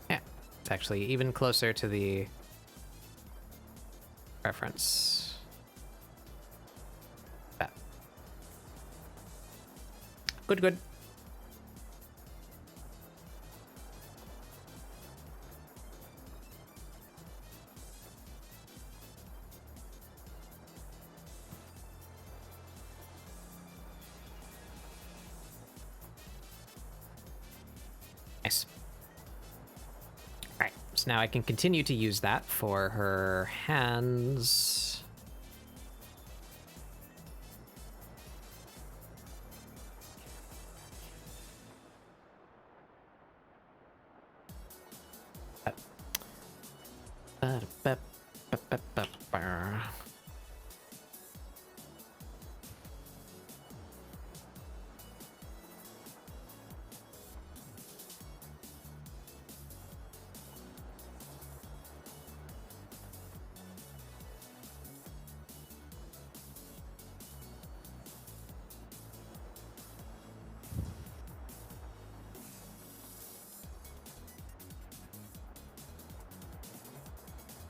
Yeah, it's actually even closer to the reference. That. Good, good. Nice. Alright, so now I can continue to use that for her hands.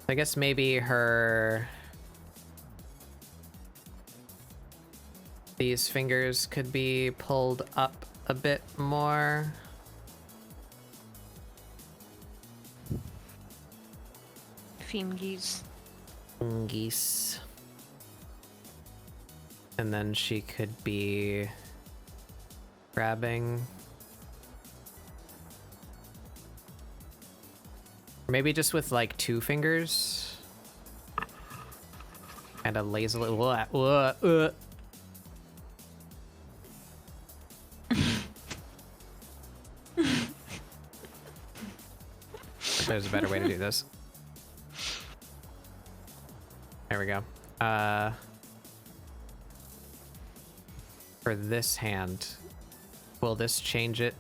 I guess maybe these fingers could be pulled up a bit more. Fingies. Geese. And then she could be grabbing. Maybe just with like 2 fingers. Kind of lazily. There's a better way to do this. There we go. For this hand, will this change it?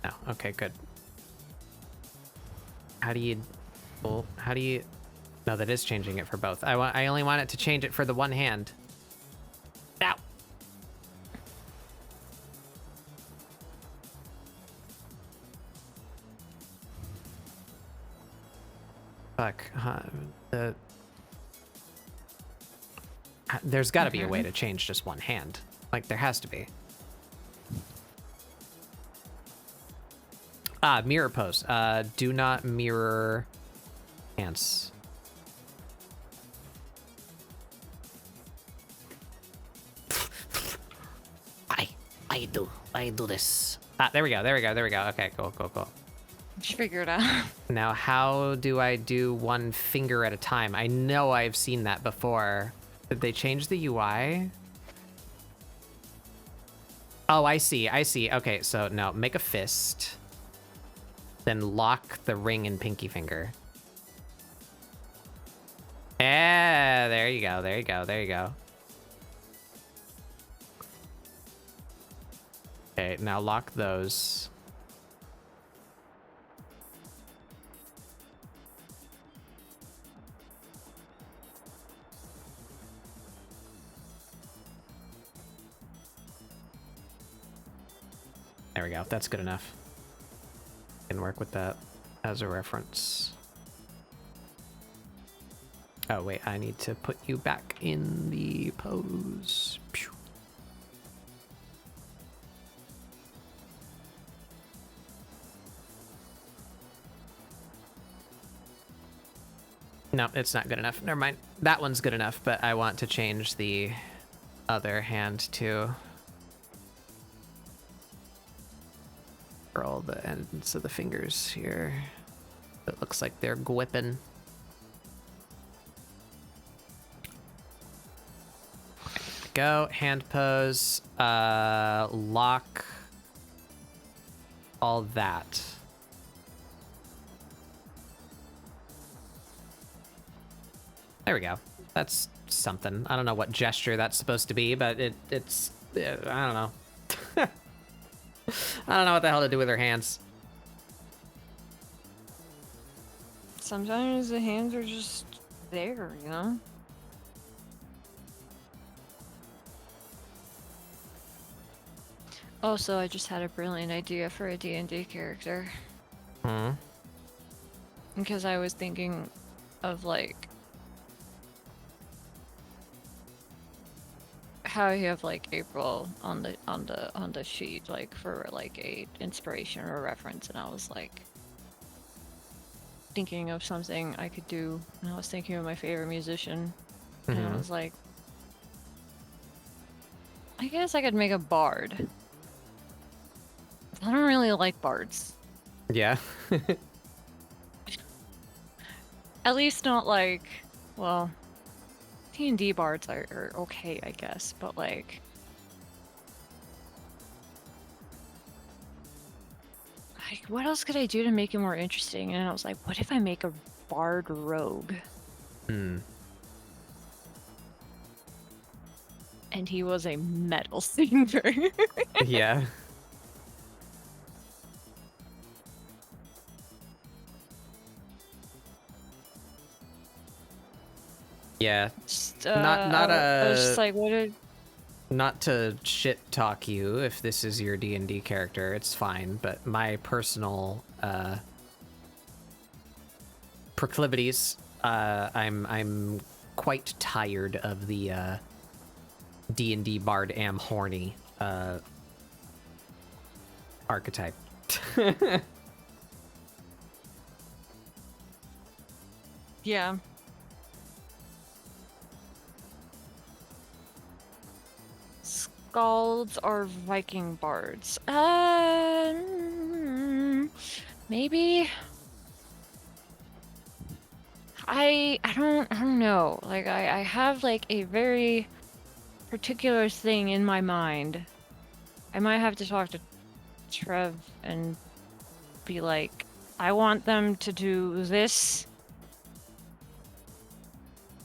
No. Okay, good. How do you... Well, how do you... No, that is changing it for both. I only want it to change it for the one hand. Ow! Fuck. There's got to be a way to change just one hand. Like, there has to be. Mirror pose. Do not mirror hands. I do this. There we go. Okay, cool. Did you figure it out? Now, how do I do one finger at a time? I know I've seen that before. Did they change the UI? Oh, I see. Okay, so no, make a fist. Then lock the ring and pinky finger. Yeah, there you go. Okay, now lock those. There we go. That's good enough. Can work with that as a reference. Oh, wait. I need to put you back in the pose. Pew. No, it's not good enough. Never mind. That one's good enough, but I want to change the other hand too. For all the ends of the fingers here. It looks like they're whipping. Go, hand pose, lock, all that. There we go. That's something. I don't know what gesture that's supposed to be, but I don't know. I don't know what the hell to do with her hands. sometimes the hands are just there, you know? Also, I just had a brilliant idea for a D&D character. Hmm. Because I was thinking of, like, how you have, like, April on the sheet, like, for, like, a inspiration or a reference, and I was, like, thinking of something I could do, and I was thinking of my favorite musician, and I was like, I guess I could make a bard. I don't really like bards. Yeah. At least not like, well, D&D bards are okay, I guess, but like, what else could I do to make it more interesting? And I was like, what if I make a bard rogue? Hmm. And he was a metal singer. Yeah. Yeah. Just, Not I was just like, what did... Not to shit talk you if this is your D&D character, it's fine, but my personal proclivities, I'm quite tired of the D&D bard am horny archetype. Yeah. Scalds are Viking bards. Maybe. I don't know. Like I have like a very particular thing in my mind. I might have to talk to Trev and be like, I want them to do this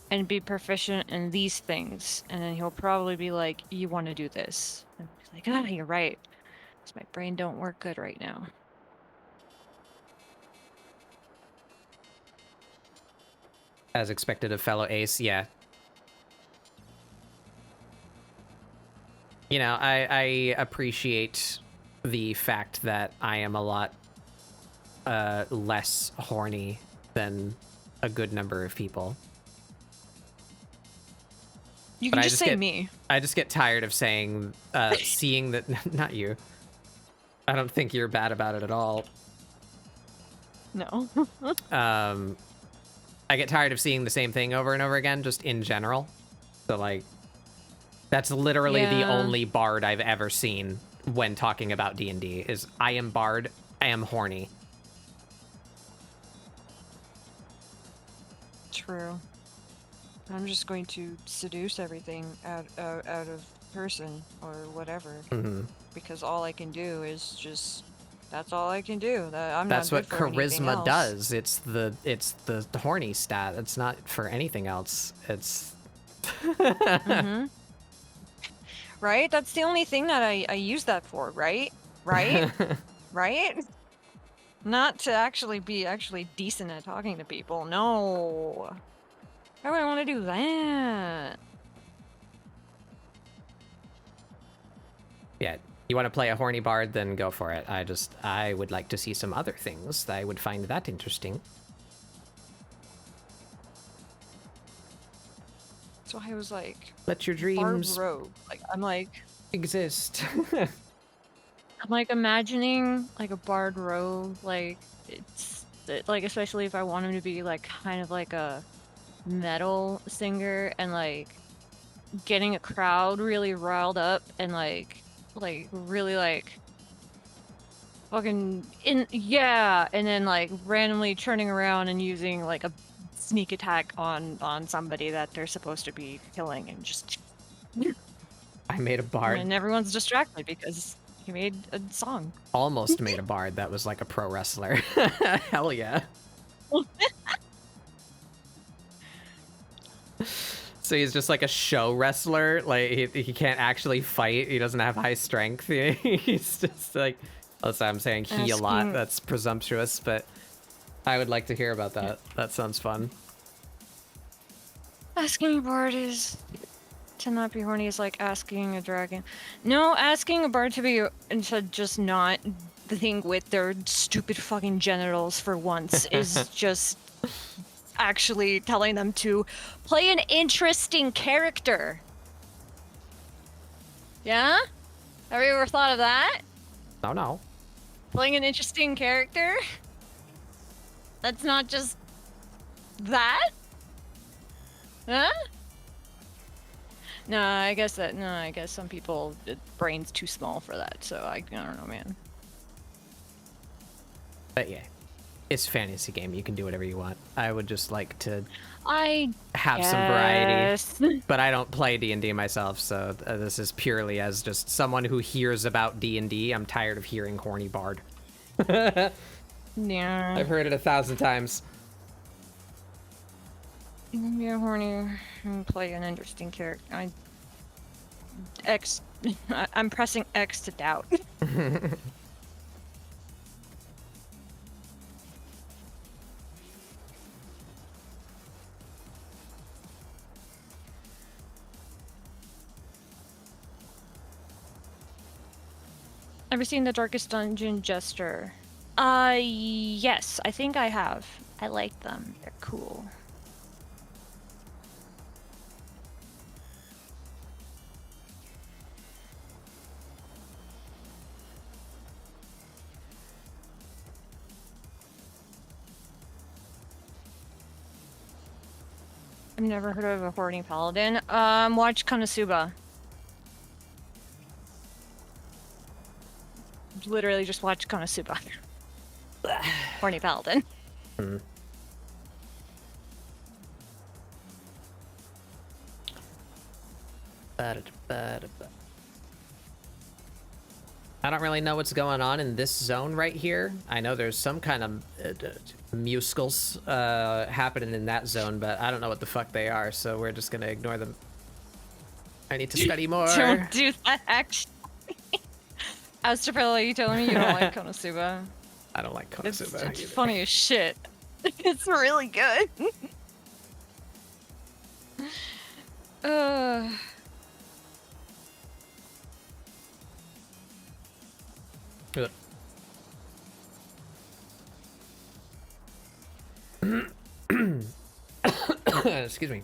and be proficient in these things. And then he'll probably be like, you want to do this. And I'll be like, ah, you're right. Because my brain don't work good right now. As expected of fellow ace, yeah. You know, I appreciate the fact that I am a lot less horny than a good number of people. You But can I just just say get- me. I just get tired of saying, seeing that, not you. I don't think you're bad about it at all. No. I get tired of seeing the same thing over and over again, just in general. So, like, that's literally the Yeah. only bard I've ever seen when talking about D&D, is I am bard, I am horny. True. I'm just going to seduce everything out of person or whatever. Mm-hmm. Because all I can do is just... That's all I can do. I'm That's not what good for anything charisma else. does. It's the horny stat. It's not for anything else. It's Mm-hmm. Right? That's the only thing that I use that for, right? Right? Right? Not to actually be decent at talking to people. No. Why would I want to do that? Yeah. You want to play a horny bard, then go for it. I would like to see some other things. I would find that interesting. So I was like, Let your Bard dreams Rogue. Like, I'm exist. like imagining like a Bard Rogue. Like, like, especially if I want him to be like kind of like a metal singer and like getting a crowd really riled up and like really like fucking yeah, and then like randomly turning around and using like a sneak attack on somebody that they're supposed to be killing and just I made a bard. and everyone's distracted because he made a song. Almost made a bard that was like a pro wrestler. Hell yeah. So he's just like a show wrestler. Like he can't actually fight. He doesn't have high strength. He's just like, that's why I'm saying he a lot. Asking- That's presumptuous, but I would like to hear about that. That sounds fun. Asking a bard is to not be horny is like asking a dragon. No, asking a bard to be to just not think with their stupid fucking genitals for once is just actually telling them to play an interesting character. Yeah? Have you ever thought of that? Oh no. Playing an interesting character? That's not just that? Huh? No, I guess some people, the brain's too small for that, so I don't know, man. But yeah, it's a fantasy game. You can do whatever you want. I would just like to I have some variety, but I don't play D&D myself, so this is purely as just someone who hears about D&D. I'm tired of hearing horny bard. Yeah. I've heard it 1,000 times. Yeah, horny. Play an interesting character. I'm pressing X to doubt. Ever seen The Darkest Dungeon Jester? Yes, I think I have. I like them. They're cool. I've never heard of a horny paladin. Watch Konosuba. Literally just watch Konosuba. Horny paladin. Hmm. I don't really know what's going on in this zone right here. I know there's some kind of musicals happening in that zone, but I don't know what the fuck they are, so we're just gonna ignore them. I need to study more. Don't do that, actually. Astrapella, you telling me you don't like Konosuba? I don't like Konosuba. It's funny as shit. It's really good. Excuse me.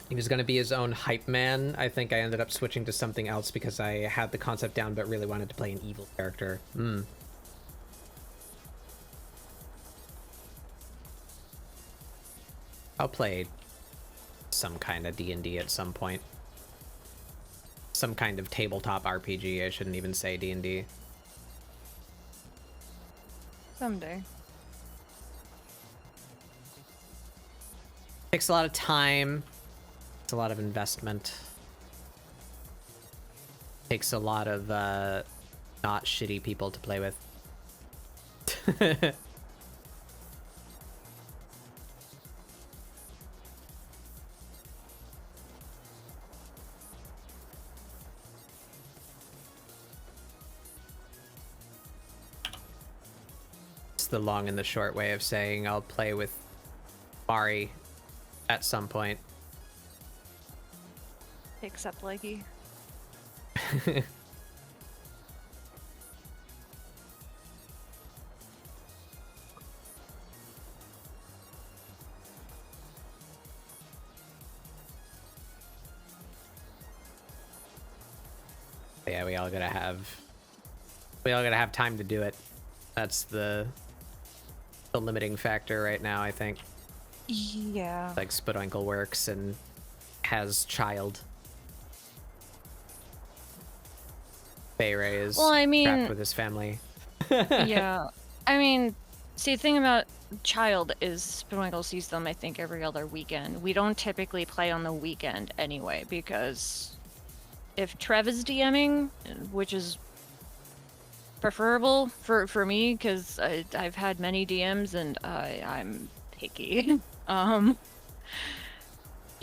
He was going to be his own hype man. I think I ended up switching to something else because I had the concept down but really wanted to play an evil character. I'll play some kind of D&D at some point. Some kind of tabletop RPG. I shouldn't even say D&D. Someday. Takes a lot of time. It's a lot of investment. Takes a lot of not shitty people to play with. It's the long and the short way of saying I'll play with Mari at some point. Except Leggy. Yeah, we all gotta have time to do it. That's the limiting factor right now, I think. Yeah. Like Spodoinkle works and has child. Feyre is trapped with his family. Yeah. I mean, see, the thing about child is Spodoinkle sees them, I think, every other weekend. We don't typically play on the weekend anyway, because if Trev is DMing, which is preferable for me, because I've had many DMs and I'm picky.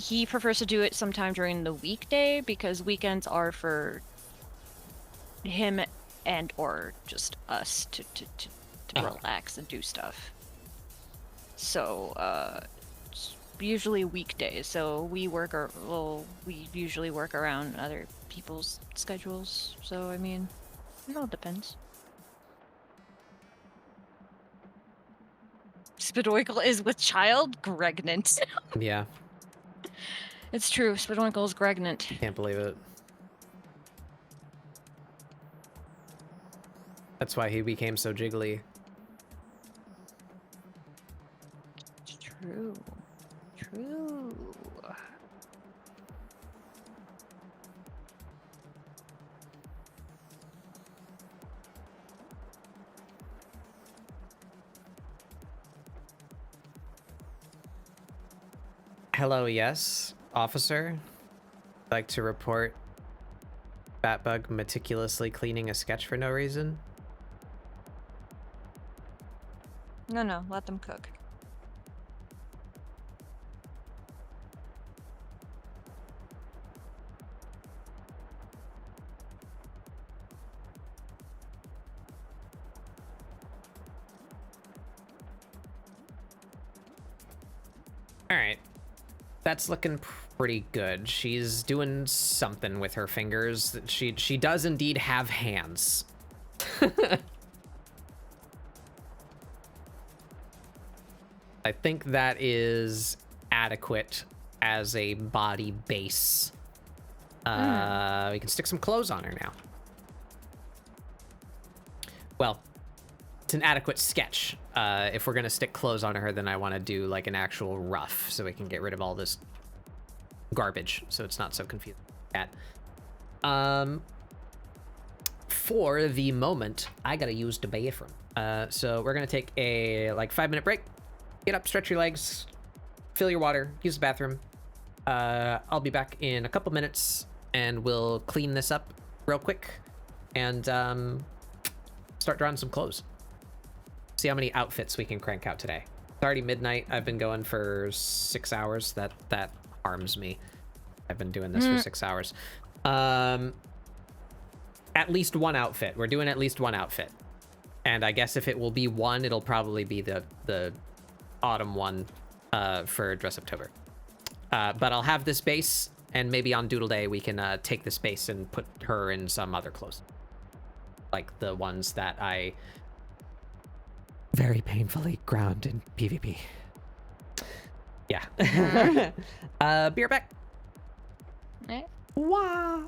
he prefers to do it sometime during the weekday because weekends are for him and or just us to relax and do stuff. So it's usually weekdays. So we usually work around other people's schedules. So I mean, it all depends. Spidoinkle is with child pregnant. Yeah, It's true. Spidoinkle is pregnant. can't believe it. That's why he became so jiggly. True. True. Hello, yes, officer. I'd like to report Batbug meticulously cleaning a sketch for no reason. No, let them cook. All right. That's looking pretty good. She's doing something with her fingers. She does indeed have hands. I think that is adequate as a body base. We can stick some clothes on her now. Well, it's an adequate sketch. If we're gonna stick clothes on her, then I want to do like an actual rough so we can get rid of all this garbage so it's not so confusing. For the moment, I gotta use the bathroom. So we're gonna take a like 5-minute break. Get up, stretch your legs, fill your water, use the bathroom. I'll be back in a couple minutes and we'll clean this up real quick and start drawing some clothes. See how many outfits we can crank out today. It's already midnight. I've been going for 6 hours. That harms me. I've been doing this for 6 hours. At least one outfit. We're doing at least one outfit. And I guess if it will be one, it'll probably be the autumn one for Dress October. But I'll have this base, and maybe on Doodle Day we can take this base and put her in some other clothes. Like the ones that I very painfully ground in PvP. Yeah. Be right back. Eh? Wow.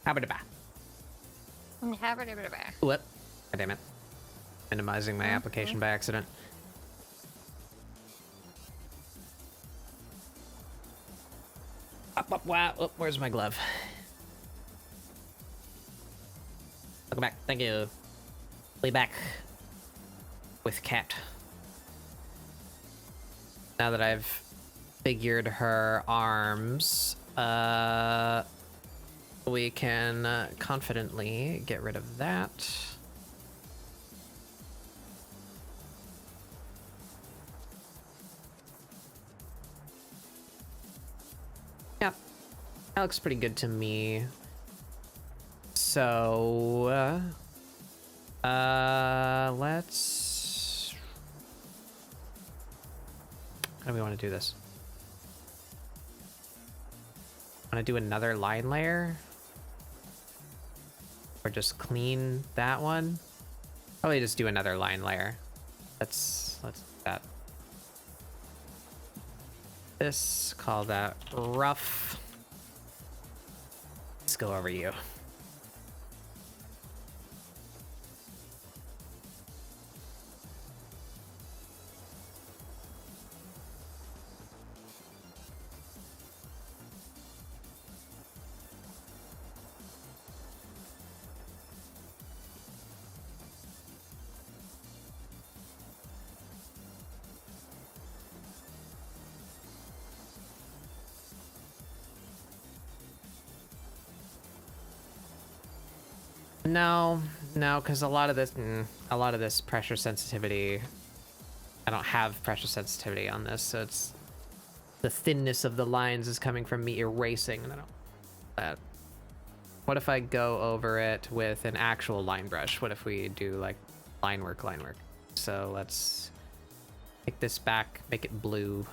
Habba-dabba. Whoop. God damn it. Minimizing my application by accident. Up, wow. Oh, where's my glove? Welcome back. Thank you. Way back with Cat. Now that I've figured her arms, we can confidently get rid of that. Yeah, that looks pretty good to me. So, let's... How do we want to do this? Want to do another line layer? Or just clean that one? Probably just do another line layer. Let's do that. This, call that rough. Let's go over you. No, because a lot of this pressure sensitivity, I don't have pressure sensitivity on this, so it's the thinness of the lines is coming from me erasing, and I don't that. What if I go over it with an actual line brush? What if we do like line work? So let's take this back, make it blue.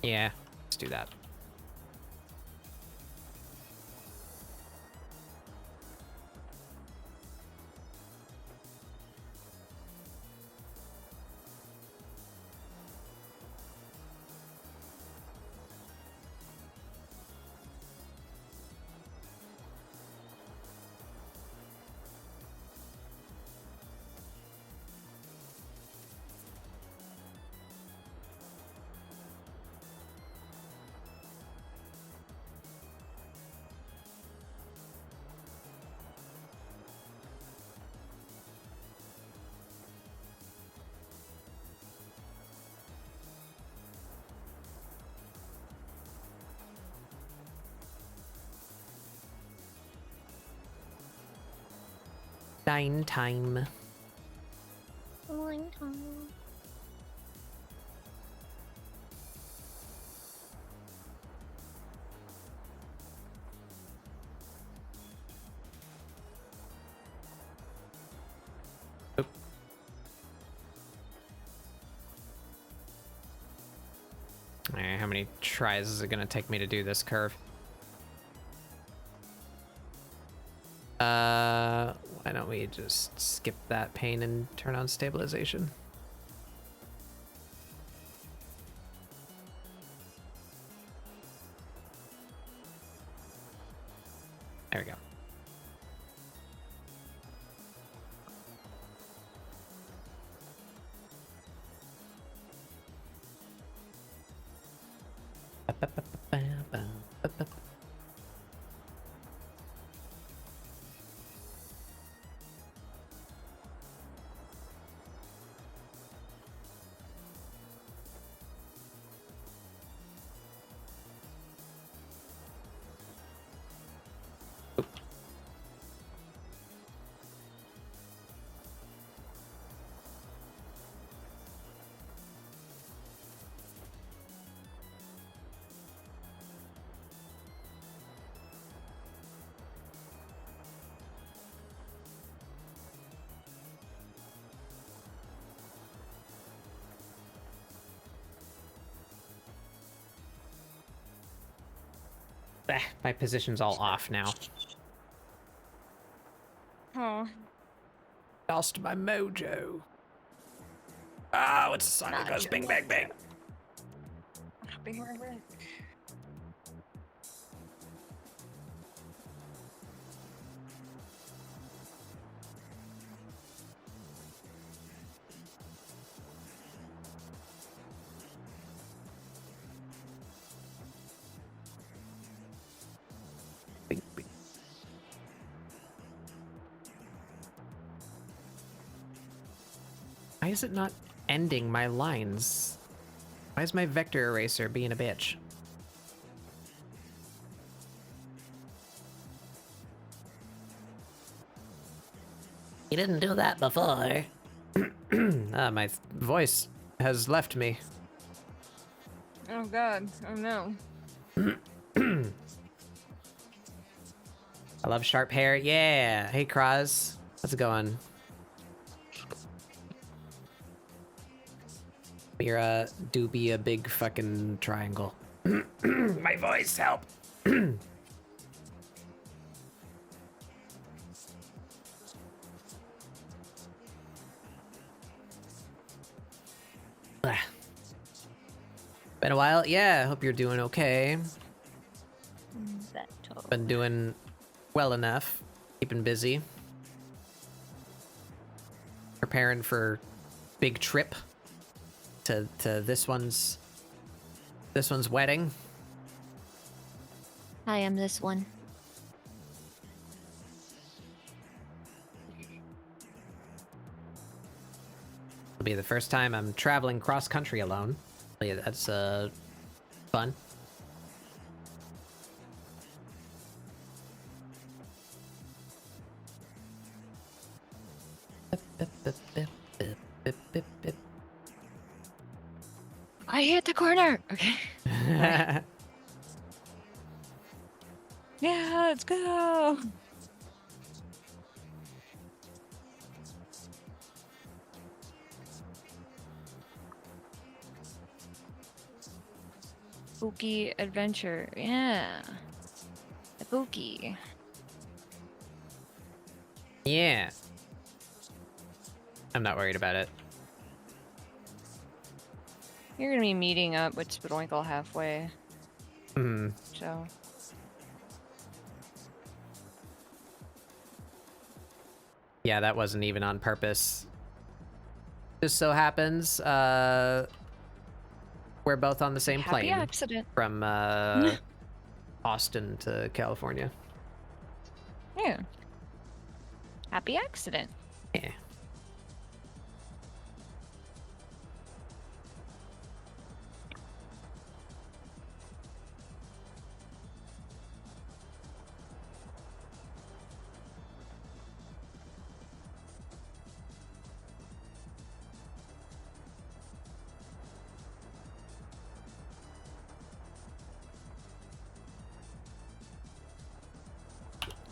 Yeah, let's do that. Dine time. Oop. How many tries is it gonna take me to do this curve? Why don't we just skip that pane and turn on stabilization? There we go. My position's all off now. Oh, Lost my mojo. Oh, it's a song that Not goes doing bing, bang, bang. bing, bing, bing. Bing, bing. Why is it not ending my lines? Why is my vector eraser being a bitch? You didn't do that before. My voice has left me. Oh god. Oh no. I love sharp hair. Yeah. Hey, Kraz. How's it going? Mira, do be a big fucking triangle. My voice, help. Been a while? Yeah, hope you're doing okay. Been doing well enough. Keeping busy. Preparing for big trip to this one's wedding. I am this one. It'll be the first time I'm traveling cross country alone. Yeah, that's fun. I hit the corner. Okay. Yeah, let's go. Spooky adventure. Yeah. Spooky. Yeah. I'm not worried about it. You're gonna be meeting up with Spitwinkle halfway, Hmm. so. Yeah, that wasn't even on purpose. Just so happens, we're both on the same Happy plane accident. from Austin to California. Yeah. Happy accident. Yeah.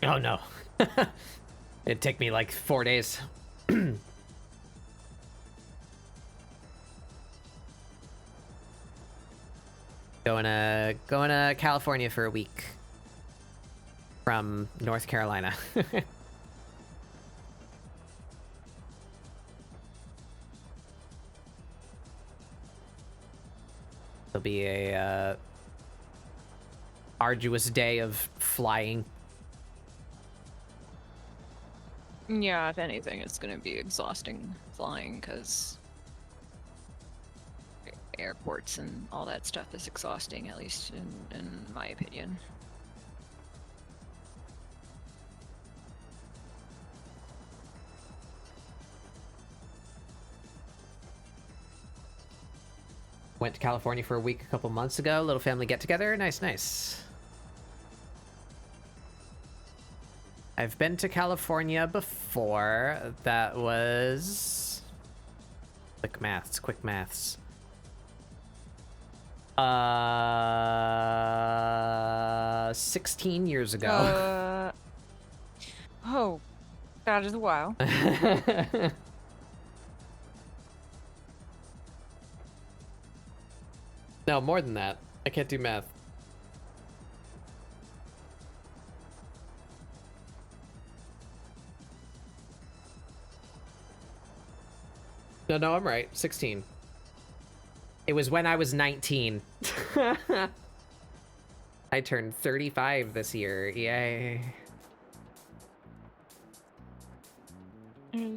Oh no. It'd take me like 4 days. Going to California for a week from North Carolina. It'll be a arduous day of flying. Yeah, if anything, it's gonna be exhausting flying, because airports and all that stuff is exhausting, at least in my opinion. Went to California for a week a couple months ago. Little family get together. Nice, nice. I've been to California before. That was quick maths. 16 years ago. Oh, that is a while. No, more than that. I can't do math. No, I'm right. 16. It was when I was 19. I turned 35 this year. Yay.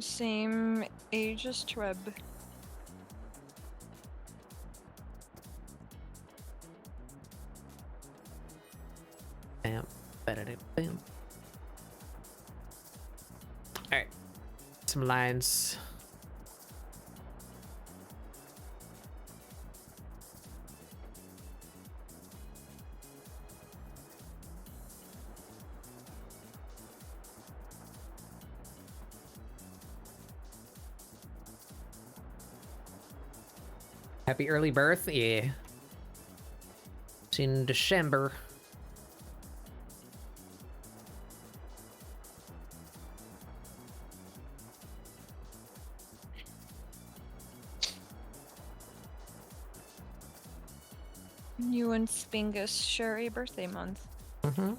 Same age as Treb. Bam. Bam. Alright. Some lines. Happy early birth? Yeah. It's in December. You and Spingus share a birthday month. Mm-hmm.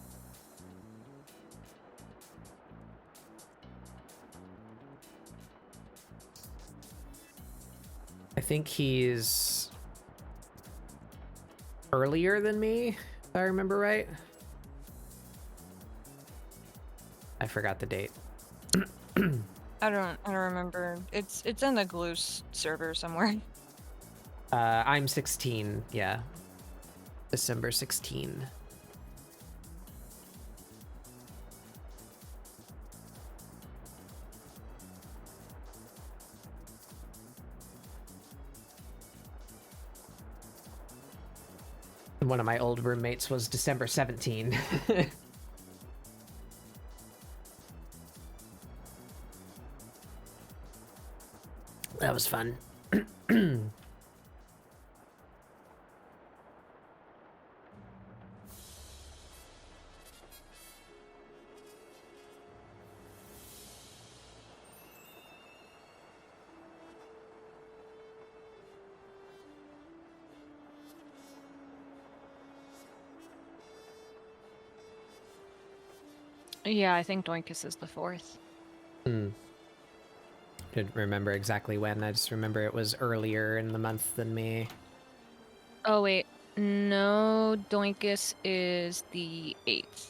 I think he's earlier than me, if I remember right. I forgot the date. I don't remember. It's in the Gloose server somewhere. I'm 16, yeah. December 16. One of my old roommates was December 17. That was fun. Yeah, I think Doinkus is the 4th. Didn't remember exactly when. I just remember it was earlier in the month than me. Oh wait, no, Doinkus is the 8th.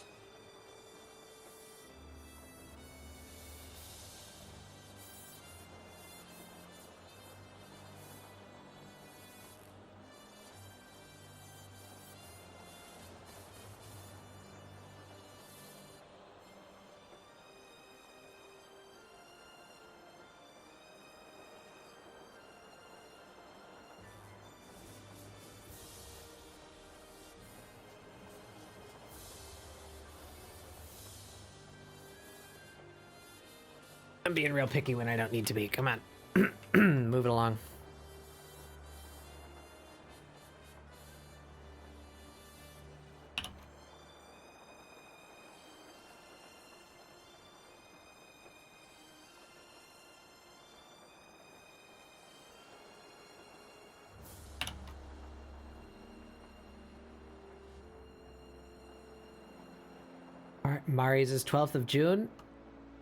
I'm being real picky when I don't need to be. Come on. Move it along. Mari's is 12th of June?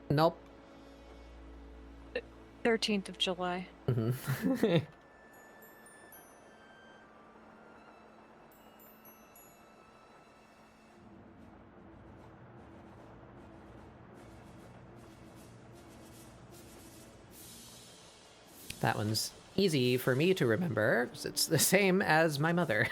Nope. 13th of July. Mm-hmm. That one's easy for me to remember, 'cause it's the same as my mother.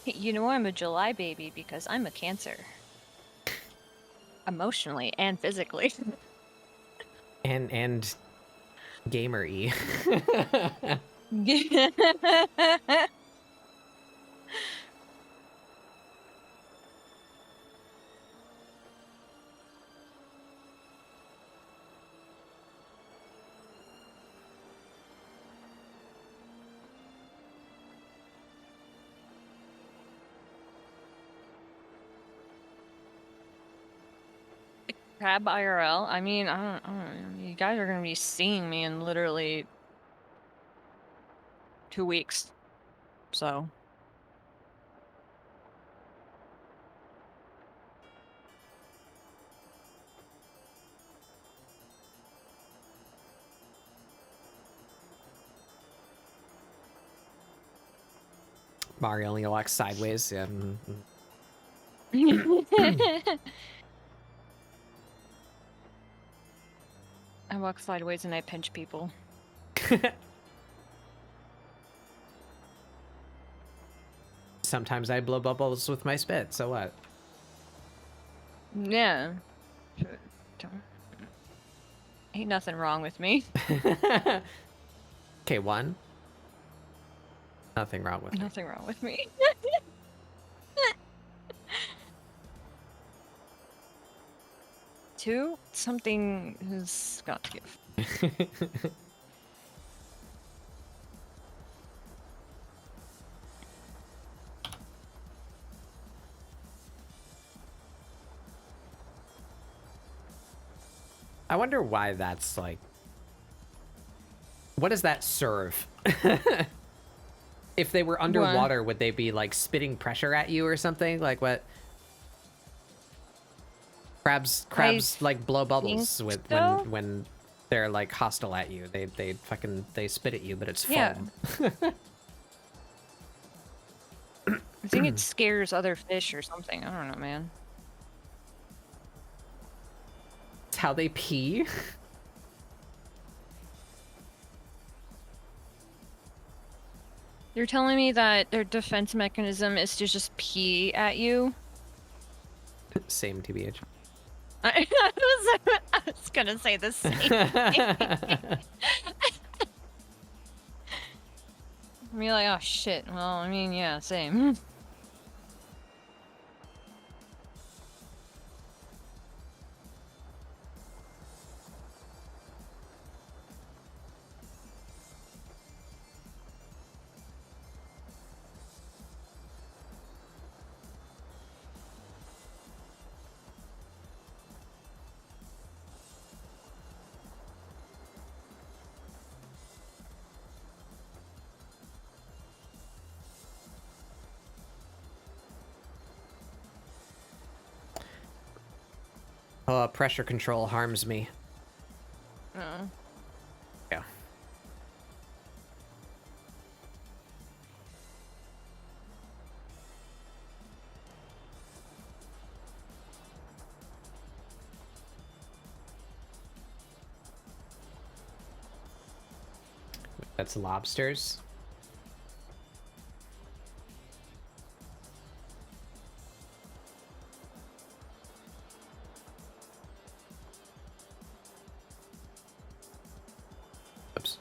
You know I'm a July baby because I'm a Cancer. Emotionally and physically. and gamer-y. Crab IRL? I mean, I don't know. You guys are gonna be seeing me in literally 2 weeks. So. Mario only walks sideways. Yeah. I walk sideways and I pinch people. Sometimes I blow bubbles with my spit, so what? Yeah. Ain't nothing wrong with me. Okay, 1. Nothing wrong with me. Nothing wrong with me. 2, something has got to give. I wonder why that's like... What does that serve? If they were underwater, would they be like spitting pressure at you or something? Like what? Crabs like blow bubbles with so. when they're like hostile at you. They spit at you, but it's Yeah. foam. I think it scares other fish or something. I don't know, man. It's how they pee. You're telling me that their defense mechanism is to just pee at you? Same, TBH. I was gonna say the same thing. Be like, oh shit. Well, I mean, yeah, same. Oh, pressure control harms me. Yeah. That's lobsters. Oops.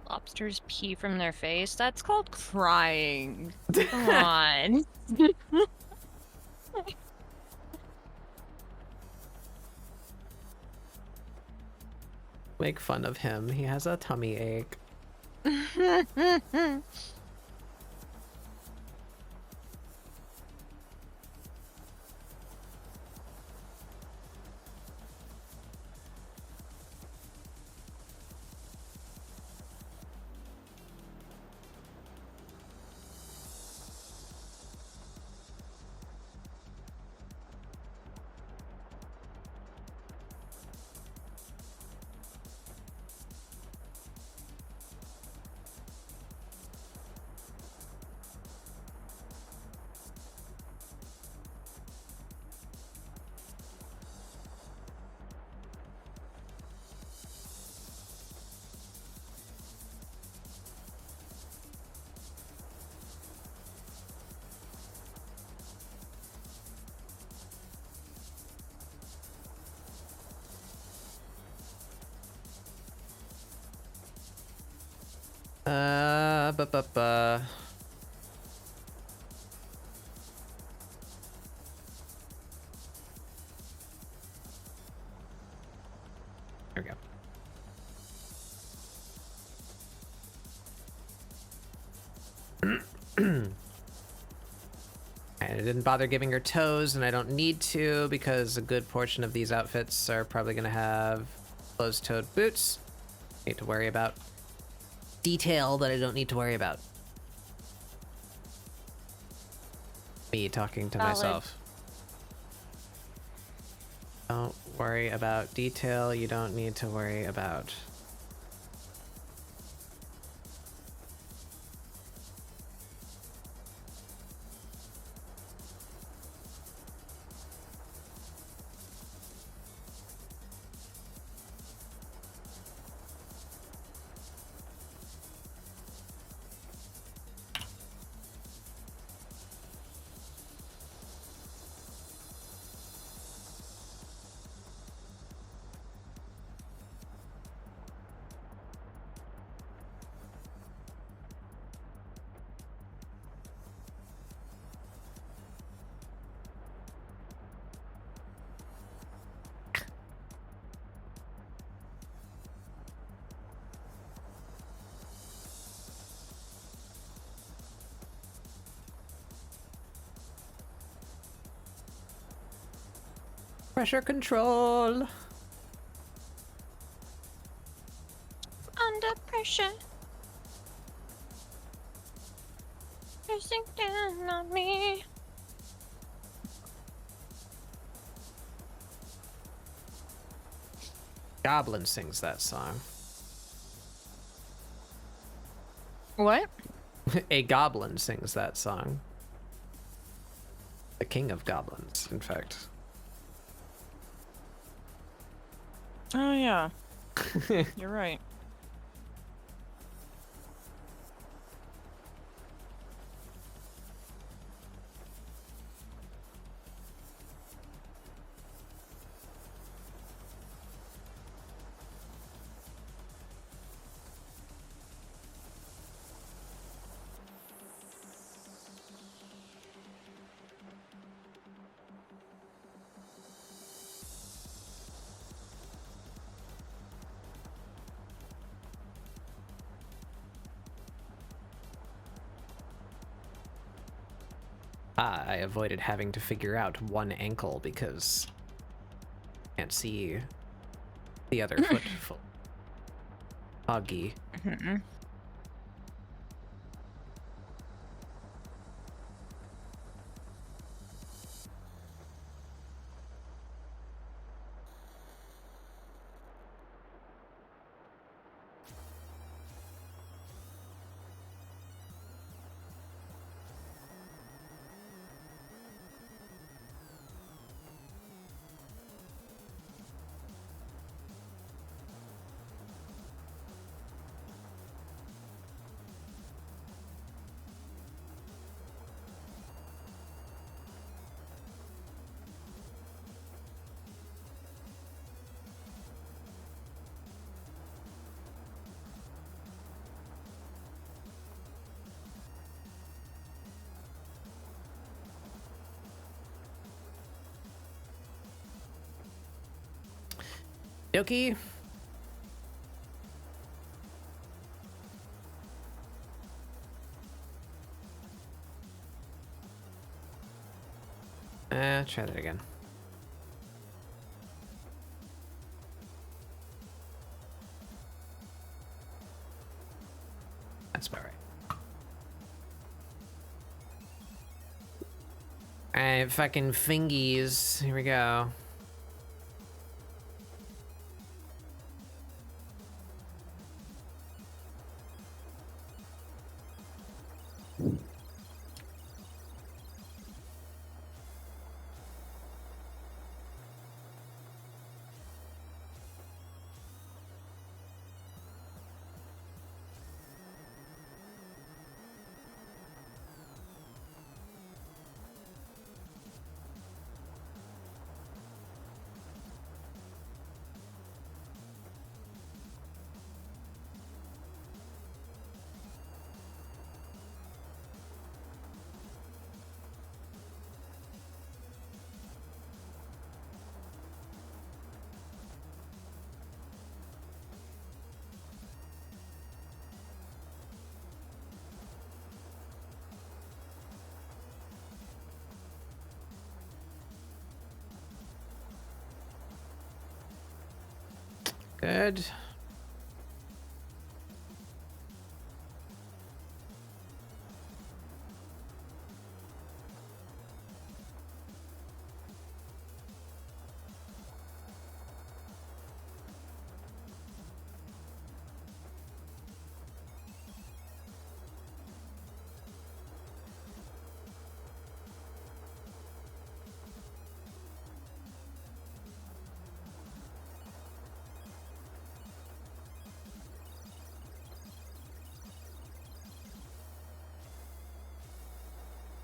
Lobsters pee from their face? That's called crying. Come on. Make fun of him. He has a tummy ache. Ba-ba-ba. There we go. I didn't bother giving her toes, and I don't need to because a good portion of these outfits are probably going to have closed-toed boots. Need to worry about detail that I don't need to worry about. Me talking to Valid. myself. Don't worry about detail you don't need to worry about. Pressure control. Under pressure. Pressing down on me. Goblin sings that song. What? A goblin sings that song. The king of goblins, in fact. Oh yeah. You're right. I avoided having to figure out one ankle because I can't see the other foot full. Foggy. Mhm. Doki. Try that again. That's about right. Alright, fucking fingies. Here we go. Good.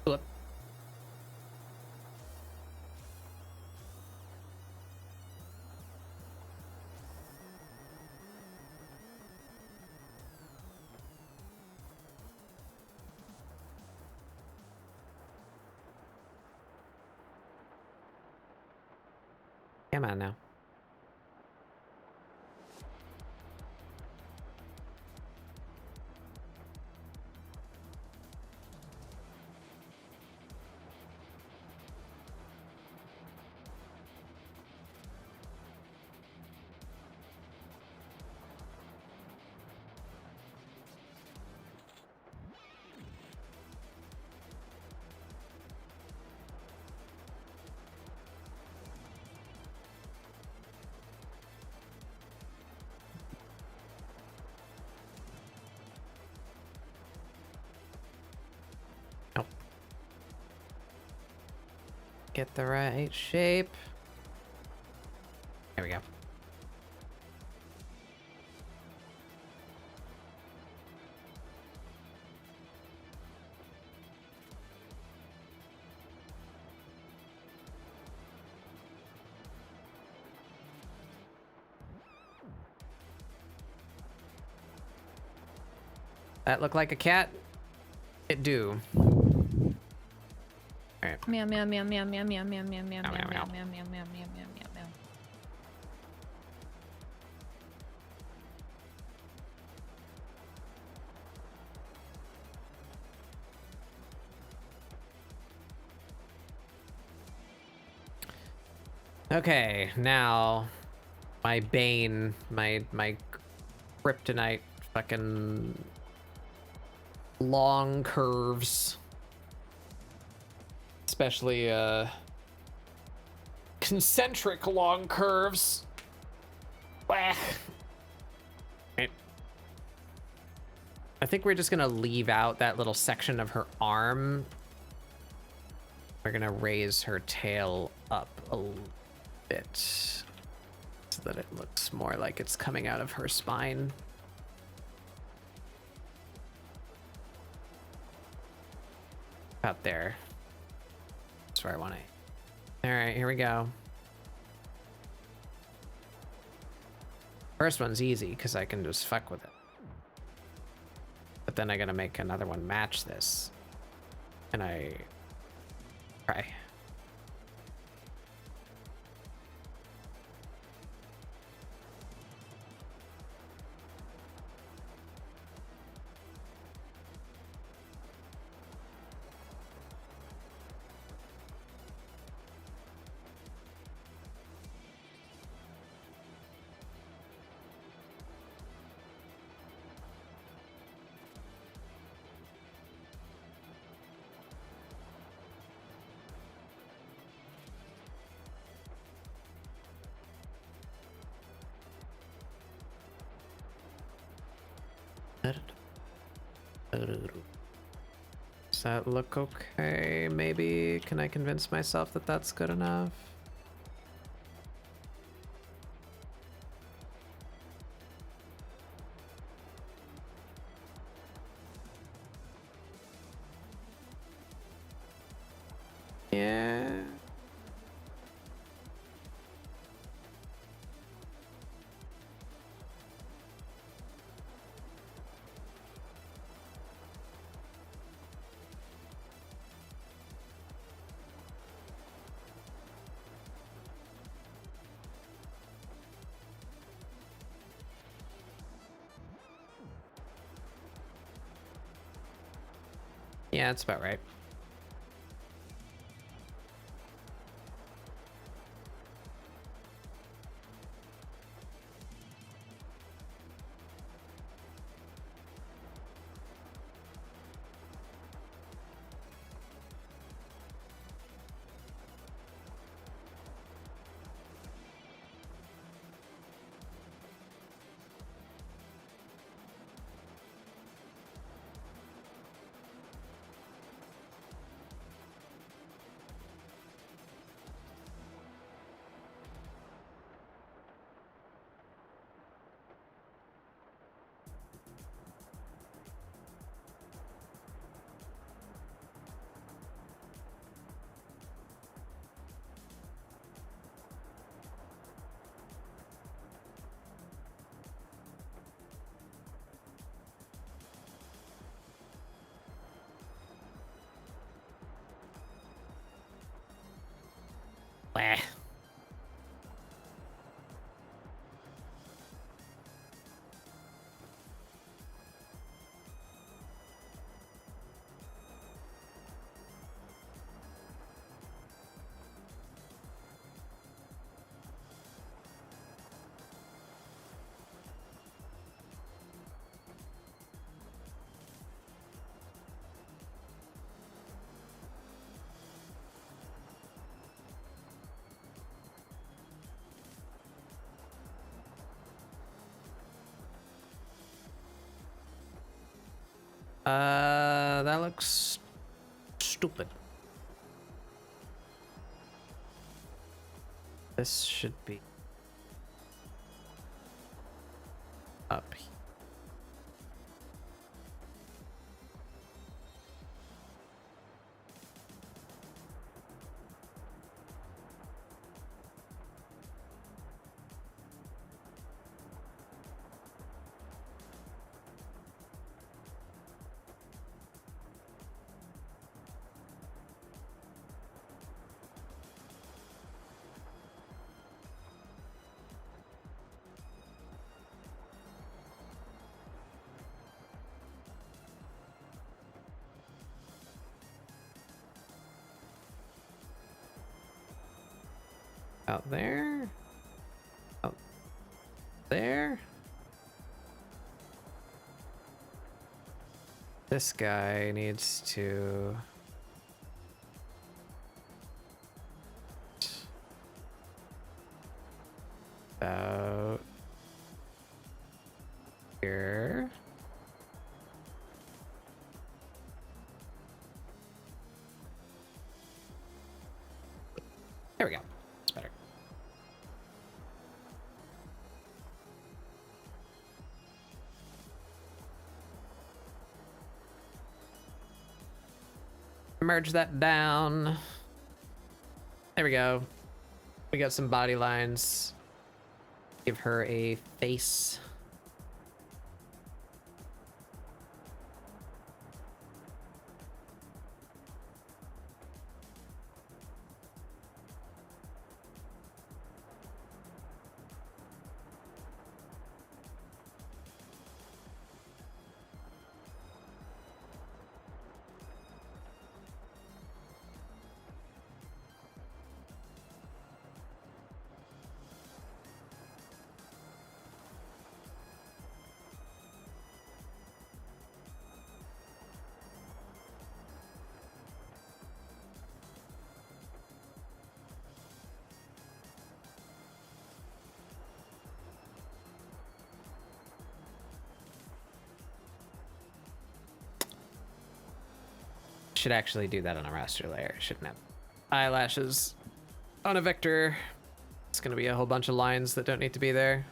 Flip. Come on now. Nope. Get the right shape. There we go. That look like a cat? It do. Alright. Meow meow meow meow meow meow meow meow meow meow meow, meow meow. meow meow meow meow meow meow. Okay, now my bane, my kryptonite fucking long curves. Especially concentric long curves. Wah. Right. I think we're just gonna leave out that little section of her arm. We're gonna raise her tail up a bit so that it looks more like it's coming out of her spine. About there. That's where I want it. All right, here we go. First one's easy because I can just fuck with it. But then I gotta make another one match this. And I try. Does that look okay? Maybe? Can I convince myself that that's good enough? Yeah. Yeah, that's about right. Bleh. That looks stupid. This should be up here. Out there. Out there. This guy needs to... About here. There we go. That's better. Merge that down. There we go. We got some body lines. Give her a face. Should actually do that on a raster layer. Shouldn't have eyelashes on a vector. It's gonna be a whole bunch of lines that don't need to be there.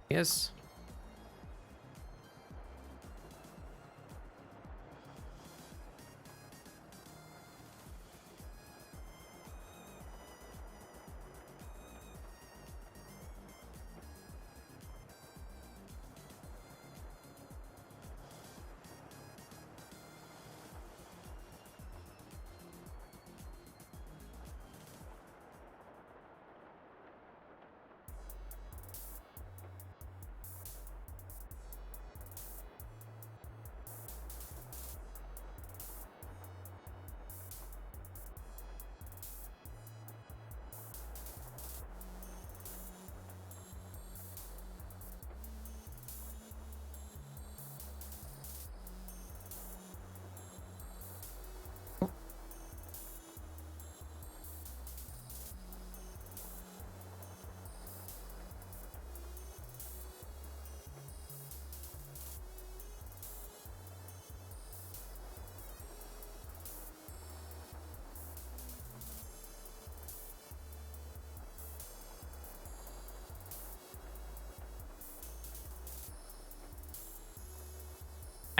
Yes.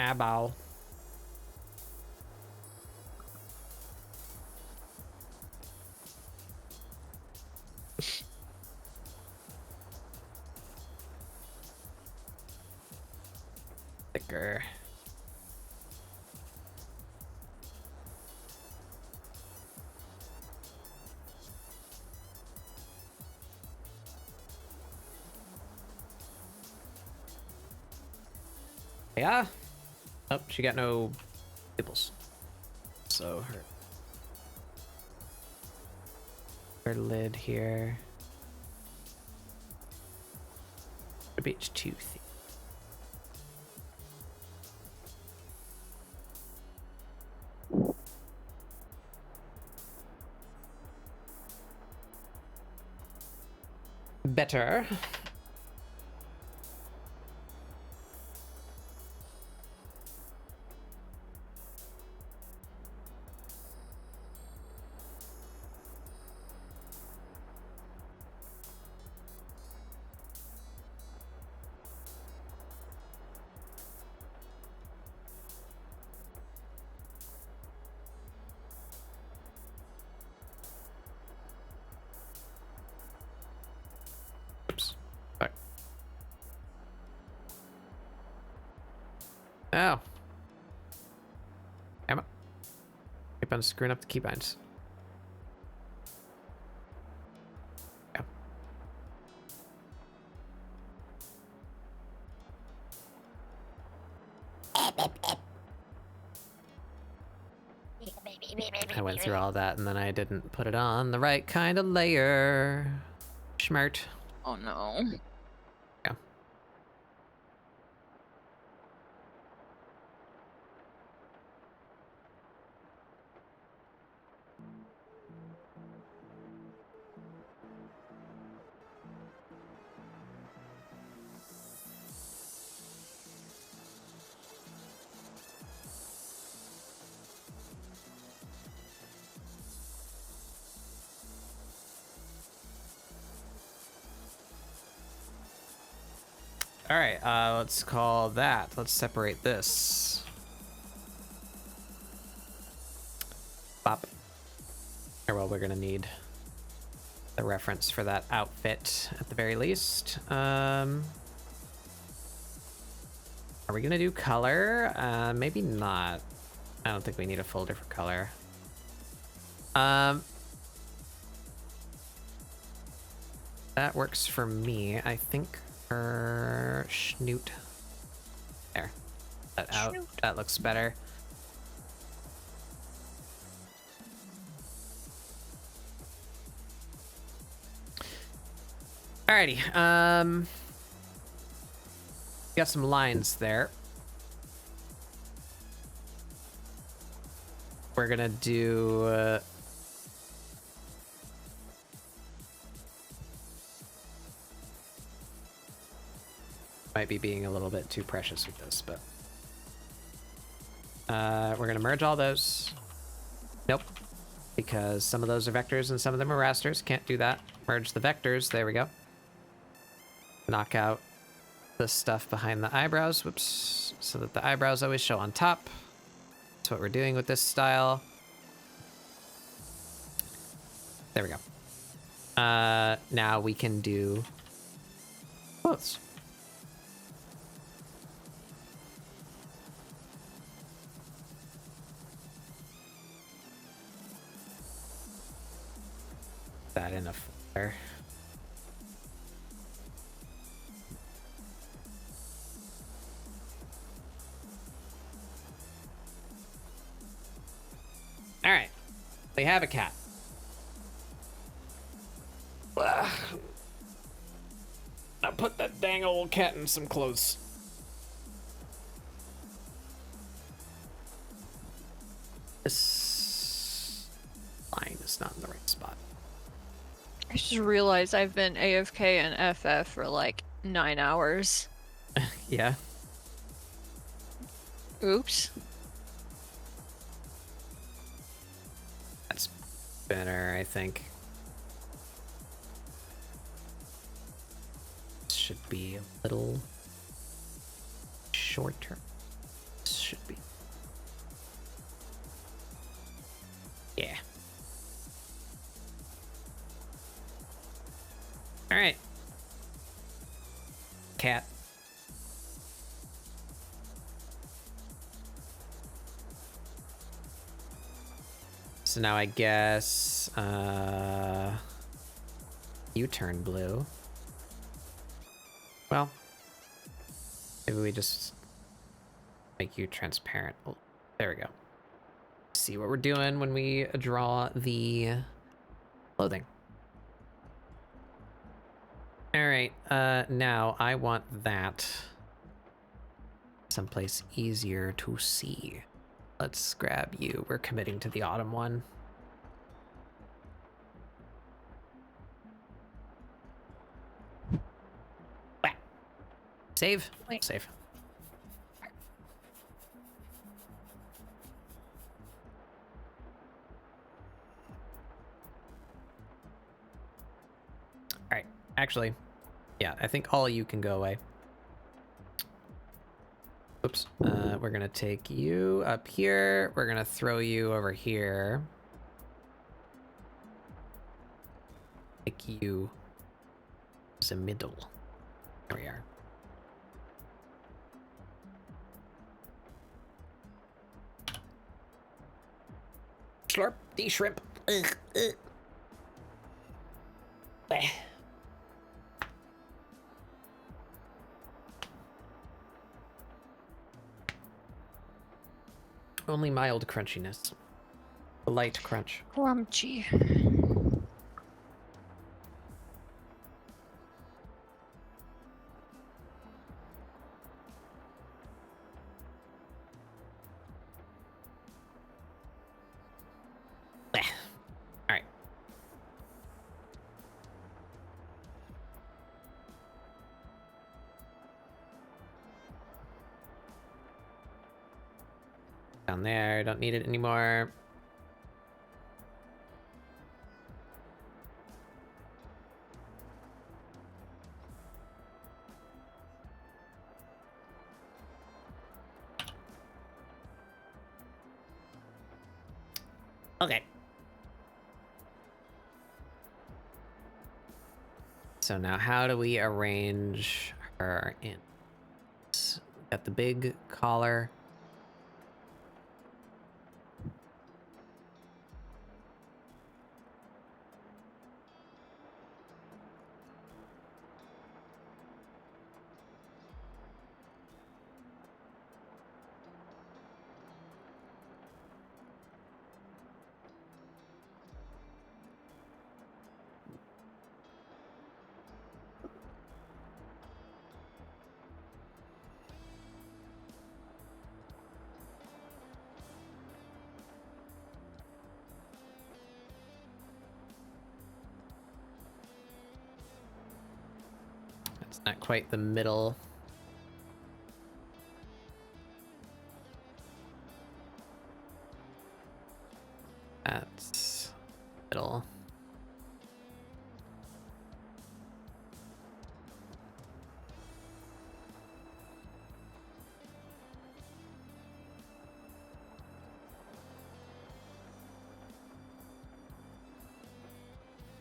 Eyeball. Thicker. Yeah. Oh, she got no nibbles. So her lid here. A bit too thick. Better. Oops. Sorry. Oh. Damn it. Keep on screwing up the keybinds. Yeah. I went through all that and then I didn't put it on the right kind of layer. Schmert. Oh no. Yeah. All right, let's call that. Let's separate this. Bop. Or well, we're gonna need the reference for that outfit at the very least. Are we gonna do color? Maybe not. I don't think we need a folder for color. That works for me. I think her schnoot. There. That out. Schnoot. That looks better. Alrighty. Got some lines there. We're gonna do might be being a little bit too precious with this, but we're gonna merge all those. Nope, because some of those are vectors and some of them are rasters. Can't do that. Merge the vectors. There we go. Knock out the stuff behind the eyebrows. Whoops. So that the eyebrows always show on top. That's what we're doing with this style. There we go. Now we can do clothes. That in a folder. All right, we have a cat. Ugh. Now put that dang old cat in some clothes. This line is not in the right spot. I just realized I've been AFK and FF for like 9 hours. Yeah. Oops. That's better, I think. Should be a little shorter. All right. Cat. So now I guess you turn blue. Well, maybe we just make you transparent. Oh, there we go. See what we're doing when we draw the clothing. All right, now I want that someplace easier to see. Let's grab you. We're committing to the autumn one. Whack. Save. Wait. Save. All right. Actually, yeah, I think all of you can go away. Oops. We're gonna take you up here. We're gonna throw you over here. Make you the middle. There we are. Slurp the shrimp. Ugh, ugh. Bleh. Only mild crunchiness. A light crunch. Crunchy. Bleh. All right. Down there, don't need it anymore. Okay. So now how do we arrange her in? Got the big collar. It's not quite the middle. That's middle.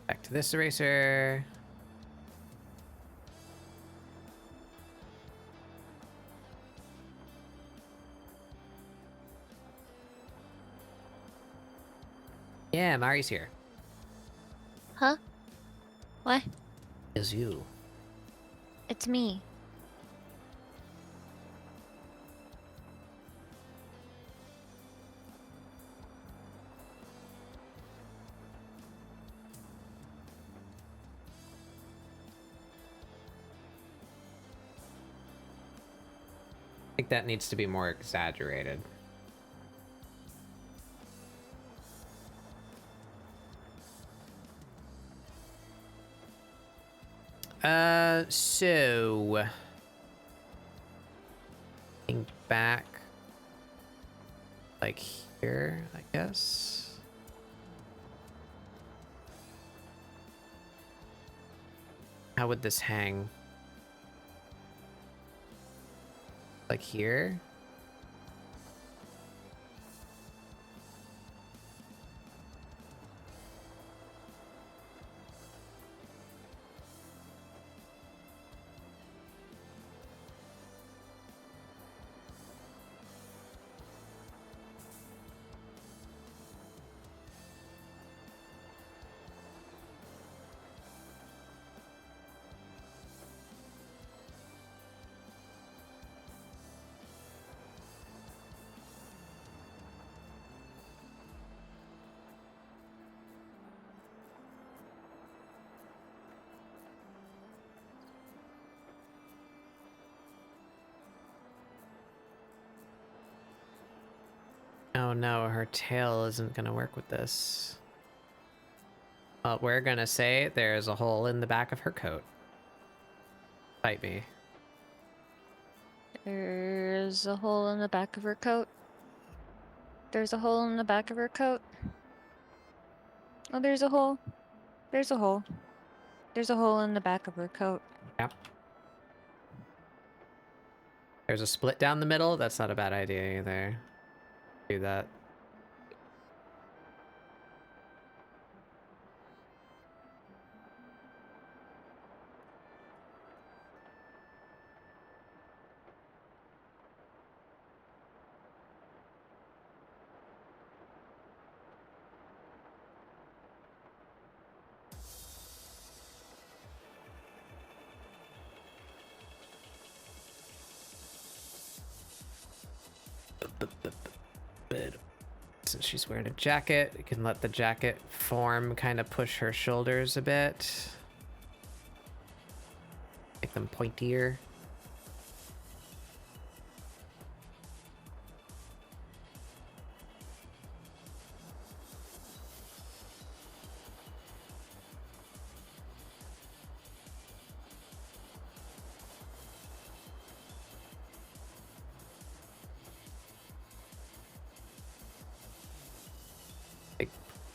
Back to this eraser. Yeah, Mari's here. Huh? What? Is you. It's me. I think that needs to be more exaggerated. So think back like here, I guess. How would this hang? Like here? Oh no, her tail isn't gonna work with this. We're gonna say there's a hole in the back of her coat. Fight me. There's a hole in the back of her coat. There's a hole in the back of her coat. Oh, there's a hole. There's a hole. There's a hole in the back of her coat. Yep. There's a split down the middle. That's not a bad idea either. Do that. But since she's wearing a jacket, we can let the jacket form kind of push her shoulders a bit. Make them pointier.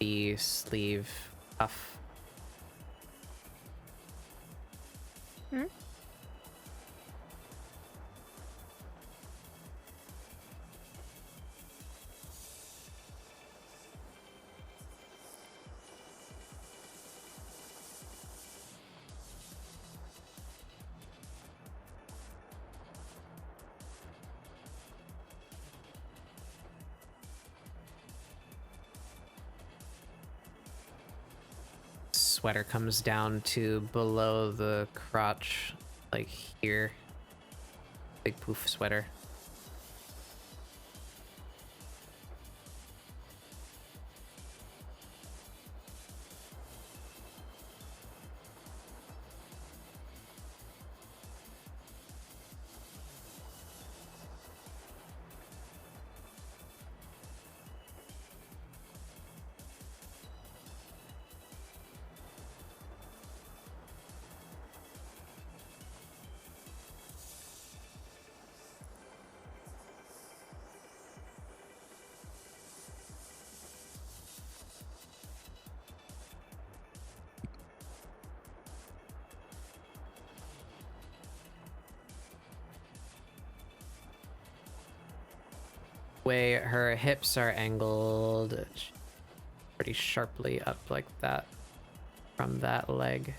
The sleeve cuff. Hmm? Sweater comes down to below the crotch, like here. Big poof sweater. Way her hips are angled pretty sharply up like that from that leg.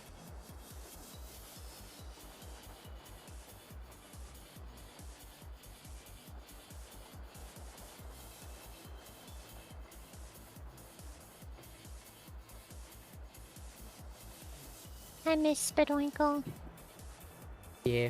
I miss Spitwinkle. Yeah.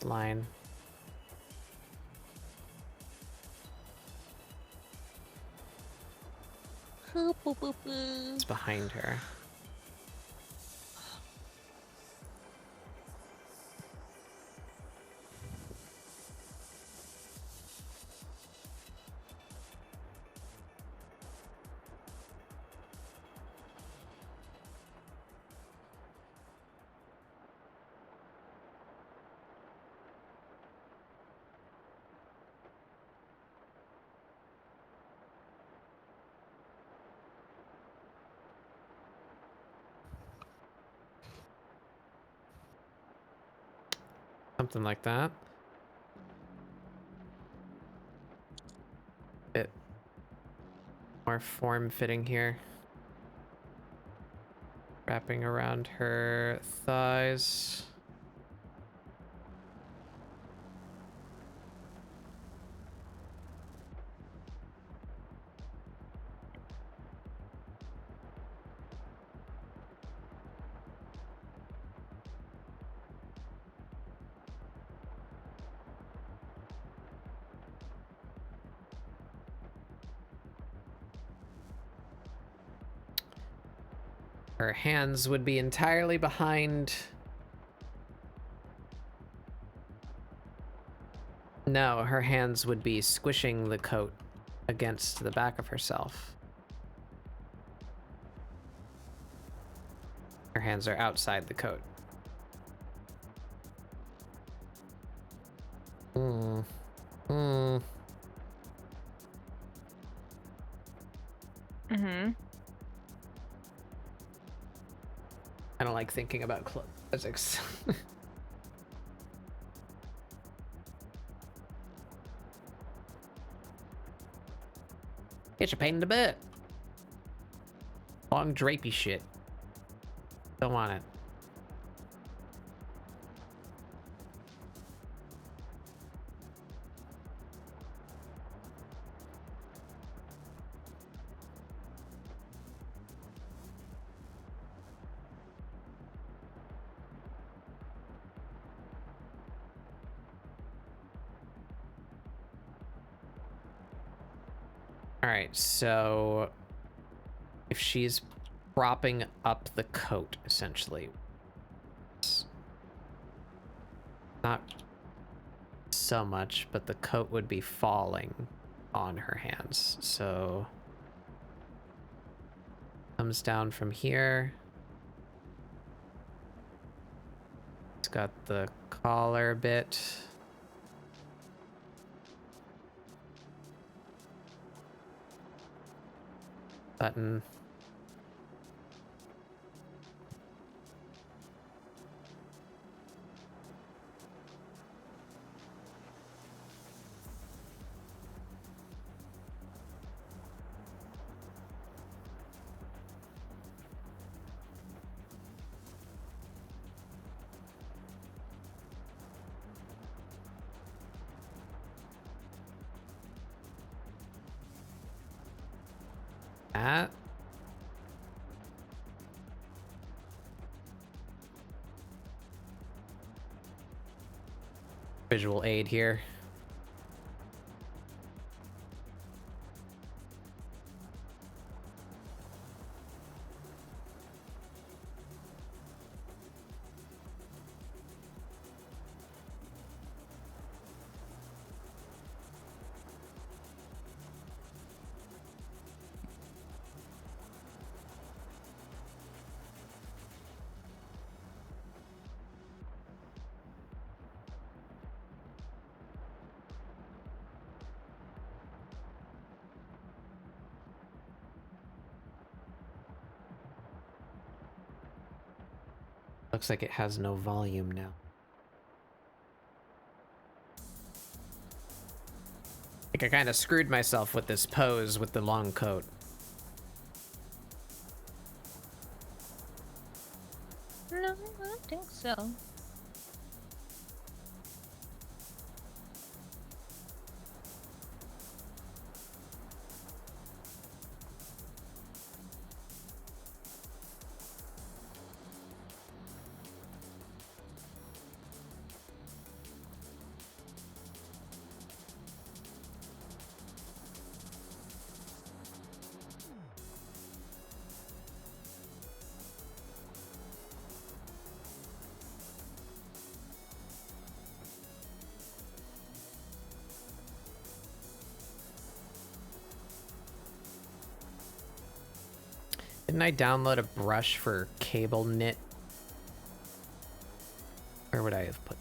Line. It's behind her. Something like that. Bit more form-fitting here. Wrapping around her thighs. Her hands would be entirely behind. No, her hands would be squishing the coat against the back of herself. Her hands are outside the coat. Hmm. Hmm. Mm-hmm. I don't like thinking about physics. It's a pain in the butt. Long drapey shit. Don't want it. All right, so if she's propping up the coat, essentially, not so much, but the coat would be falling on her hands. So comes down from here. It's got the collar bit. Button. That. Visual aid here. Looks like it has no volume now. I think I kind of screwed myself with this pose with the long coat. No, I don't think so. Didn't I download a brush for cable knit? Where would I have put?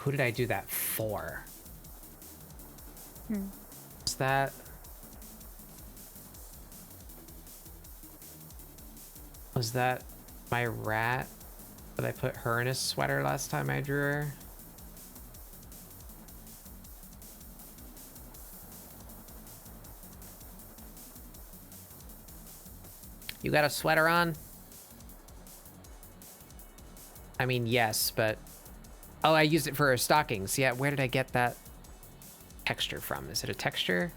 who did I do that for? Hmm. Is that... Was that my rat? Did I put her in a sweater last time I drew her? You got a sweater on? I mean, yes, but... Oh, I used it for her stockings. Yeah, where did I get that texture from? Is it a texture?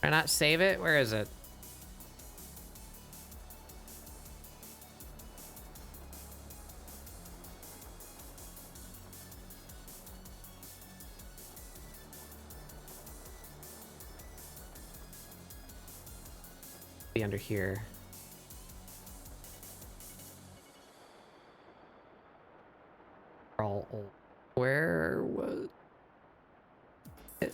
Did I not save it? Where is it? Be under here. All old. Where was it?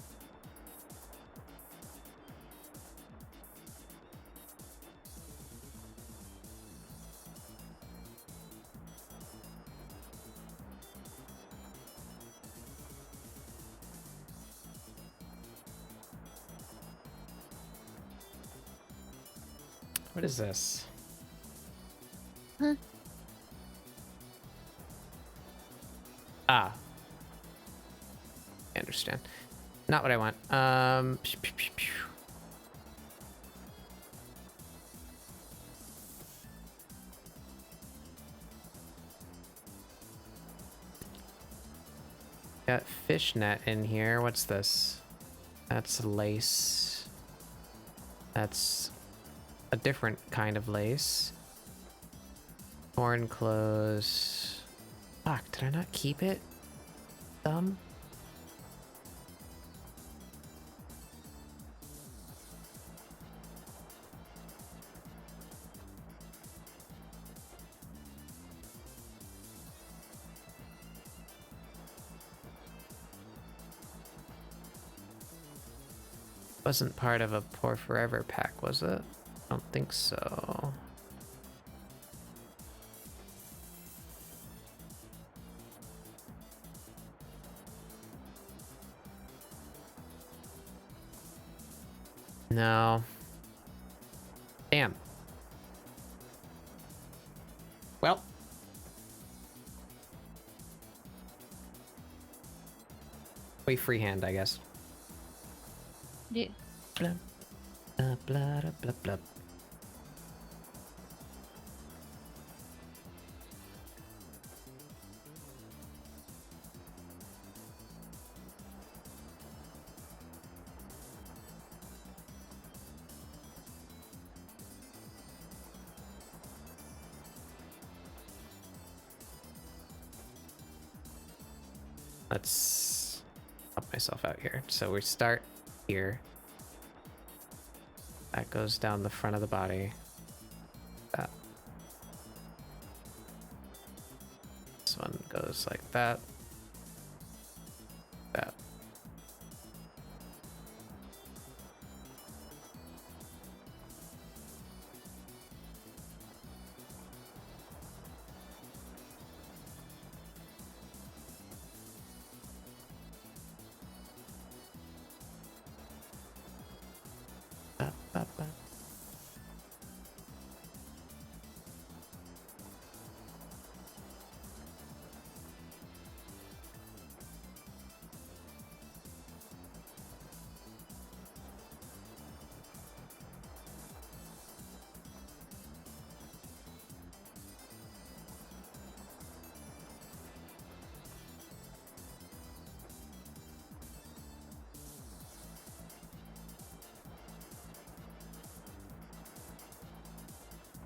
What is this? Huh. Ah. I understand. Not what I want. Got fishnet in here. What's this? That's lace. That's a different kind of lace. Torn clothes. Fuck, did I not keep it? Thumb? Wasn't part of a Pour Forever pack, was it? I don't think so. No. Damn. Well. We freehand, I guess. Yeah. Blah, blah, blah, blah, blah. Let's help myself out here. So we start here. That goes down the front of the body. That. This one goes like that. That. Ba, ba, ba.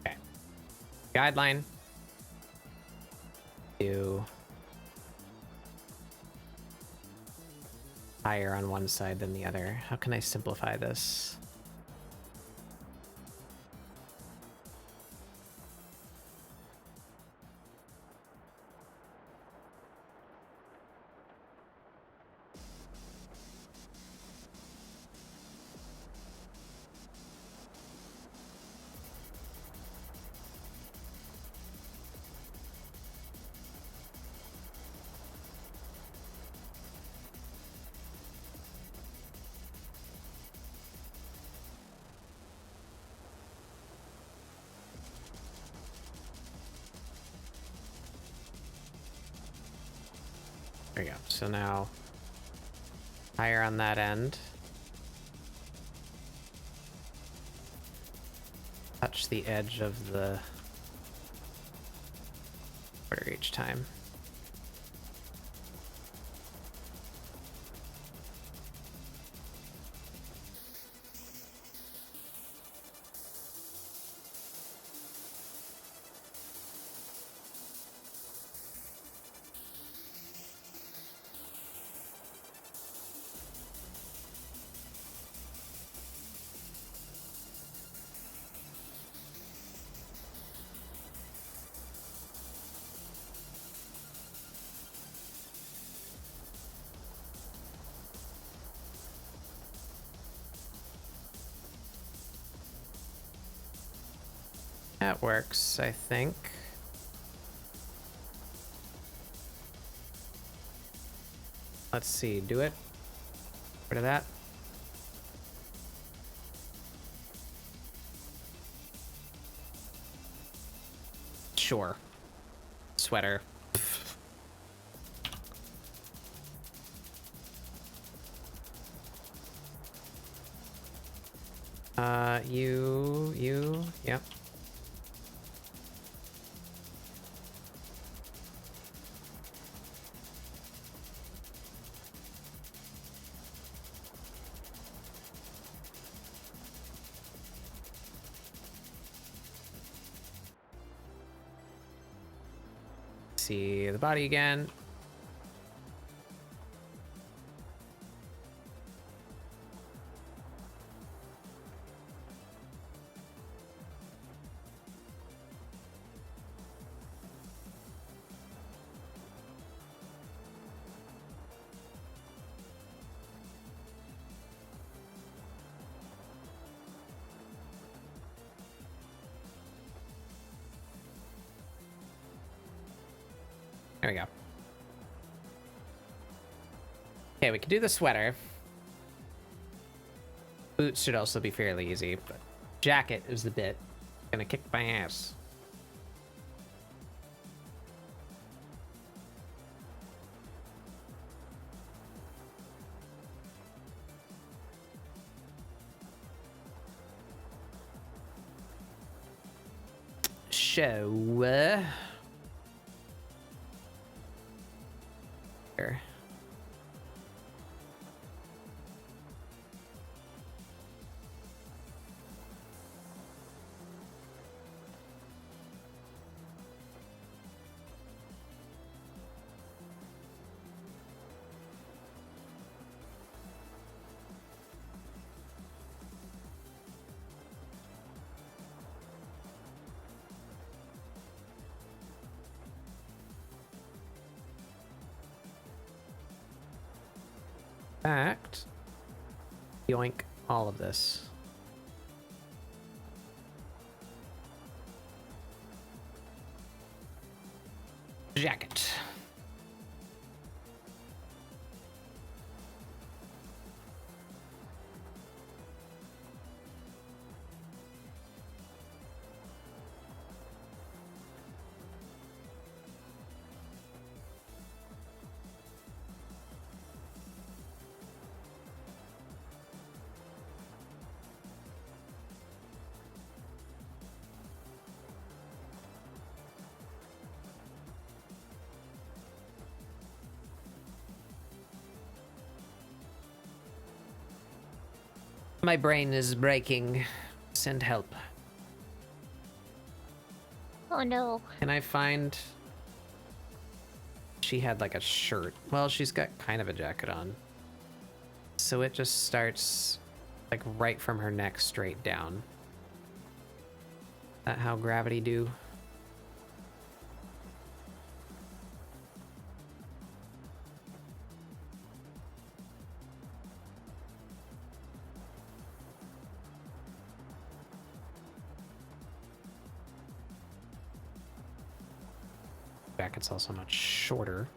Okay. Guideline. Do higher on one side than the other. How can I simplify this? There you go. So now higher on that end. Touch the edge of the border each time. That works, I think. Let's see, do it. Rid of that. Sure. Sweater. Yep. See the body again. There we go. Okay, we can do the sweater. Boots should also be fairly easy, but jacket is the bit. Gonna kick my ass. So, here. Fact, yoink all of this. Jacket. My brain is breaking. Send help. Oh no. Can I find... She had like a shirt. Well, she's got kind of a jacket on. So it just starts like right from her neck straight down. That how gravity do? Jacket's also much shorter.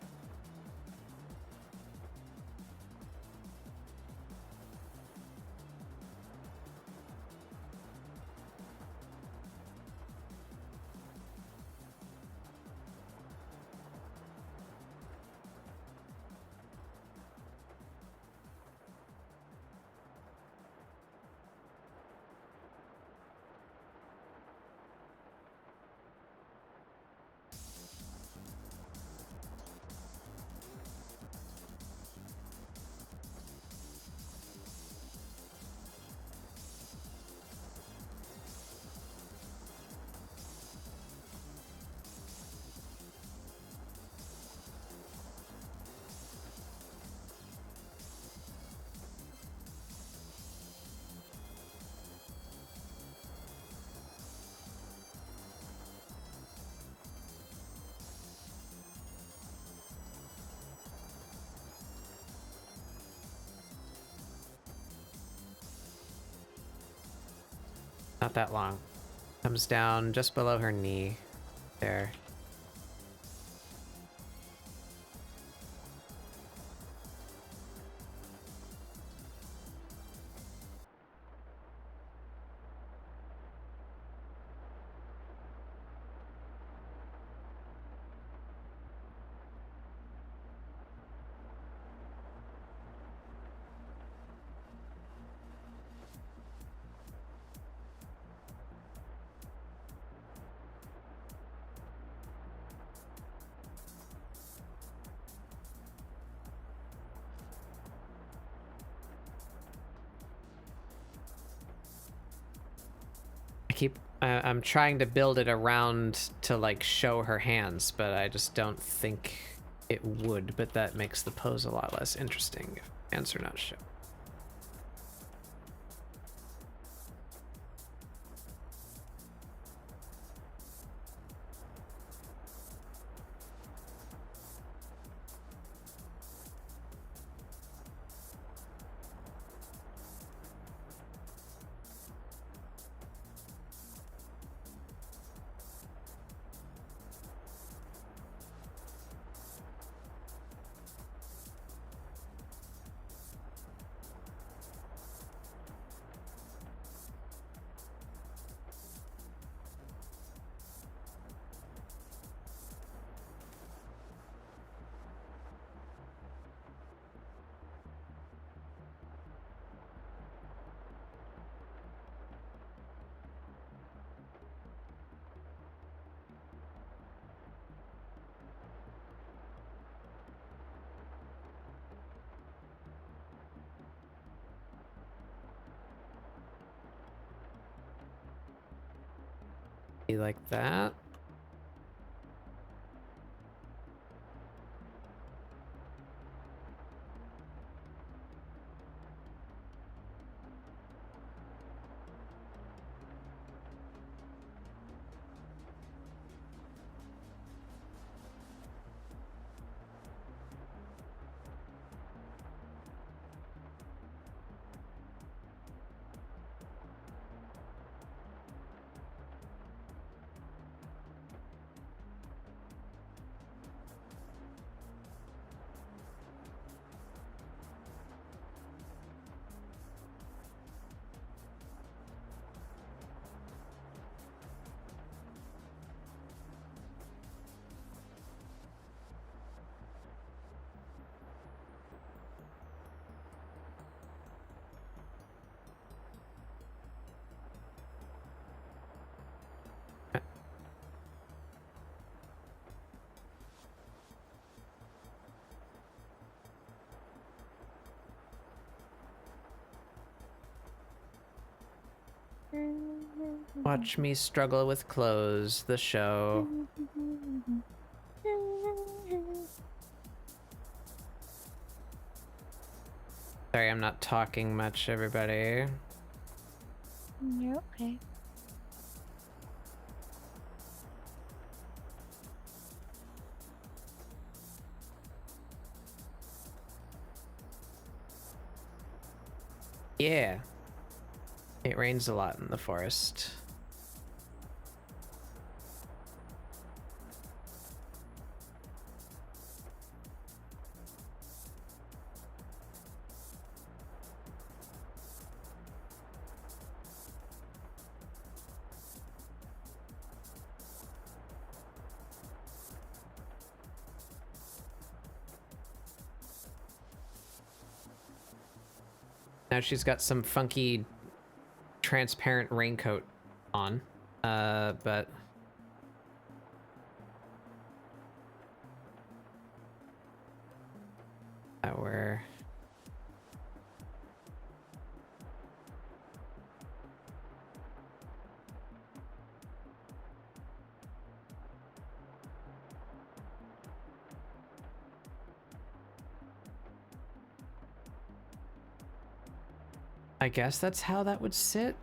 Not that long. Comes down just below her knee. There. I'm trying to build it around to like show her hands, but I just don't think it would. But that makes the pose a lot less interesting if hands are not shown. Like that. Watch me struggle with clothes, the show. Sorry, I'm not talking much, everybody. You're okay. Yeah. It rains a lot in the forest. Now she's got some funky transparent raincoat on, but we're I guess that's how that would sit.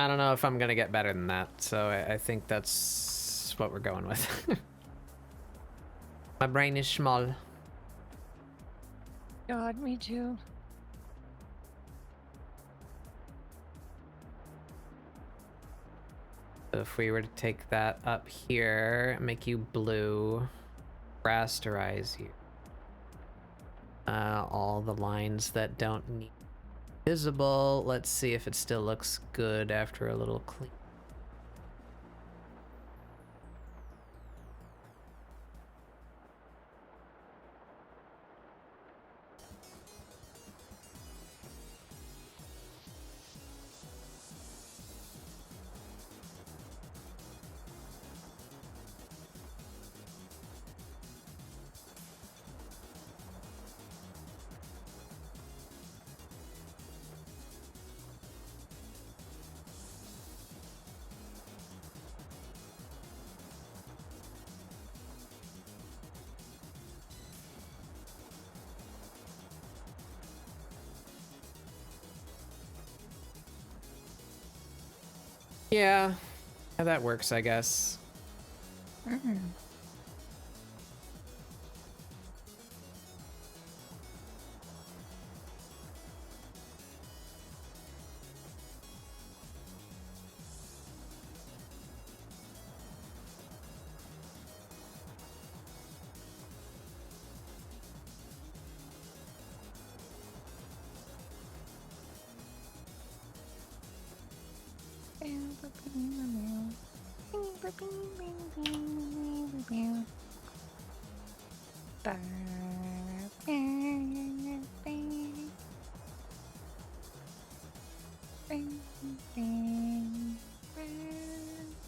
I don't know if I'm gonna get better than that, so I think that's what we're going with. My brain is small. God, me too. So if we were to take that up here, make you blue, rasterize you. All the lines that don't need visible. Let's see if it still looks good after a little clean. Yeah, that works, I guess. Mm.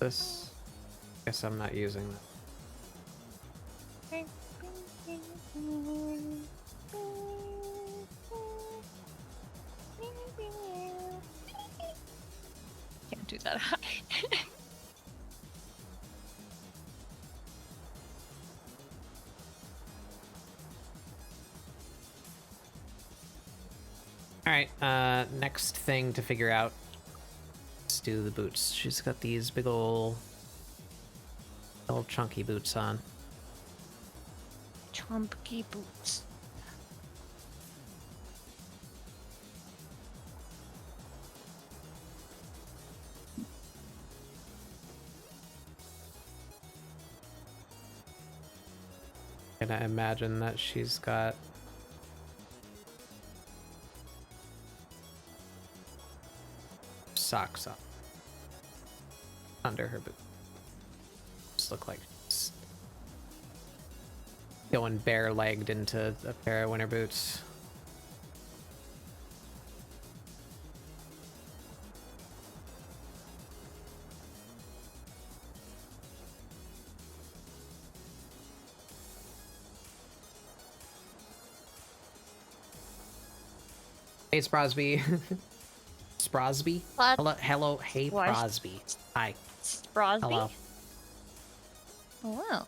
This, guess I'm not using that. Can't do that high. All right, next thing to figure out. Let's do the boots. She's got these big old chunky boots on. Chunky boots. And I imagine that she's got socks up under her boot. Just look like she's going bare-legged into a pair of winter boots. Hey, Sprosby. Sprosby? What? Hello, hey, What? Prosby. Hi. Sprosby? Hello. Hello.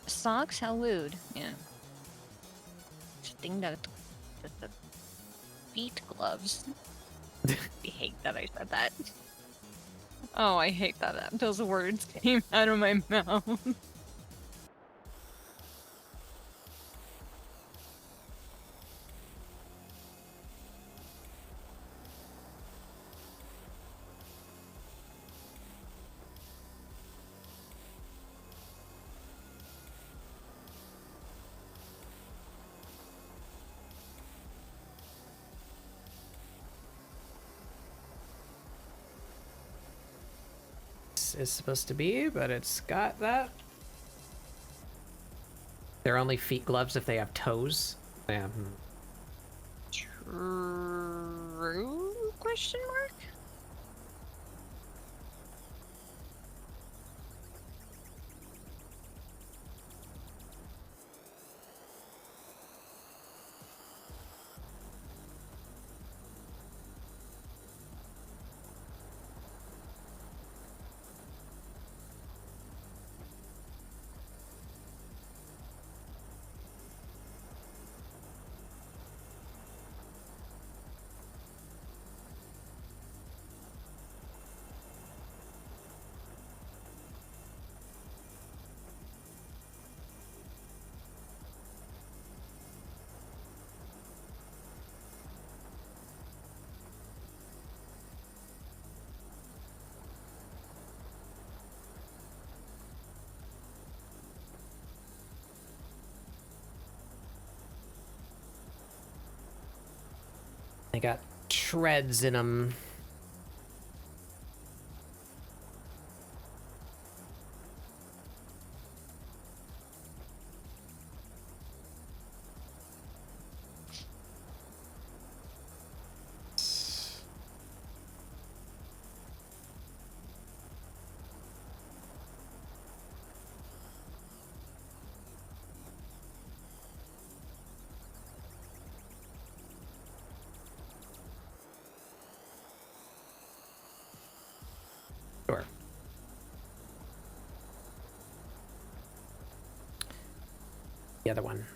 Socks? How lewd. Yeah. Sting that the feet gloves. I hate that I said that. Oh, I hate that those words came out of my mouth. Is supposed to be, but it's got that. They're only feet gloves if they have toes. Yeah. True? Question mark? They got treads in them. Sure. The other one.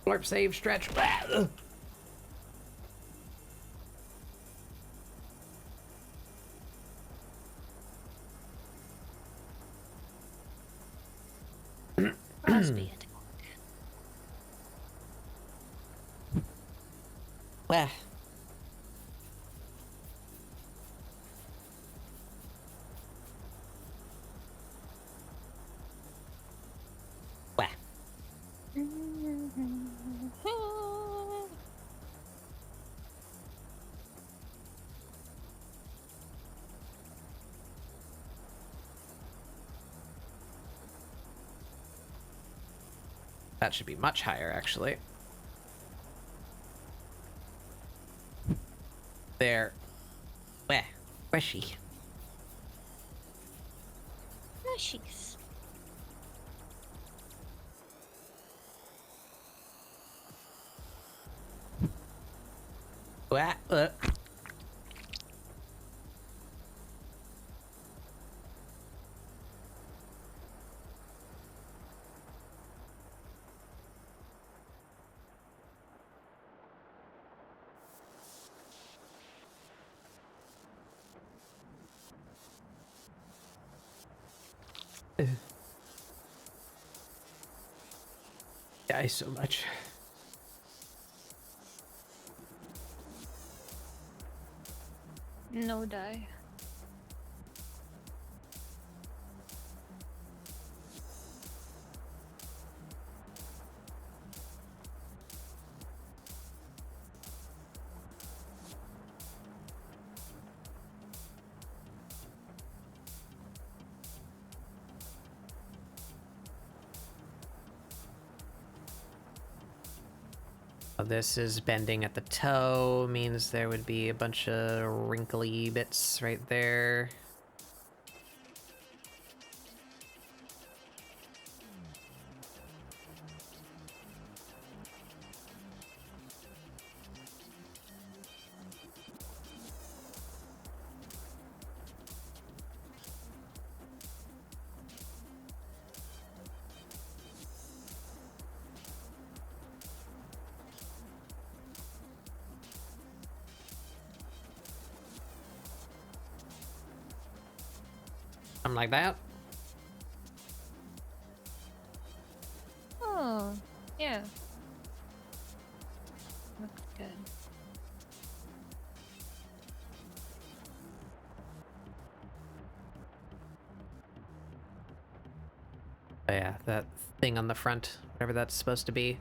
Blurp, save, stretch. Must be it. Wah. Wah. That should be much higher, actually. There. Where? Where's she? Mushies. Where? Die so much. No die. This is bending at the toe, means there would be a bunch of wrinkly bits right there. Something like that. Oh, yeah. Looks good. Oh yeah, that thing on the front, whatever that's supposed to be.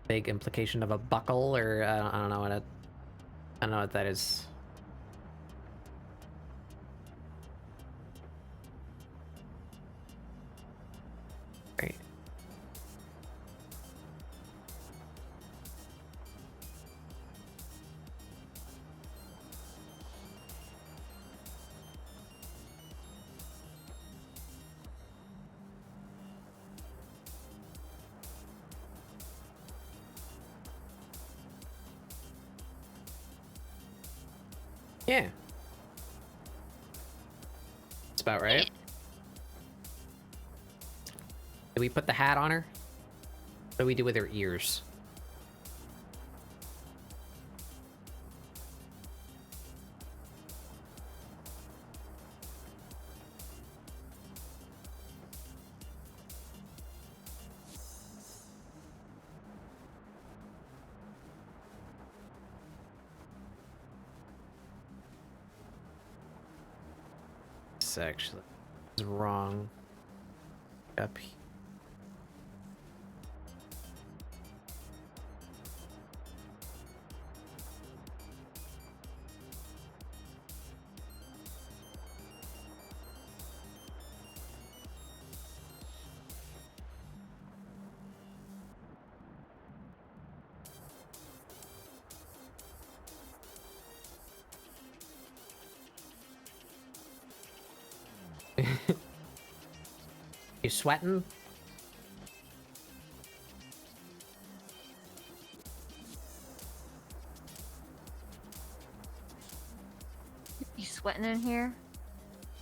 Big implication of a buckle, or I don't know what it. I don't know what that is. Great. Yeah. That's about right. Did we put the hat on her? What do we do with her ears? this actually is wrong. Up here. You sweating? You sweating in here?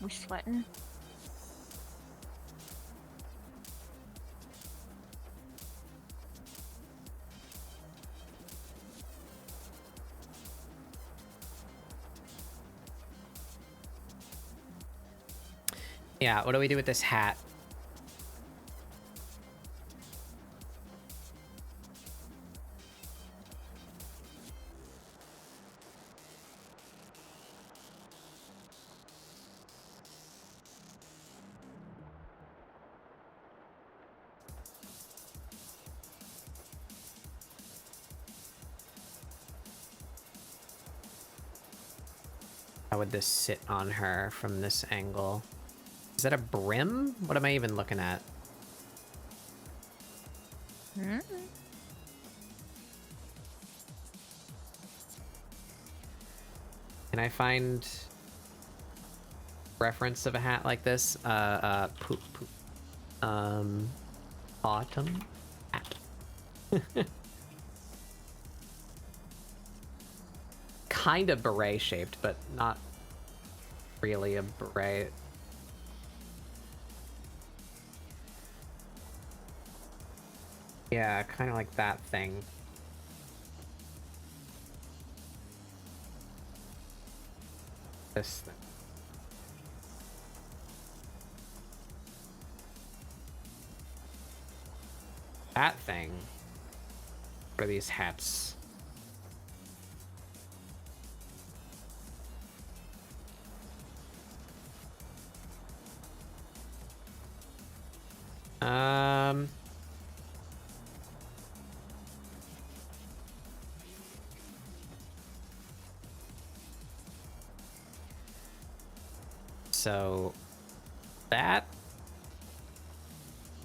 We sweating? Yeah, what do we do with this hat? How would this sit on her from this angle? Is that a brim? What am I even looking at? Hmm? Can I find reference of a hat like this? Poop. Autumn hat. Kind of beret shaped, but not really a beret. Yeah, kind of like that thing. This thing. That thing. What are these hats? So that,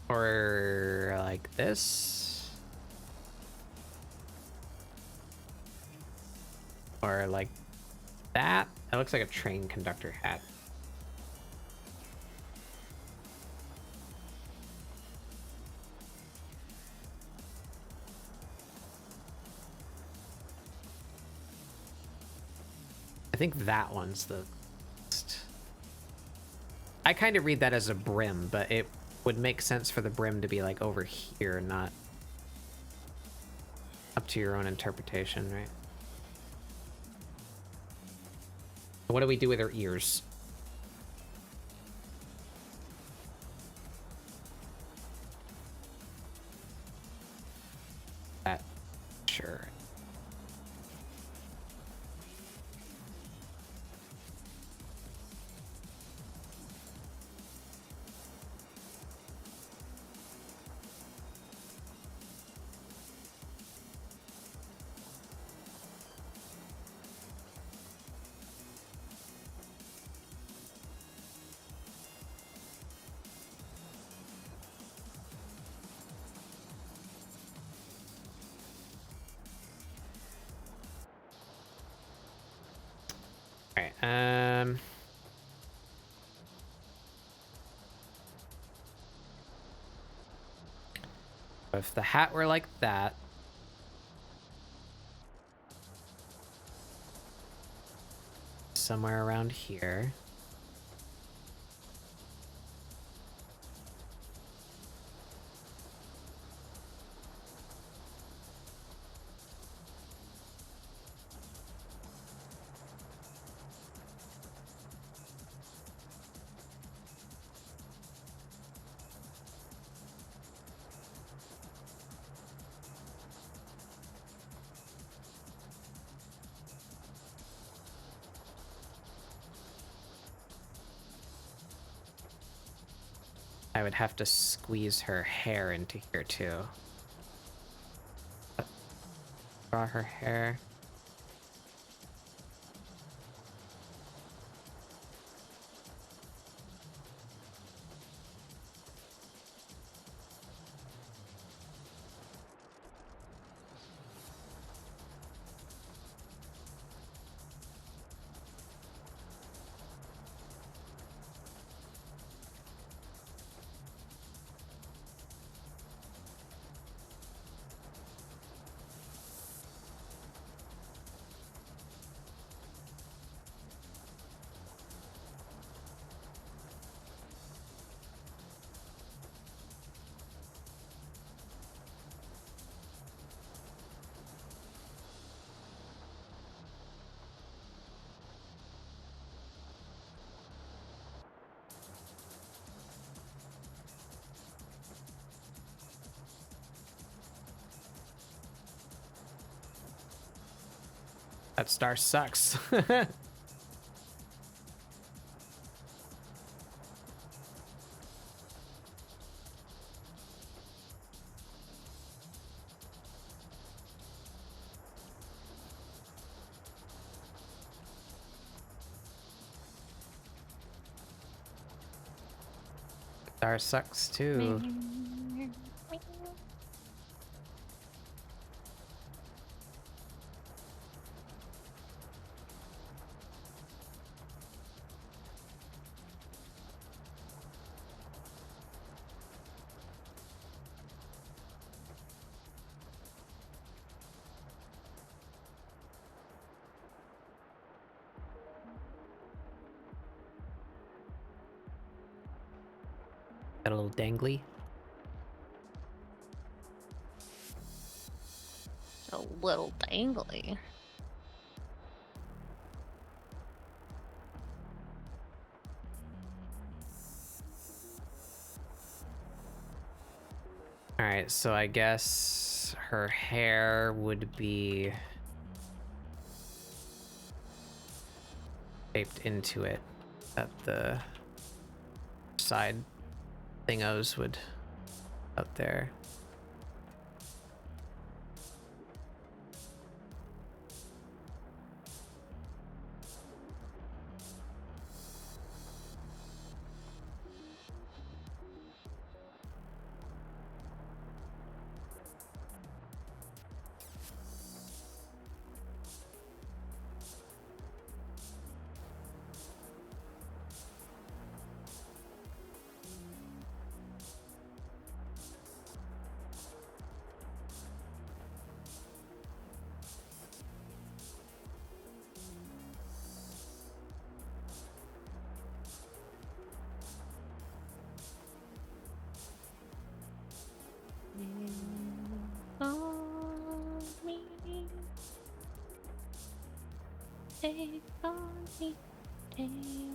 or like this, or like that. That looks like a train conductor hat. I think that one's the best. I kind of read that as a brim, but it would make sense for the brim to be like over here, not up to your own interpretation, right? What do we do with her ears? That, sure. Alright, if the hat were like that, somewhere around here. I would have to squeeze her hair into here too. Draw her hair. That star sucks. Star sucks too. Got a little dangly. A little dangly. All right, so I guess her hair would be shaped into it, that the side thingos would out there. Take on me, take me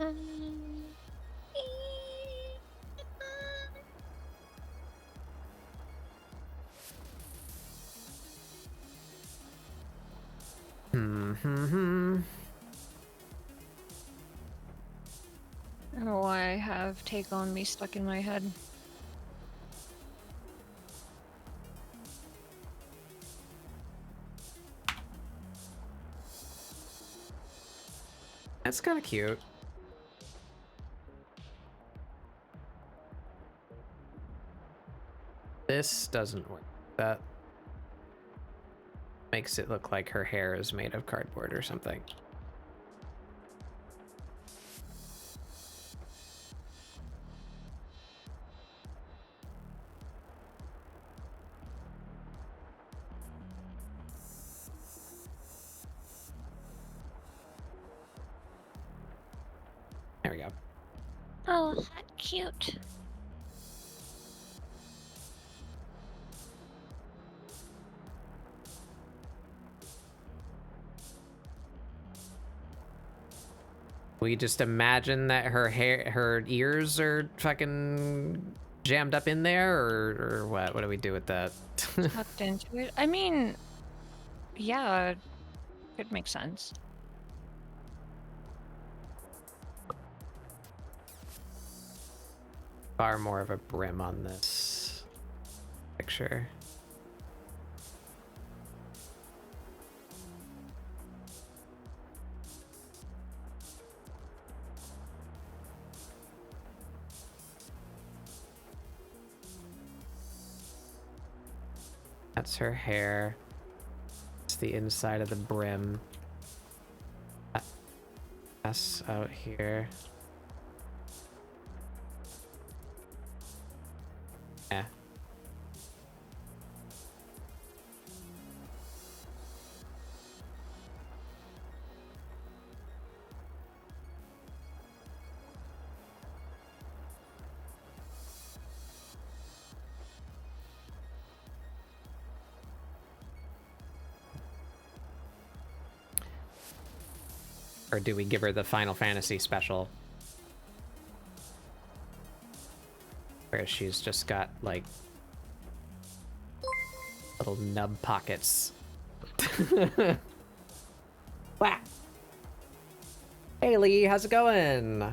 on. I don't know why I have Take On Me stuck in my head. That's kind of cute. This doesn't work. That makes it look like her hair is made of cardboard or something. There we go. Oh, that's cute. We just imagine that her hair, her ears are fucking jammed up in there, or what? What do we do with that? Tucked into it. I mean, yeah, could make sense. Far more of a brim on this picture. That's her hair. It's the inside of the brim. That's out here. Yeah. Or do we give her the Final Fantasy special? Where she's just got, like, little nub pockets. Wow. Hey Lee, how's it going?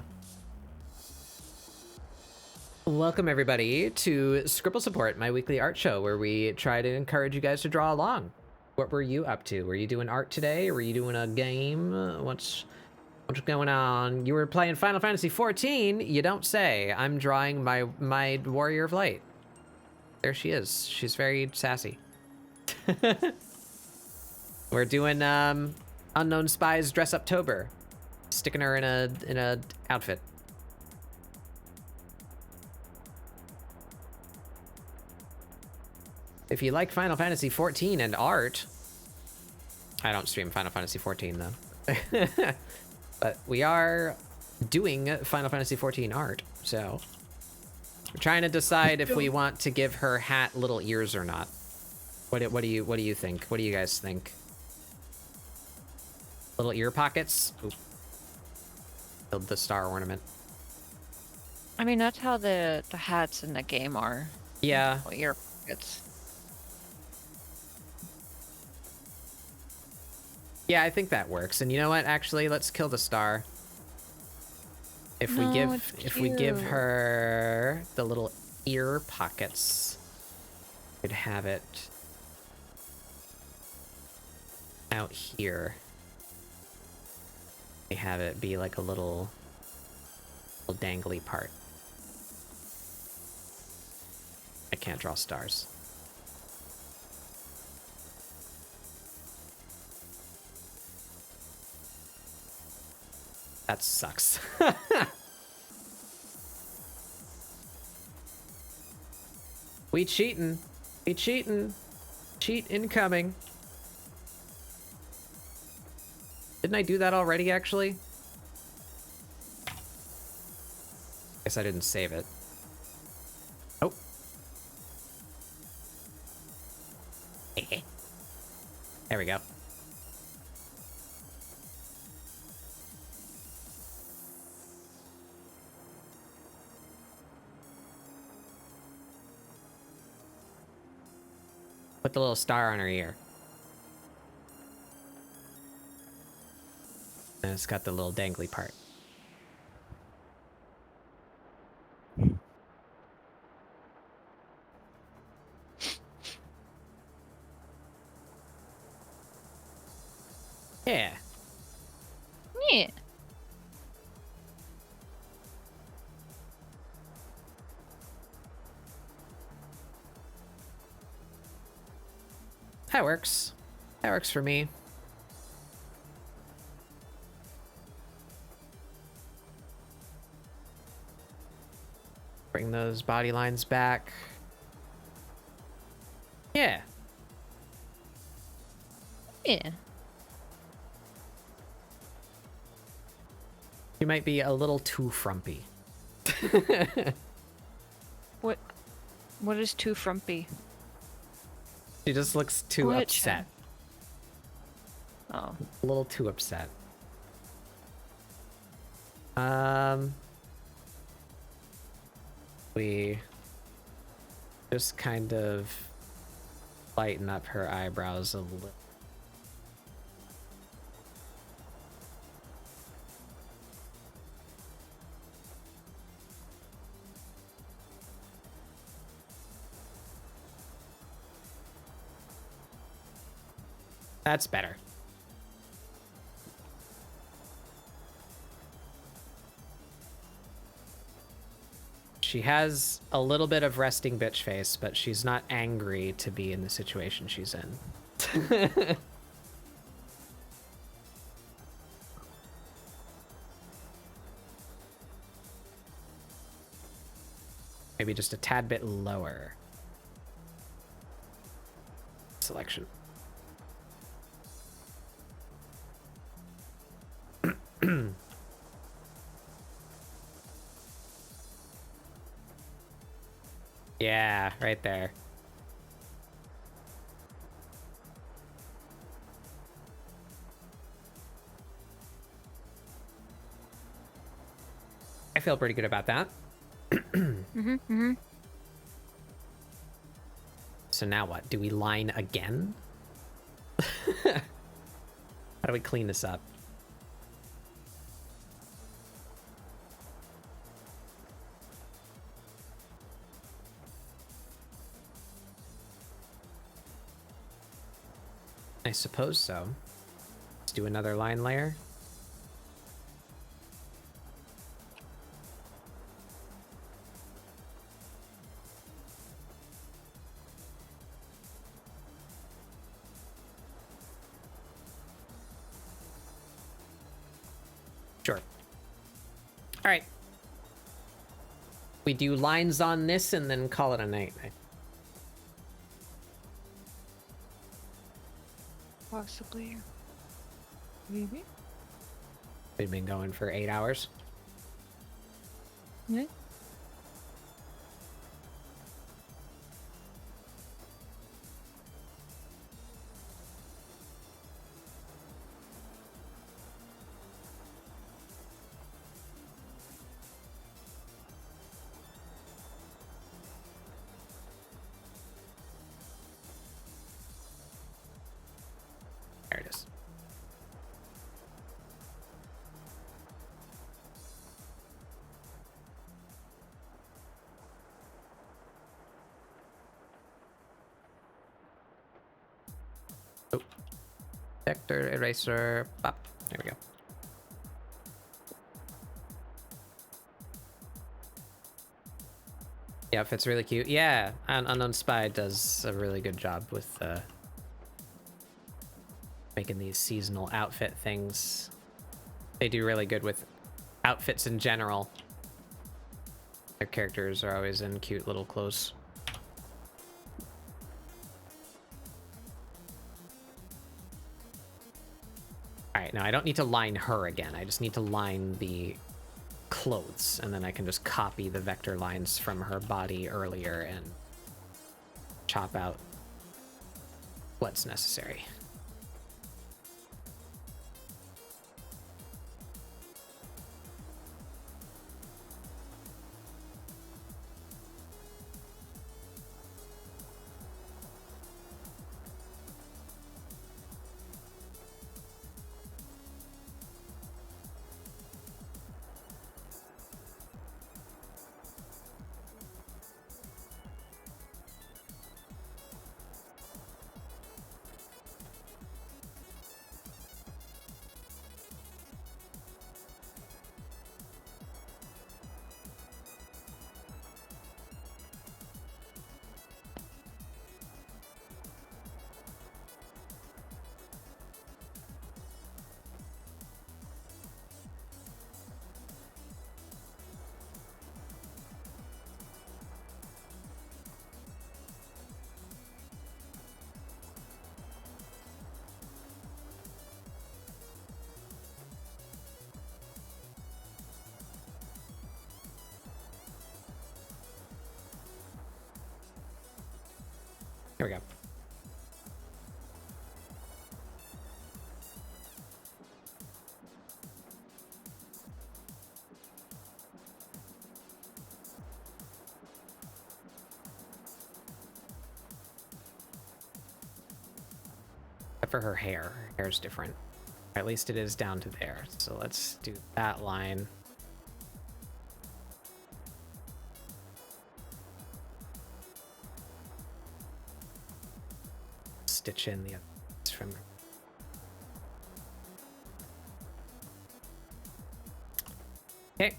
Welcome everybody to ScribbleSupport, my weekly art show where we try to encourage you guys to draw along. What were you up to? Were you doing art today? Were you doing a game? What's going on? You were playing Final Fantasy 14? You don't say. I'm drawing my Warrior of Light. There she is. She's very sassy. We're doing Unknown Spies Dress Uptober. Sticking her in a outfit. If you like Final Fantasy 14 and art, I don't stream Final Fantasy 14 though. But we are doing Final Fantasy 14 art, so we're trying to decide if we want to give her hat little ears or not. What do you think? What do you guys think? Little ear pockets? Ooh. Build the star ornament. I mean, that's how the hats in the game are. Yeah. Little ear pockets. Yeah, I think that works. And you know what? Actually, let's kill the star. If we give her the little ear pockets, we'd have it out here. We have it be like a little dangly part. I can't draw stars. That sucks. We cheating. We cheating. Cheat incoming. Didn't I do that already, actually? Guess I didn't save it. Oh. There we go. Put the little star on her ear. And it's got the little dangly part. Yeah. Yeah. That works. That works for me. Bring those body lines back. Yeah. Yeah. You might be a little too frumpy. What is too frumpy? She just looks too What? upset. Oh. A little too upset. We Just kind of lighten up her eyebrows a little. That's better. She has a little bit of resting bitch face, but she's not angry to be in the situation she's in. Maybe just a tad bit lower. Selection. Yeah, right there. I feel pretty good about that. So now what? Do we line again? How do we clean this up? I suppose so. Let's do another line layer. Sure. All right. We do lines on this and then call it a night. Possibly. Maybe. We've been going for 8 hours. Yeah. There it is. Oh. Vector eraser. Pop. There we go. Yeah, fits really cute. Yeah, Unknown Spy does a really good job with making these seasonal outfit things. They do really good with outfits in general. Their characters are always in cute little clothes. All right, now I don't need to line her again. I just need to line the clothes, and then I can just copy the vector lines from her body earlier and chop out what's necessary. Here we go. Except for her hair. Her hair's different. Or at least it is down to there. So let's do that line. Stitch in the others from... Okay.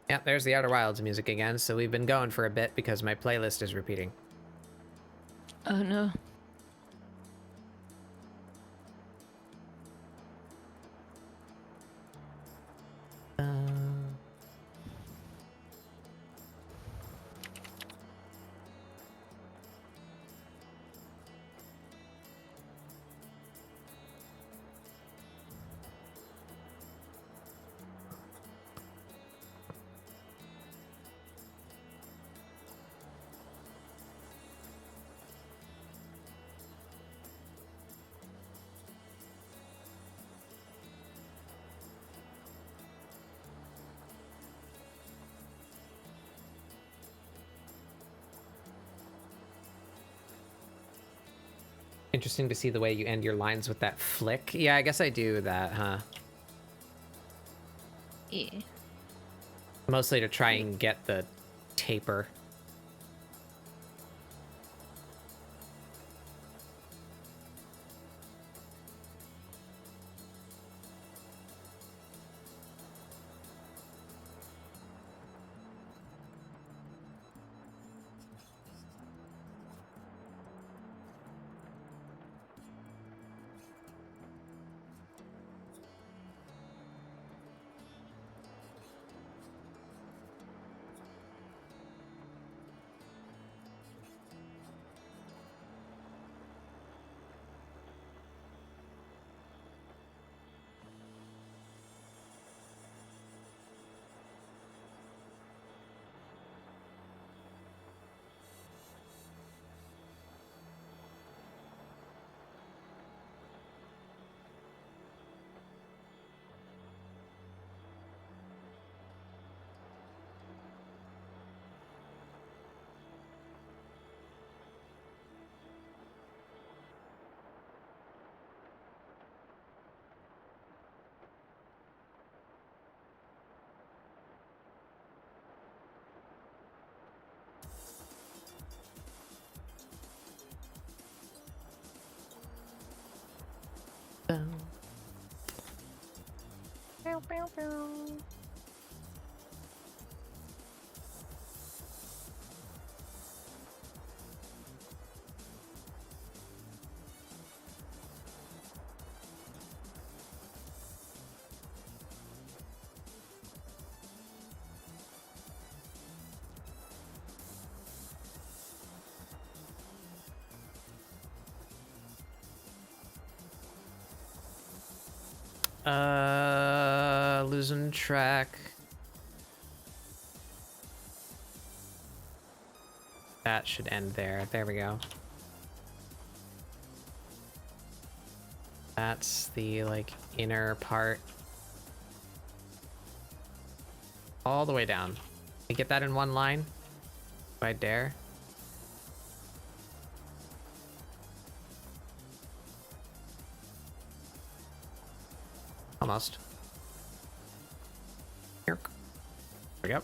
Yeah, there's the Outer Wilds music again, so we've been going for a bit because my playlist is repeating. Oh no. Interesting to see the way you end your lines with that flick. Yeah, I guess I do that, huh? Yeah. Mostly to try and get the taper. Bow, bow, bow. Losing track. That should end there. There we go. That's the, like, inner part. All the way down. We get that in one line? If I dare. Almost. Here. There we go.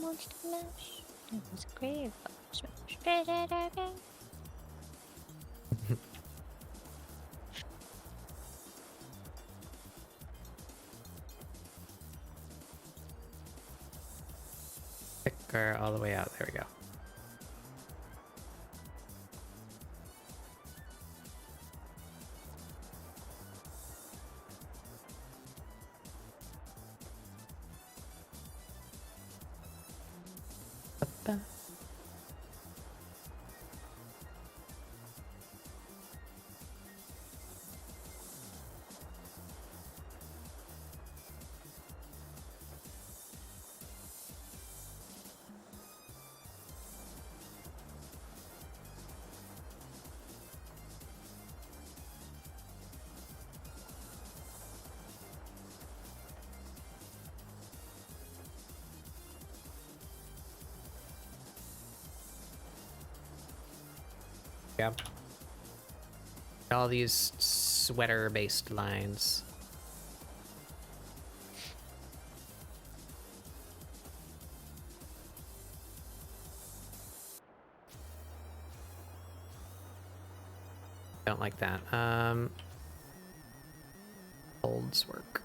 Monster Mash. It was great. Smash. Thicker all the way out. There we go. Yeah. All these sweater-based lines. Don't like that. Folds work.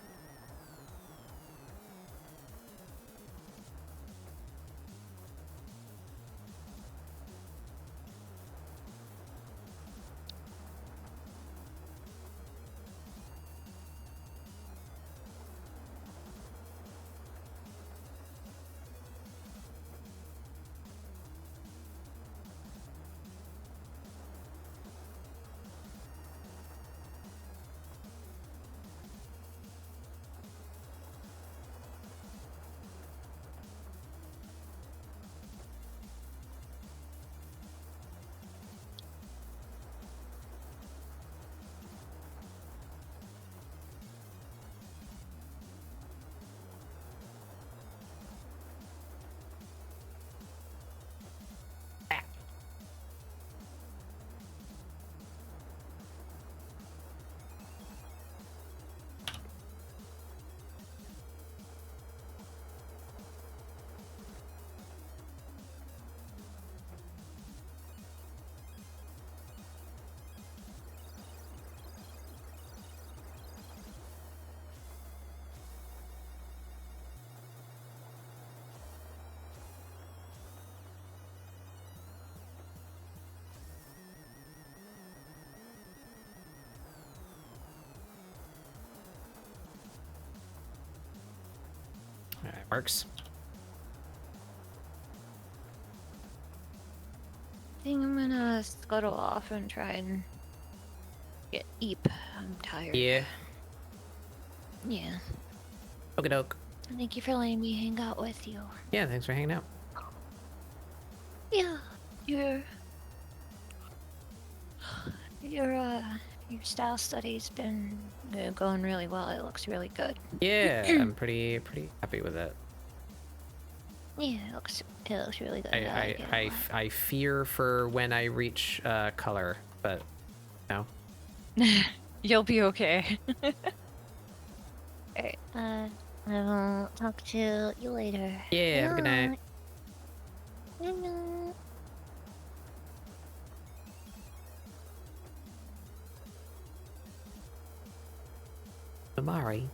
All right, works. I think I'm gonna scuttle off and try and get Eep. I'm tired. Yeah. Yeah. Okie doke. Thank you for letting me hang out with you. Yeah, thanks for hanging out. Yeah, your style study's been going really well. It looks really good. Yeah, I'm pretty happy with it. Yeah, it looks really good. like it a lot. I fear for when I reach color, but no. You'll be okay. Alright, I will talk to you later. Yeah, have a good night. Good night. Amari.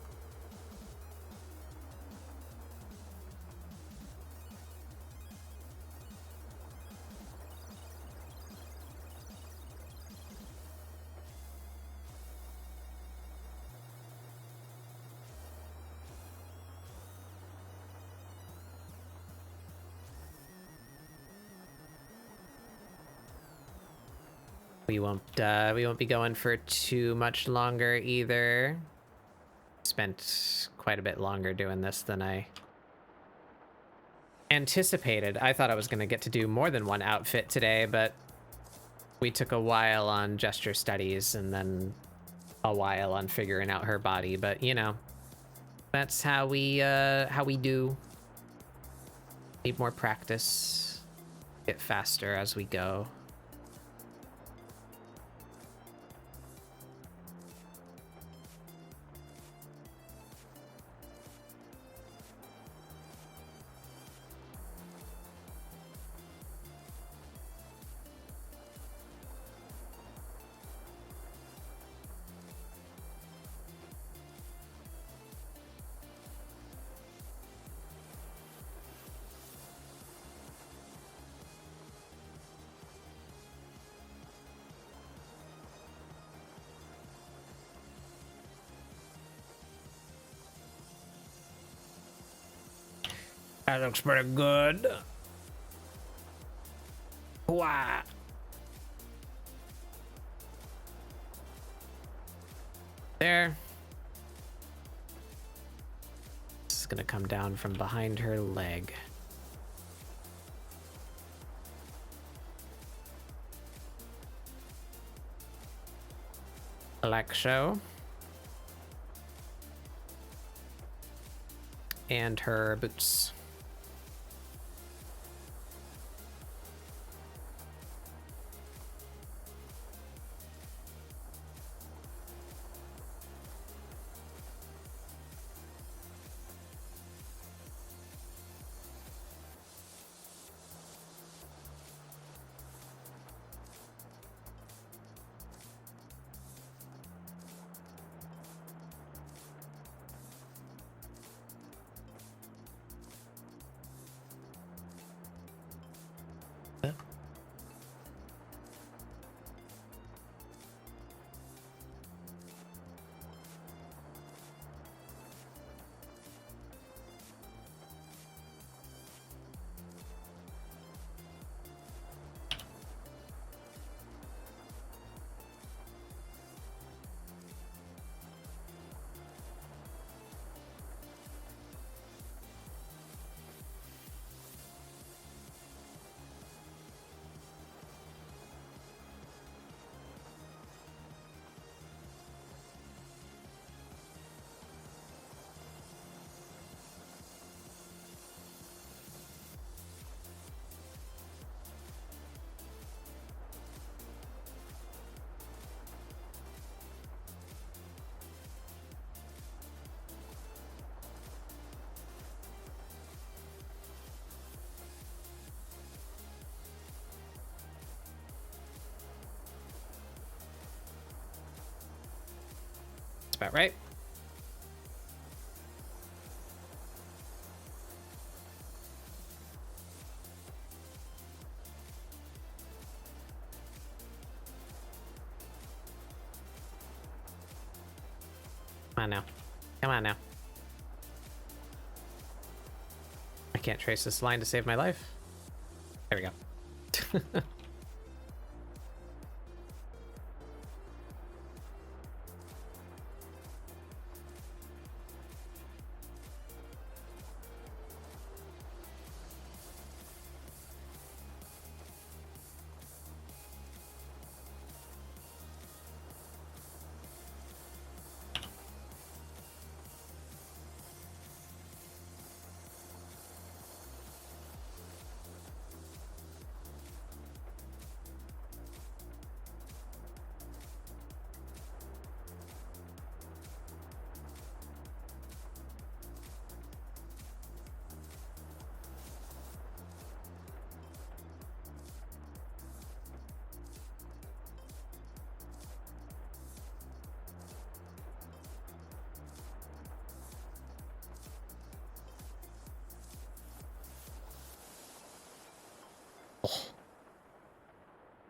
We won't be going for too much longer either. Spent quite a bit longer doing this than I anticipated. I thought I was gonna get to do more than one outfit today, but we took a while on gesture studies and then a while on figuring out her body, but you know, that's how we do. Need more practice, get faster as we go. That looks pretty good. Wow. There. This is gonna come down from behind her leg. Black show. And her boots. about right. Come on now. Come on now. I can't trace this line to save my life. There we go.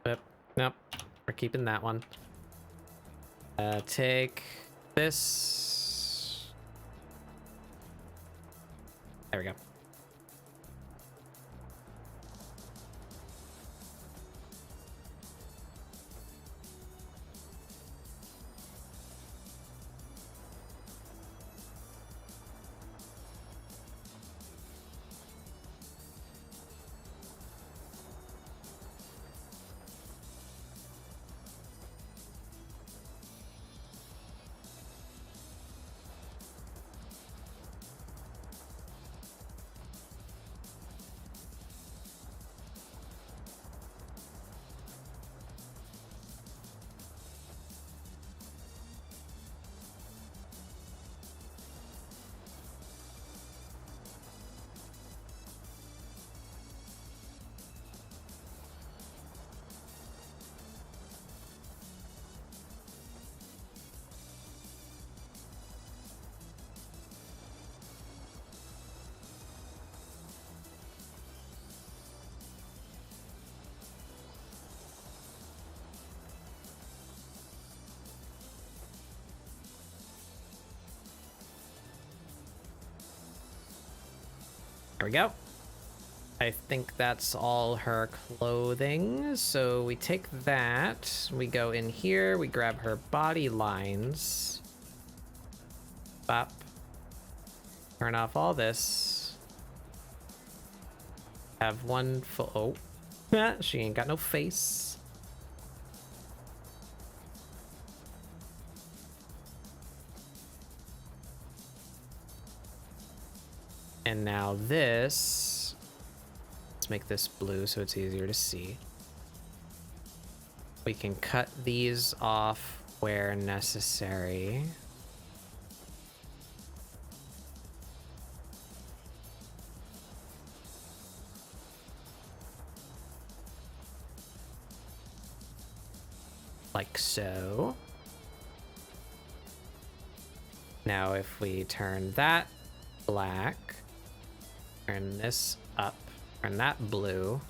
Yep. Nope. We're keeping that one. Take this. There we go. There we go. I think that's all her clothing. So we take that, we go in here, we grab her body lines. Bop. Turn off all this. Have one full. Oh, she ain't got no face. And now this, let's make this blue so it's easier to see. We can cut these off where necessary. Like so. Now if we turn that black, turn this up, turn that blue,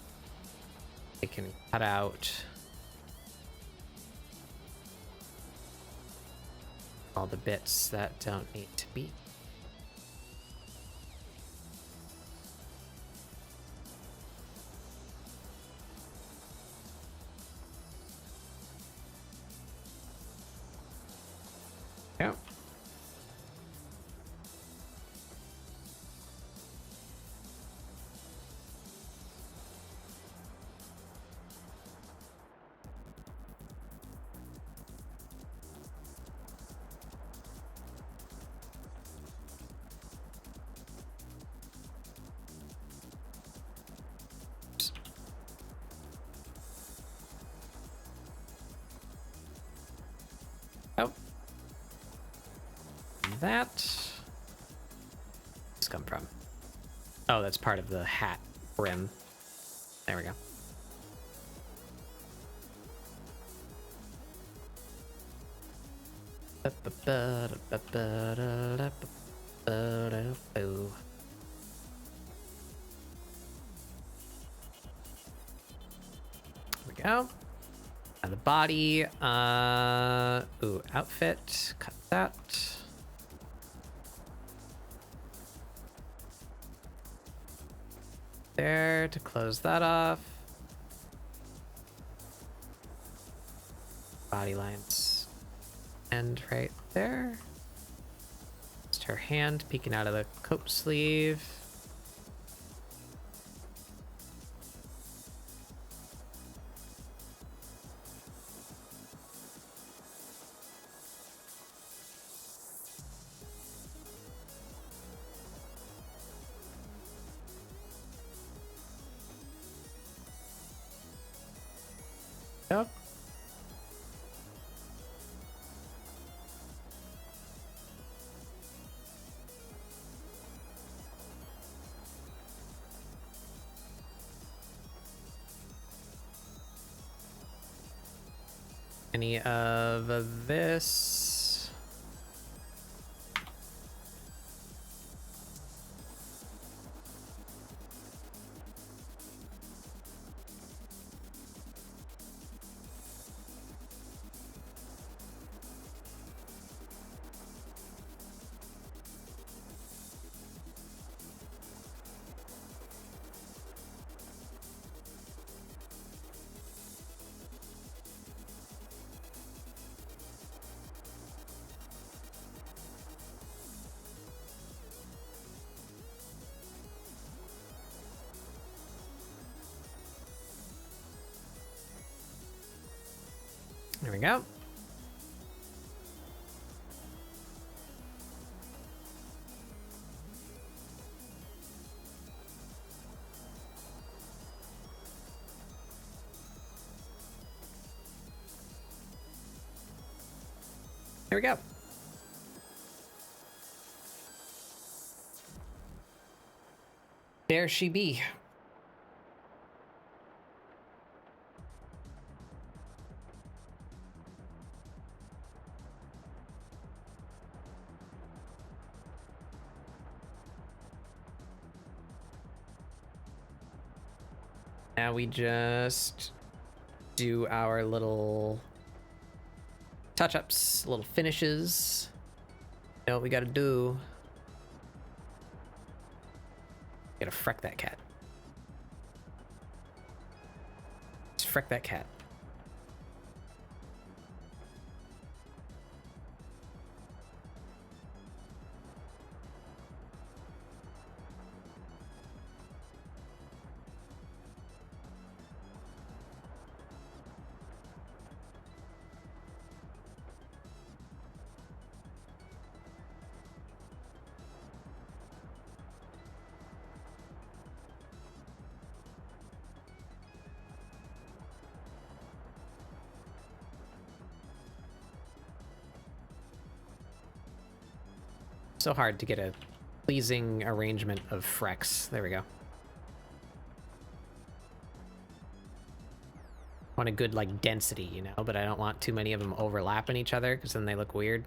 we can cut out all the bits that don't need to be. Yep. Oh. That. Where's this come from? Oh, that's part of the hat brim. There we go. we go. Now the body, ooh, outfit, cut that. There to close that off. Body lines end right there. Just her hand peeking out of the coat sleeve. Yep. Any of this? There we go. There we go. There she be. Now we just do our little touch-ups, little finishes. You know what we gotta do? Gotta freck that cat. Just freck that cat. So hard to get a pleasing arrangement of frecks. There we go. Want a good, like, density, you know, but I don't want too many of them overlapping each other because then they look weird.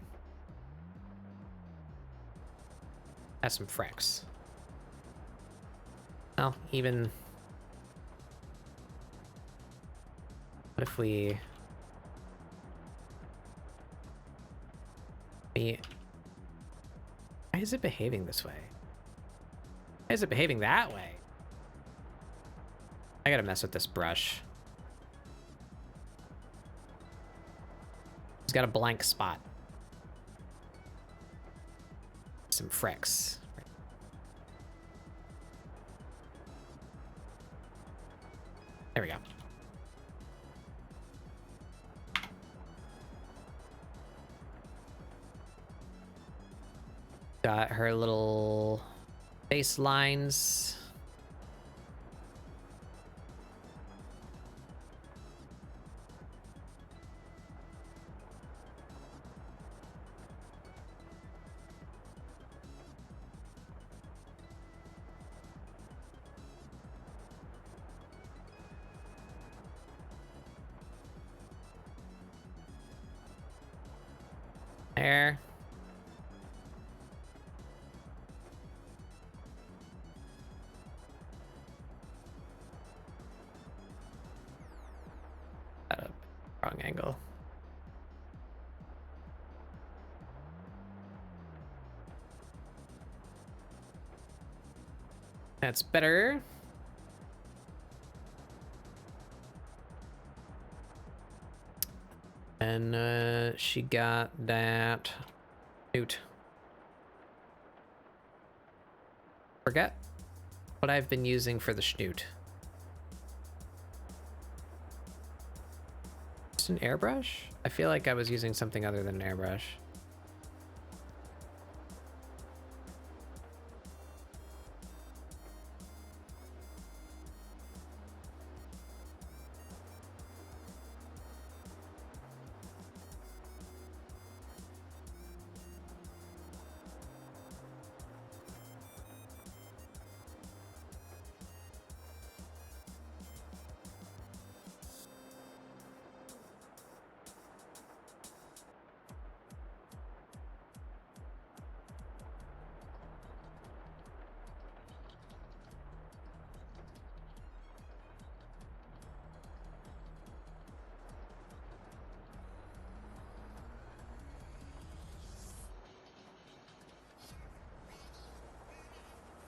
That's some frecks. Well, even... What if we... Why is it behaving this way? Why is it behaving that way? I gotta mess with this brush. It's got a blank spot. Some frecks. There we go. Got her little face lines. There. At a wrong angle. That's better. And she got that newt. Forget what I've been using for the schnoot. Just an airbrush? I feel like I was using something other than an airbrush.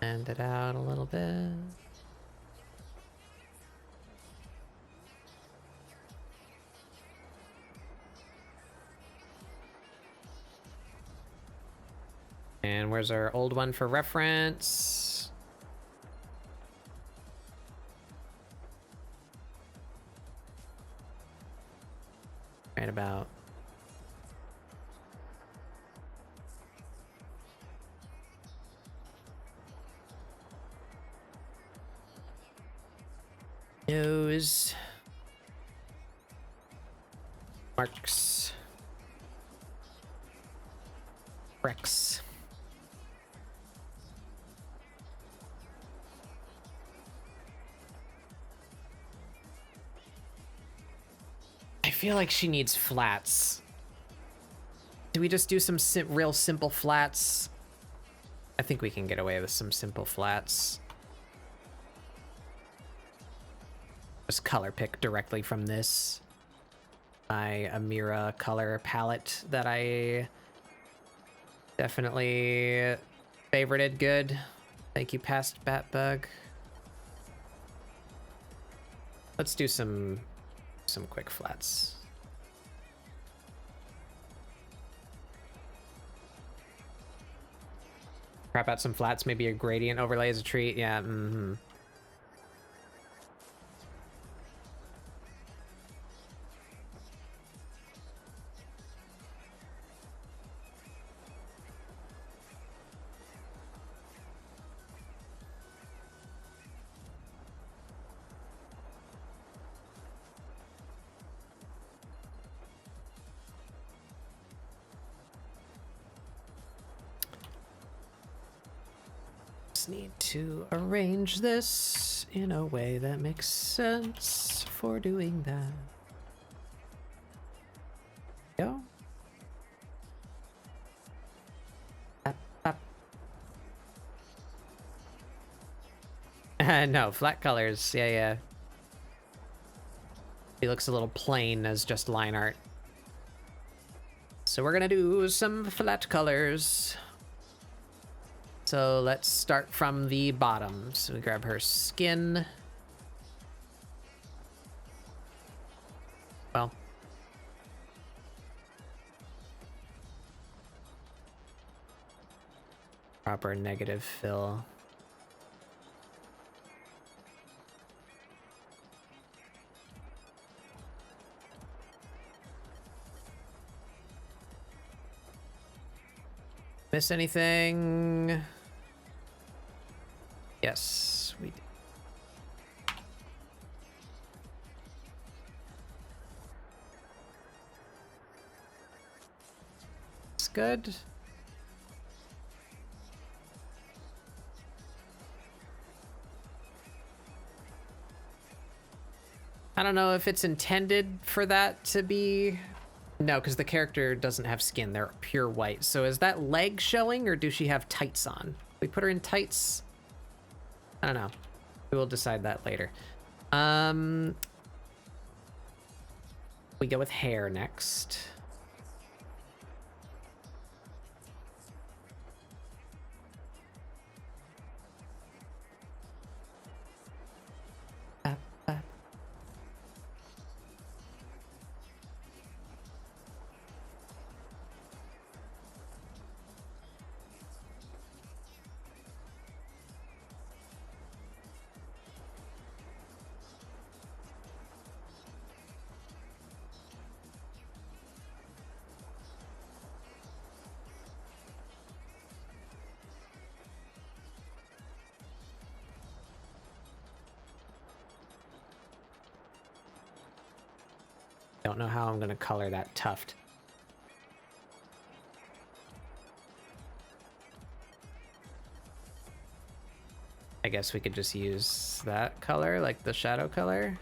Sand it out a little bit. And where's our old one for reference? Right about. Nose. Marks. Rex. I feel like she needs flats. Do we just do some real simple flats? I think we can get away with some simple flats. Just color pick directly from this. My Amira color palette that I definitely favorited good. Thank you, past Batbug. Let's do some quick flats. Crap out some flats, maybe a gradient overlay is a treat. Yeah, mm-hmm. Need to arrange this in a way that makes sense for doing that. Go. Up, up. No, flat colors. Yeah, yeah. He looks a little plain as just line art. So we're gonna do some flat colors. So let's start from the bottom. So we grab her skin. Well. Proper negative fill. Miss anything? Yes, we did. It's good. I don't know if it's intended for that to be No, because the character doesn't have skin. They're pure white. So is that leg showing, or does she have tights on? We put her in tights? I don't know. We will decide that later. We go with hair next. Don't know how I'm gonna color that tuft. I guess we could just use that color, like the shadow color.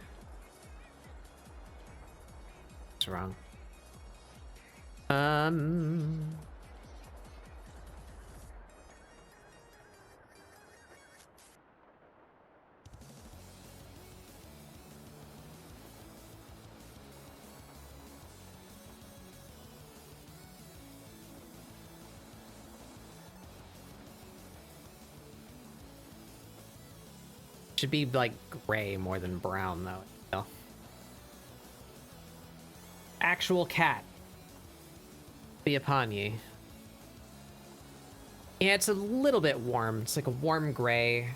It's wrong. Should be like gray more than brown though. No. Actual cat. Be upon ye. Yeah, it's a little bit warm. It's like a warm gray.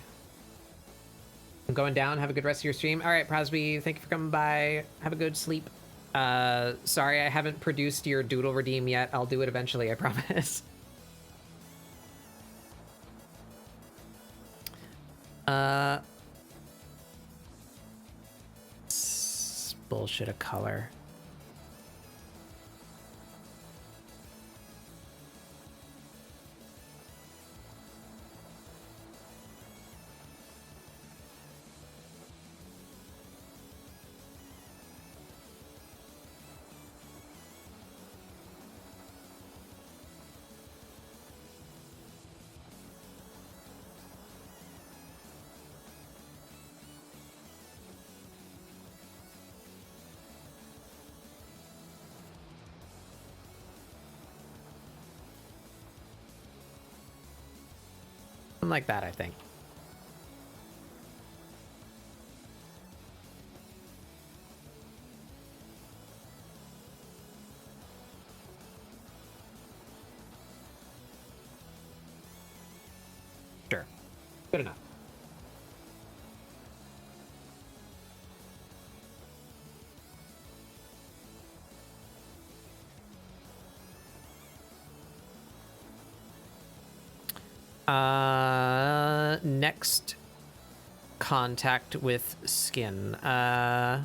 I'm going down. Have a good rest of your stream. All right, Prosby, thank you for coming by. Have a good sleep. Sorry I haven't produced your doodle redeem yet. I'll do it eventually, I promise. Bullshit of color. Something like that, I think. Sure. Good enough. Next contact with skin. The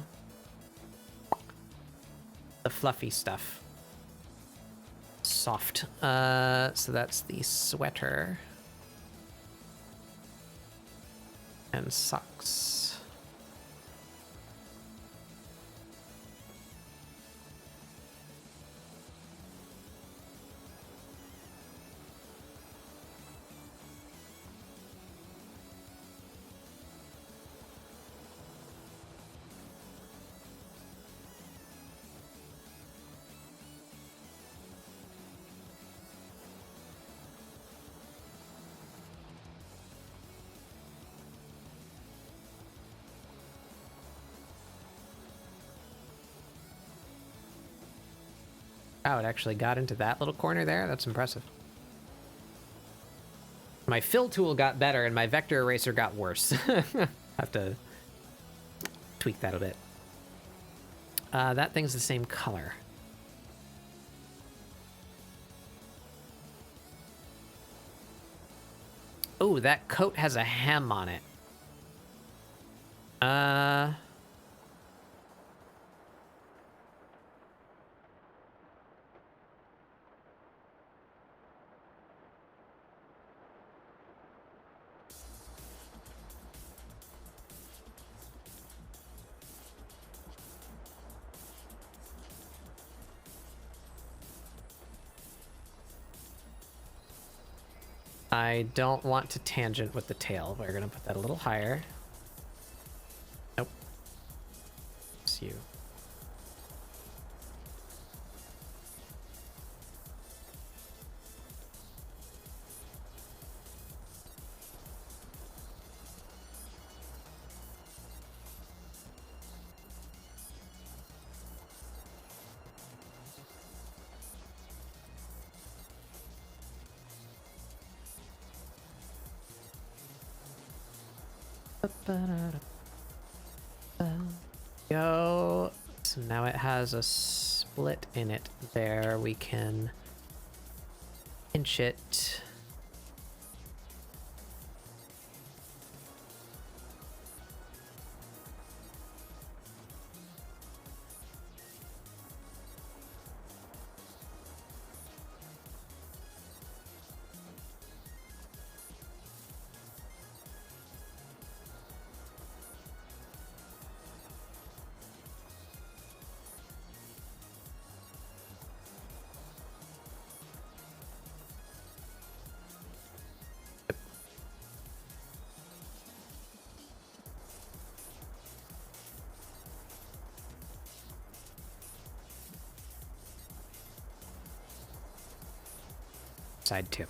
fluffy stuff. Soft. So that's the sweater. And socks. Wow, it actually got into that little corner there? That's impressive. My fill tool got better and my vector eraser got worse. Have to tweak that a bit. That thing's the same color. Oh, that coat has a hem on it. I don't want to tangent with the tail. We're gonna put that a little higher. Nope. It's you. Go. So now it has a split in it there. We can pinch it. Side 2.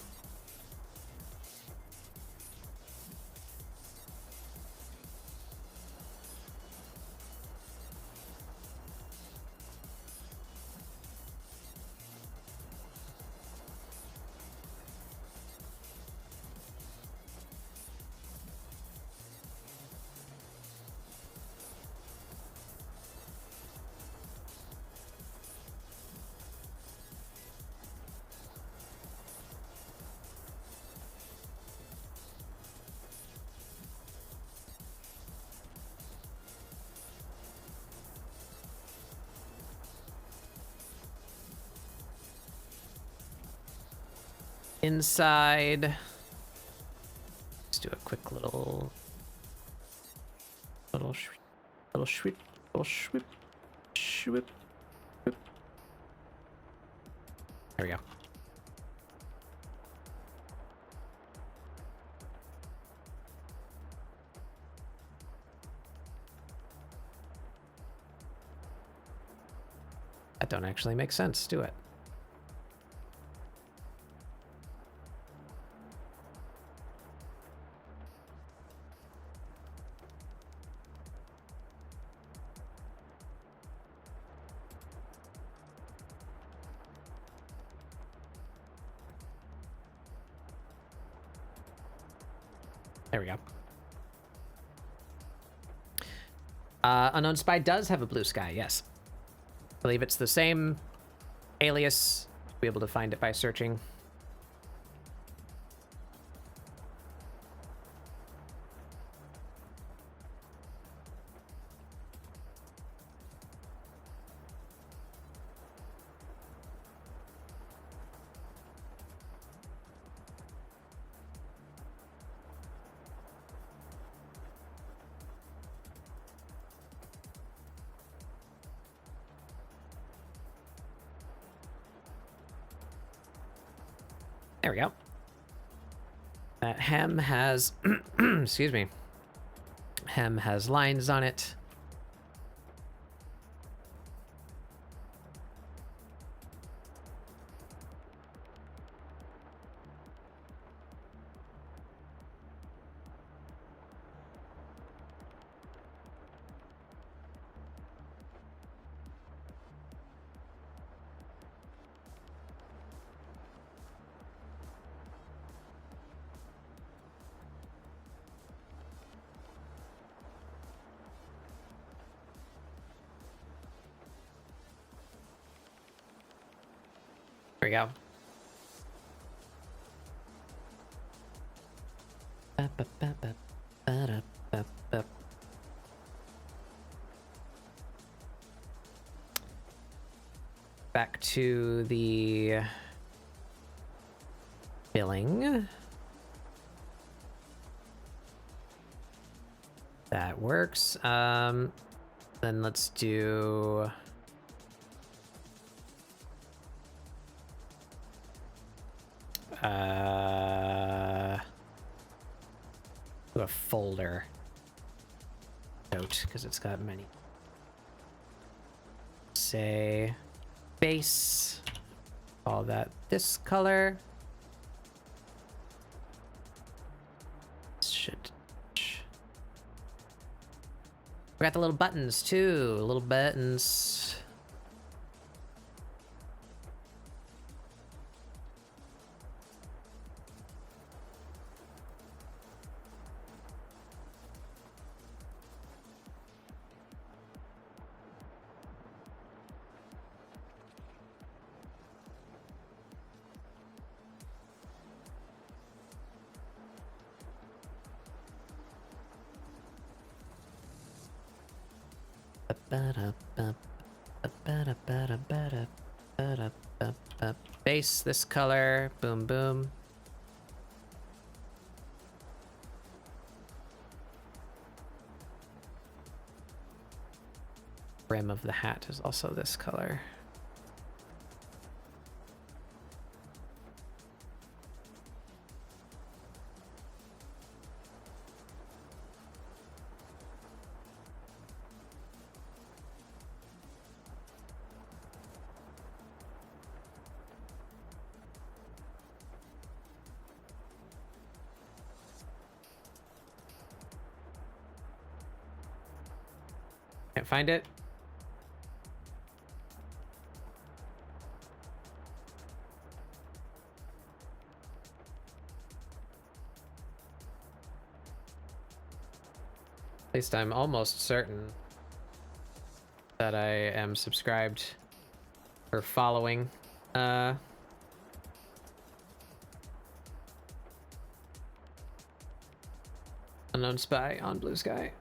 Inside. Let's do a quick little shwip, little shwip, little shwip, shwip, shwip. There we go. That don't actually make sense, do it? There we go. Unknown Spy does have a blue sky, yes. I believe it's the same alias. Be able to find it by searching. There we go. That hem has, excuse me, hem has lines on it. There we go. Back to the billing. That works. Then let's do to a folder note because it's got many. Say base, call that this color. Should. We got the little buttons too, little buttons. Base this color, boom boom. Rim of the hat is also this color. Can't find it. At least I'm almost certain that I am subscribed or following. Unknown Spy on Blue Sky.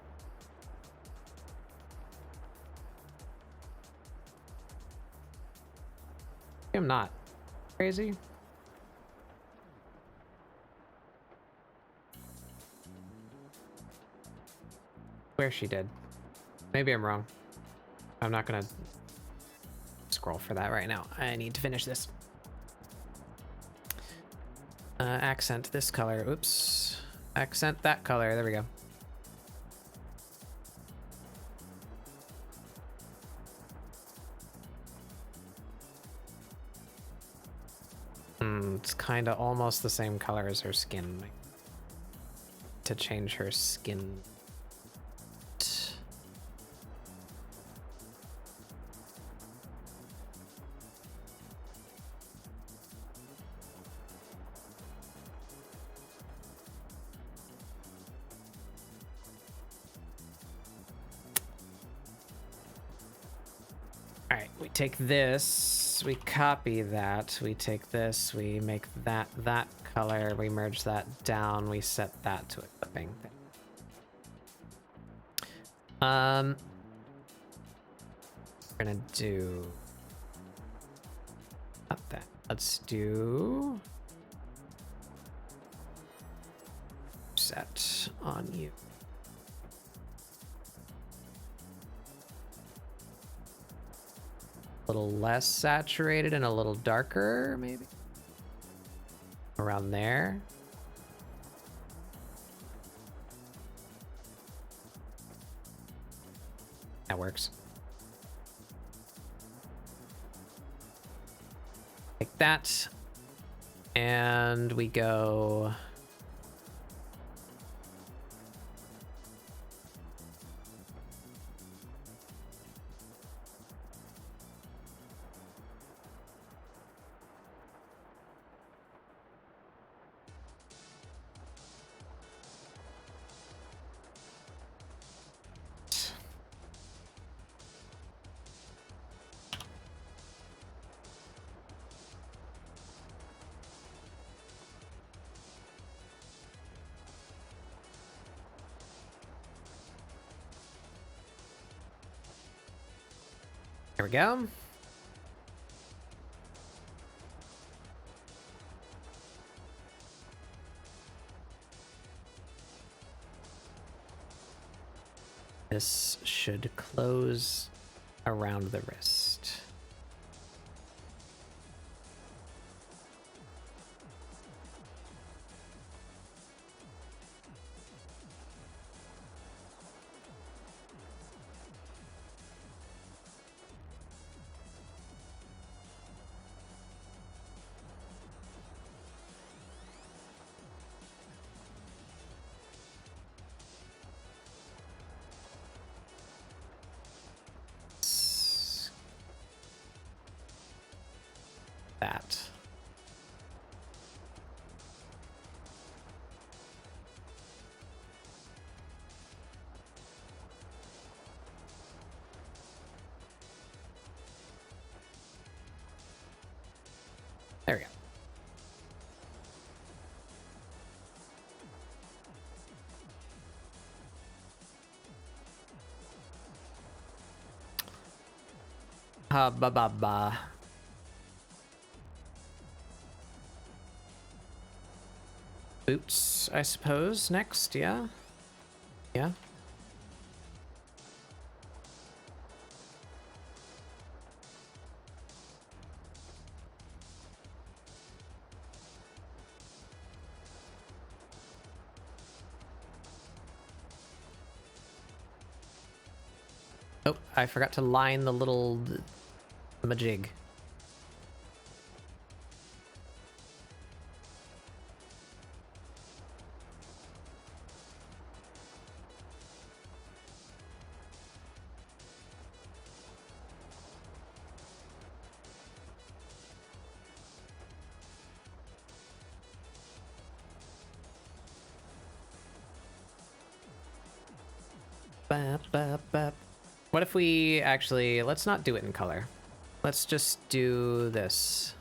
I'm not crazy. Where she did. Maybe I'm wrong. I'm not gonna scroll for that right now. I need to finish this. Accent this color. Oops. Accent that color. There we go. It's kind of almost the same color as her skin. To change her skin. Alright, we take this, we copy that, we take this, we make that color, we merge that down, we set that to a clipping thing. We're gonna do not that. Let's do set on you. A little less saturated and a little darker, maybe around there. That works. Like that. And we go there we go. This should close around the wrist. that. There we go. Ba ba ba. Boots, I suppose, next, yeah? Yeah. Oh, I forgot to line the little majig. Bap, bap, bap. What if we actually, let's not do it in color. Let's just do this.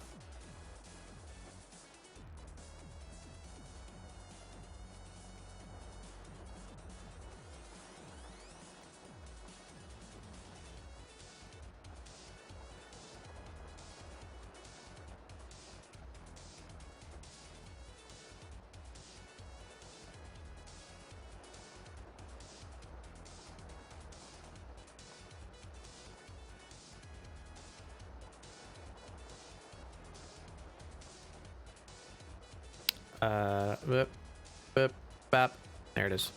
Boop, boop, bap. There it is.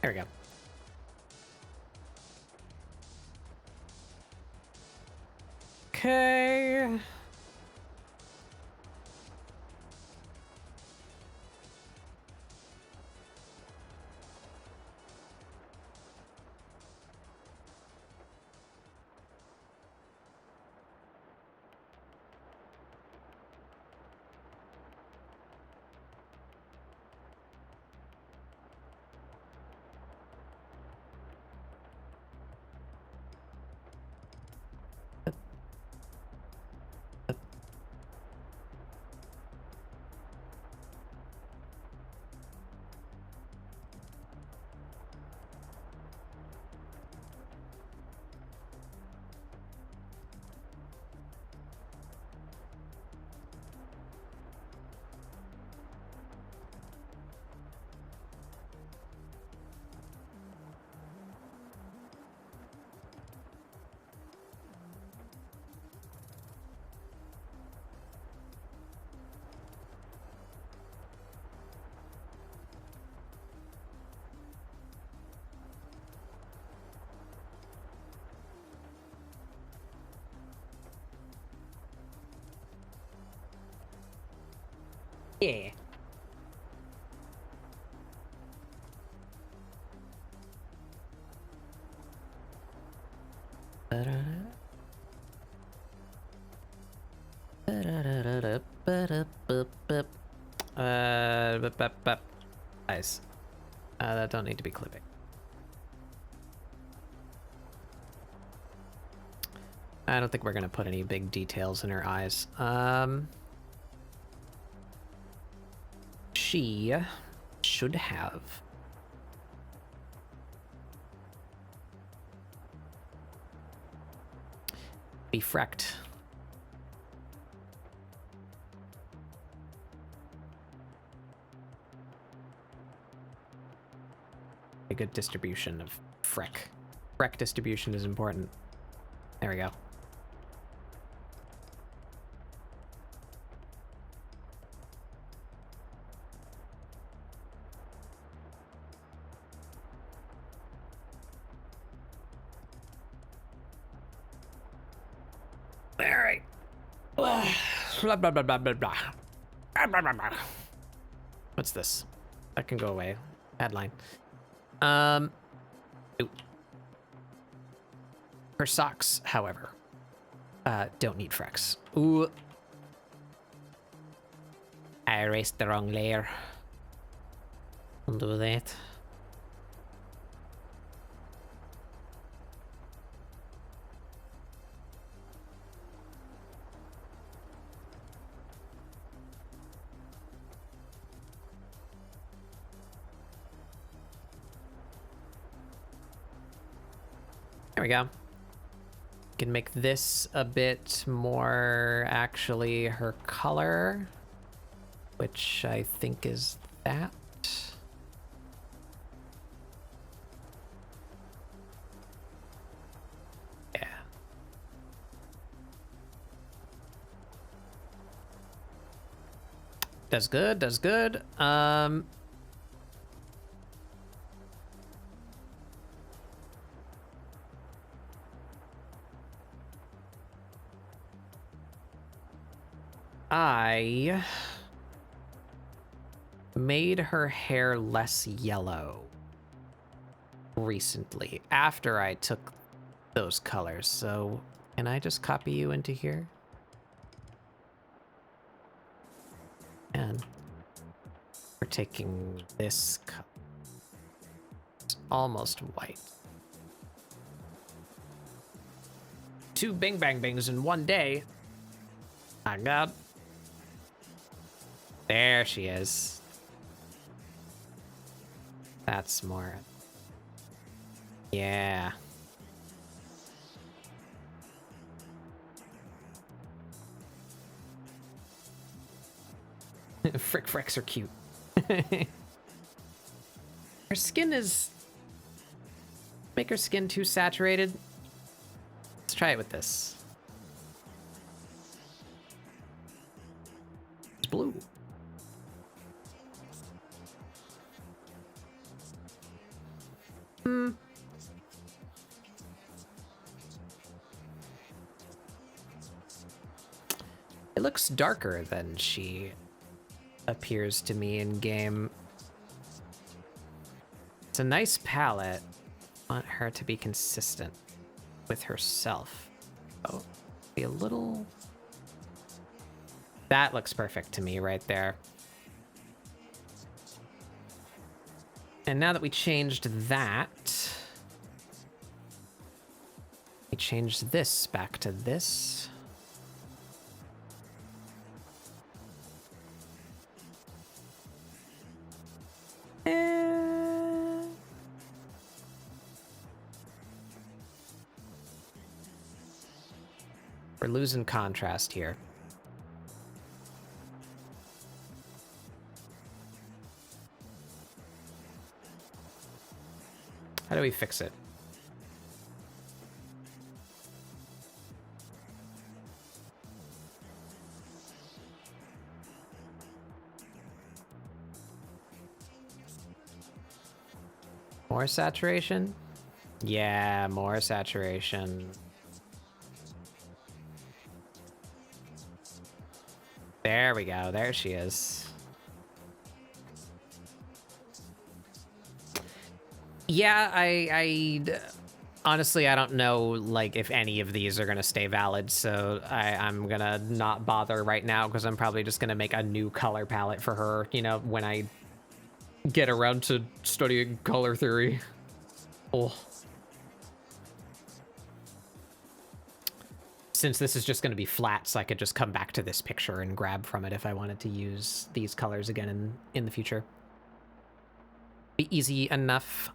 There we go. Okay. Yeah. Eyes. That don't need to be clipping. I don't think we're gonna put any big details in her eyes. She should have be frecked. A good distribution of freck. Freck distribution is important. There we go. Blah, blah, blah, blah, blah, blah. Blah, blah, blah, blah. What's this? That can go away. Bad line. Ooh. Her socks, however, don't need frecks. Ooh. I erased the wrong layer. Undo that. There we go. Can make this a bit more actually her color, which I think is that. Yeah. Does good, does good. I made her hair less yellow recently after I took those colors. So can I just copy you into here? And we're taking this color. It's almost white. 2 bing bang bings in one day. My God. There she is. That's more. Yeah. Fricks are cute. Her skin is... Make her skin too saturated. Let's try it with this. It's blue. It looks darker than she appears to me in game. It's a nice palette. I want her to be consistent with herself. Oh, be a little... That looks perfect to me right there. And now that we changed that, we changed this back to this. We're losing contrast here. How do we fix it? More saturation? Yeah, more saturation. There we go. There she is. Yeah, I honestly, I don't know, like, if any of these are gonna stay valid, so I'm gonna not bother right now, because I'm probably just gonna make a new color palette for her, you know, when I get around to studying color theory. Oh. Since this is just gonna be flat, so I could just come back to this picture and grab from it if I wanted to use these colors again in the future. Be easy enough.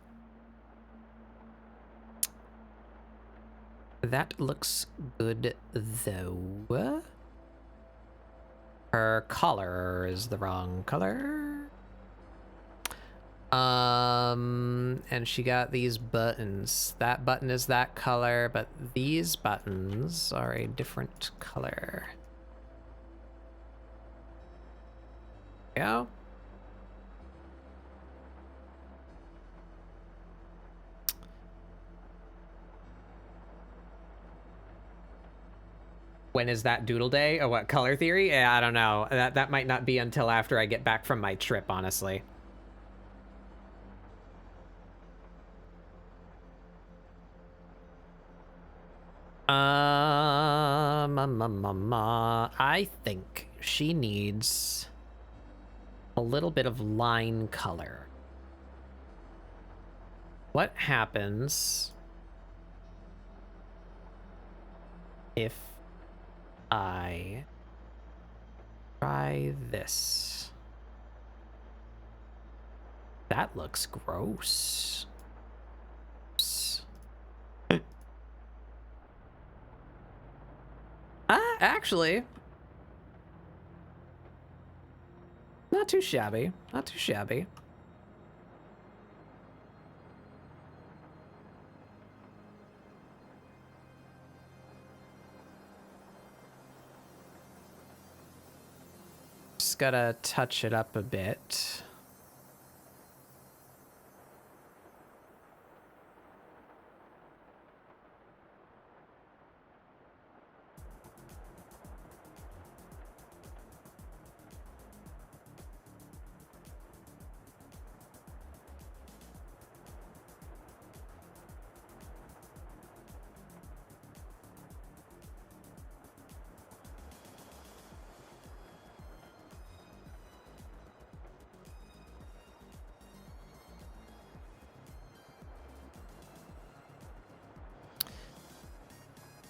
That looks good, though. Her collar is the wrong color. And she got these buttons. That button is that color, but these buttons are a different color. Go. When is that doodle day? Oh, what, color theory? Yeah, I don't know. That might not be until after I get back from my trip, honestly. I think she needs a little bit of line color. What happens if I try this? That looks gross. Actually, not too shabby. Not too shabby. Just gotta touch it up a bit.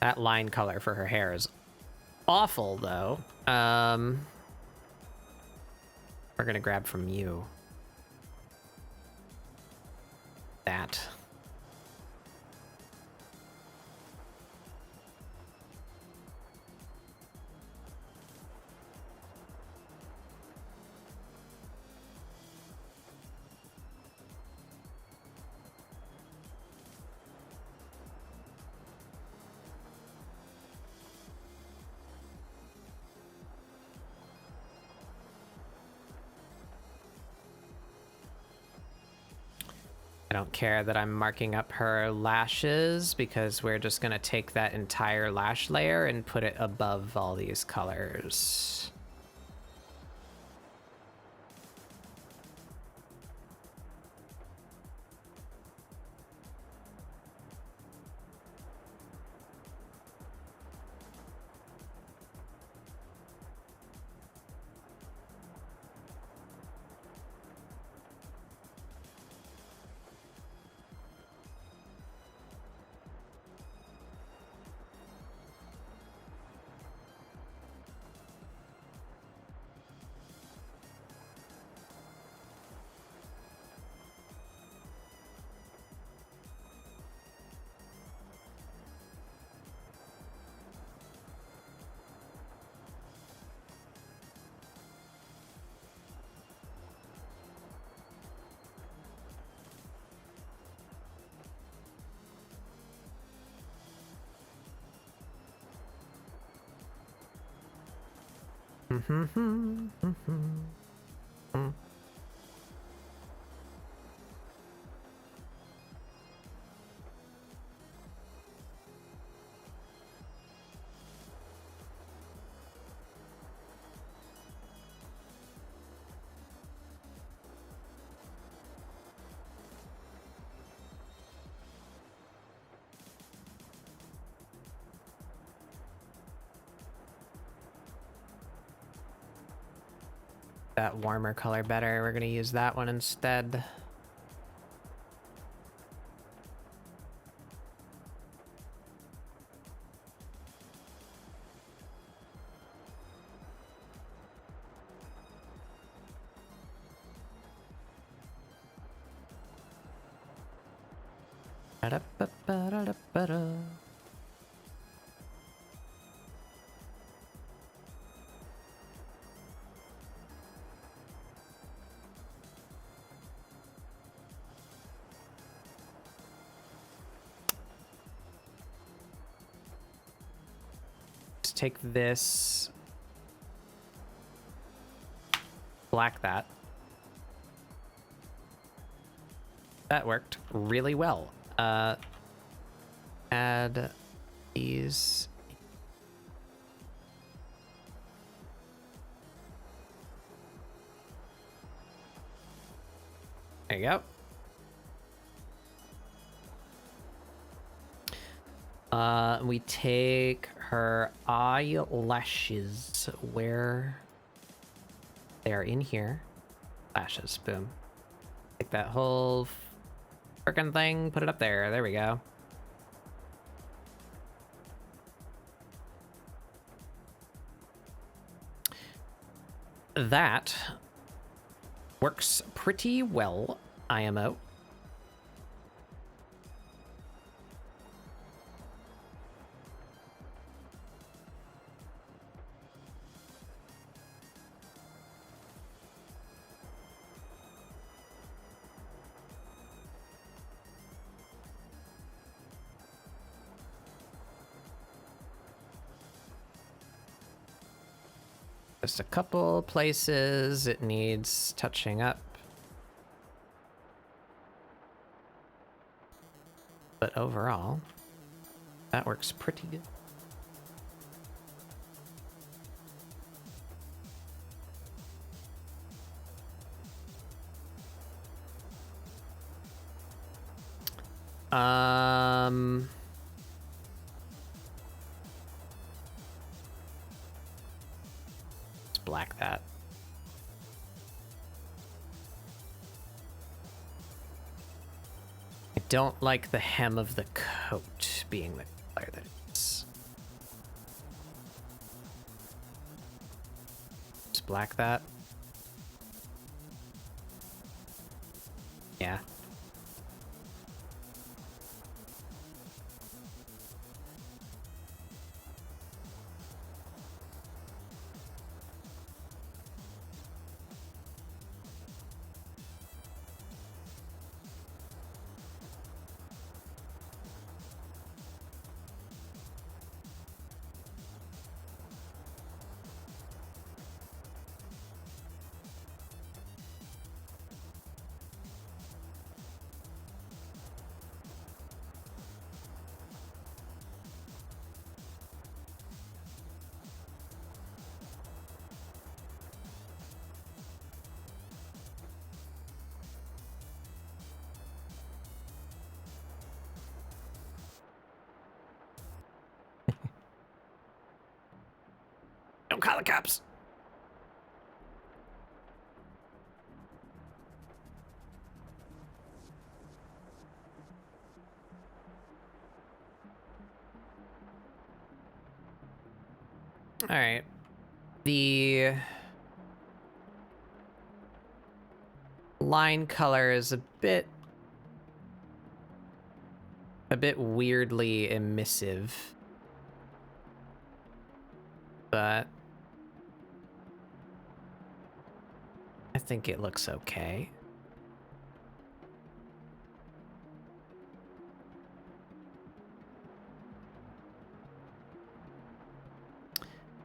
That line color for her hair is awful, though. We're gonna grab from you. That. I don't care that I'm marking up her lashes because we're just gonna take that entire lash layer and put it above all these colors. That warmer color better. We're gonna use that one instead. Ba-da-ba-ba-da-ba-da. Just take this, black that. That worked really well. Add these There you go. We take her eyelashes where they are in here. Lashes, boom. Take that whole frickin' thing, put it up there. There we go. That works pretty well, IMO. Just a couple places it needs touching up. But overall, that works pretty good. Let's black that. I don't like the hem of the coat being the color that it is. Just black that. Yeah. Don't call the cops. All right. The line color is a bit weirdly emissive. But I think it looks okay.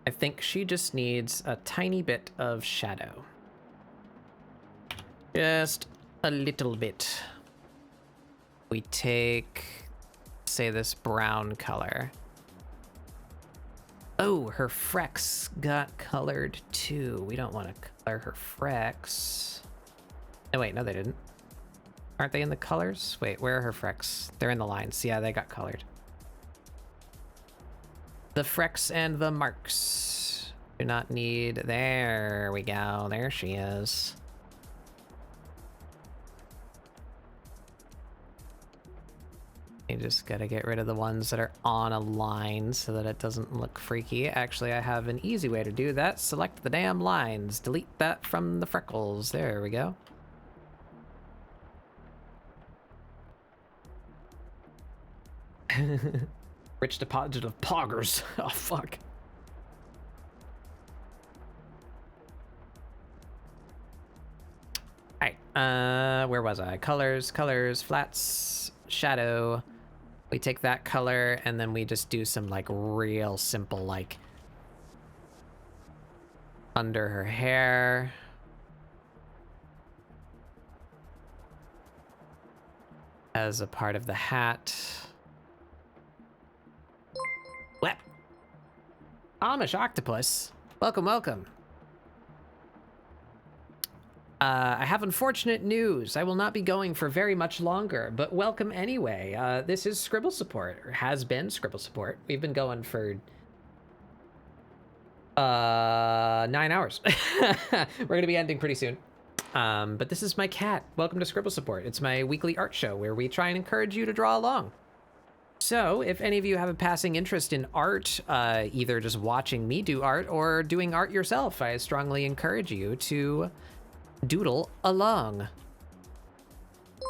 I think she just needs a tiny bit of shadow. Just a little bit. We take, say, this brown color. Oh, her frecks got colored too. We don't want to color her frecks. No, wait, no, they didn't. Aren't they in the colors? Wait, where are her frecks? They're in the lines. Yeah, they got colored. The frecks and the marks do not need... There we go. There she is. You just gotta get rid of the ones that are on a line so that it doesn't look freaky. Actually, I have an easy way to do that. Select the damn lines. Delete that from the freckles. There we go. Rich deposit of poggers. Oh, fuck. Alright, where was I? Colors, flats, shadow. We take that color and then we just do some like real simple like under her hair. As a part of the hat. What? Amish octopus. Welcome, welcome. I have unfortunate news. I will not be going for very much longer, but welcome anyway. This is ScribbleSupport, or has been ScribbleSupport. We've been going for 9 hours. We're gonna be ending pretty soon. But this is my cat. Welcome to ScribbleSupport. It's my weekly art show where we try and encourage you to draw along. So, if any of you have a passing interest in art, either just watching me do art or doing art yourself, I strongly encourage you to doodle along.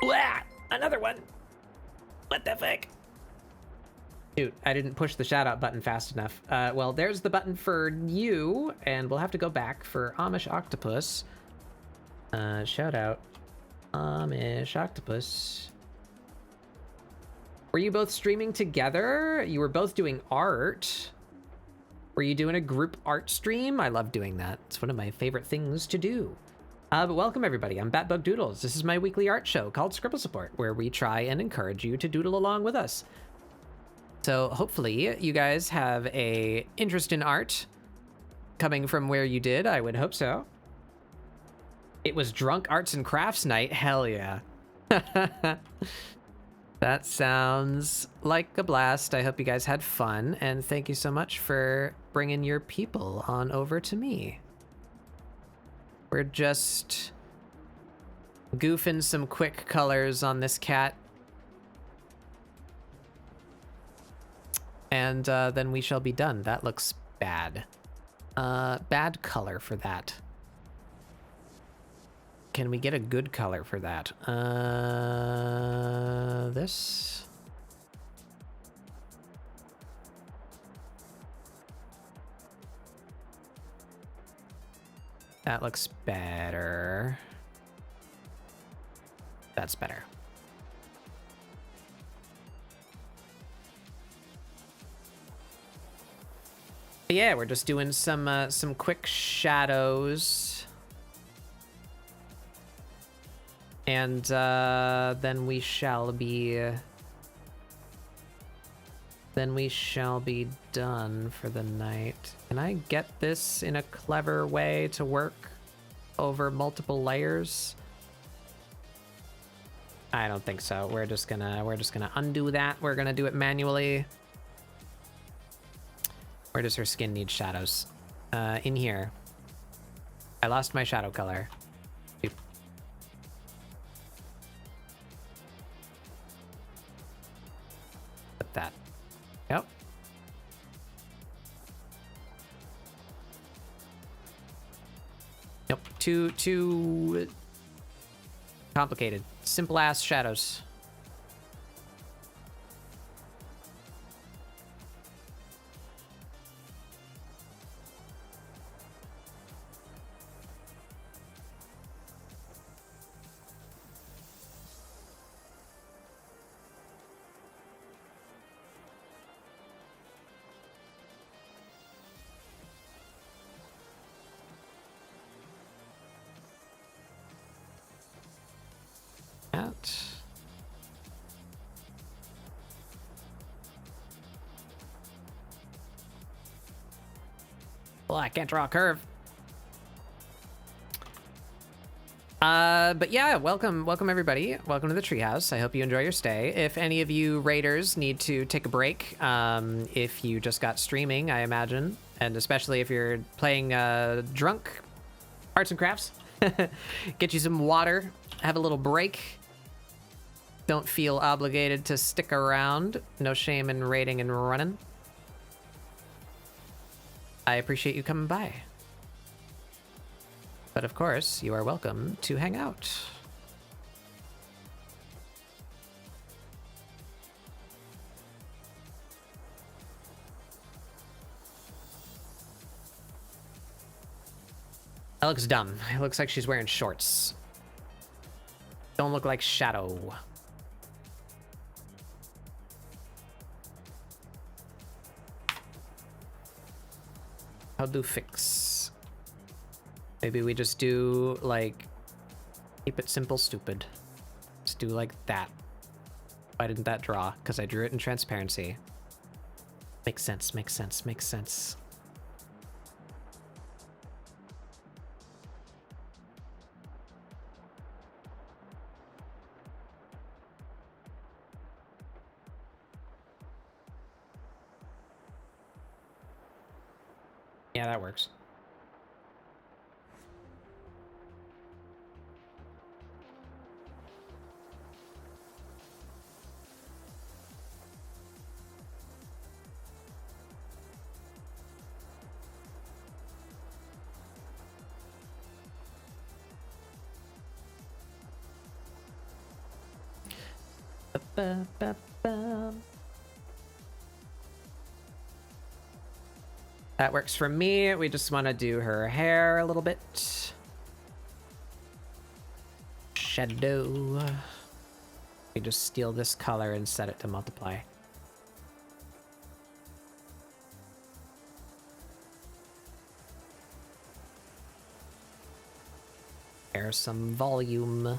Blah! Another one! What the fuck? Dude, I didn't push the shout out button fast enough. Well, there's the button for you, and we'll have to go back for Amish Octopus. Shout out Amish Octopus. Were you both streaming together? You were both doing art. Were you doing a group art stream? I love doing that. It's one of my favorite things to do. But welcome everybody, I'm Batbug Doodles. This is my weekly art show called ScribbleSupport, where we try and encourage you to doodle along with us. So hopefully you guys have a interest in art coming from where you did. I would hope so. It was drunk arts and crafts night. Hell yeah. That sounds like a blast. I hope you guys had fun, and thank you so much for bringing your people on over to me. We're just goofing some quick colors on this cat. And then we shall be done. That looks bad. Bad color for that. Can we get a good color for that? This? That looks better. That's better. But yeah, we're just doing some quick shadows. And then we shall be done for the night. Can I get this in a clever way to work over multiple layers? I don't think so. We're just gonna undo that. We're gonna do it manually. Where does her skin need shadows? In here. I lost my shadow color. Put that. Yep. Nope. Too complicated. Simple ass shadows. Well, I can't draw a curve. But yeah, welcome everybody. Welcome to the treehouse. I hope you enjoy your stay. If any of you raiders need to take a break, if you just got streaming, I imagine, and especially if you're playing drunk arts and crafts, get you some water, have a little break. Don't feel obligated to stick around. No shame in raiding and running. I appreciate you coming by. But of course, you are welcome to hang out. That looks dumb. It looks like she's wearing shorts. Don't look like Shadow. How do fix? Maybe we just do, like, keep it simple, stupid. Just do like that. Why didn't that draw? Because I drew it in transparency. Makes sense, makes sense, makes sense. Yeah, that works. Ba-ba-ba-bum. That works for me. We just want to do her hair a little bit. Shadow. We just steal this color and set it to multiply. There's some volume.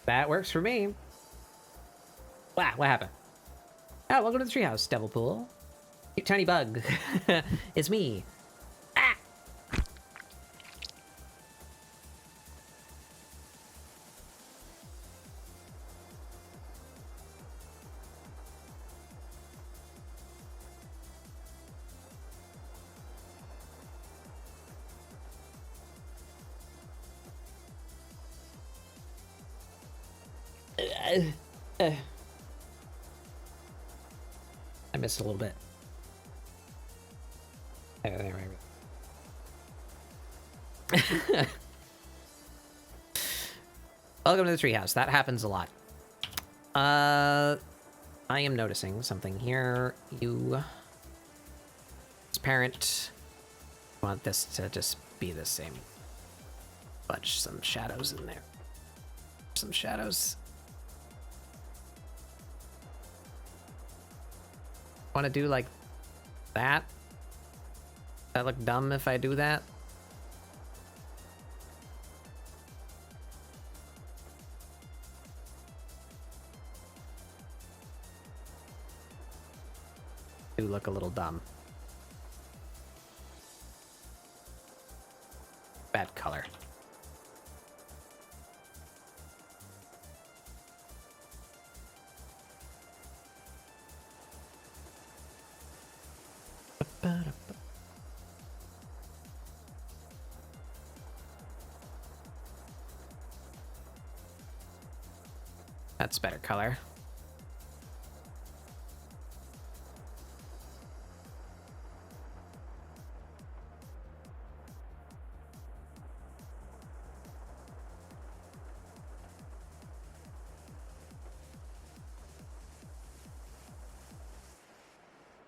That works for me. Wow, what happened? Oh, welcome to the treehouse, Devil Pool. You tiny bug. It's me. Ah! I missed a little bit. There. Welcome to the treehouse. That happens a lot. I am noticing something here. You, as parent, want this to just be the same. Bunch some shadows in there. Some shadows. Want to do like that? That look dumb if I do that? Do look a little dumb. Bad color. That's better color.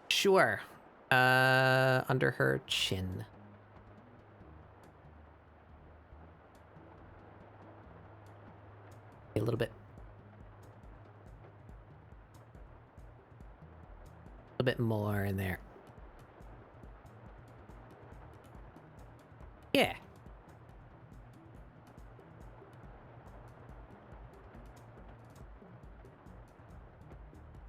Sure. Under her chin. A little bit. A little bit more in there. Yeah.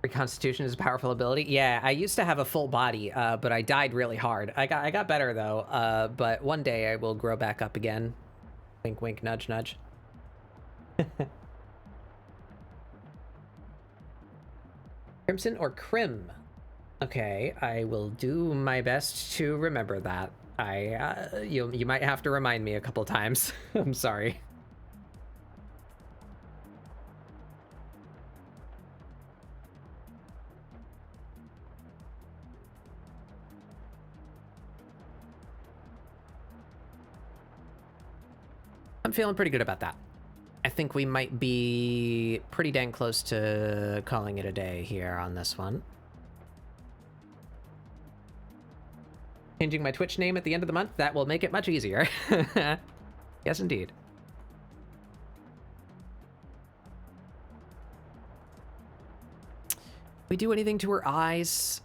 Reconstitution is a powerful ability. Yeah, I used to have a full body, but I died really hard. I got better though. But one day I will grow back up again. Wink, wink, nudge, nudge. Crimson or Crim? Okay, I will do my best to remember that. You might have to remind me a couple times. I'm sorry. I'm feeling pretty good about that. I think we might be pretty dang close to calling it a day here on this one. Changing my Twitch name at the end of the month, that will make it much easier. Yes, indeed. We do anything to her eyes?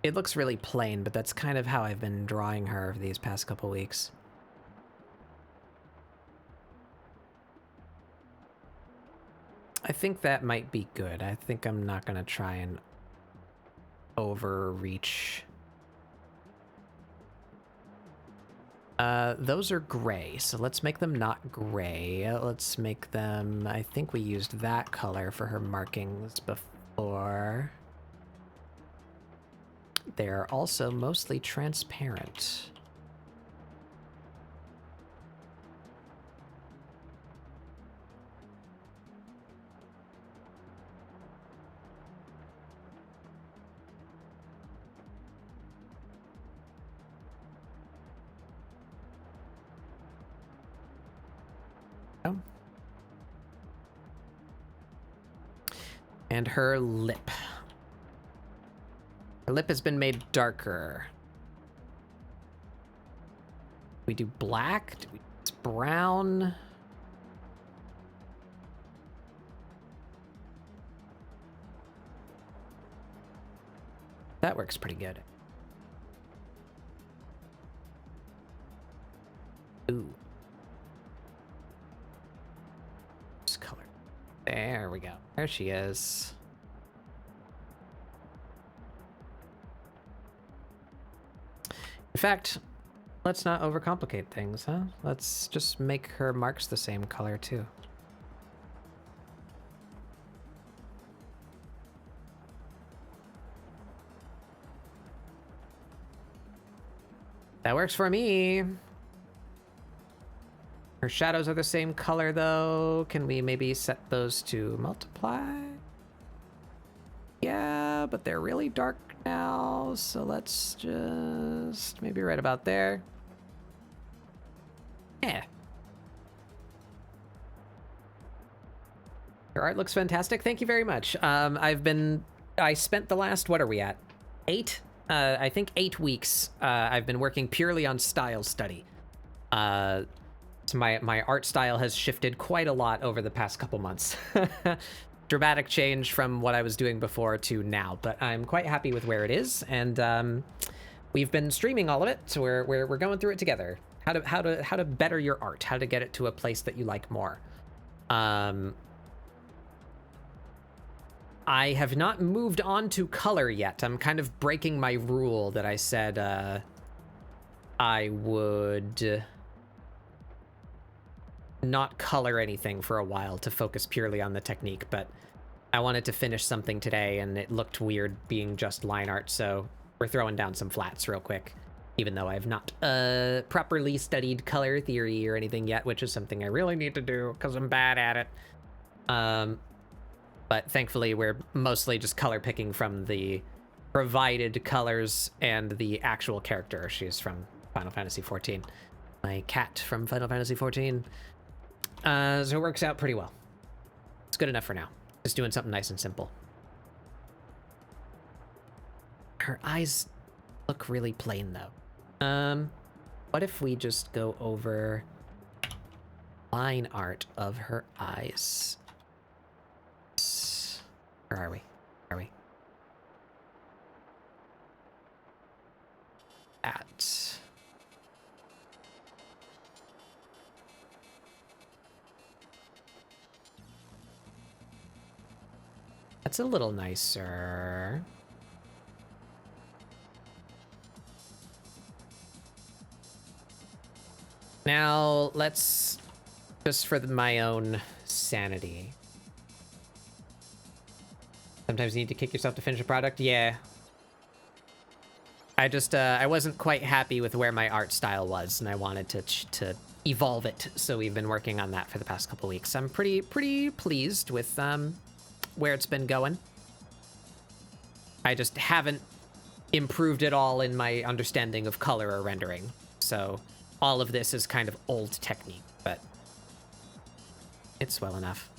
It looks really plain, but that's kind of how I've been drawing her these past couple weeks. I think that might be good. I think I'm not gonna try and overreach. Those are gray, so let's make them not gray. Let's make them, I think we used that color for her markings before. They're also mostly transparent. And her lip. Her lip has been made darker. We do black? Do we use brown? That works pretty good. Ooh. This color. There we go. There she is. In fact, let's not overcomplicate things, huh? Let's just make her marks the same color too. That works for me. Her shadows are the same color though. Can we maybe set those to multiply? Yeah, but they're really dark now, so let's just maybe right about there. Yeah. Your art looks fantastic. Thank you very much. I spent the last, what are we at? 8? I think 8 weeks. I've been working purely on StyleStudy. So my art style has shifted quite a lot over the past couple months. Dramatic change from what I was doing before to now, but I'm quite happy with where it is, and we've been streaming all of it, so we're going through it together. How to better your art, how to get it to a place that you like more. I have not moved on to color yet. I'm kind of breaking my rule that I said I would not color anything for a while to focus purely on the technique, but I wanted to finish something today and it looked weird being just line art, so we're throwing down some flats real quick, even though I have not properly studied color theory or anything yet, which is something I really need to do because I'm bad at it. But thankfully we're mostly just color picking from the provided colors and the actual character. She's from Final Fantasy XIV. My cat from Final Fantasy XIV. So it works out pretty well. It's good enough for now. Just doing something nice and simple. Her eyes look really plain though. What if we just go over line art of her eyes? Where are we? Where are we? At. That's a little nicer. Now, let's, just for my own sanity. Sometimes you need to kick yourself to finish a product? Yeah. I just, I wasn't quite happy with where my art style was, and I wanted to evolve it, so we've been working on that for the past couple weeks. I'm pretty pleased with, where it's been going. I just haven't improved at all in my understanding of color or rendering. So all of this is kind of old technique, but it's well enough.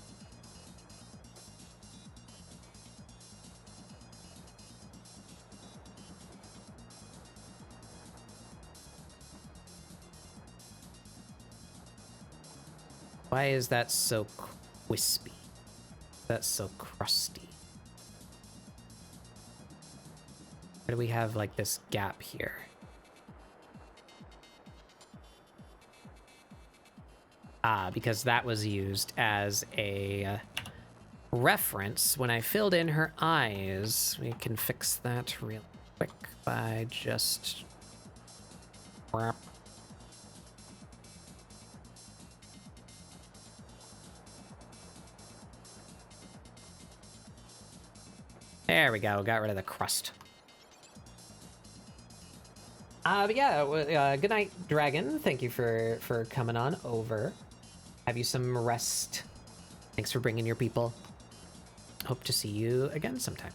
Why is that so wispy? That's so crusty. Why do we have like this gap here? Ah, because that was used as a reference, when I filled in her eyes, we can fix that real quick by just... There we go, got rid of the crust. But yeah, good night, Dragon. Thank you for coming on over. Have you some rest. Thanks for bringing your people. Hope to see you again sometime.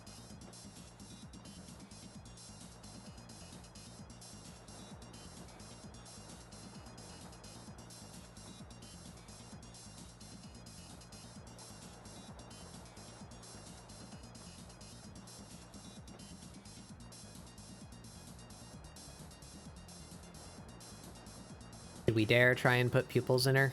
Did we dare try and put pupils in her?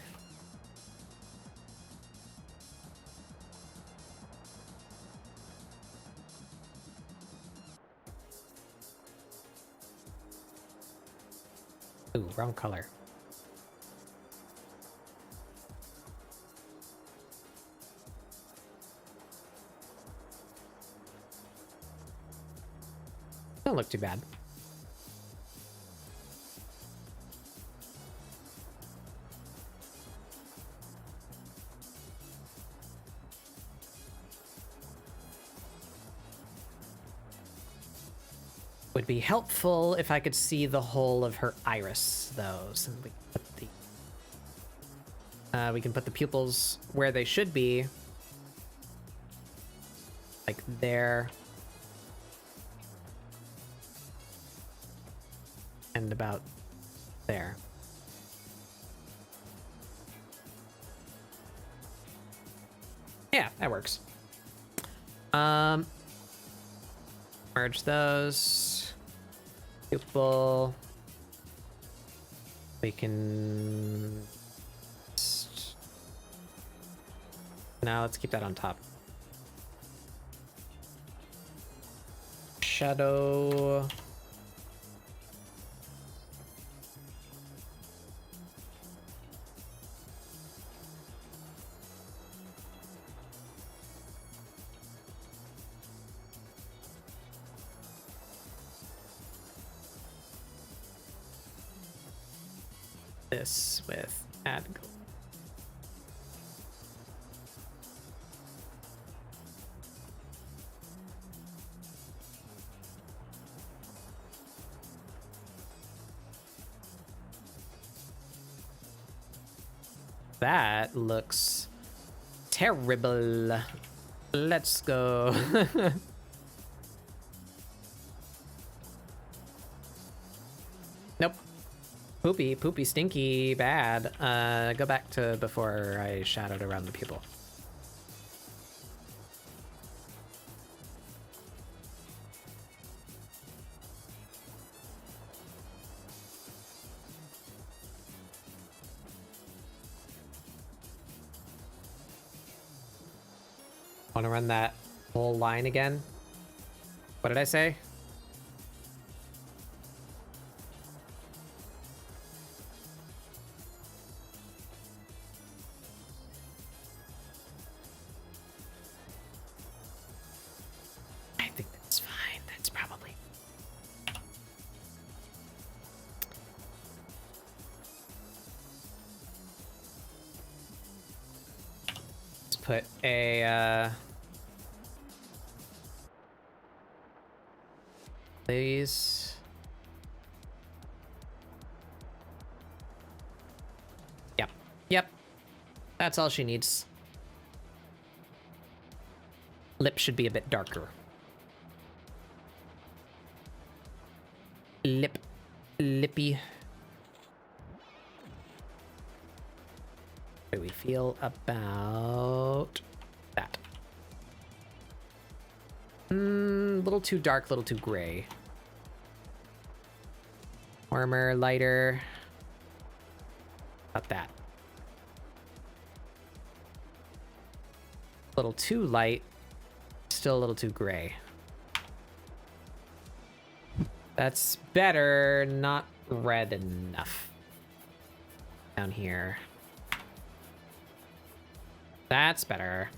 Ooh, wrong color. Don't look too bad. Would be helpful if I could see the whole of her iris, though. So we can put the pupils where they should be, like there, and about there. Yeah, that works. Merge those. Pupil. We can... Now let's keep that on top. Shadow. This with add gold. That looks terrible. Let's go. Nope. Poopy, stinky, bad. Go back to before I shadowed around the pupil. Want to run that whole line again? What did I say? I think that's fine. That's probably... Let's put a... Please. Yep. That's all she needs. Lip should be a bit darker. Lippy. How do we feel about that? Little too dark, little too gray. Warmer, lighter. About that. A little too light. Still a little too gray. That's better, not red enough. Down here. That's better.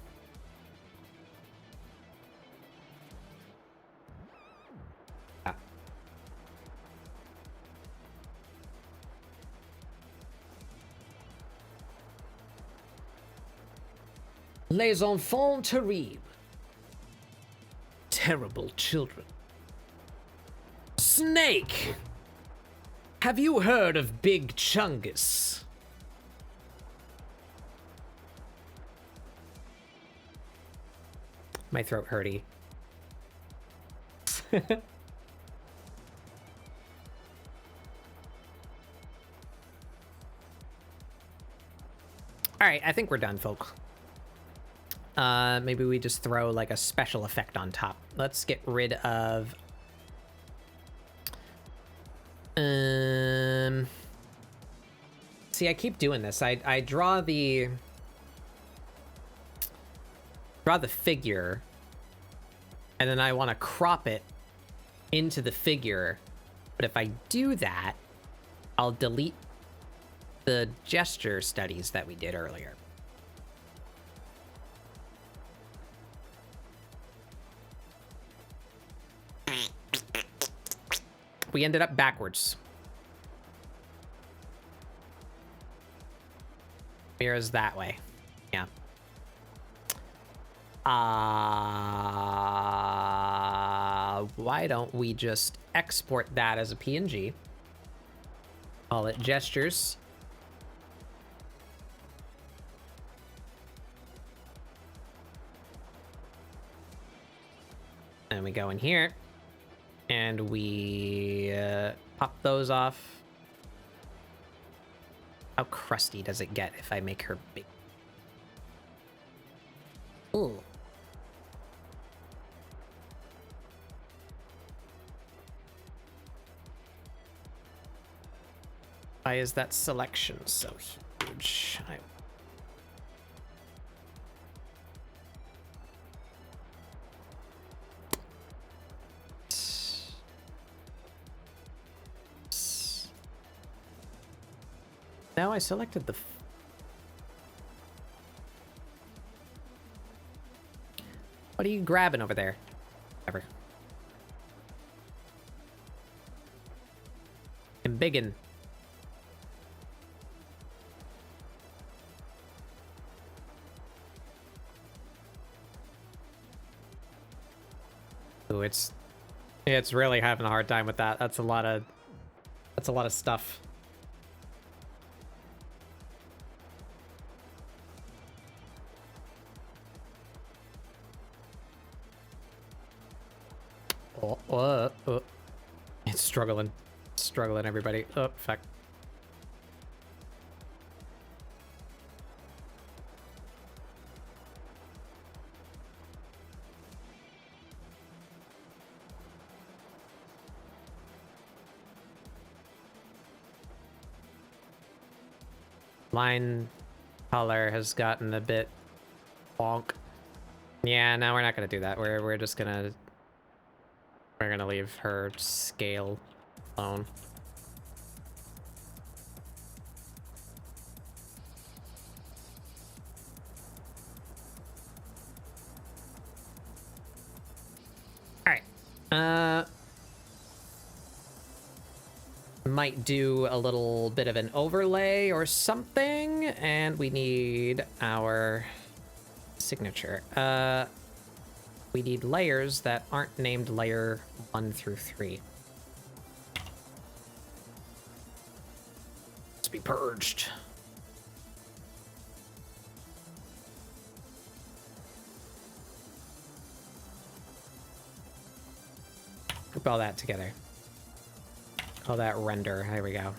Les enfants terribles. Terrible children. Snake! Have you heard of Big Chungus? My throat hurty. Alright, I think we're done, folk. Maybe we just throw like a special effect on top. Let's get rid of... See, I keep doing this. I draw the figure, and then I want to crop it into the figure. But if I do that, I'll delete the gesture studies that we did earlier. We ended up backwards. Mirrors that way. Yeah. Why don't we just export that as a PNG? Call it gestures. And we go in here. And we pop those off. How crusty does it get if I make her big? Ooh. Why is that selection so huge? Now I selected the... What are you grabbing over there? Ever. I'm biggin'. Ooh, it's really having a hard time with that. That's a lot of stuff. Oh. It's struggling, everybody. Oh, fuck. Line color has gotten a bit wonk. Yeah, no, we're not gonna do that. We're just gonna... We're gonna leave her scale alone. Alright. Might do a little bit of an overlay or something, and we need our signature. We need layers that aren't named layer 1 through 3. Let's be purged. Group all that together. Call that render. There we go.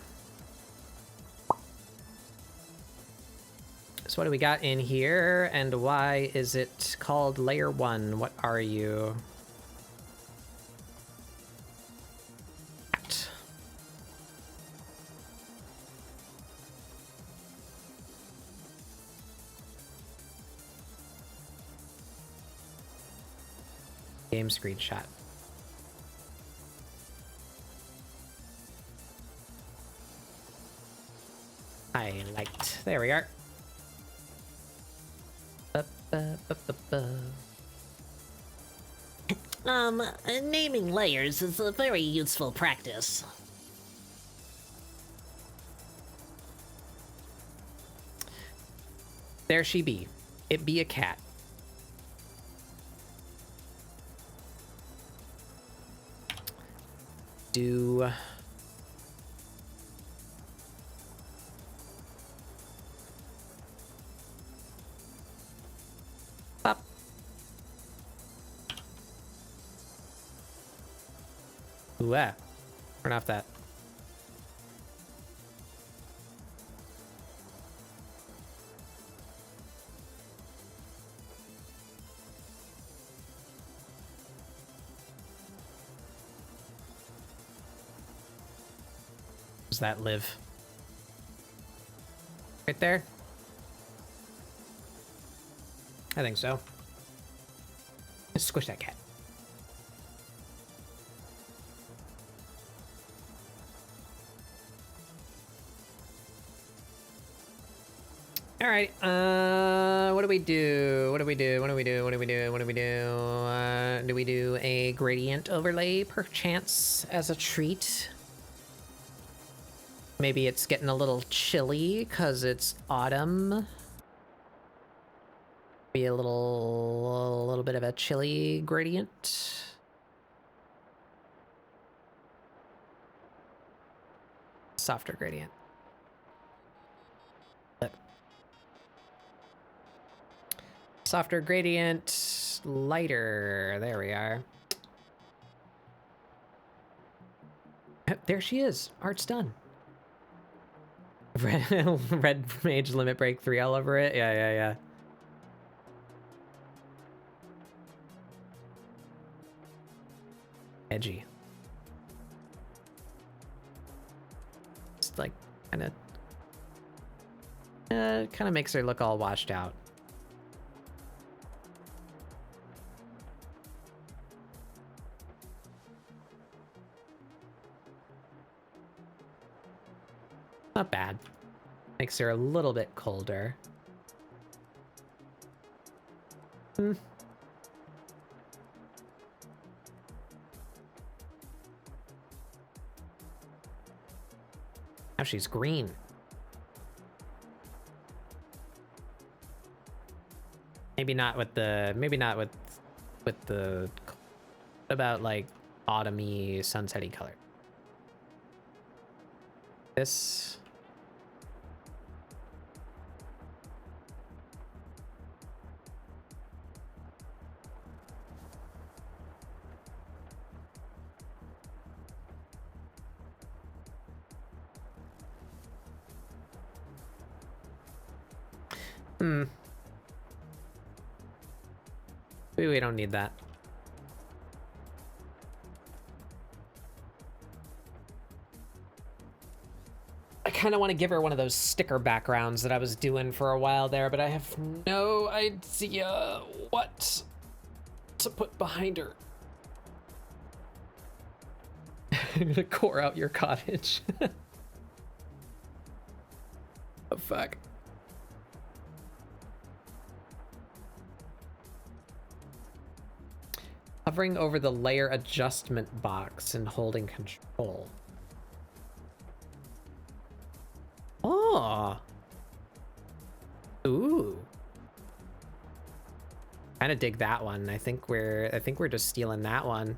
So what do we got in here, and why is it called layer 1? What are you? Game screenshot. Highlight. There we are. Naming layers is a very useful practice. There she be. It be a cat. do. Up. Ooh, ah. Turn off that. Does that live? Right there? I think so. Let's squish that cat. All right. What do we do? What do we do? What do we do? What do we do? What do we do? Do we do a gradient overlay perchance as a treat? Maybe it's getting a little chilly because it's autumn. Be a little bit of a chilly gradient. Softer gradient. Softer gradient, lighter. There we are. There she is. Art's done. Red Mage Limit Break 3 all over it. Yeah. Edgy. Just like kind of makes her look all washed out. Not bad. Makes her a little bit colder. Now she's green. Maybe not with the what about like autumny sunsetty color. This maybe we don't need that. I kind of want to give her one of those sticker backgrounds that I was doing for a while there, but I have no idea what to put behind her. I'm gonna core out your cottage. Oh, fuck. Hovering over the layer adjustment box and holding control. Oh. Ooh. Kind of dig that one. I think we're just stealing that one.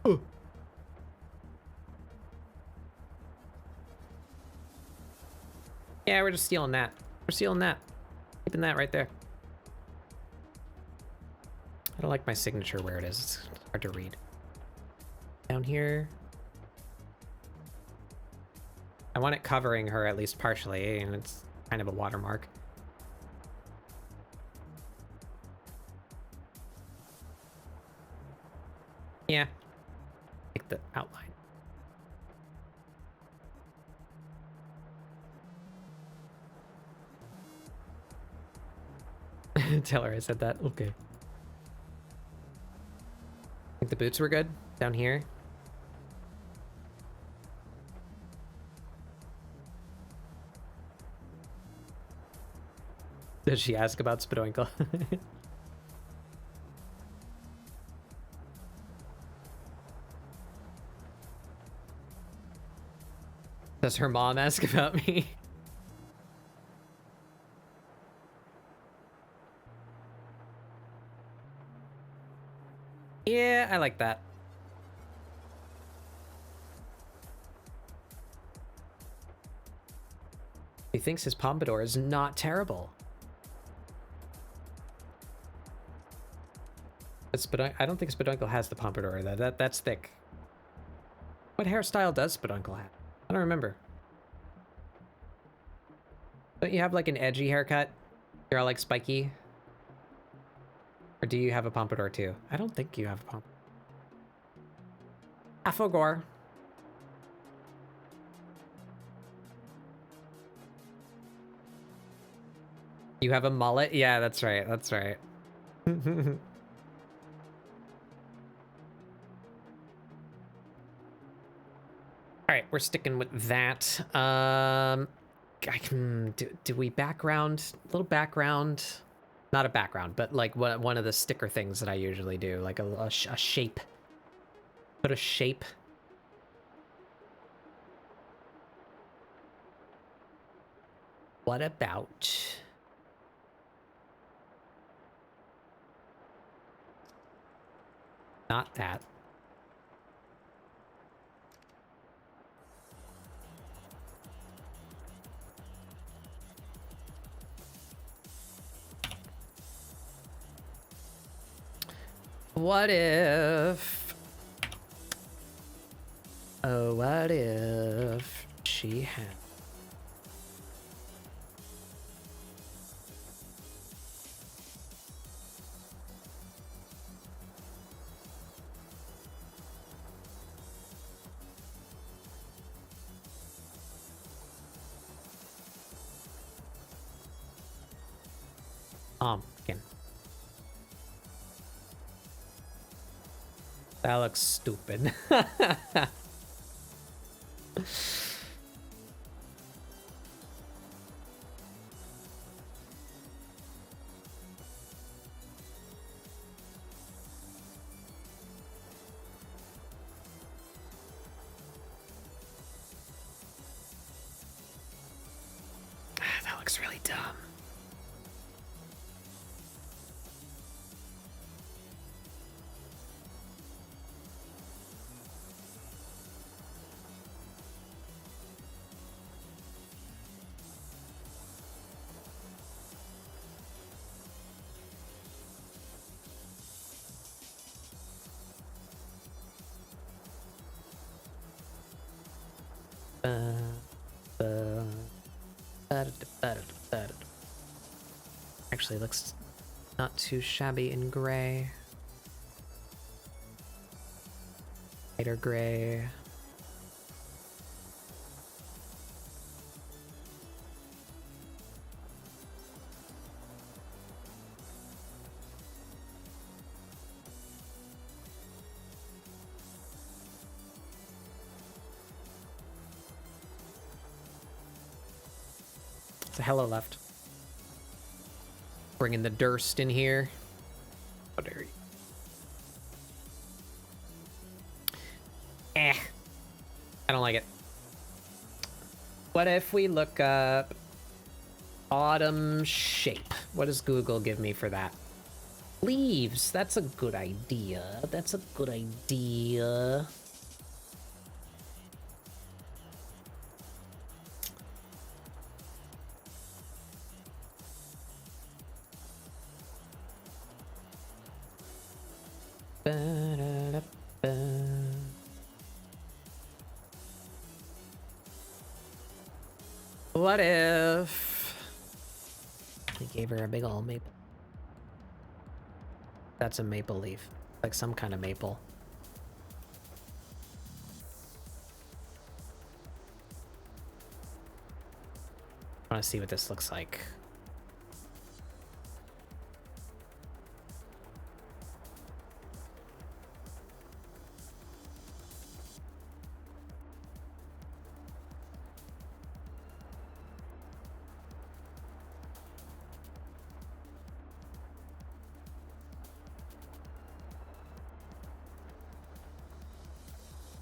Ooh. Yeah, we're just stealing that. We're stealing that. Keeping that right there. I don't like my signature where it is. It's hard to read. Down here. I want it covering her at least partially, and it's kind of a watermark. Yeah. Like the outline. Tell her I said that. Okay. Think the boots were good down here. Did she ask about Spadoinkle? Does her mom ask about me? Yeah, I like that. He thinks his pompadour is not terrible. But I don't think Speduncle has the pompadour. That's thick. What hairstyle does Speduncle have? I don't remember. Don't you have like an edgy haircut? You're all like spiky? Or do you have a pompadour too? I don't think you have a pompadour. Affogor. You have a mullet? Yeah, that's right. That's right. All right, we're sticking with that. I can do we background, a little background, not a background, but like one of the sticker things that I usually do, like a shape. Put a shape. What about? Not that. What if... Oh, what if she had... Pumpkin. That looks stupid. That looks really dumb. Actually, looks not too shabby in gray. Lighter gray. It's a hello left. Bringing the Durst in here. How dare you? I don't like it. What if we look up autumn shape? What does Google give me for that? Leaves. That's a good idea. That's a good idea. What if we gave her a big old maple? That's a maple leaf, like some kind of maple. I want to see what this looks like.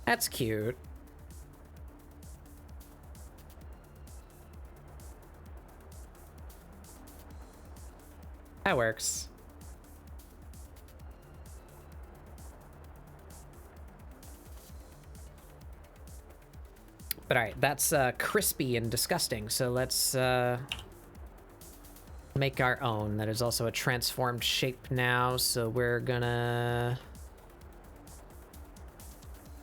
That's cute. That works. But all right, that's crispy and disgusting. So let's make our own. That is also a transformed shape now. So we're gonna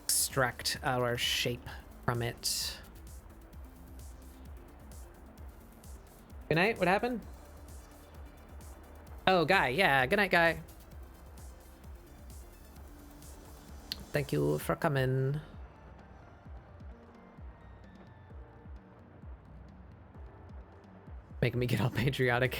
extract our shape from it. Good night. What happened? Oh, Guy. Yeah, good night, Guy. Thank you for coming. Making me get all patriotic.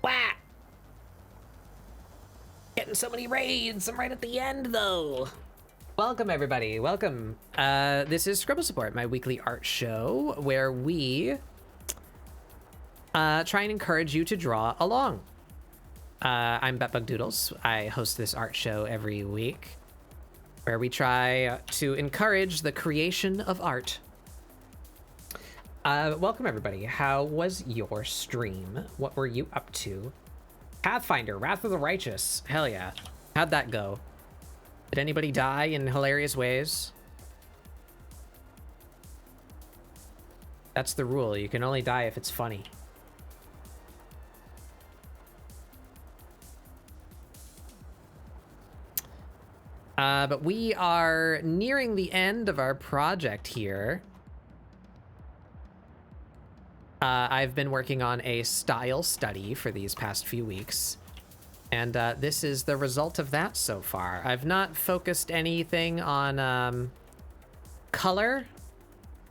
Wah! Getting so many raids. I'm right at the end, though. Welcome, everybody. Welcome. This is ScribbleSupport, my weekly art show where we try and encourage you to draw along. I'm BetBugDoodles. I host this art show every week where we try to encourage the creation of art. Welcome, everybody. How was your stream? What were you up to? Pathfinder, Wrath of the Righteous. Hell yeah. How'd that go? Did anybody die in hilarious ways? That's the rule. You can only die if it's funny. But we are nearing the end of our project here. I've been working on a style study for these past few weeks, and this is the result of that so far. I've not focused anything on color.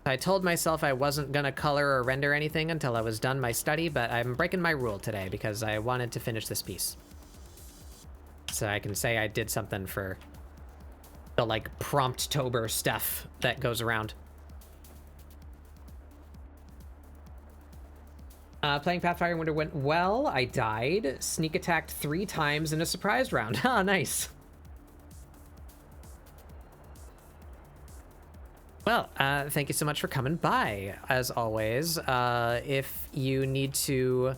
I told myself I wasn't gonna color or render anything until I was done my study, but I'm breaking my rule today because I wanted to finish this piece. So I can say I did something for the, like, Promptober stuff that goes around. Playing Pathfinder Winter went well. I died. Sneak attacked 3 times in a surprise round. Ah, nice. Well, thank you so much for coming by, as always. If you need to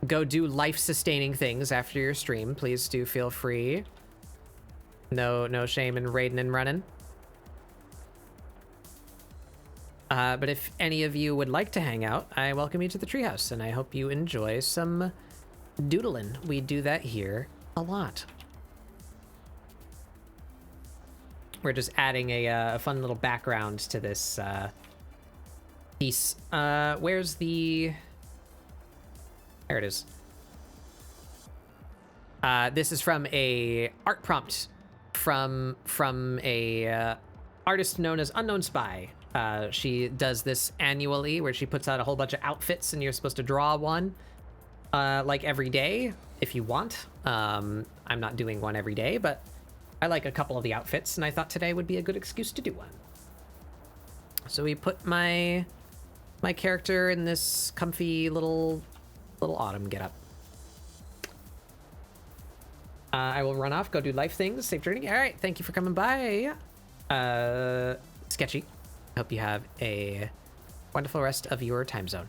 go do life-sustaining things after your stream, please do feel free. No shame in raiding and running. But if any of you would like to hang out, I welcome you to the treehouse, and I hope you enjoy some doodling. We do that here a lot. We're just adding a fun little background to this piece. Where's the... There it is. This is from a art prompt from a artist known as Unknown Spy. She does this annually where she puts out a whole bunch of outfits and you're supposed to draw one like every day if you want. I'm not doing one every day, but I like a couple of the outfits and I thought today would be a good excuse to do one. So we put my character in this comfy little autumn getup. I will run off, go do life things, safe journey. All right, thank you for coming by. Sketchy. Hope you have a wonderful rest of your time zone.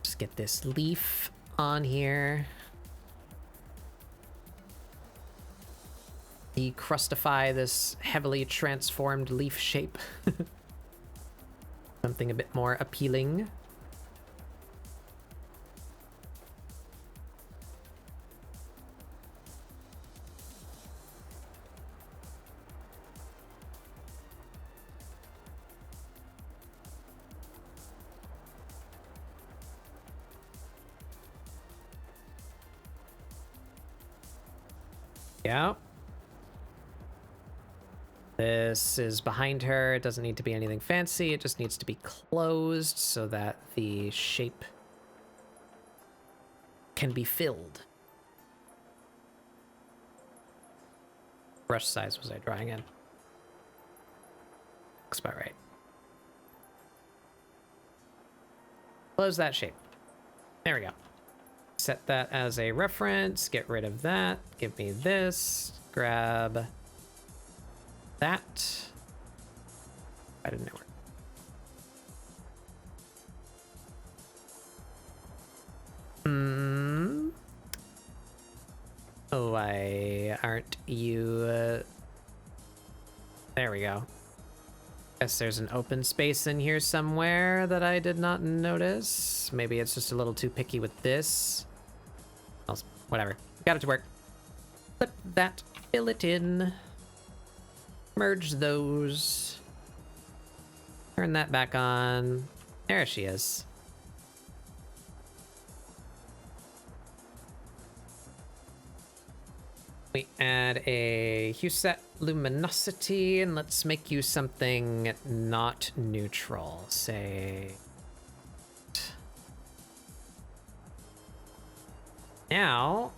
Just get this leaf on here. Decrustify this heavily transformed leaf shape. Something a bit more appealing. Yeah. This is behind her. It doesn't need to be anything fancy. It just needs to be closed so that the shape can be filled. Brush size was I drawing in? Looks about right. Close that shape. There we go. Set that as a reference. Get rid of that. Give me this. Grab that. I didn't know where. Oh, why aren't you? There we go. Guess there's an open space in here somewhere that I did not notice. Maybe it's just a little too picky with this. Well, whatever. Got it to work. Put that, fill it in. Merge those. Turn that back on. There she is. We add a hue set luminosity, and let's make you something not neutral. Say... Now,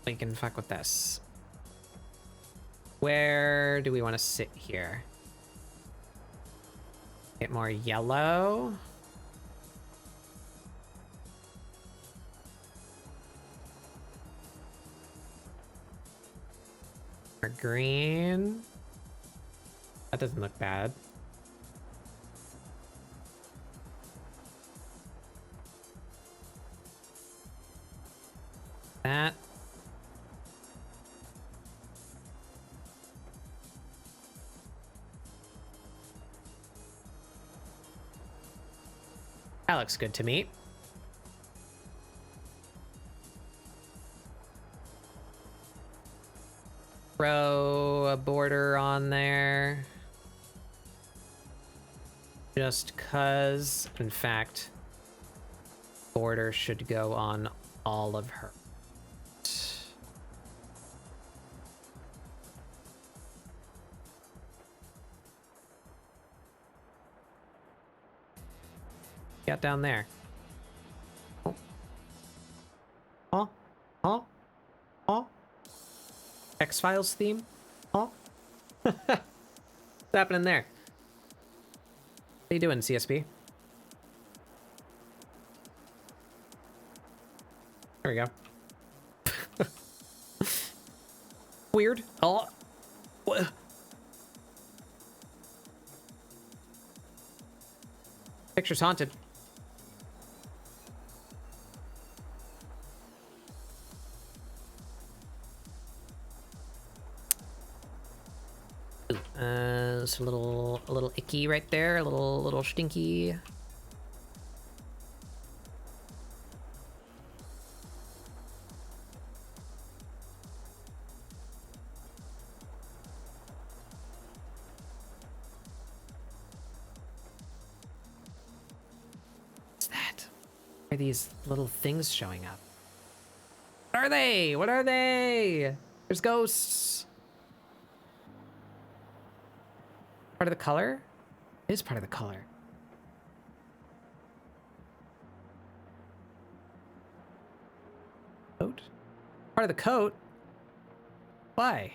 we can fuck with this. Where do we want to sit here? Get more yellow. Or green. That doesn't look bad. That. That looks good to me. Throw a border on there. Just cause, in fact, border should go on all of her. Got down there. Oh. Oh. Oh. Oh. X-Files theme? Oh. What's happening there? What are you doing, CSP? There we go. Weird. Oh. What? Picture's haunted. It's a little icky right there, a little stinky. What's that? Why are these little things showing up? What are they? What are they? There's ghosts. Part of the color? It is part of the color. Coat? Part of the coat? Why?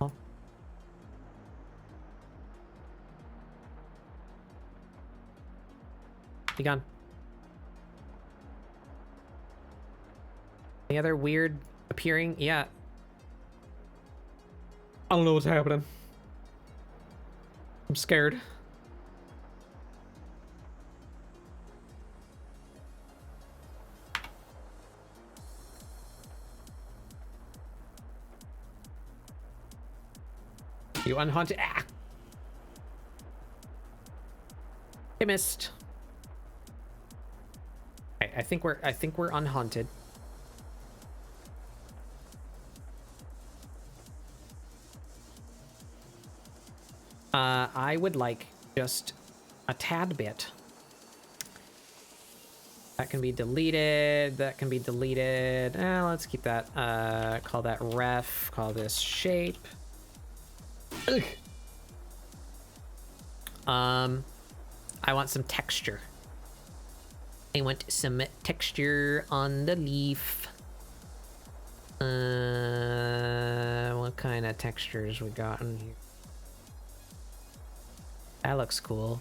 Oh. Be gone. Any other weird appearing? Yeah. I don't know what's happening. I'm scared. You unhaunted. Ah! I missed. Okay, I think we're unhaunted. I would like just a tad bit. That can be deleted. That can be deleted. Let's keep that. Call that ref. Call this shape. Ugh. I want some texture. I want some texture on the leaf. What kind of textures we got in here? That looks cool.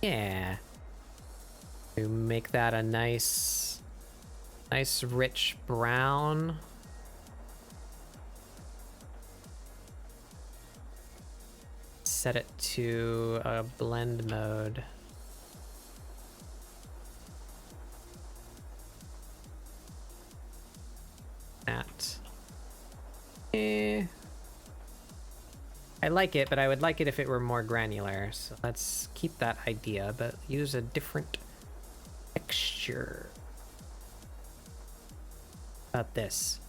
Yeah. To make that a nice rich brown. Set it to a blend mode. That. I like it, but I would like it if it were more granular. So let's keep that idea, but use a different texture. About this.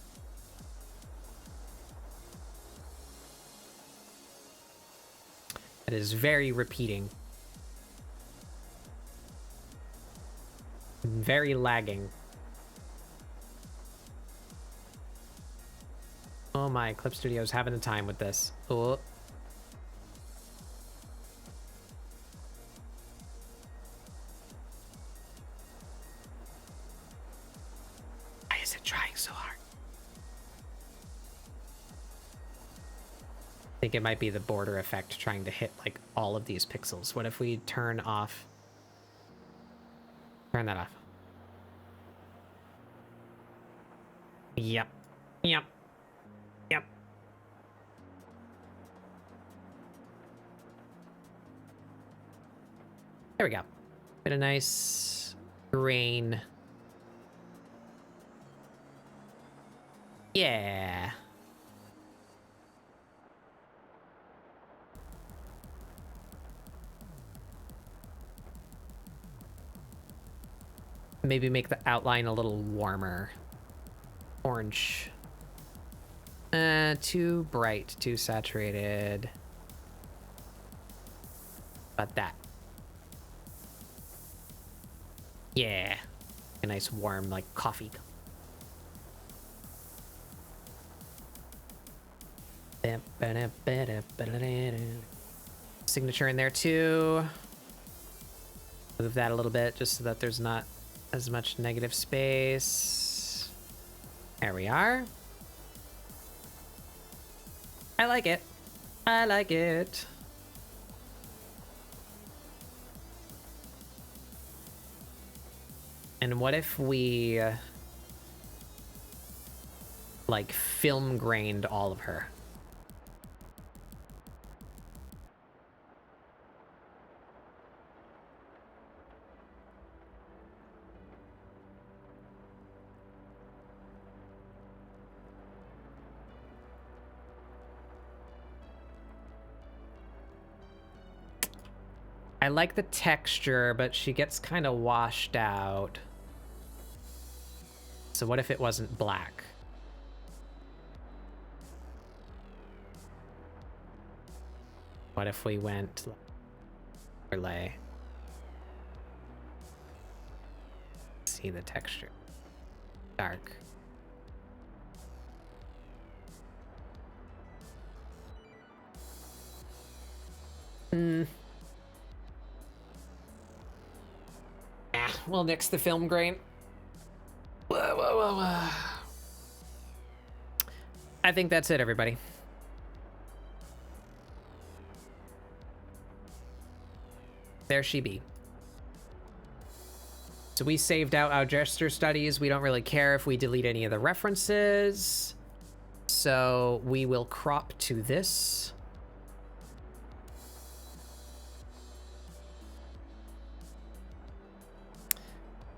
It is very repeating. Very lagging. Oh my, Clip Studio's having a time with this. Oh. Why is it trying so hard? I think it might be the border effect trying to hit like all of these pixels. What if we turn that off? Yep. Yep. Yep. There we go. Get a nice grain. Yeah. Maybe make the outline a little warmer. Orange. Too bright, too saturated. About that. Yeah. A nice warm, like, coffee. Signature in there, too. Move that a little bit, just so that there's not as much negative space. There we are. I like it. I like it. And what if we like film grained all of her? I like the texture, but she gets kind of washed out. So what if it wasn't black? What if we went overlay? See the texture. Dark. We'll nix the film grain. I think that's it, everybody. There she be. So we saved out our gesture studies. We don't really care if we delete any of the references. So we will crop to this.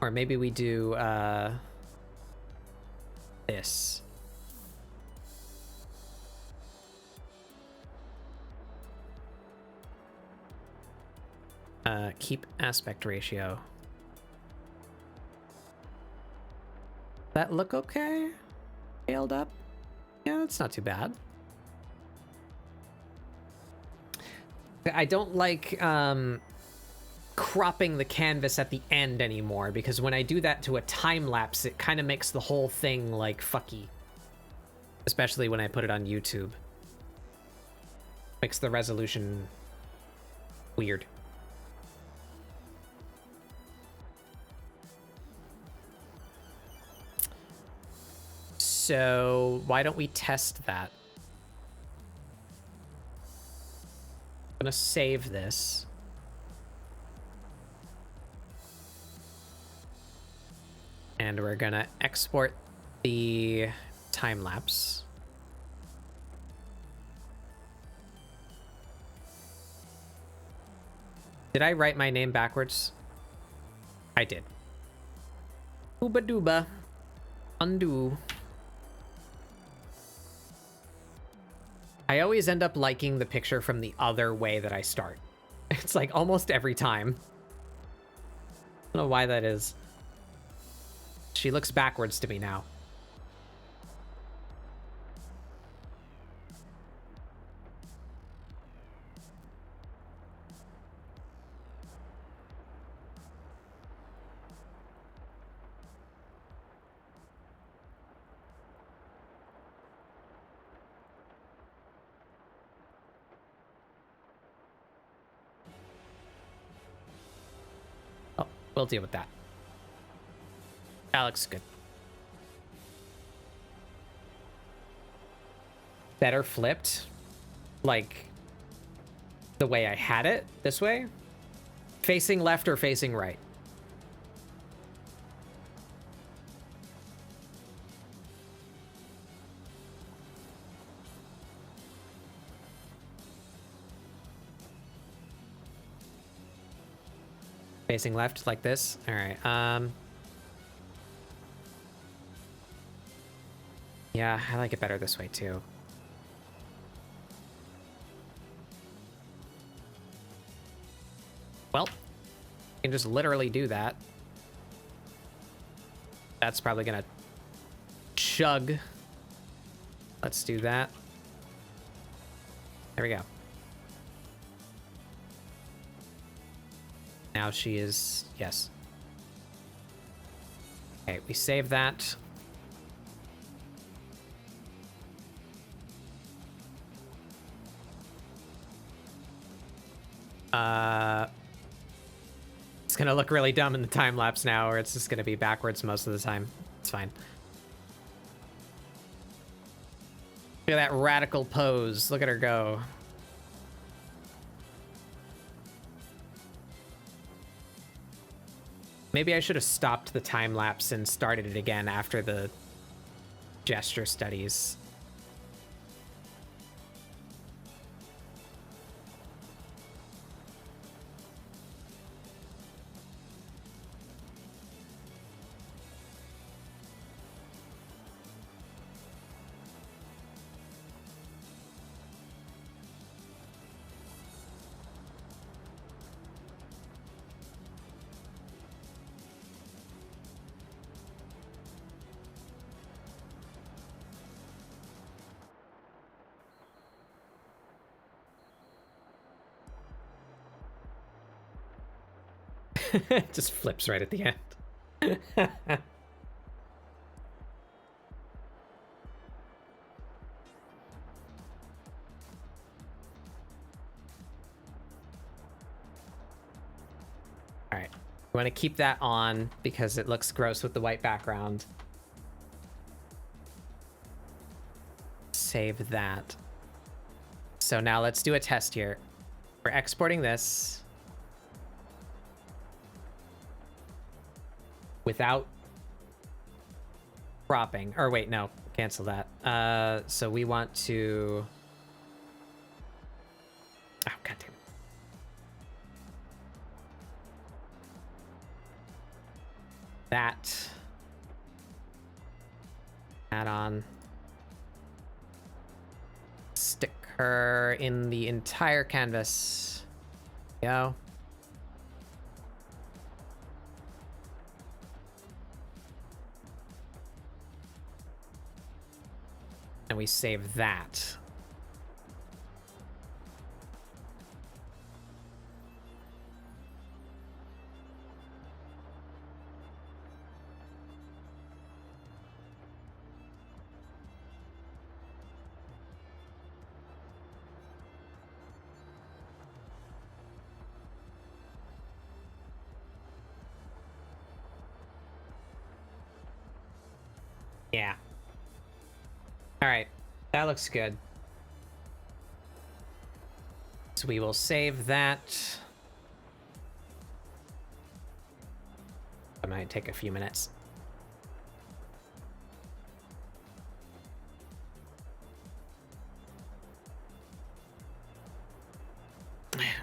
Or maybe we do this. Keep aspect ratio. That look okay? Scaled up? Yeah, it's not too bad. I don't like cropping the canvas at the end anymore, because when I do that to a time lapse, it kind of makes the whole thing like fucky. Especially when I put it on YouTube. Makes the resolution weird. So why don't we test that? I'm gonna save this. And we're gonna export the time lapse. Did I write my name backwards? I did. Ooba dooba. Undo. I always end up liking the picture from the other way that I start. It's like almost every time. I don't know why that is. She looks backwards to me now. Oh, we'll deal with that. That looks good. Better flipped, like the way I had it, this way? Facing left or facing right? Facing left like this? All right. Yeah, I like it better this way too. Well, you can just literally do that. That's probably gonna chug. Let's do that. There we go. Now she is, yes. Okay, we save that. It's gonna look really dumb in the time lapse now, or it's just gonna be backwards most of the time. It's fine. Look at that radical pose. Look at her go. Maybe I should have stopped the time lapse and started it again after the gesture studies. It just flips right at the end. All right, we want to keep that on because it looks gross with the white background. Save that. So now let's do a test here. We're exporting this without cropping, or wait, no, cancel that. So we want to, oh, God damn it. That, add on, stick her in the entire canvas. Go. and we save that. Yeah. All right, that looks good. So we will save that. It might take a few minutes.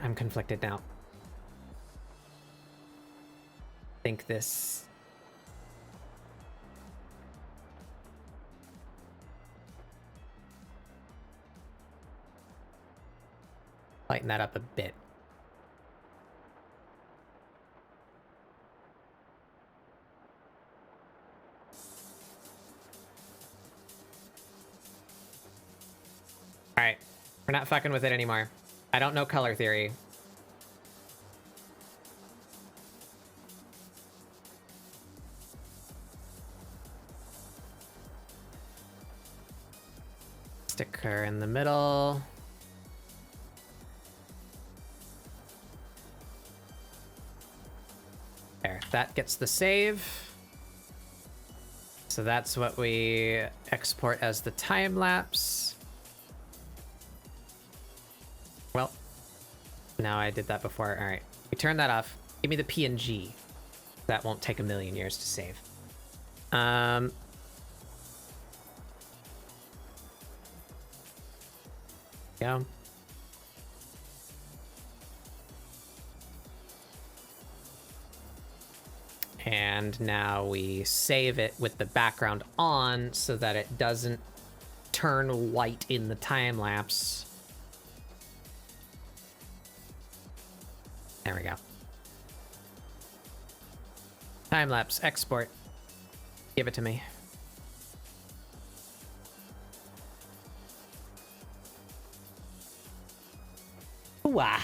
I'm conflicted now. I think this... lighten that up a bit. All right, we're not fucking with it anymore. I don't know color theory. Sticker in the middle. There, that gets the save. So that's what we export as the time lapse. Well, no, I did that before. All right, we turn that off. Give me the PNG. That won't take a million years to save. Yeah. And now we save it with the background on so that it doesn't turn white in the time lapse. There we go. Time lapse export. Give it to me. Wow.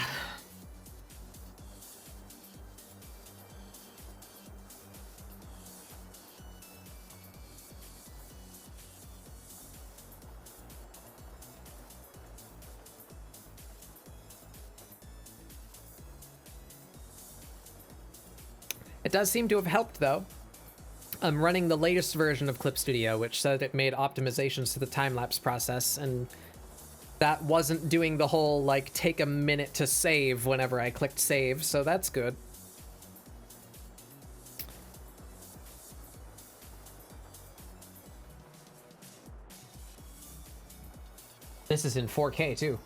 It does seem to have helped, though. I'm running the latest version of Clip Studio, which said it made optimizations to the time-lapse process, and that wasn't doing the whole, like, take a minute to save whenever I clicked save, so that's good. This is in 4K, too.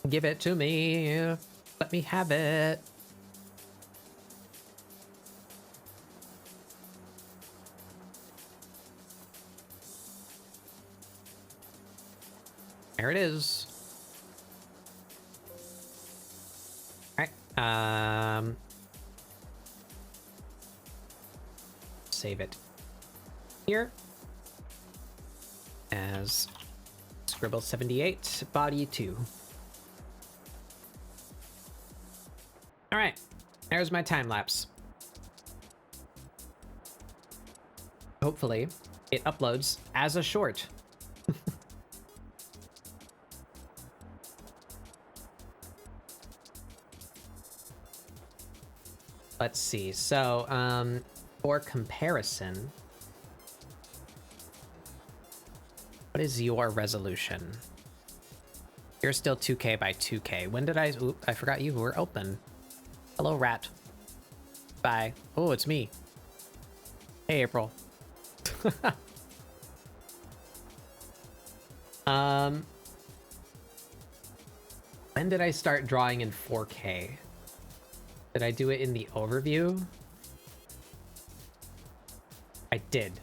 Give it to me. Let me have it. There it is. All right. Save it here as Scribble78 body 2. All right, there's my time lapse. Hopefully, it uploads as a short. Let's see. So, for comparison, what is your resolution? You're still 2K by 2K. When did I? Oop, I forgot you were open. Hello, rat. Bye. Oh, it's me. Hey, April. When did I start drawing in 4K? Did I do it in the overview? I did.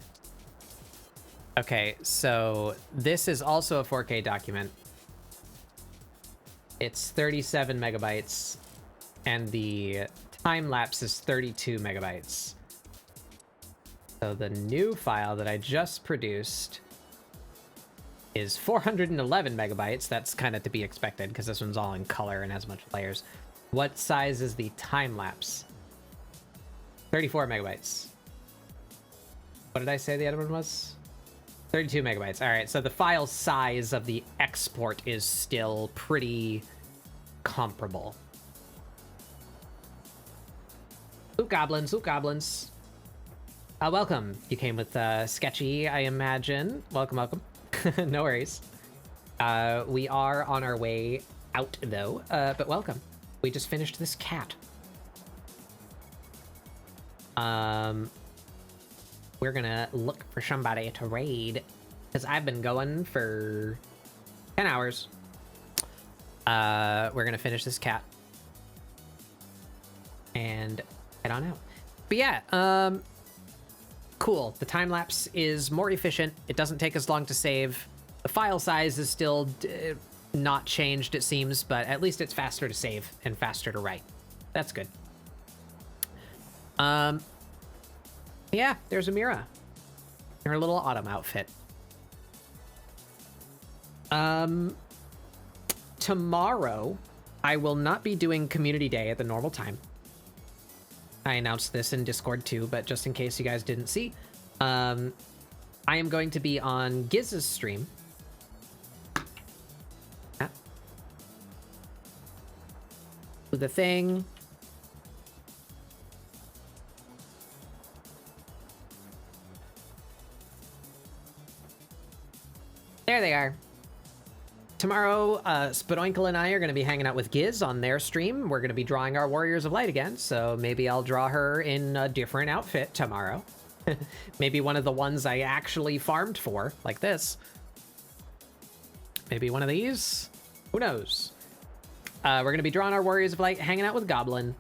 Okay, so this is also a 4K document. It's 37 megabytes, and the time lapse is 32 megabytes. So the new file that I just produced is 411 megabytes. That's kind of to be expected because this one's all in color and has a bunch of layers. What size is the time lapse? 34 megabytes. What did I say the other one was? 32 megabytes. All right, so the file size of the export is still pretty comparable. Ooh, goblins, ooh, goblins. Welcome. You came with Sketchy, I imagine. Welcome, welcome. No worries. We are on our way out, though, but welcome. We just finished this cat. We're gonna look for somebody to raid, because I've been going for 10 hours. We're gonna finish this cat and head on out. But yeah, cool. The time lapse is more efficient. It doesn't take as long to save. The file size is still not changed, it seems, but at least it's faster to save and faster to write. That's good. Yeah, there's Amira. Her little autumn outfit. Tomorrow, I will not be doing Community Day at the normal time. I announced this in Discord too, but just in case you guys didn't see, I am going to be on Giz's stream. The thing. There they are. Tomorrow, Spadoinkle and I are going to be hanging out with Giz on their stream. We're going to be drawing our Warriors of Light again, so maybe I'll draw her in a different outfit tomorrow. Maybe one of the ones I actually farmed for, like this. Maybe one of these? Who knows? We're going to be drawing our Warriors of Light, hanging out with Goblin,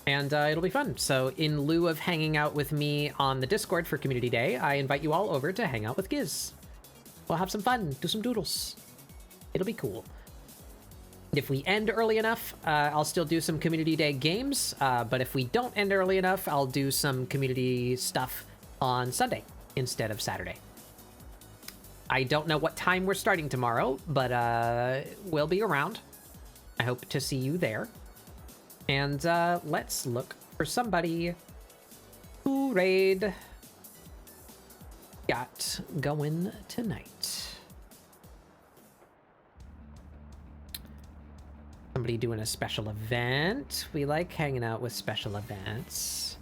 and it'll be fun. So in lieu of hanging out with me on the Discord for Community Day, I invite you all over to hang out with Giz. We'll have some fun, do some doodles. It'll be cool. If we end early enough, I'll still do some Community Day games, but if we don't end early enough, I'll do some community stuff on Sunday instead of Saturday. I don't know what time we're starting tomorrow, but we'll be around. I hope to see you there. And let's look for somebody who raid got going tonight. Somebody doing a special event. We like hanging out with special events.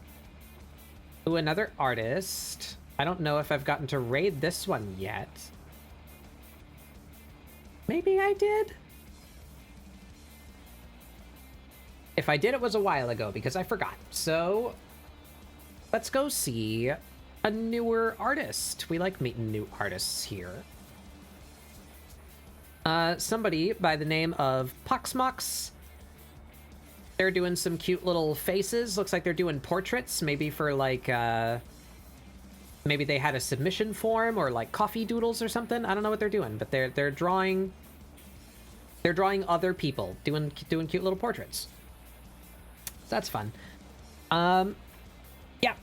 Ooh, another artist. I don't know if I've gotten to raid this one yet. Maybe I did? If I did, it was a while ago because I forgot. So let's go see a newer artist. We like meeting new artists here. Somebody by the name of Poxmox. They're doing some cute little faces. Looks like they're doing portraits, maybe for like, maybe they had a submission form or like coffee doodles or something. I don't know what they're doing, but they're drawing other people doing cute little portraits. So that's fun. Yeah,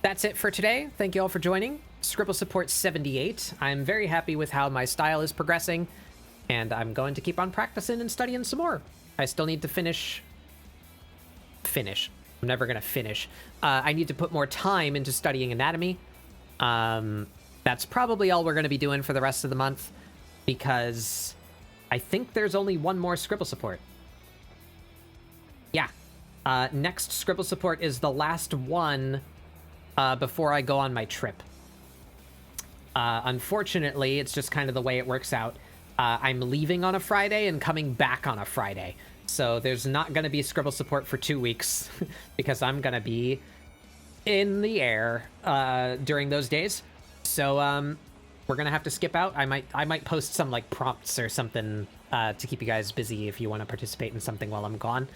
that's it for today. Thank you all for joining. ScribbleSupport 78. I'm very happy with how my style is progressing, and I'm going to keep on practicing and studying some more. I still need to finish. I'm never gonna finish. I need to put more time into studying anatomy. That's probably all we're gonna be doing for the rest of the month, because I think there's only one more ScribbleSupport. Yeah. Next ScribbleSupport is the last one before I go on my trip. Unfortunately, it's just kind of the way it works out. I'm leaving on a Friday and coming back on a Friday. So there's not going to be ScribbleSupport for 2 weeks because I'm going to be in the air during those days. So we're gonna have to skip out. I might post some like prompts or something to keep you guys busy if you want to participate in something while I'm gone.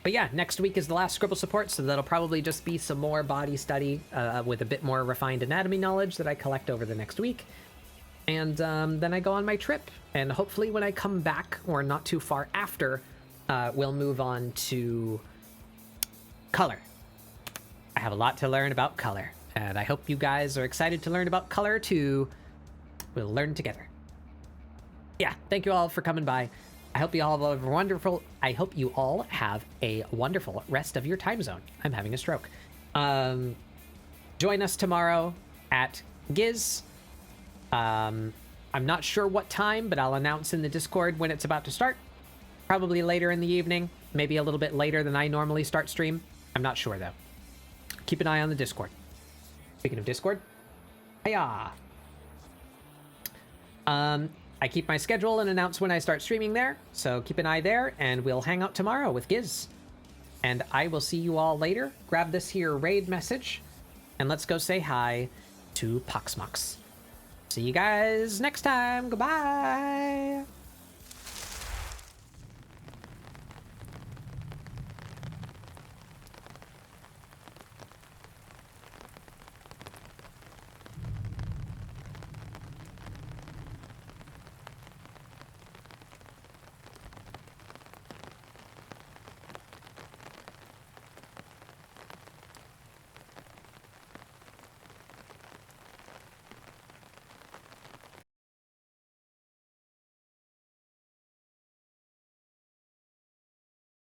But yeah, next week is the last ScribbleSupport, so that'll probably just be some more body study with a bit more refined anatomy knowledge that I collect over the next week. And then I go on my trip, and hopefully when I come back, or not too far after, we'll move on to color. I have a lot to learn about color, and I hope you guys are excited to learn about color too. We'll learn together. Yeah, thank you all for coming by. I hope you all have a wonderful rest of your time zone. I'm having a stroke. Join us tomorrow at Giz. I'm not sure what time, but I'll announce in the Discord when it's about to start. Probably later in the evening, maybe a little bit later than I normally start stream. I'm not sure though. Keep an eye on the Discord. Speaking of Discord, hiya. I keep my schedule and announce when I start streaming there, so keep an eye there, and we'll hang out tomorrow with Giz. And I will see you all later. Grab this here raid message, and let's go say hi to Poxmox. See you guys next time. Goodbye.